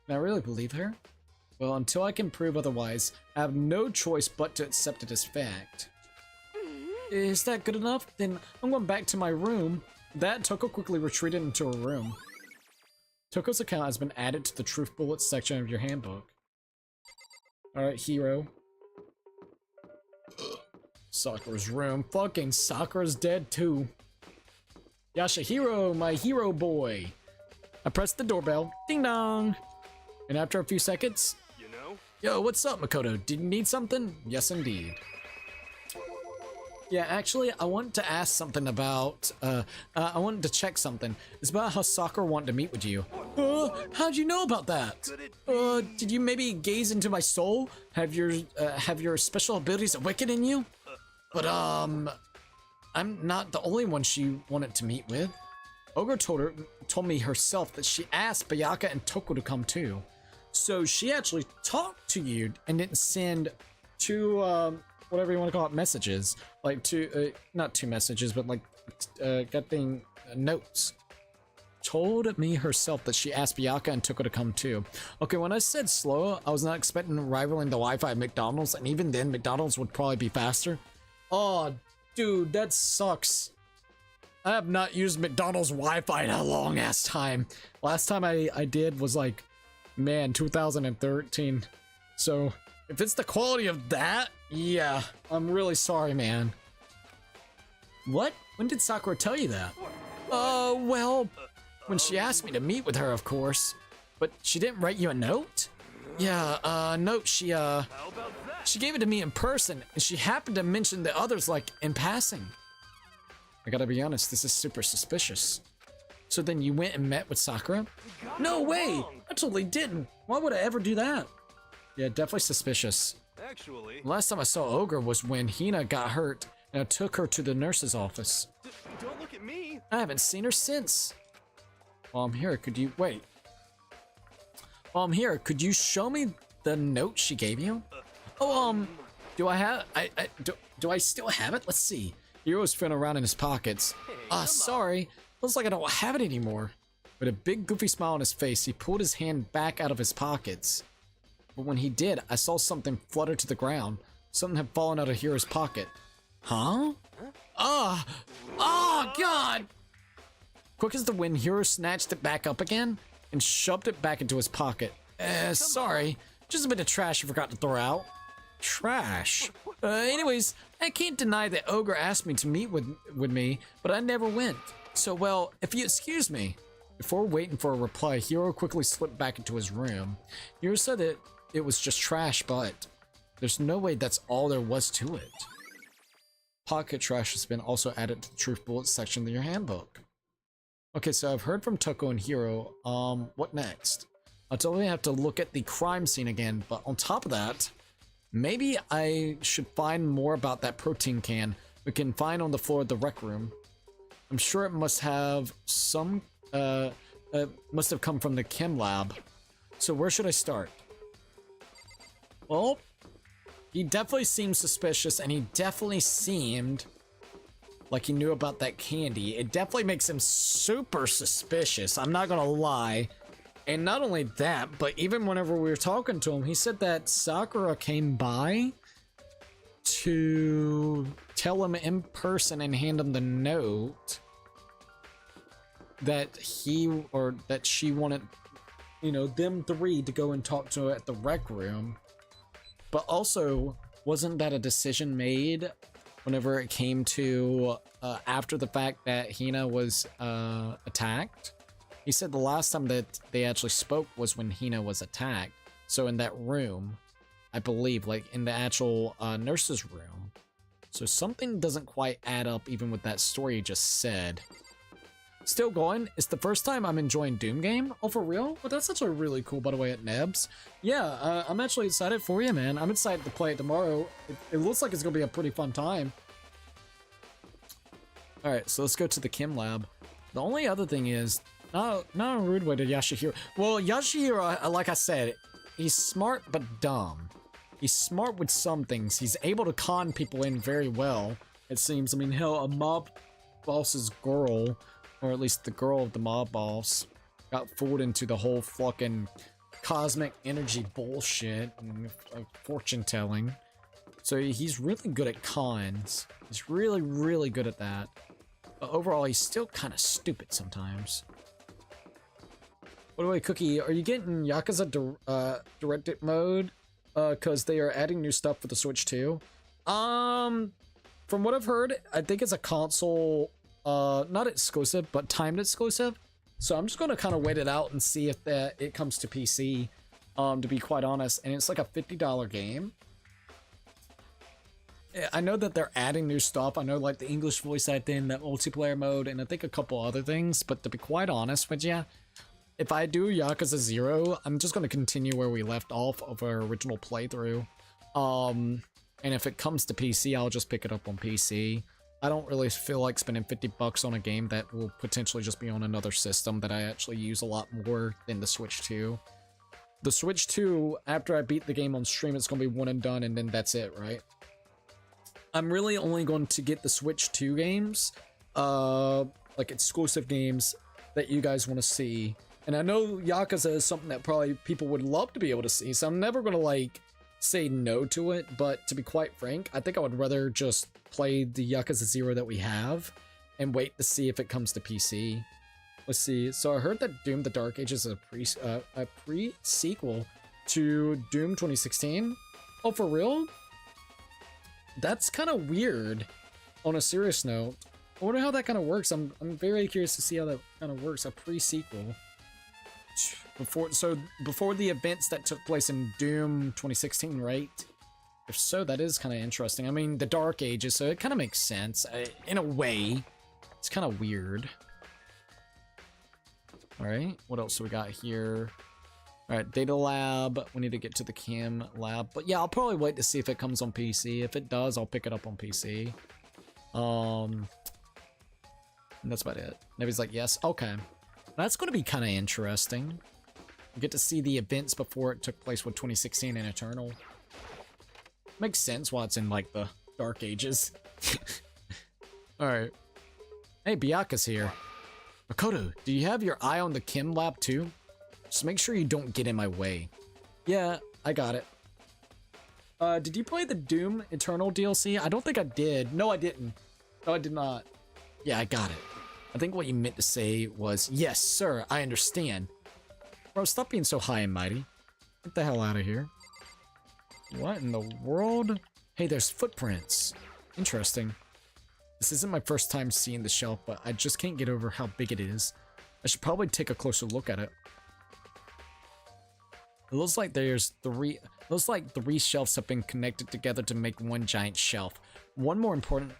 Can I really believe her? Well, until I can prove otherwise, I have no choice but to accept it as fact. Is that good enough? Then I'm going back to my room. That Toko quickly retreated into her room. Toko's account has been added to the truth bullets section of your handbook. Alright, Hiro. Sakura's room. Fucking Sakura's dead too. Yashahiro, my hero boy. I pressed the doorbell. Ding dong. And after a few seconds, You know? yo, what's up, Makoto? Did you need something? Yes, indeed. Yeah, actually, I wanted to ask something about, I wanted to check something. It's about how Sakura wanted to meet with you. How'd you know about that? Did you maybe gaze into my soul? Have your special abilities awakened in you? But, I'm not the only one she wanted to meet with. Ogre told me herself that she asked Bayaka and Toko to come too. So she actually talked to you and didn't send 2, whatever you want to call it, messages. Like 2, not 2 messages, but like, notes. Told me herself that she asked Bayaka and Toko to come too. Okay, when I said slow, I was not expecting rivaling the Wi-Fi at McDonald's, and even then, McDonald's would probably be faster. Oh, dude, that sucks. I have not used McDonald's Wi-Fi in a long ass time. Last time I did was like, man, 2013. So if it's the quality of that, Yeah, I'm really sorry, man. What? When did Sakura tell you that? Well, when she asked me to meet with her, of course. But she didn't write you a note? Yeah, note, she gave it to me in person, and she happened to mention the others, like, in passing. I gotta be honest, this is super suspicious. So then you went and met with Sakura? No way! I totally didn't. Why would I ever do that? Yeah, definitely suspicious. Actually, Last time I saw Ogre was when Hina got hurt, and I took her to the nurse's office. don't look at me. I haven't seen her since. While I'm here, could you wait? While I'm here, could you show me the note she gave you? Do I have? Do I still have it? Let's see. Hero's feeling around in his pockets. Sorry. Looks like I don't have it anymore. With a big goofy smile on his face, he pulled his hand back out of his pockets. But when he did, I saw something flutter to the ground. Something had fallen out of Hero's pocket. Huh? Oh, God! Quick as the wind, Hero snatched it back up again and shoved it back into his pocket. Sorry. Just a bit of trash you forgot to throw out. Trash? Anyways, I can't deny that Ogre asked me to meet with me, but I never went. So, well, if you excuse me. Before waiting for a reply, Hero quickly slipped back into his room. Hero said that it was just trash, but there's no way that's all there was to it. Pocket trash has been also added to the truth bullet section of your handbook. Okay, so I've heard from Toko and Hero. What next? I'll totally have to look at the crime scene again, but on top of that, maybe I should find more about that protein can we can find on the floor of the rec room. I'm sure it must have some, must have come from the chem lab. So where should I start? Well, he definitely seemed suspicious, and he definitely seemed like he knew about that candy. It definitely makes him super suspicious, I'm not gonna lie. And not only that, but even whenever we were talking to him, he said that Sakura came by to tell him in person and hand him the note that she wanted, you know, them three to go and talk to at the rec room. But also, wasn't that a decision made whenever it came to after the fact that Hina was attacked? He said the last time that they actually spoke was when Hina was attacked. So in that room, I believe, like in the actual nurse's room. So something doesn't quite add up even with that story you just said. Still going. It's the first time I'm enjoying Doom game. Oh, for real? Well, that's actually really cool, by the way, at Nebs. Yeah, I'm actually excited for you, man. I'm excited to play it tomorrow. It looks like it's going to be a pretty fun time. Alright, so let's go to the chem lab. The only other thing is, not a rude way to Yashihiro. Well, Yashihiro, like I said, he's smart but dumb. He's smart with some things. He's able to con people in very well, it seems. I mean, hell, a mob boss's girl, or at least the girl of the mob boss, got fooled into the whole fucking cosmic energy bullshit and fortune telling. So he's really good at cons. He's really, really good at that. But overall, he's still kind of stupid sometimes. By the way, Cookie, are you getting Yakuza directed mode? Because they are adding new stuff for the Switch too. From what I've heard, I think it's a console, not exclusive, but timed exclusive. So I'm just going to kind of wait it out and see if it comes to PC, to be quite honest. And it's like a $50 game. I know that they're adding new stuff. I know like the English voice acting, that multiplayer mode, and I think a couple other things. But to be quite honest with you, if I do Yakuza 0, I'm just going to continue where we left off of our original playthrough. And if it comes to PC, I'll just pick it up on PC. I don't really feel like spending $50 on a game that will potentially just be on another system that I actually use a lot more than the Switch 2. The Switch 2, after I beat the game on stream, it's going to be one and done, and then that's it, right? I'm really only going to get the Switch 2 games, like exclusive games that you guys want to see. And I know Yakuza is something that probably people would love to be able to see, so I'm never going to, like, say no to it. But to be quite frank, I think I would rather just play the Yakuza 0 that we have and wait to see if it comes to PC. Let's see. So I heard that Doom the Dark Ages is a pre-sequel to Doom 2016. Oh, for real? That's kind of weird. On a serious note, I wonder how that kind of works. I'm very curious to see how that kind of works. A pre-sequel. Before the events that took place in Doom 2016, right? If so, that is kind of interesting. I mean, the Dark Ages, so it kind of makes sense. In a way. It's kind of weird. Alright, what else do we got here? Alright, Data Lab. We need to get to the Cam Lab. But yeah, I'll probably wait to see if it comes on PC. If it does, I'll pick it up on PC. And that's about it. Nevi's like, yes. Okay. That's going to be kind of interesting. We get to see the events before it took place with 2016 and Eternal. Makes sense why it's in, like, the Dark Ages. Alright. Hey, Byaku's here. Makoto, do you have your eye on the Chem Lab too? Just make sure you don't get in my way. Yeah, I got it. Did you play the Doom Eternal DLC? I don't think I did. No, I didn't. No, I did not. Yeah, I got it. I think what you meant to say was, yes, sir, I understand. Bro, stop being so high and mighty. Get the hell out of here. What in the world? Hey, there's footprints. Interesting. This isn't my first time seeing the shelf, but I just can't get over how big it is. I should probably take a closer look at it. It looks like there's three shelves have been connected together to make one giant shelf. One more important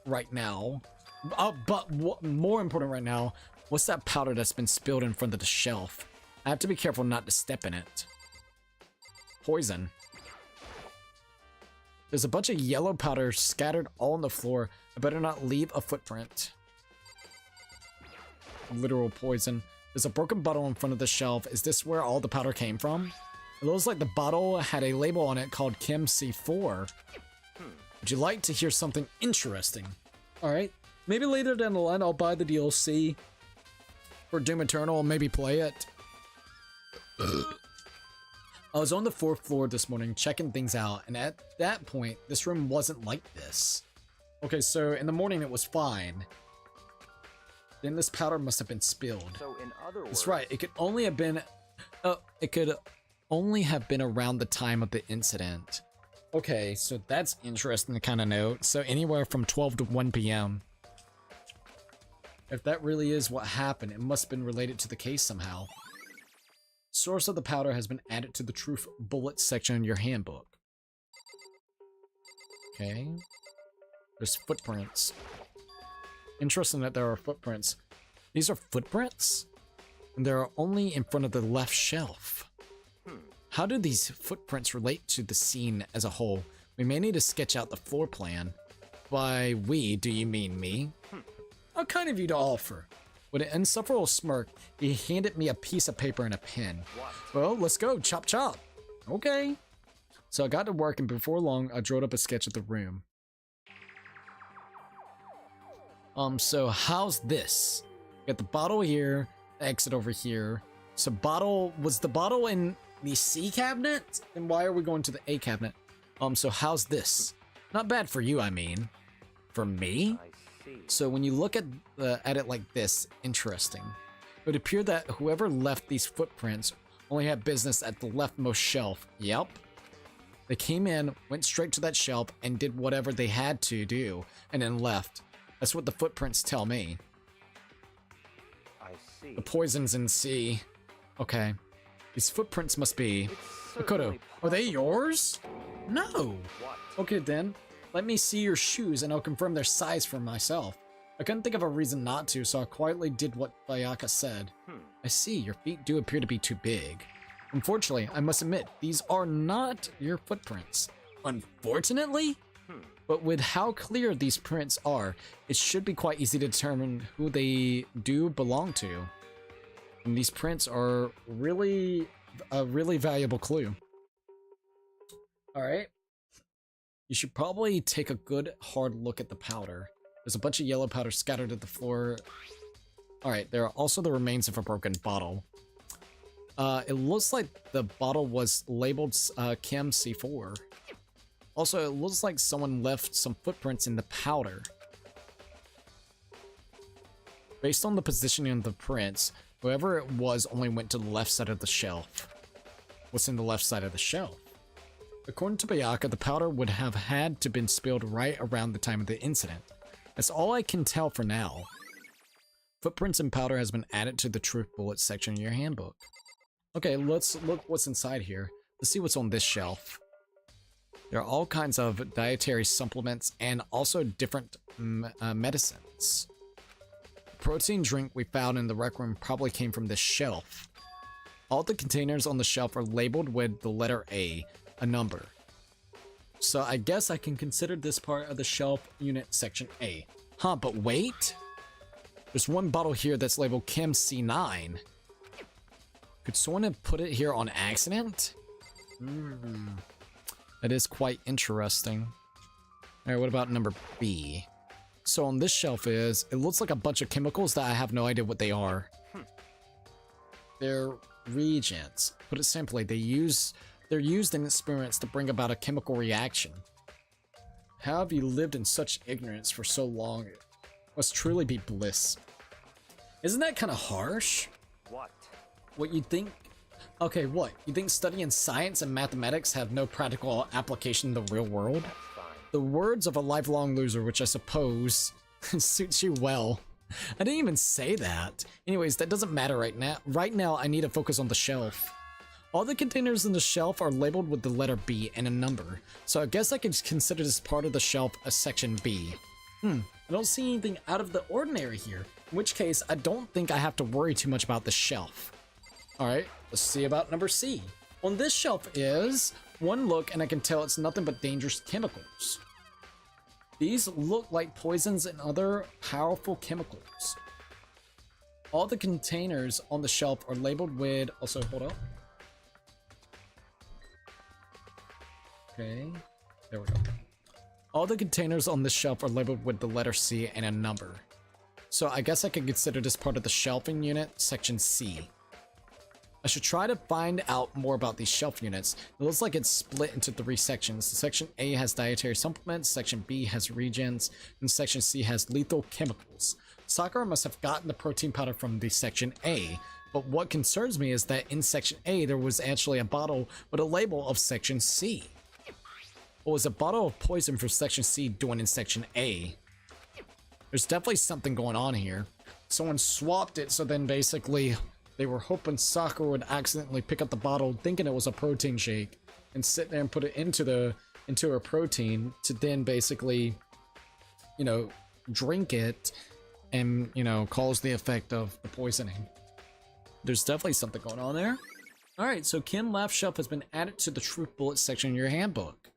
right now. More important right now, what's that powder that's been spilled in front of the shelf? I have to be careful not to step in it. Poison. There's a bunch of yellow powder scattered all on the floor. I better not leave a footprint. Literal poison. There's a broken bottle in front of the shelf. Is this where all the powder came from? It looks like the bottle had a label on it called Chem C4. Would you like to hear something interesting? Alright. Maybe later down the line I'll buy the DLC for Doom Eternal and maybe play it. I was on the 4th floor this morning checking things out, and at that point, this room wasn't like this. Okay, so in the morning it was fine. Then this powder must have been spilled. So in other words, that's right. It could only have been around the time of the incident. Okay, so that's interesting to kind of note. So anywhere from 12 to 1 p.m. If that really is what happened, it must have been related to the case somehow. Source of the powder has been added to the truth bullet section in your handbook. Okay. There's footprints. Interesting that there are footprints. These are footprints? And they are only in front of the left shelf. How do these footprints relate to the scene as a whole? We may need to sketch out the floor plan. By we, do you mean me? How kind of you to offer. With an insufferable smirk, he handed me a piece of paper and a pen. Well, let's go, chop chop. Okay. So I got to work, and before long, I drew up a sketch of the room. So how's this? Got the bottle here, exit over here. So was the bottle in the C cabinet? And why are we going to the A cabinet? So how's this? Not bad for you, I mean. For me? So when you look at it like this, interesting. It would appear that whoever left these footprints only had business at the leftmost shelf. Yep. They came in, went straight to that shelf, and did whatever they had to do, and then left. That's what the footprints tell me. I see. The poison's in C. Okay. These footprints must be... Makoto, are they yours? No. What? Okay then. Let me see your shoes and I'll confirm their size for myself. I couldn't think of a reason not to, so I quietly did what Bayaka said. I see, your feet do appear to be too big. Unfortunately, I must admit, these are not your footprints. Unfortunately? But with how clear these prints are, it should be quite easy to determine who they do belong to. And these prints are really a really valuable clue. Alright. You should probably take a good hard look at the powder. There's a bunch of yellow powder scattered at the floor. Alright, there are also the remains of a broken bottle. It looks like the bottle was labeled Chem C4. Also, it looks like someone left some footprints in the powder. Based on the positioning of the prints, whoever it was only went to the left side of the shelf. What's in the left side of the shelf? According to Bayaka, the powder would have had to been spilled right around the time of the incident. That's all I can tell for now. Footprints and powder has been added to the truth bullet section of your handbook. Okay, let's look what's inside here. Let's see what's on this shelf. There are all kinds of dietary supplements and also different medicines. The protein drink we found in the rec room probably came from this shelf. All the containers on the shelf are labeled with the letter A, a number. So I guess I can consider this part of the shelf unit section A. Huh, but wait. There's one bottle here that's labeled Chem C9. Could someone have put it here on accident? That is quite interesting. Alright, what about number B? So on this shelf it looks like a bunch of chemicals that I have no idea what they are. They're reagents. Put it simply, they're used in experiments to bring about a chemical reaction. How have you lived in such ignorance for so long? It must truly be bliss. Isn't that kind of harsh? What? What you think? Okay, what? You think studying science and mathematics have no practical application in the real world? Fine. The words of a lifelong loser, which I suppose suits you well. I didn't even say that. Anyways, that doesn't matter right now. Right now, I need to focus on the shelf. All the containers in the shelf are labeled with the letter B and a number, so I guess I could consider this part of the shelf a section B. I don't see anything out of the ordinary here, in which case I don't think I have to worry too much about the shelf. Alright, let's see about number C. On this shelf is one look and I can tell it's nothing but dangerous chemicals. These look like poisons and other powerful chemicals. All the containers on the shelf are labeled with... Also, hold up. Okay, there we go. All the containers on this shelf are labeled with the letter C and a number. So I guess I could consider this part of the shelving unit, section C. I should try to find out more about these shelf units. It looks like it's split into 3 sections. Section A has dietary supplements, Section B has regens, and Section C has lethal chemicals. Sakura must have gotten the protein powder from the Section A, but what concerns me is that in Section A there was actually a bottle with a label of Section C. What was a bottle of poison from Section C doing in Section A? There's definitely something going on here. Someone swapped it, so then basically they were hoping Sakura would accidentally pick up the bottle thinking it was a protein shake and sit there and put it into her protein to then basically, you know, drink it and, you know, cause the effect of the poisoning. There's definitely something going on there. Alright, so Chem Lab Shelf has been added to the Truth Bullet section in your handbook.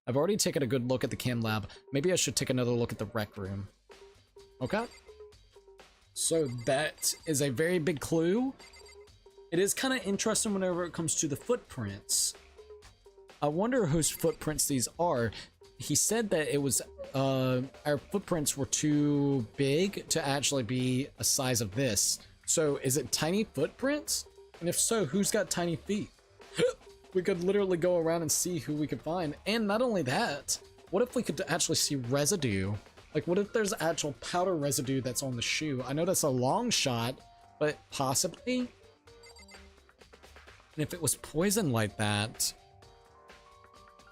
I've already taken a good look at the Chem Lab. Maybe I should take another look at the rec room. Okay. So that is a very big clue. It is kind of interesting whenever it comes to the footprints. I wonder whose footprints these are. He said that it was, our footprints were too big to actually be a size of this. So is it tiny footprints? And if so, who's got tiny feet? We could literally go around and see who we could find. And not only that, what if we could actually see residue? Like, what if there's actual powder residue that's on the shoe? I know that's a long shot, but possibly? And if it was poison like that,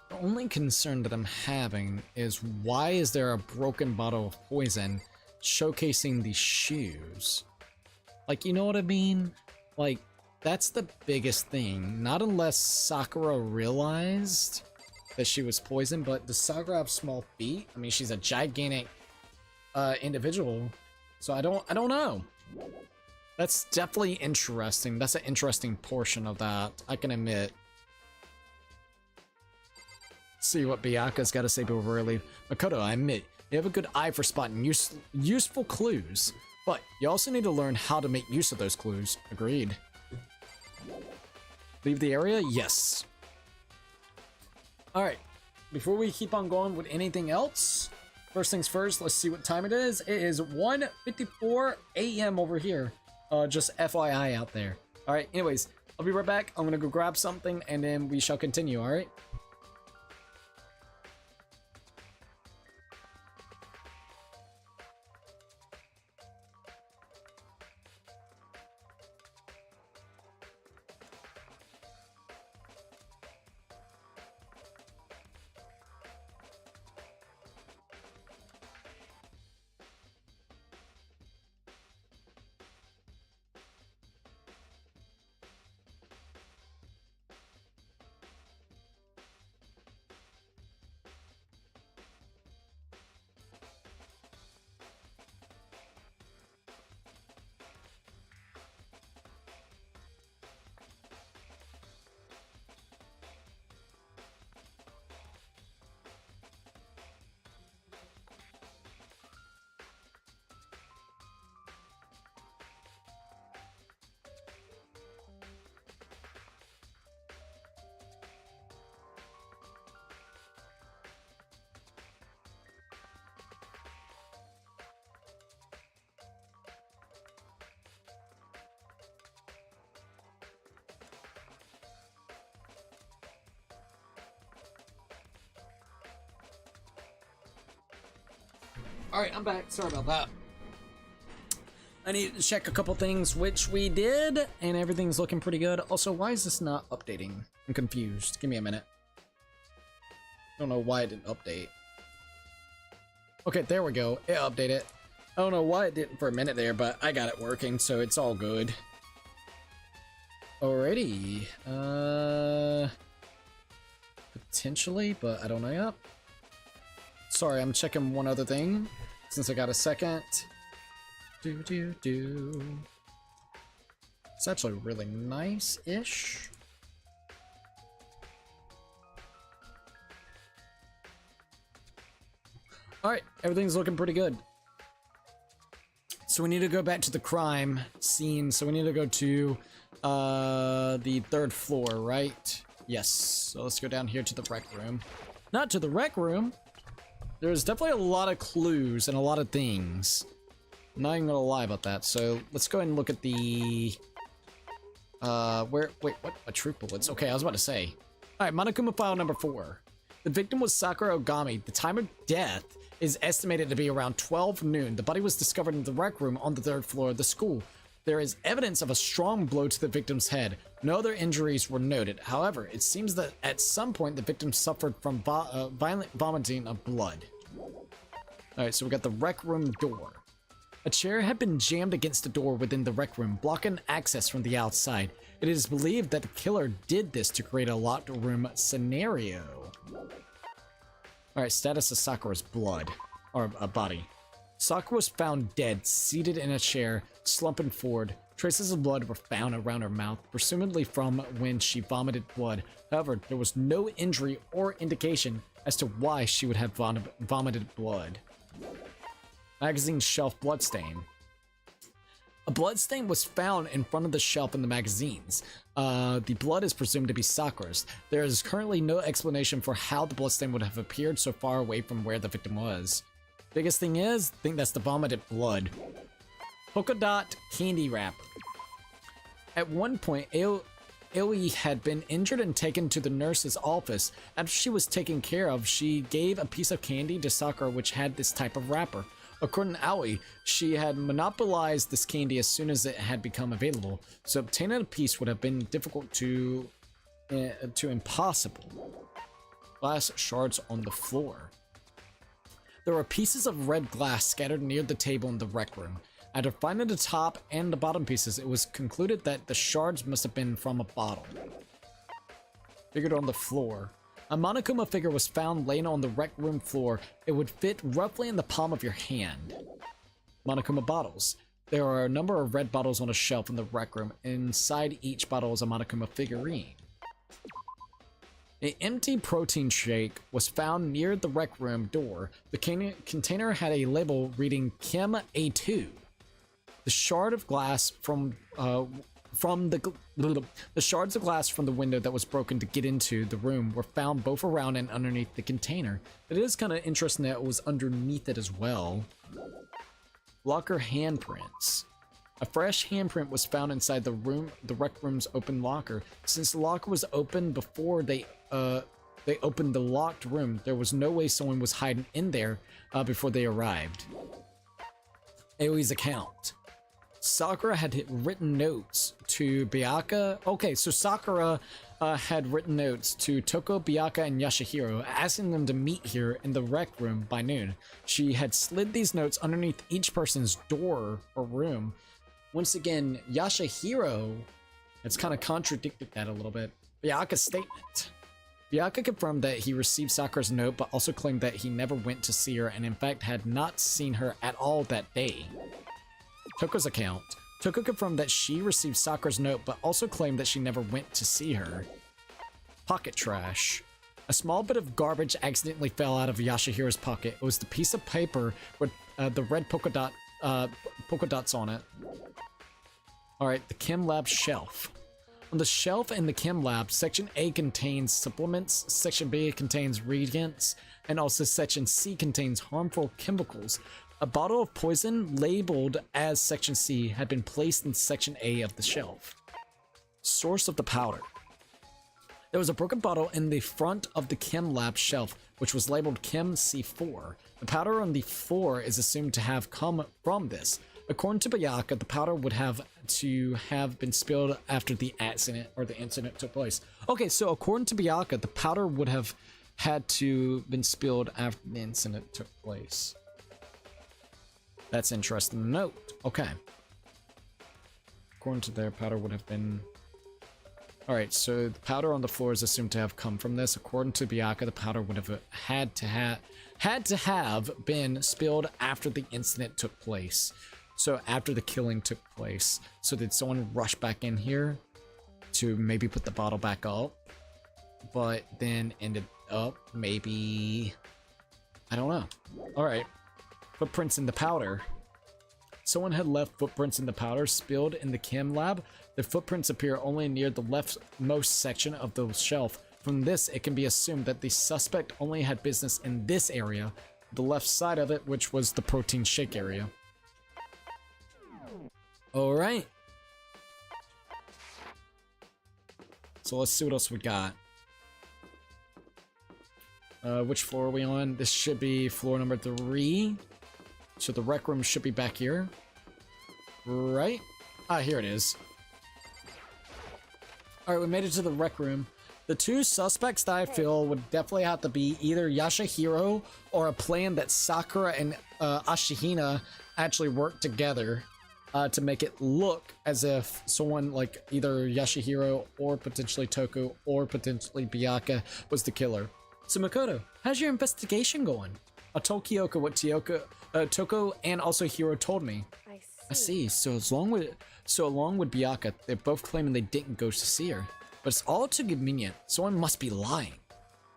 the only concern that I'm having is why is there a broken bottle of poison showcasing these shoes? Like, you know what I mean? Like, that's the biggest thing. Not unless Sakura realized that she was poisoned, but does Sakura have small feet? I mean, she's a gigantic individual, so I don't know. That's definitely interesting. That's an interesting portion of that, I can admit. See what Byaku's got to say before we leave. Makoto, I admit, you have a good eye for spotting useful clues, but you also need to learn how to make use of those clues. Agreed. Leave the area? Yes. Alright, before we keep on going with anything else, first things first, let's see what time it is. It is 1:54 a.m. over here. Just FYI out there. Alright, anyways, I'll be right back. I'm gonna go grab something and then we shall continue, alright? Alright, I'm back. Sorry about that. I need to check a couple things, which we did, and everything's looking pretty good. Also, why is this not updating? I'm confused. Give me a minute. Don't know why it didn't update. Okay, there we go. It updated. I don't know why it didn't for a minute there, but I got it working, so it's all good. Alrighty. Potentially, but I don't know yet. Sorry, I'm checking one other thing, since I got a second. It's actually really nice-ish. Alright, everything's looking pretty good. So we need to go back to the crime scene. So we need to go to the 3rd floor, right? Yes. So let's go down here to the rec room. Not to the rec room. There's definitely a lot of clues and a lot of things. I'm not even gonna lie about that. So let's go ahead and look at the wait, what? A troop bullets. Okay, I was about to say. Alright, Monokuma file number 4. The victim was Sakura Ogami. The time of death is estimated to be around 12 noon. The body was discovered in the rec room on the 3rd floor of the school. There is evidence of a strong blow to the victim's head. No other injuries were noted. However, it seems that at some point the victim suffered from violent vomiting of blood. Alright, so we got the rec room door. A chair had been jammed against the door within the rec room, blocking access from the outside. It is believed that the killer did this to create a locked room scenario. Alright, status of Sakura's blood. Or a body. Sakura was found dead, seated in a chair, slumping forward. Traces of blood were found around her mouth, presumably from when she vomited blood. However, there was no injury or indication as to why she would have vomited blood. Magazine shelf bloodstain. A bloodstain was found in front of the shelf in the magazines. The blood is presumed to be Sakura's. There is currently no explanation for how the bloodstain would have appeared so far away from where the victim was. Biggest thing is, I think that's the vomited blood. Polka dot candy wrapper. At one point, Aoi had been injured and taken to the nurse's office. After she was taken care of, she gave a piece of candy to Sakura which had this type of wrapper. According to Aoi, she had monopolized this candy as soon as it had become available, so obtaining a piece would have been difficult to impossible. Glass shards on the floor. There were pieces of red glass scattered near the table in the rec room. After finding the top and the bottom pieces, it was concluded that the shards must have been from a bottle. Figured on the floor. A Monokuma figure was found laying on the rec room floor. It would fit roughly in the palm of your hand. Monokuma bottles. There are a number of red bottles on a shelf in the rec room. Inside each bottle is a Monokuma figurine. An empty protein shake was found near the rec room door. The container had a label reading Chem A2. The shard of glass from the shards of glass from the window that was broken to get into the room were found both around and underneath the container. It is kind of interesting that it was underneath it as well. Locker handprints. A fresh handprint was found inside the rec room's open locker. Since the locker was open before they opened the locked room, there was no way someone was hiding in there before they arrived. Aoi's account. Sakura had written notes to Byakuya. Okay, so Sakura had written notes to Toko, Byakuya, and Yashihiro, asking them to meet here in the rec room by noon. She had slid these notes underneath each person's door or room. Once again, Yashihiro has kind of contradicted that a little bit. Byakuya's statement. Byakuya confirmed that he received Sakura's note, but also claimed that he never went to see her and in fact had not seen her at all that day. Toko's account. Toko confirmed that she received Sakura's note, but also claimed that she never went to see her. Pocket trash. A small bit of garbage accidentally fell out of Yashihiro's pocket. It was the piece of paper with the red polka dots on it. Alright, the Chem Lab shelf. On the shelf in the Chem Lab, Section A contains supplements, Section B contains reagents, and also Section C contains harmful chemicals. A bottle of poison labeled as Section C had been placed in Section A of the shelf. Source of the powder. There was a broken bottle in the front of the chem lab shelf, which was labeled Chem C4. The powder on the floor is assumed to have come from this. According to Bayaka, the powder would have to have been spilled after the accident or the incident took place. Okay, so according to Bayaka, the powder would have had to been spilled after the incident took place. That's interesting to note. Okay. According to their powder would have been... Alright, so the powder on the floor is assumed to have come from this. According to Bayaka, the powder would have had to have been spilled after the incident took place. So after the killing took place. So did someone rush back in here to maybe put the bottle back up, but then ended up maybe... I don't know. Alright. Footprints in the powder. Someone had left footprints in the powder spilled in the chem lab. The footprints appear only near the leftmost section of the shelf. From this, it can be assumed that the suspect only had business in this area, the left side of it, which was the protein shake area. Alright. So let's see what else we got. Which floor are we on? This should be floor number 3. So the rec room should be back here. Right? Ah, here it is. Alright, we made it to the rec room. The two suspects that I feel would definitely have to be either Yashahiro or a plan that Sakura and Ashihina actually worked together to make it look as if someone like either Yashahiro or potentially Toko or potentially Bayaka was the killer. So Makoto, how's your investigation going? I told Kyoko what Toko and also Hiro told me. I see. So along with Bayaka, they're both claiming they didn't go to see her. But it's all too convenient. Someone must be lying.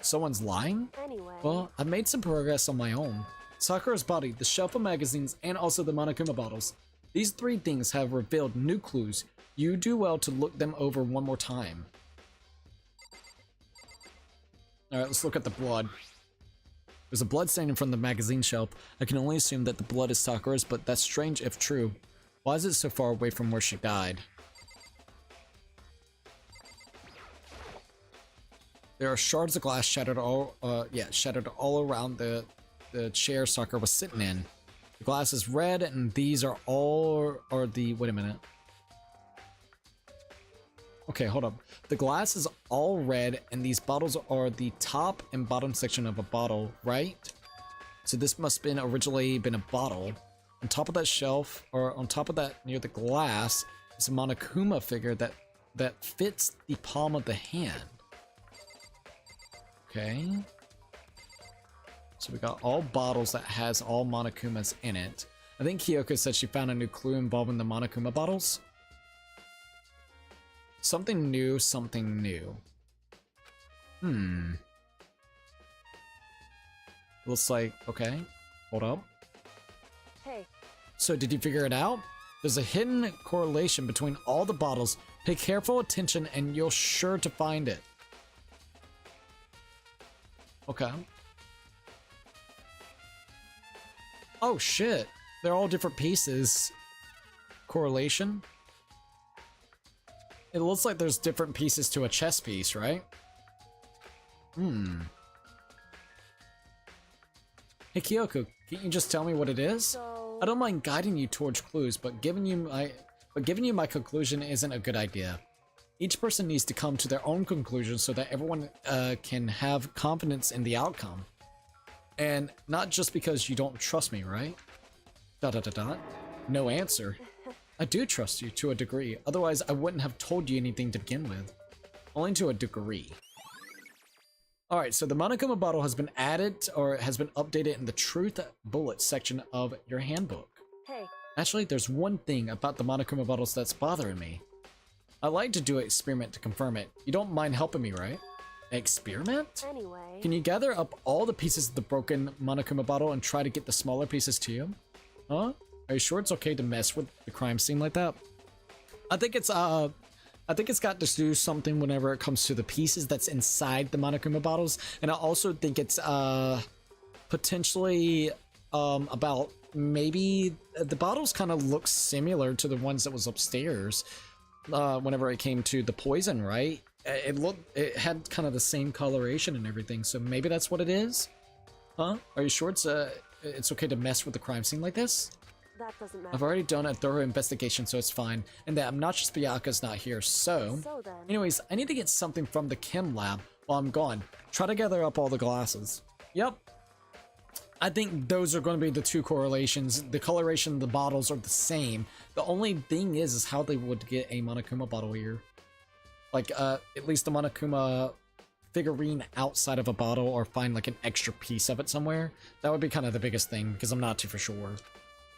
Someone's lying? Anyway. Well, I've made some progress on my own. Sakura's body, the shelf of magazines, and also the Monokuma bottles. These 3 things have revealed new clues. You do well to look them over one more time. Alright, let's look at the blood. There's a blood stain from the magazine shelf. I can only assume that the blood is Sakura's, but that's strange if true. Why is it so far away from where she died? There are shards of glass shattered all around the chair Sakura was sitting in. The glass is red, and these are wait a minute. Okay, hold up. The glass is all red, and these bottles are the top and bottom section of a bottle, right? So this must have originally been a bottle. On top of that shelf, or on top of that near the glass, is a Monokuma figure that fits the palm of the hand. Okay. So we got all bottles that has all Monokumas in it. I think Kyoko said she found a new clue involving the Monokuma bottles. Something new, something new. Looks like, okay, hold up. Hey. So did you figure it out? There's a hidden correlation between all the bottles. Pay careful attention and you'll sure to find it. Okay. Oh shit, they're all different pieces. Correlation? It looks like there's different pieces to a chess piece, right? Hey Kyoko, can you just tell me what it is? So... I don't mind guiding you towards clues, but giving you my conclusion isn't a good idea. Each person needs to come to their own conclusion so that everyone can have confidence in the outcome. And not just because you don't trust me, right? ... No answer. I do trust you to a degree, otherwise I wouldn't have told you anything to begin with. Only to a degree. Alright, so the Monokuma bottle has been added, or has been updated in the truth bullet section of your handbook. Hey. Actually, there's one thing about the Monokuma bottles that's bothering me. I'd like to do an experiment to confirm it. You don't mind helping me, right? An experiment? Anyway. Can you gather up all the pieces of the broken Monokuma bottle and try to get the smaller pieces to you? Huh? Are you sure it's okay to mess with the crime scene like that? I think it's got to do something whenever it comes to the pieces that's inside the Monokuma bottles, and I also think it's potentially about maybe the bottles kind of look similar to the ones that was upstairs whenever it came to the poison, right? it had kind of the same coloration and everything, so maybe that's what it is? Huh? Are you sure it's okay to mess with the crime scene like this? That doesn't matter. I've already done a thorough investigation, so it's fine. And that obnoxious Byaku's not here, so... So then. Anyways, I need to get something from the chem lab while I'm gone. Try to gather up all the glasses. Yep. I think those are going to be the two correlations. The coloration of the bottles are the same. The only thing is how they would get a Monokuma bottle here. Like, at least the Monokuma figurine outside of a bottle, or find like an extra piece of it somewhere. That would be kind of the biggest thing, because I'm not too for sure.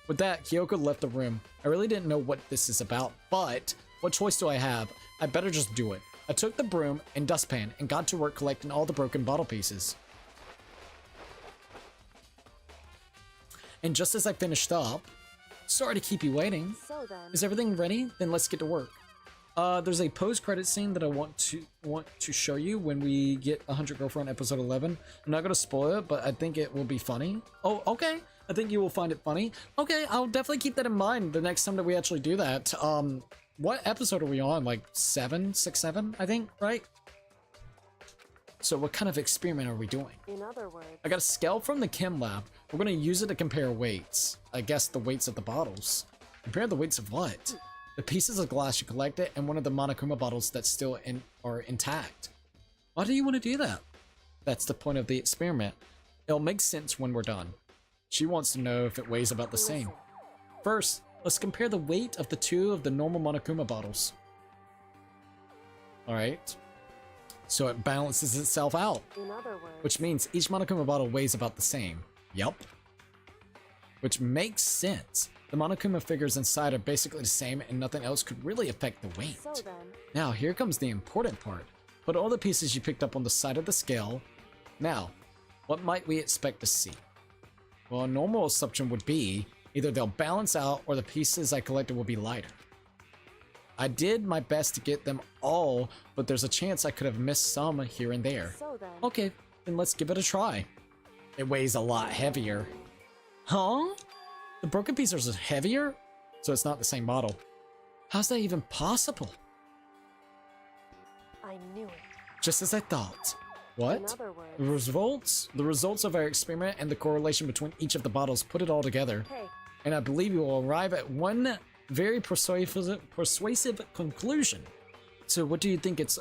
With that, Kyoko left the room. I really didn't know what this is about, but what choice do I have? I better just do it. I took the broom and dustpan and got to work collecting all the broken bottle pieces. And just as I finished up, sorry to keep you waiting. So then. Is everything ready? Then let's get to work. There's a post-credit scene that I want to show you when we get 100 Girlfriend episode 11. I'm not gonna spoil it, but I think it will be funny. Oh, okay. I think you will find it funny. Okay, I'll definitely keep that in mind the next time that we actually do that. What episode are we on? Like 7, 6, 7, I think, right? So what kind of experiment are we doing? In other words. I got a scale from the chem lab. We're gonna use it to compare weights. I guess the weights of the bottles. Compare the weights of what? The pieces of glass you collected and one of the Monokuma bottles that still are intact. Why do you want to do that? That's the point of the experiment. It'll make sense when we're done. She wants to know if it weighs about the same. First, let's compare the weight of the two of the normal Monokuma bottles. Alright. So it balances itself out. In other words. Which means each Monokuma bottle weighs about the same. Yup. Which makes sense. The Monokuma figures inside are basically the same and nothing else could really affect the weight. So then. Now, here comes the important part. Put all the pieces you picked up on the side of the scale. Now, what might we expect to see? Well, a normal assumption would be either they'll balance out or the pieces I collected will be lighter. I did my best to get them all, but there's a chance I could have missed some here and there. So then. Okay, then let's give it a try. It weighs a lot heavier. Huh? The broken pieces are heavier? So it's not the same bottle. How's that even possible? I knew it. Just as I thought. In What? other words. The results of our experiment and the correlation between each of the bottles put it all together. Hey. And I believe you will arrive at one very persuasive conclusion. So what do you think it's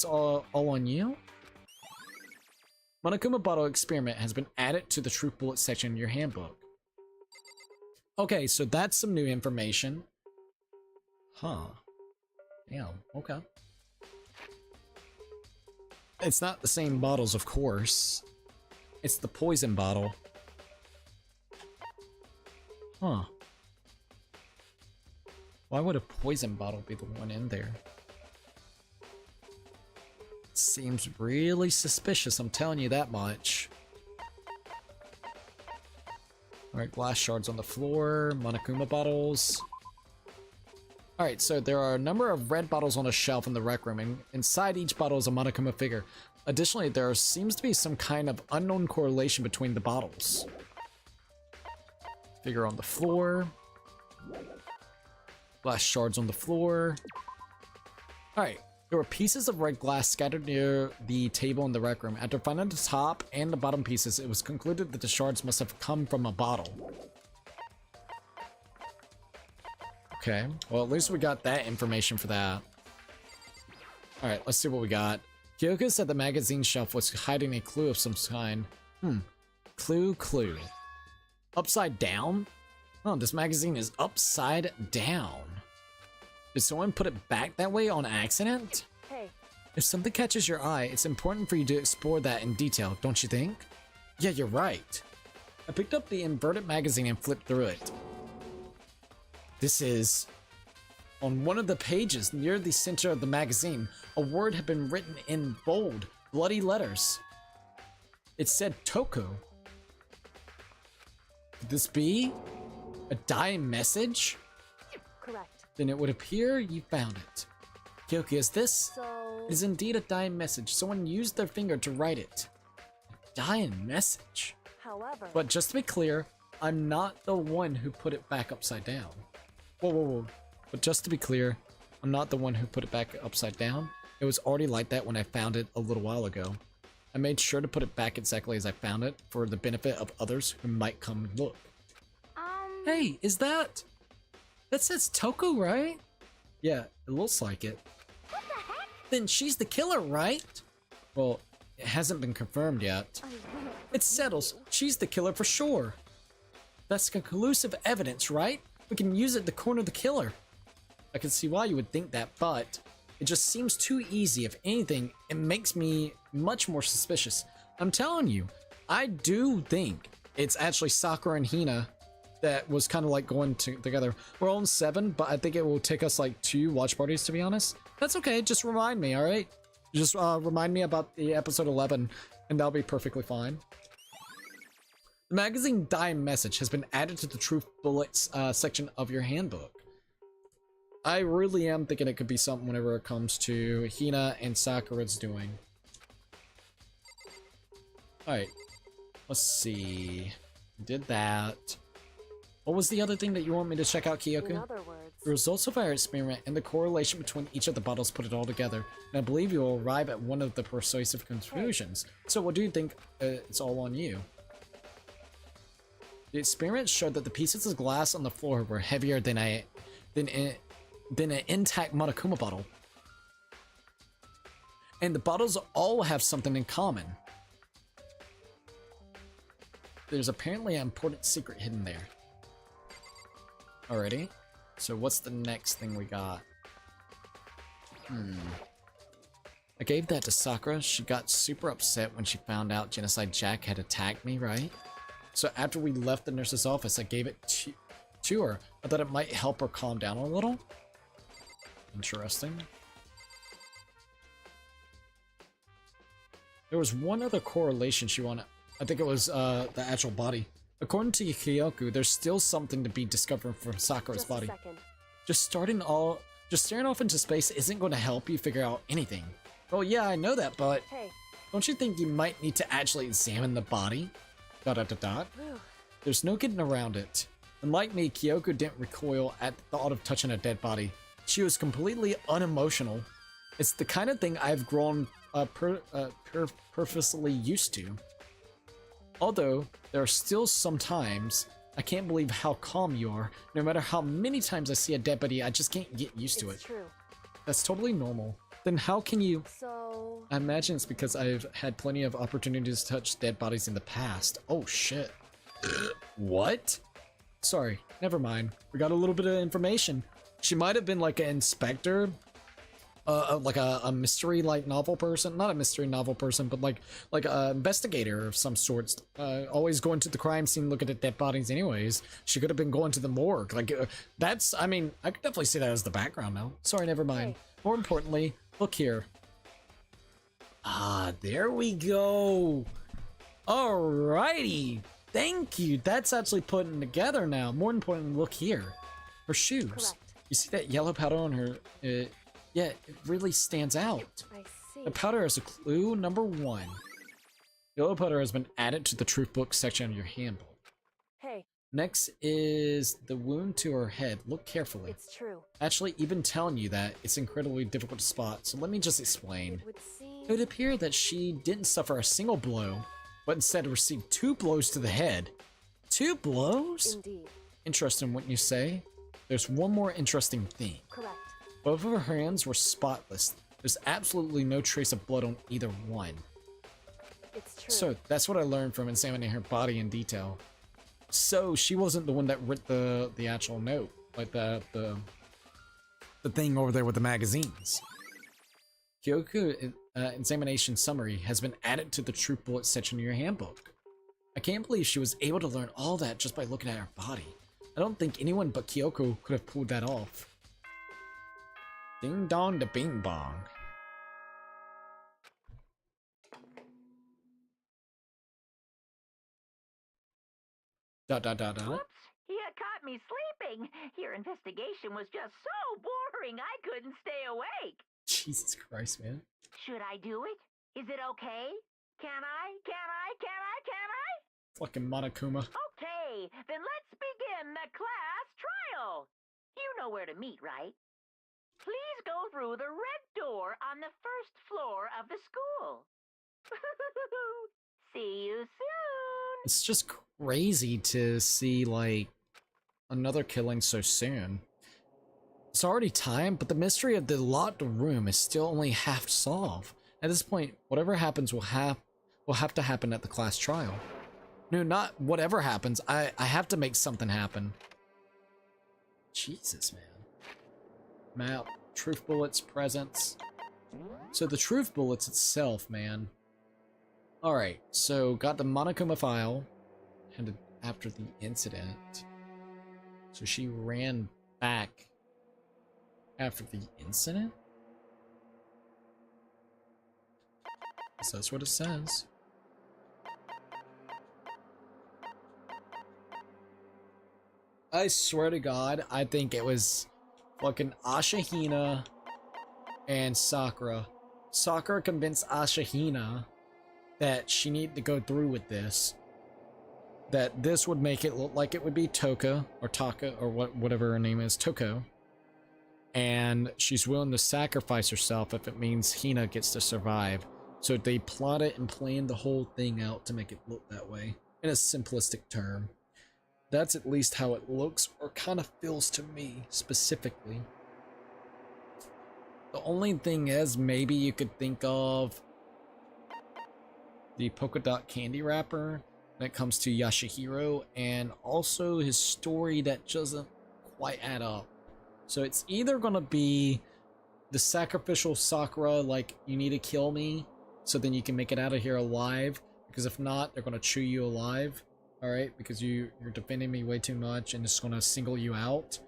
all on you? Monokuma bottle experiment has been added to the truth bullet section in your handbook. Okay, so that's some new information. Huh. Yeah, okay. It's not the same bottles, of course. It's the poison bottle. Huh. Why would a poison bottle be the one in there? Seems really suspicious, I'm telling you that much. Alright, glass shards on the floor, Monokuma bottles. Alright, so there are a number of red bottles on a shelf in the rec room, and inside each bottle is a Monokuma figure. Additionally, there seems to be some kind of unknown correlation between the bottles. Figure on the floor. Glass shards on the floor. Alright, there were pieces of red glass scattered near the table in the rec room. After finding the top and the bottom pieces, it was concluded that the shards must have come from a bottle. Okay, well at least we got that information for that. Alright, let's see what we got. Kyoko said the magazine shelf was hiding a clue of some kind. Clue. Upside down? Oh, this magazine is upside down. Did someone put it back that way on accident? Hey. If something catches your eye, it's important for you to explore that in detail, don't you think? Yeah, you're right. I picked up the inverted magazine and flipped through it. This is... On one of the pages near the center of the magazine, a word had been written in bold, bloody letters. It said Toku. Could this be a dying message? Correct. Then it would appear you found it. Kyoko, is this? So. It is indeed a dying message. Someone used their finger to write it. A dying message? However. But just to be clear, I'm not the one who put it back upside down. Whoa. But just to be clear, I'm not the one who put it back upside down. It was already like that when I found it a little while ago. I made sure to put it back exactly as I found it for the benefit of others who might come look. Hey, is that... That says Toku, right? Yeah, it looks like it. Then she's the killer, right? Well, it hasn't been confirmed yet. It settles. She's the killer for sure. That's conclusive evidence, right? We can use it to corner the killer. I can see why you would think that, but it just seems too easy. If anything, it makes me much more suspicious. I'm telling you, I do think it's actually Sakura and Hina that was kind of like going together. We're on 7, but I think it will take us like 2 watch parties, to be honest. That's okay, just remind me, alright? Just remind me about the episode 11, and that'll be perfectly fine. The magazine dime message has been added to the Truth Bullets section of your handbook. I really am thinking it could be something whenever it comes to Hina and Sakura's doing. Alright, let's see. Did that. What was the other thing that you want me to check out, Kyoko? In other words, The results of our experiment and the correlation between each of the bottles put it all together, and I believe you will arrive at one of the persuasive conclusions. So what do you think? It's all on you. The experiment showed that the pieces of glass on the floor were heavier than an intact Monokuma bottle. And the bottles all have something in common. There's apparently an important secret hidden there. Alrighty. So what's the next thing we got? I gave that to Sakura. She got super upset when she found out Genocide Jack had attacked me, right? So after we left the nurse's office, I gave it to her. I thought it might help her calm down a little. Interesting. There was one other correlation she wanted. I think it was the actual body. According to Kyoko, there's still something to be discovered from Sakura's just a body. second. Just staring off into space isn't going to help you figure out anything. Well, yeah, I know that, but Hey, don't you think you might need to actually examine the body? ... whew. There's no getting around it. Unlike me, Kyoko didn't recoil at the thought of touching a dead body. She was completely unemotional. It's the kind of thing I've grown purposely used to. Although, there are still some times I can't believe how calm you are. No matter how many times I see a dead body, I just can't get used to It's it. true. That's totally normal. Then how can you... So, I imagine it's because I've had plenty of opportunities to touch dead bodies in the past. Oh shit. What? Sorry, never mind. We got a little bit of information. She might have been like an inspector. Like a mystery like novel person. Not a mystery novel person, but like a investigator of some sorts. Always going to the crime scene looking at dead bodies anyways. She could have been going to the morgue. Like, that's, I mean, I could definitely see that as the background now. Sorry, never mind. More importantly, look here. Ah, there we go. Alrighty. Thank you. That's actually putting together now. More importantly, look here. Her shoes. correct. You see that yellow powder on her? Yeah, it really stands out. I see. The powder is a clue number 1. Yellow powder has been added to the truth book section of your handbook. Hey, Next is the wound to her head. Look carefully. it's true. Actually, even telling you that, it's incredibly difficult to spot, so let me just explain. It would seem. It would appear that she didn't suffer a single blow, but instead received 2 blows to the head. 2 blows? Indeed. Interesting, wouldn't you say? There's one more interesting thing. Correct. Both of her hands were spotless. There's absolutely no trace of blood on either one. It's true. So that's what I learned from examining her body in detail. So she wasn't the one that wrote the actual note, like the thing over there with the magazines. Kyoko examination summary has been added to the truth bullet section of your handbook. I can't believe she was able to learn all that just by looking at her body. I don't think anyone but Kyoko could have pulled that off. Ding dong da bing bong. Dot dot dot dot. Whoops, you caught me sleeping. Your investigation was just so boring I couldn't stay awake. Jesus Christ, man. Should I do it? Is it okay? Can I? Fucking Monokuma. Okay, then let's begin the class trial. You know where to meet, right? Please go through the red door on the first floor of the school. See you soon. It's just crazy to see, like, another killing so soon. It's already time, but the mystery of the locked room is still only half solved. At this point, whatever happens will have to happen at the class trial. No, not whatever happens. I have to make something happen. Jesus, man. Map, truth bullets, presents. So the truth bullets itself, man. Alright, so got the Monokuma file handed after the incident. So she ran back after the incident? So that's what it says. I swear to God, I think it was fucking Ashihina and Sakura. Sakura convinced Ashihina that she needed to go through with this. That this would make it look like it would be Toka, or Taka, or whatever her name is, Toko. And she's willing to sacrifice herself if it means Hina gets to survive. So they plotted and planned the whole thing out to make it look that way, in a simplistic term. That's at least how it looks, or kind of feels to me, specifically. The only thing is, maybe you could think of the polka dot candy wrapper when it comes to Yashihiro, and also his story that doesn't quite add up. So it's either gonna be the sacrificial Sakura, like, you need to kill me so then you can make it out of here alive, because if not, they're gonna chew you alive, alright, because you're defending me way too much and it's gonna single you out.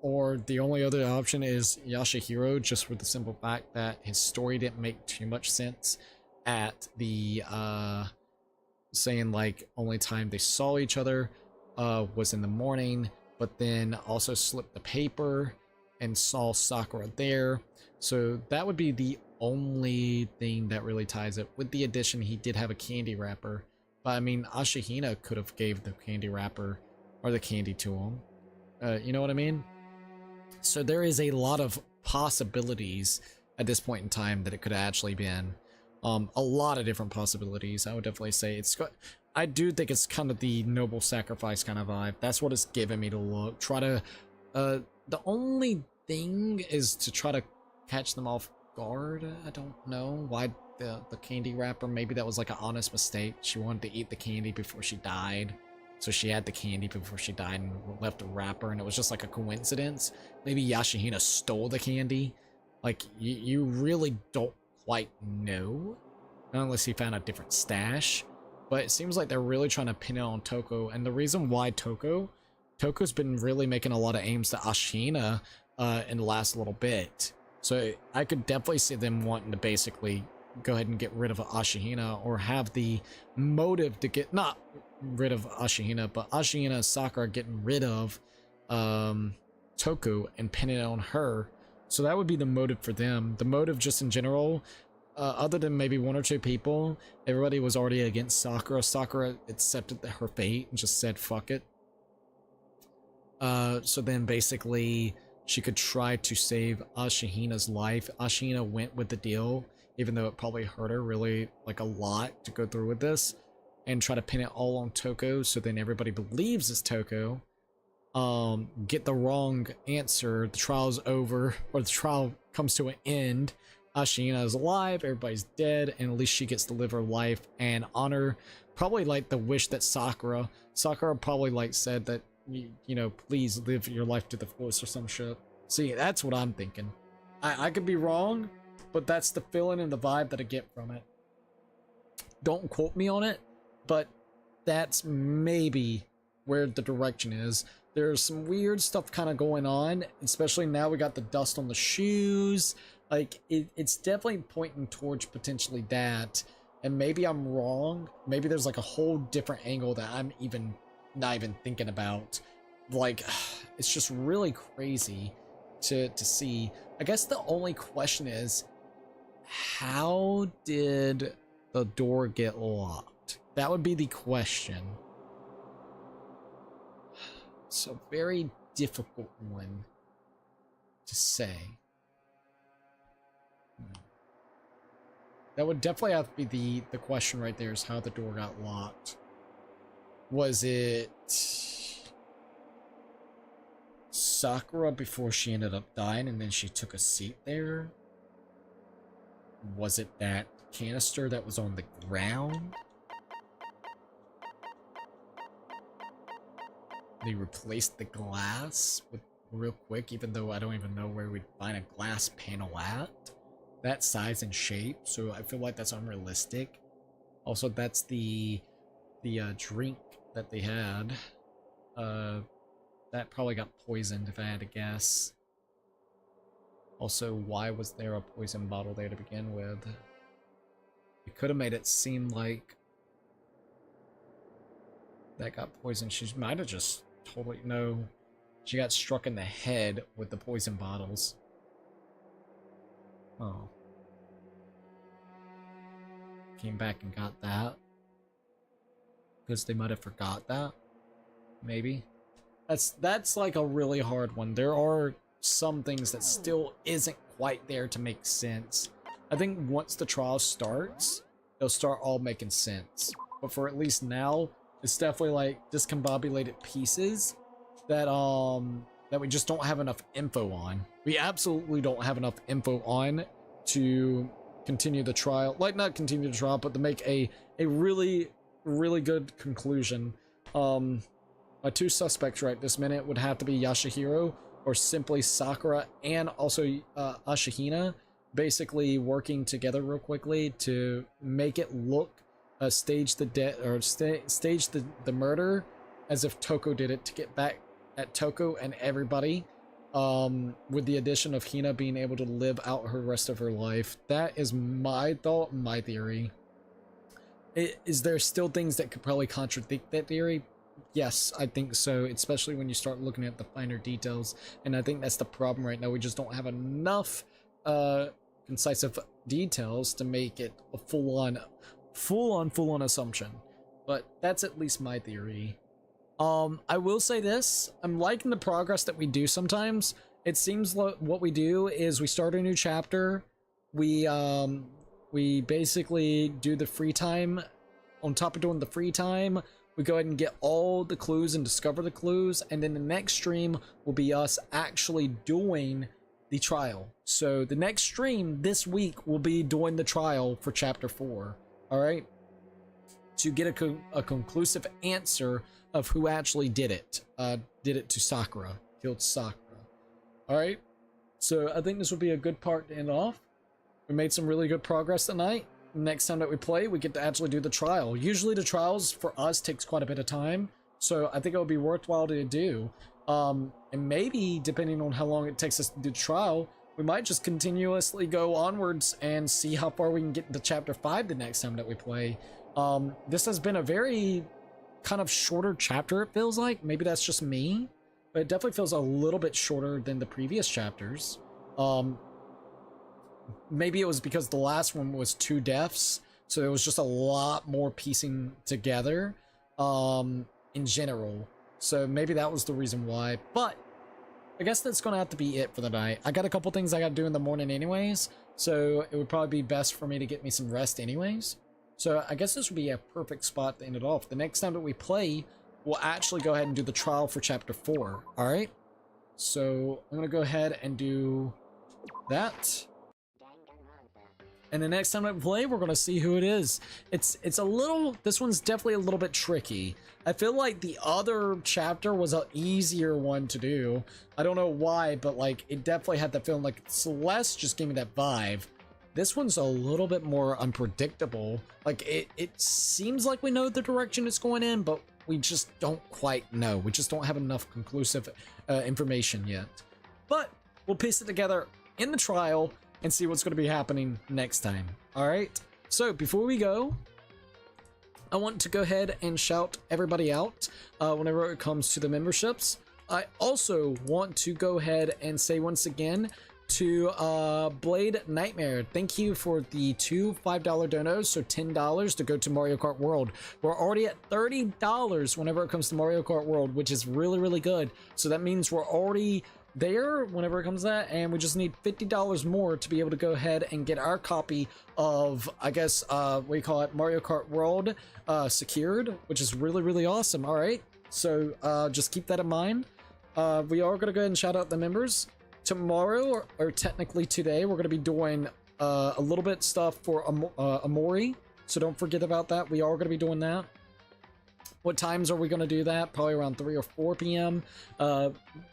Or the only other option is Yashihiro, just for the simple fact that his story didn't make too much sense at the, saying like only time they saw each other was in the morning, but then also slipped the paper and saw Sakura there. So that would be the only thing that really ties it. With the addition, he did have a candy wrapper, but I mean, Ashihina could have gave the candy wrapper or the candy to him. You know what I mean? So there is a lot of possibilities at this point in time that it could have actually been. A lot of different possibilities. I would definitely say it's got. I do think it's kind of the noble sacrifice kind of vibe. That's what it's giving me to look. Try to. The only thing is to try to catch them off guard. I don't know why the candy wrapper. Maybe that was like an honest mistake. She wanted to eat the candy before she died, so she had the candy before she died and left the wrapper, and it was just like a coincidence. Maybe Yashihina stole the candy. Like you really don't quite know, unless he found a different stash. But it seems like they're really trying to pin it on Toko, and the reason why Toko's been really making a lot of aims to Ashina in the last little bit. So I could definitely see them wanting to basically go ahead and get rid of Ashihina, or have the motive to get, not rid of Ashihina, but Ashihina and Sakura getting rid of Toko and pin it on her. So that would be the motive for them. The motive just in general, other than maybe one or two people, everybody was already against Sakura. Sakura accepted her fate and just said, fuck it. So then basically she could try to save Ashihina's life. Ashihina went with the deal, even though it probably hurt her really like a lot to go through with this, and try to pin it all on Toko, so then everybody believes it's Toko. Get the wrong answer, the trial's over, or the trial comes to an end. Ashina is alive, everybody's dead, and at least she gets to live her life and honor, probably like the wish that Sakura probably like said that, you know, please live your life to the fullest or some shit. See, that's what I'm thinking. I could be wrong, but that's the feeling and the vibe that I get from it. Don't quote me on it, but that's maybe where the direction is. There's some weird stuff kind of going on, especially now we got the dust on the shoes. Like, it's definitely pointing towards potentially that, and maybe I'm wrong. Maybe there's like a whole different angle that I'm not even thinking about. Like, it's just really crazy to see. I guess the only question is, how did the door get locked? That would be the question. It's a very difficult one to say. That would definitely have to be the question right there, is how the door got locked. Was it Sakura before she ended up dying and then she took a seat there? Was it that canister that was on the ground? They replaced the glass with real quick, even though I don't even know where we'd find a glass panel at that size and shape, so I feel like that's unrealistic. Also, that's the drink that they had. That probably got poisoned if I had to guess. Also, why was there a poison bottle there to begin with? It could have made it seem like that got poisoned. She might have just totally... No. She got struck in the head with the poison bottles. Oh. Came back and got that. Because they might have forgot that. Maybe. That's like a really hard one. There are some things that still isn't quite there to make sense. I think once the trial starts, they'll start all making sense. But for at least now, it's definitely like discombobulated pieces that that we just don't have enough info on. We absolutely don't have enough info on to continue the trial. Like, not continue the trial, but to make a really, really good conclusion. My two suspects right this minute would have to be Yashihiro or simply Sakura, and also Ashihina, basically working together real quickly to make it look, stage the murder as if Toko did it to get back at Toko and everybody, with the addition of Hina being able to live out her rest of her life. That is my thought, my theory. Is there still things that could probably contradict that theory? Yes, I think so, especially when you start looking at the finer details, and I think that's the problem right now. We just don't have enough concise details to make it a full-on assumption. But that's at least my theory. I will say this, I'm liking the progress that we do sometimes. It seems like what we do is we start a new chapter, we basically do the free time. On top of doing the free time, we go ahead and get all the clues and discover the clues, and then the next stream will be us actually doing the trial. So the next stream this week will be doing the trial for chapter 4, alright? To get a conclusive answer of who actually did it to Sakura, killed Sakura. Alright, so I think this would be a good part to end off. We made some really good progress tonight. Next time that we play, we get to actually do the trial. Usually the trials for us takes quite a bit of time, so I think it would be worthwhile to do. And maybe, depending on how long it takes us to do the trial, we might just continuously go onwards and see how far we can get into chapter 5 the next time that we play. This has been a very kind of shorter chapter, it feels like. Maybe that's just me, but it definitely feels a little bit shorter than the previous chapters. Maybe it was because the last one was 2 deaths, so it was just a lot more piecing together in general. So maybe that was the reason why, but I guess that's gonna have to be it for the night. I got a couple things I gotta do in the morning anyways, so it would probably be best for me to get me some rest anyways. So I guess this would be a perfect spot to end it off. The next time that we play, we'll actually go ahead and do the trial for chapter 4, alright? So I'm gonna go ahead and do that. And the next time I play, we're gonna see who it is. It's a little, this one's definitely a little bit tricky. I feel like the other chapter was an easier one to do. I don't know why, but like, it definitely had that feeling. Like Celeste just gave me that vibe. This one's a little bit more unpredictable. Like it seems like we know the direction it's going in, but we just don't quite know. We just don't have enough conclusive information yet. But we'll piece it together in the trial and see what's going to be happening next time. Alright, so before we go, I want to go ahead and shout everybody out whenever it comes to the memberships. I also want to go ahead and say once again to Blade Nightmare, thank you for the 2 $5 donos, so $10 to go to Mario Kart World. We're already at $30 whenever it comes to Mario Kart World, which is really, really good. So that means we're already there whenever it comes to that, and we just need $50 more to be able to go ahead and get our copy of, I guess, what do you call it, Mario Kart World secured, which is really, really awesome. All right, so just keep that in mind. We are going to go ahead and shout out the members. Tomorrow, or technically today, we're going to be doing a little bit stuff for Amori, so don't forget about that. We are going to be doing that. What times are we going to do that? Probably around 3 or 4 p.m.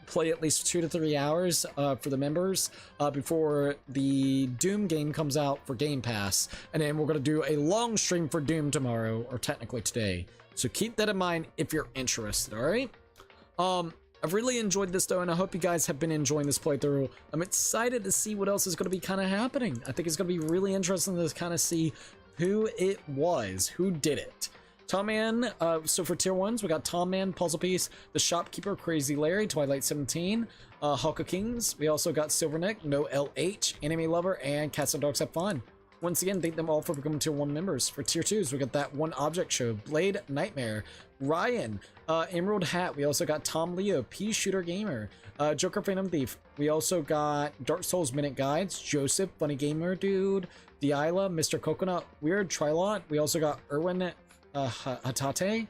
Play at least 2 to 3 hours for the members before the Doom game comes out for Game Pass. And then we're going to do a long stream for Doom tomorrow, or technically today. So keep that in mind if you're interested, alright? I've really enjoyed this though, and I hope you guys have been enjoying this playthrough. I'm excited to see what else is going to be kind of happening. I think it's going to be really interesting to kind of see who it was, who did it. Tom Man, so for tier 1s, we got Tom Man, Puzzle Piece, The Shopkeeper, Crazy Larry, Twilight 17, Hulka Kings. We also got Silverneck, No LH, Anime Lover, and Cats and Dogs Have Fun. Once again, thank them all for becoming tier 1 members. For tier 2s, we got That One Object Show, Blade Nightmare, Ryan, Emerald Hat. We also got Tom Leo, P Shooter Gamer, Joker Phantom Thief. We also got Dark Souls Minute Guides, Joseph, Funny Gamer Dude, Deila, Mr. Coconut, Weird Trilot. We also got Erwin Hatate,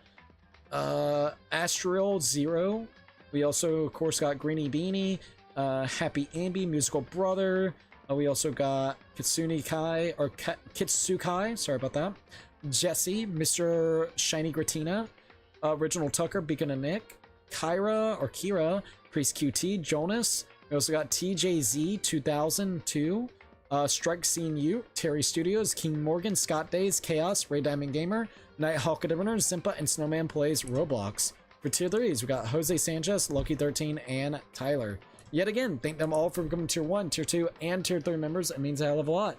Astral Zero. We also, of course, got Greeny Beanie, Happy Ambi, Musical Brother. We also got Kitsune Kai, or Kitsukai, sorry about that. Jesse, Mr. Shiny Gratina, Original Tucker, Beacon of Nick, Kyra, or Kira, Priest QT, Jonas. We also got TJZ 2002, Strike Scene U, Terry Studios, King Morgan, Scott Days, Chaos, Ray Diamond Gamer, Nighthawk Adventure, Simpa, and Snowman Plays Roblox. For tier 3s, we got Jose Sanchez, Lucky13, and Tyler. Yet again, thank them all for becoming tier 1, tier 2, and tier 3 members. It means a hell of a lot.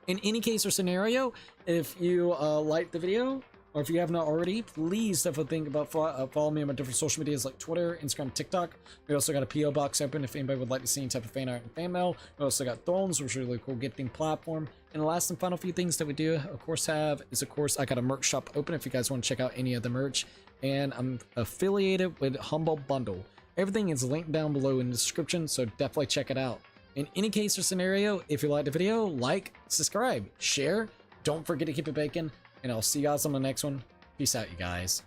In any case or scenario, if you liked the video, or if you have not already, please definitely think about following me on my different social medias like Twitter, Instagram, TikTok. We also got a PO box open if anybody would like to see any type of fan art and fan mail. We also got Thrones, which is a really cool gifting platform. And the last and final few things that we do, of course, I got a merch shop open if you guys want to check out any of the merch. And I'm affiliated with Humble Bundle. Everything is linked down below in the description, so definitely check it out. In any case or scenario, if you liked the video, like, subscribe, share, don't forget to keep it baking, and I'll see you guys on the next one. Peace out, you guys.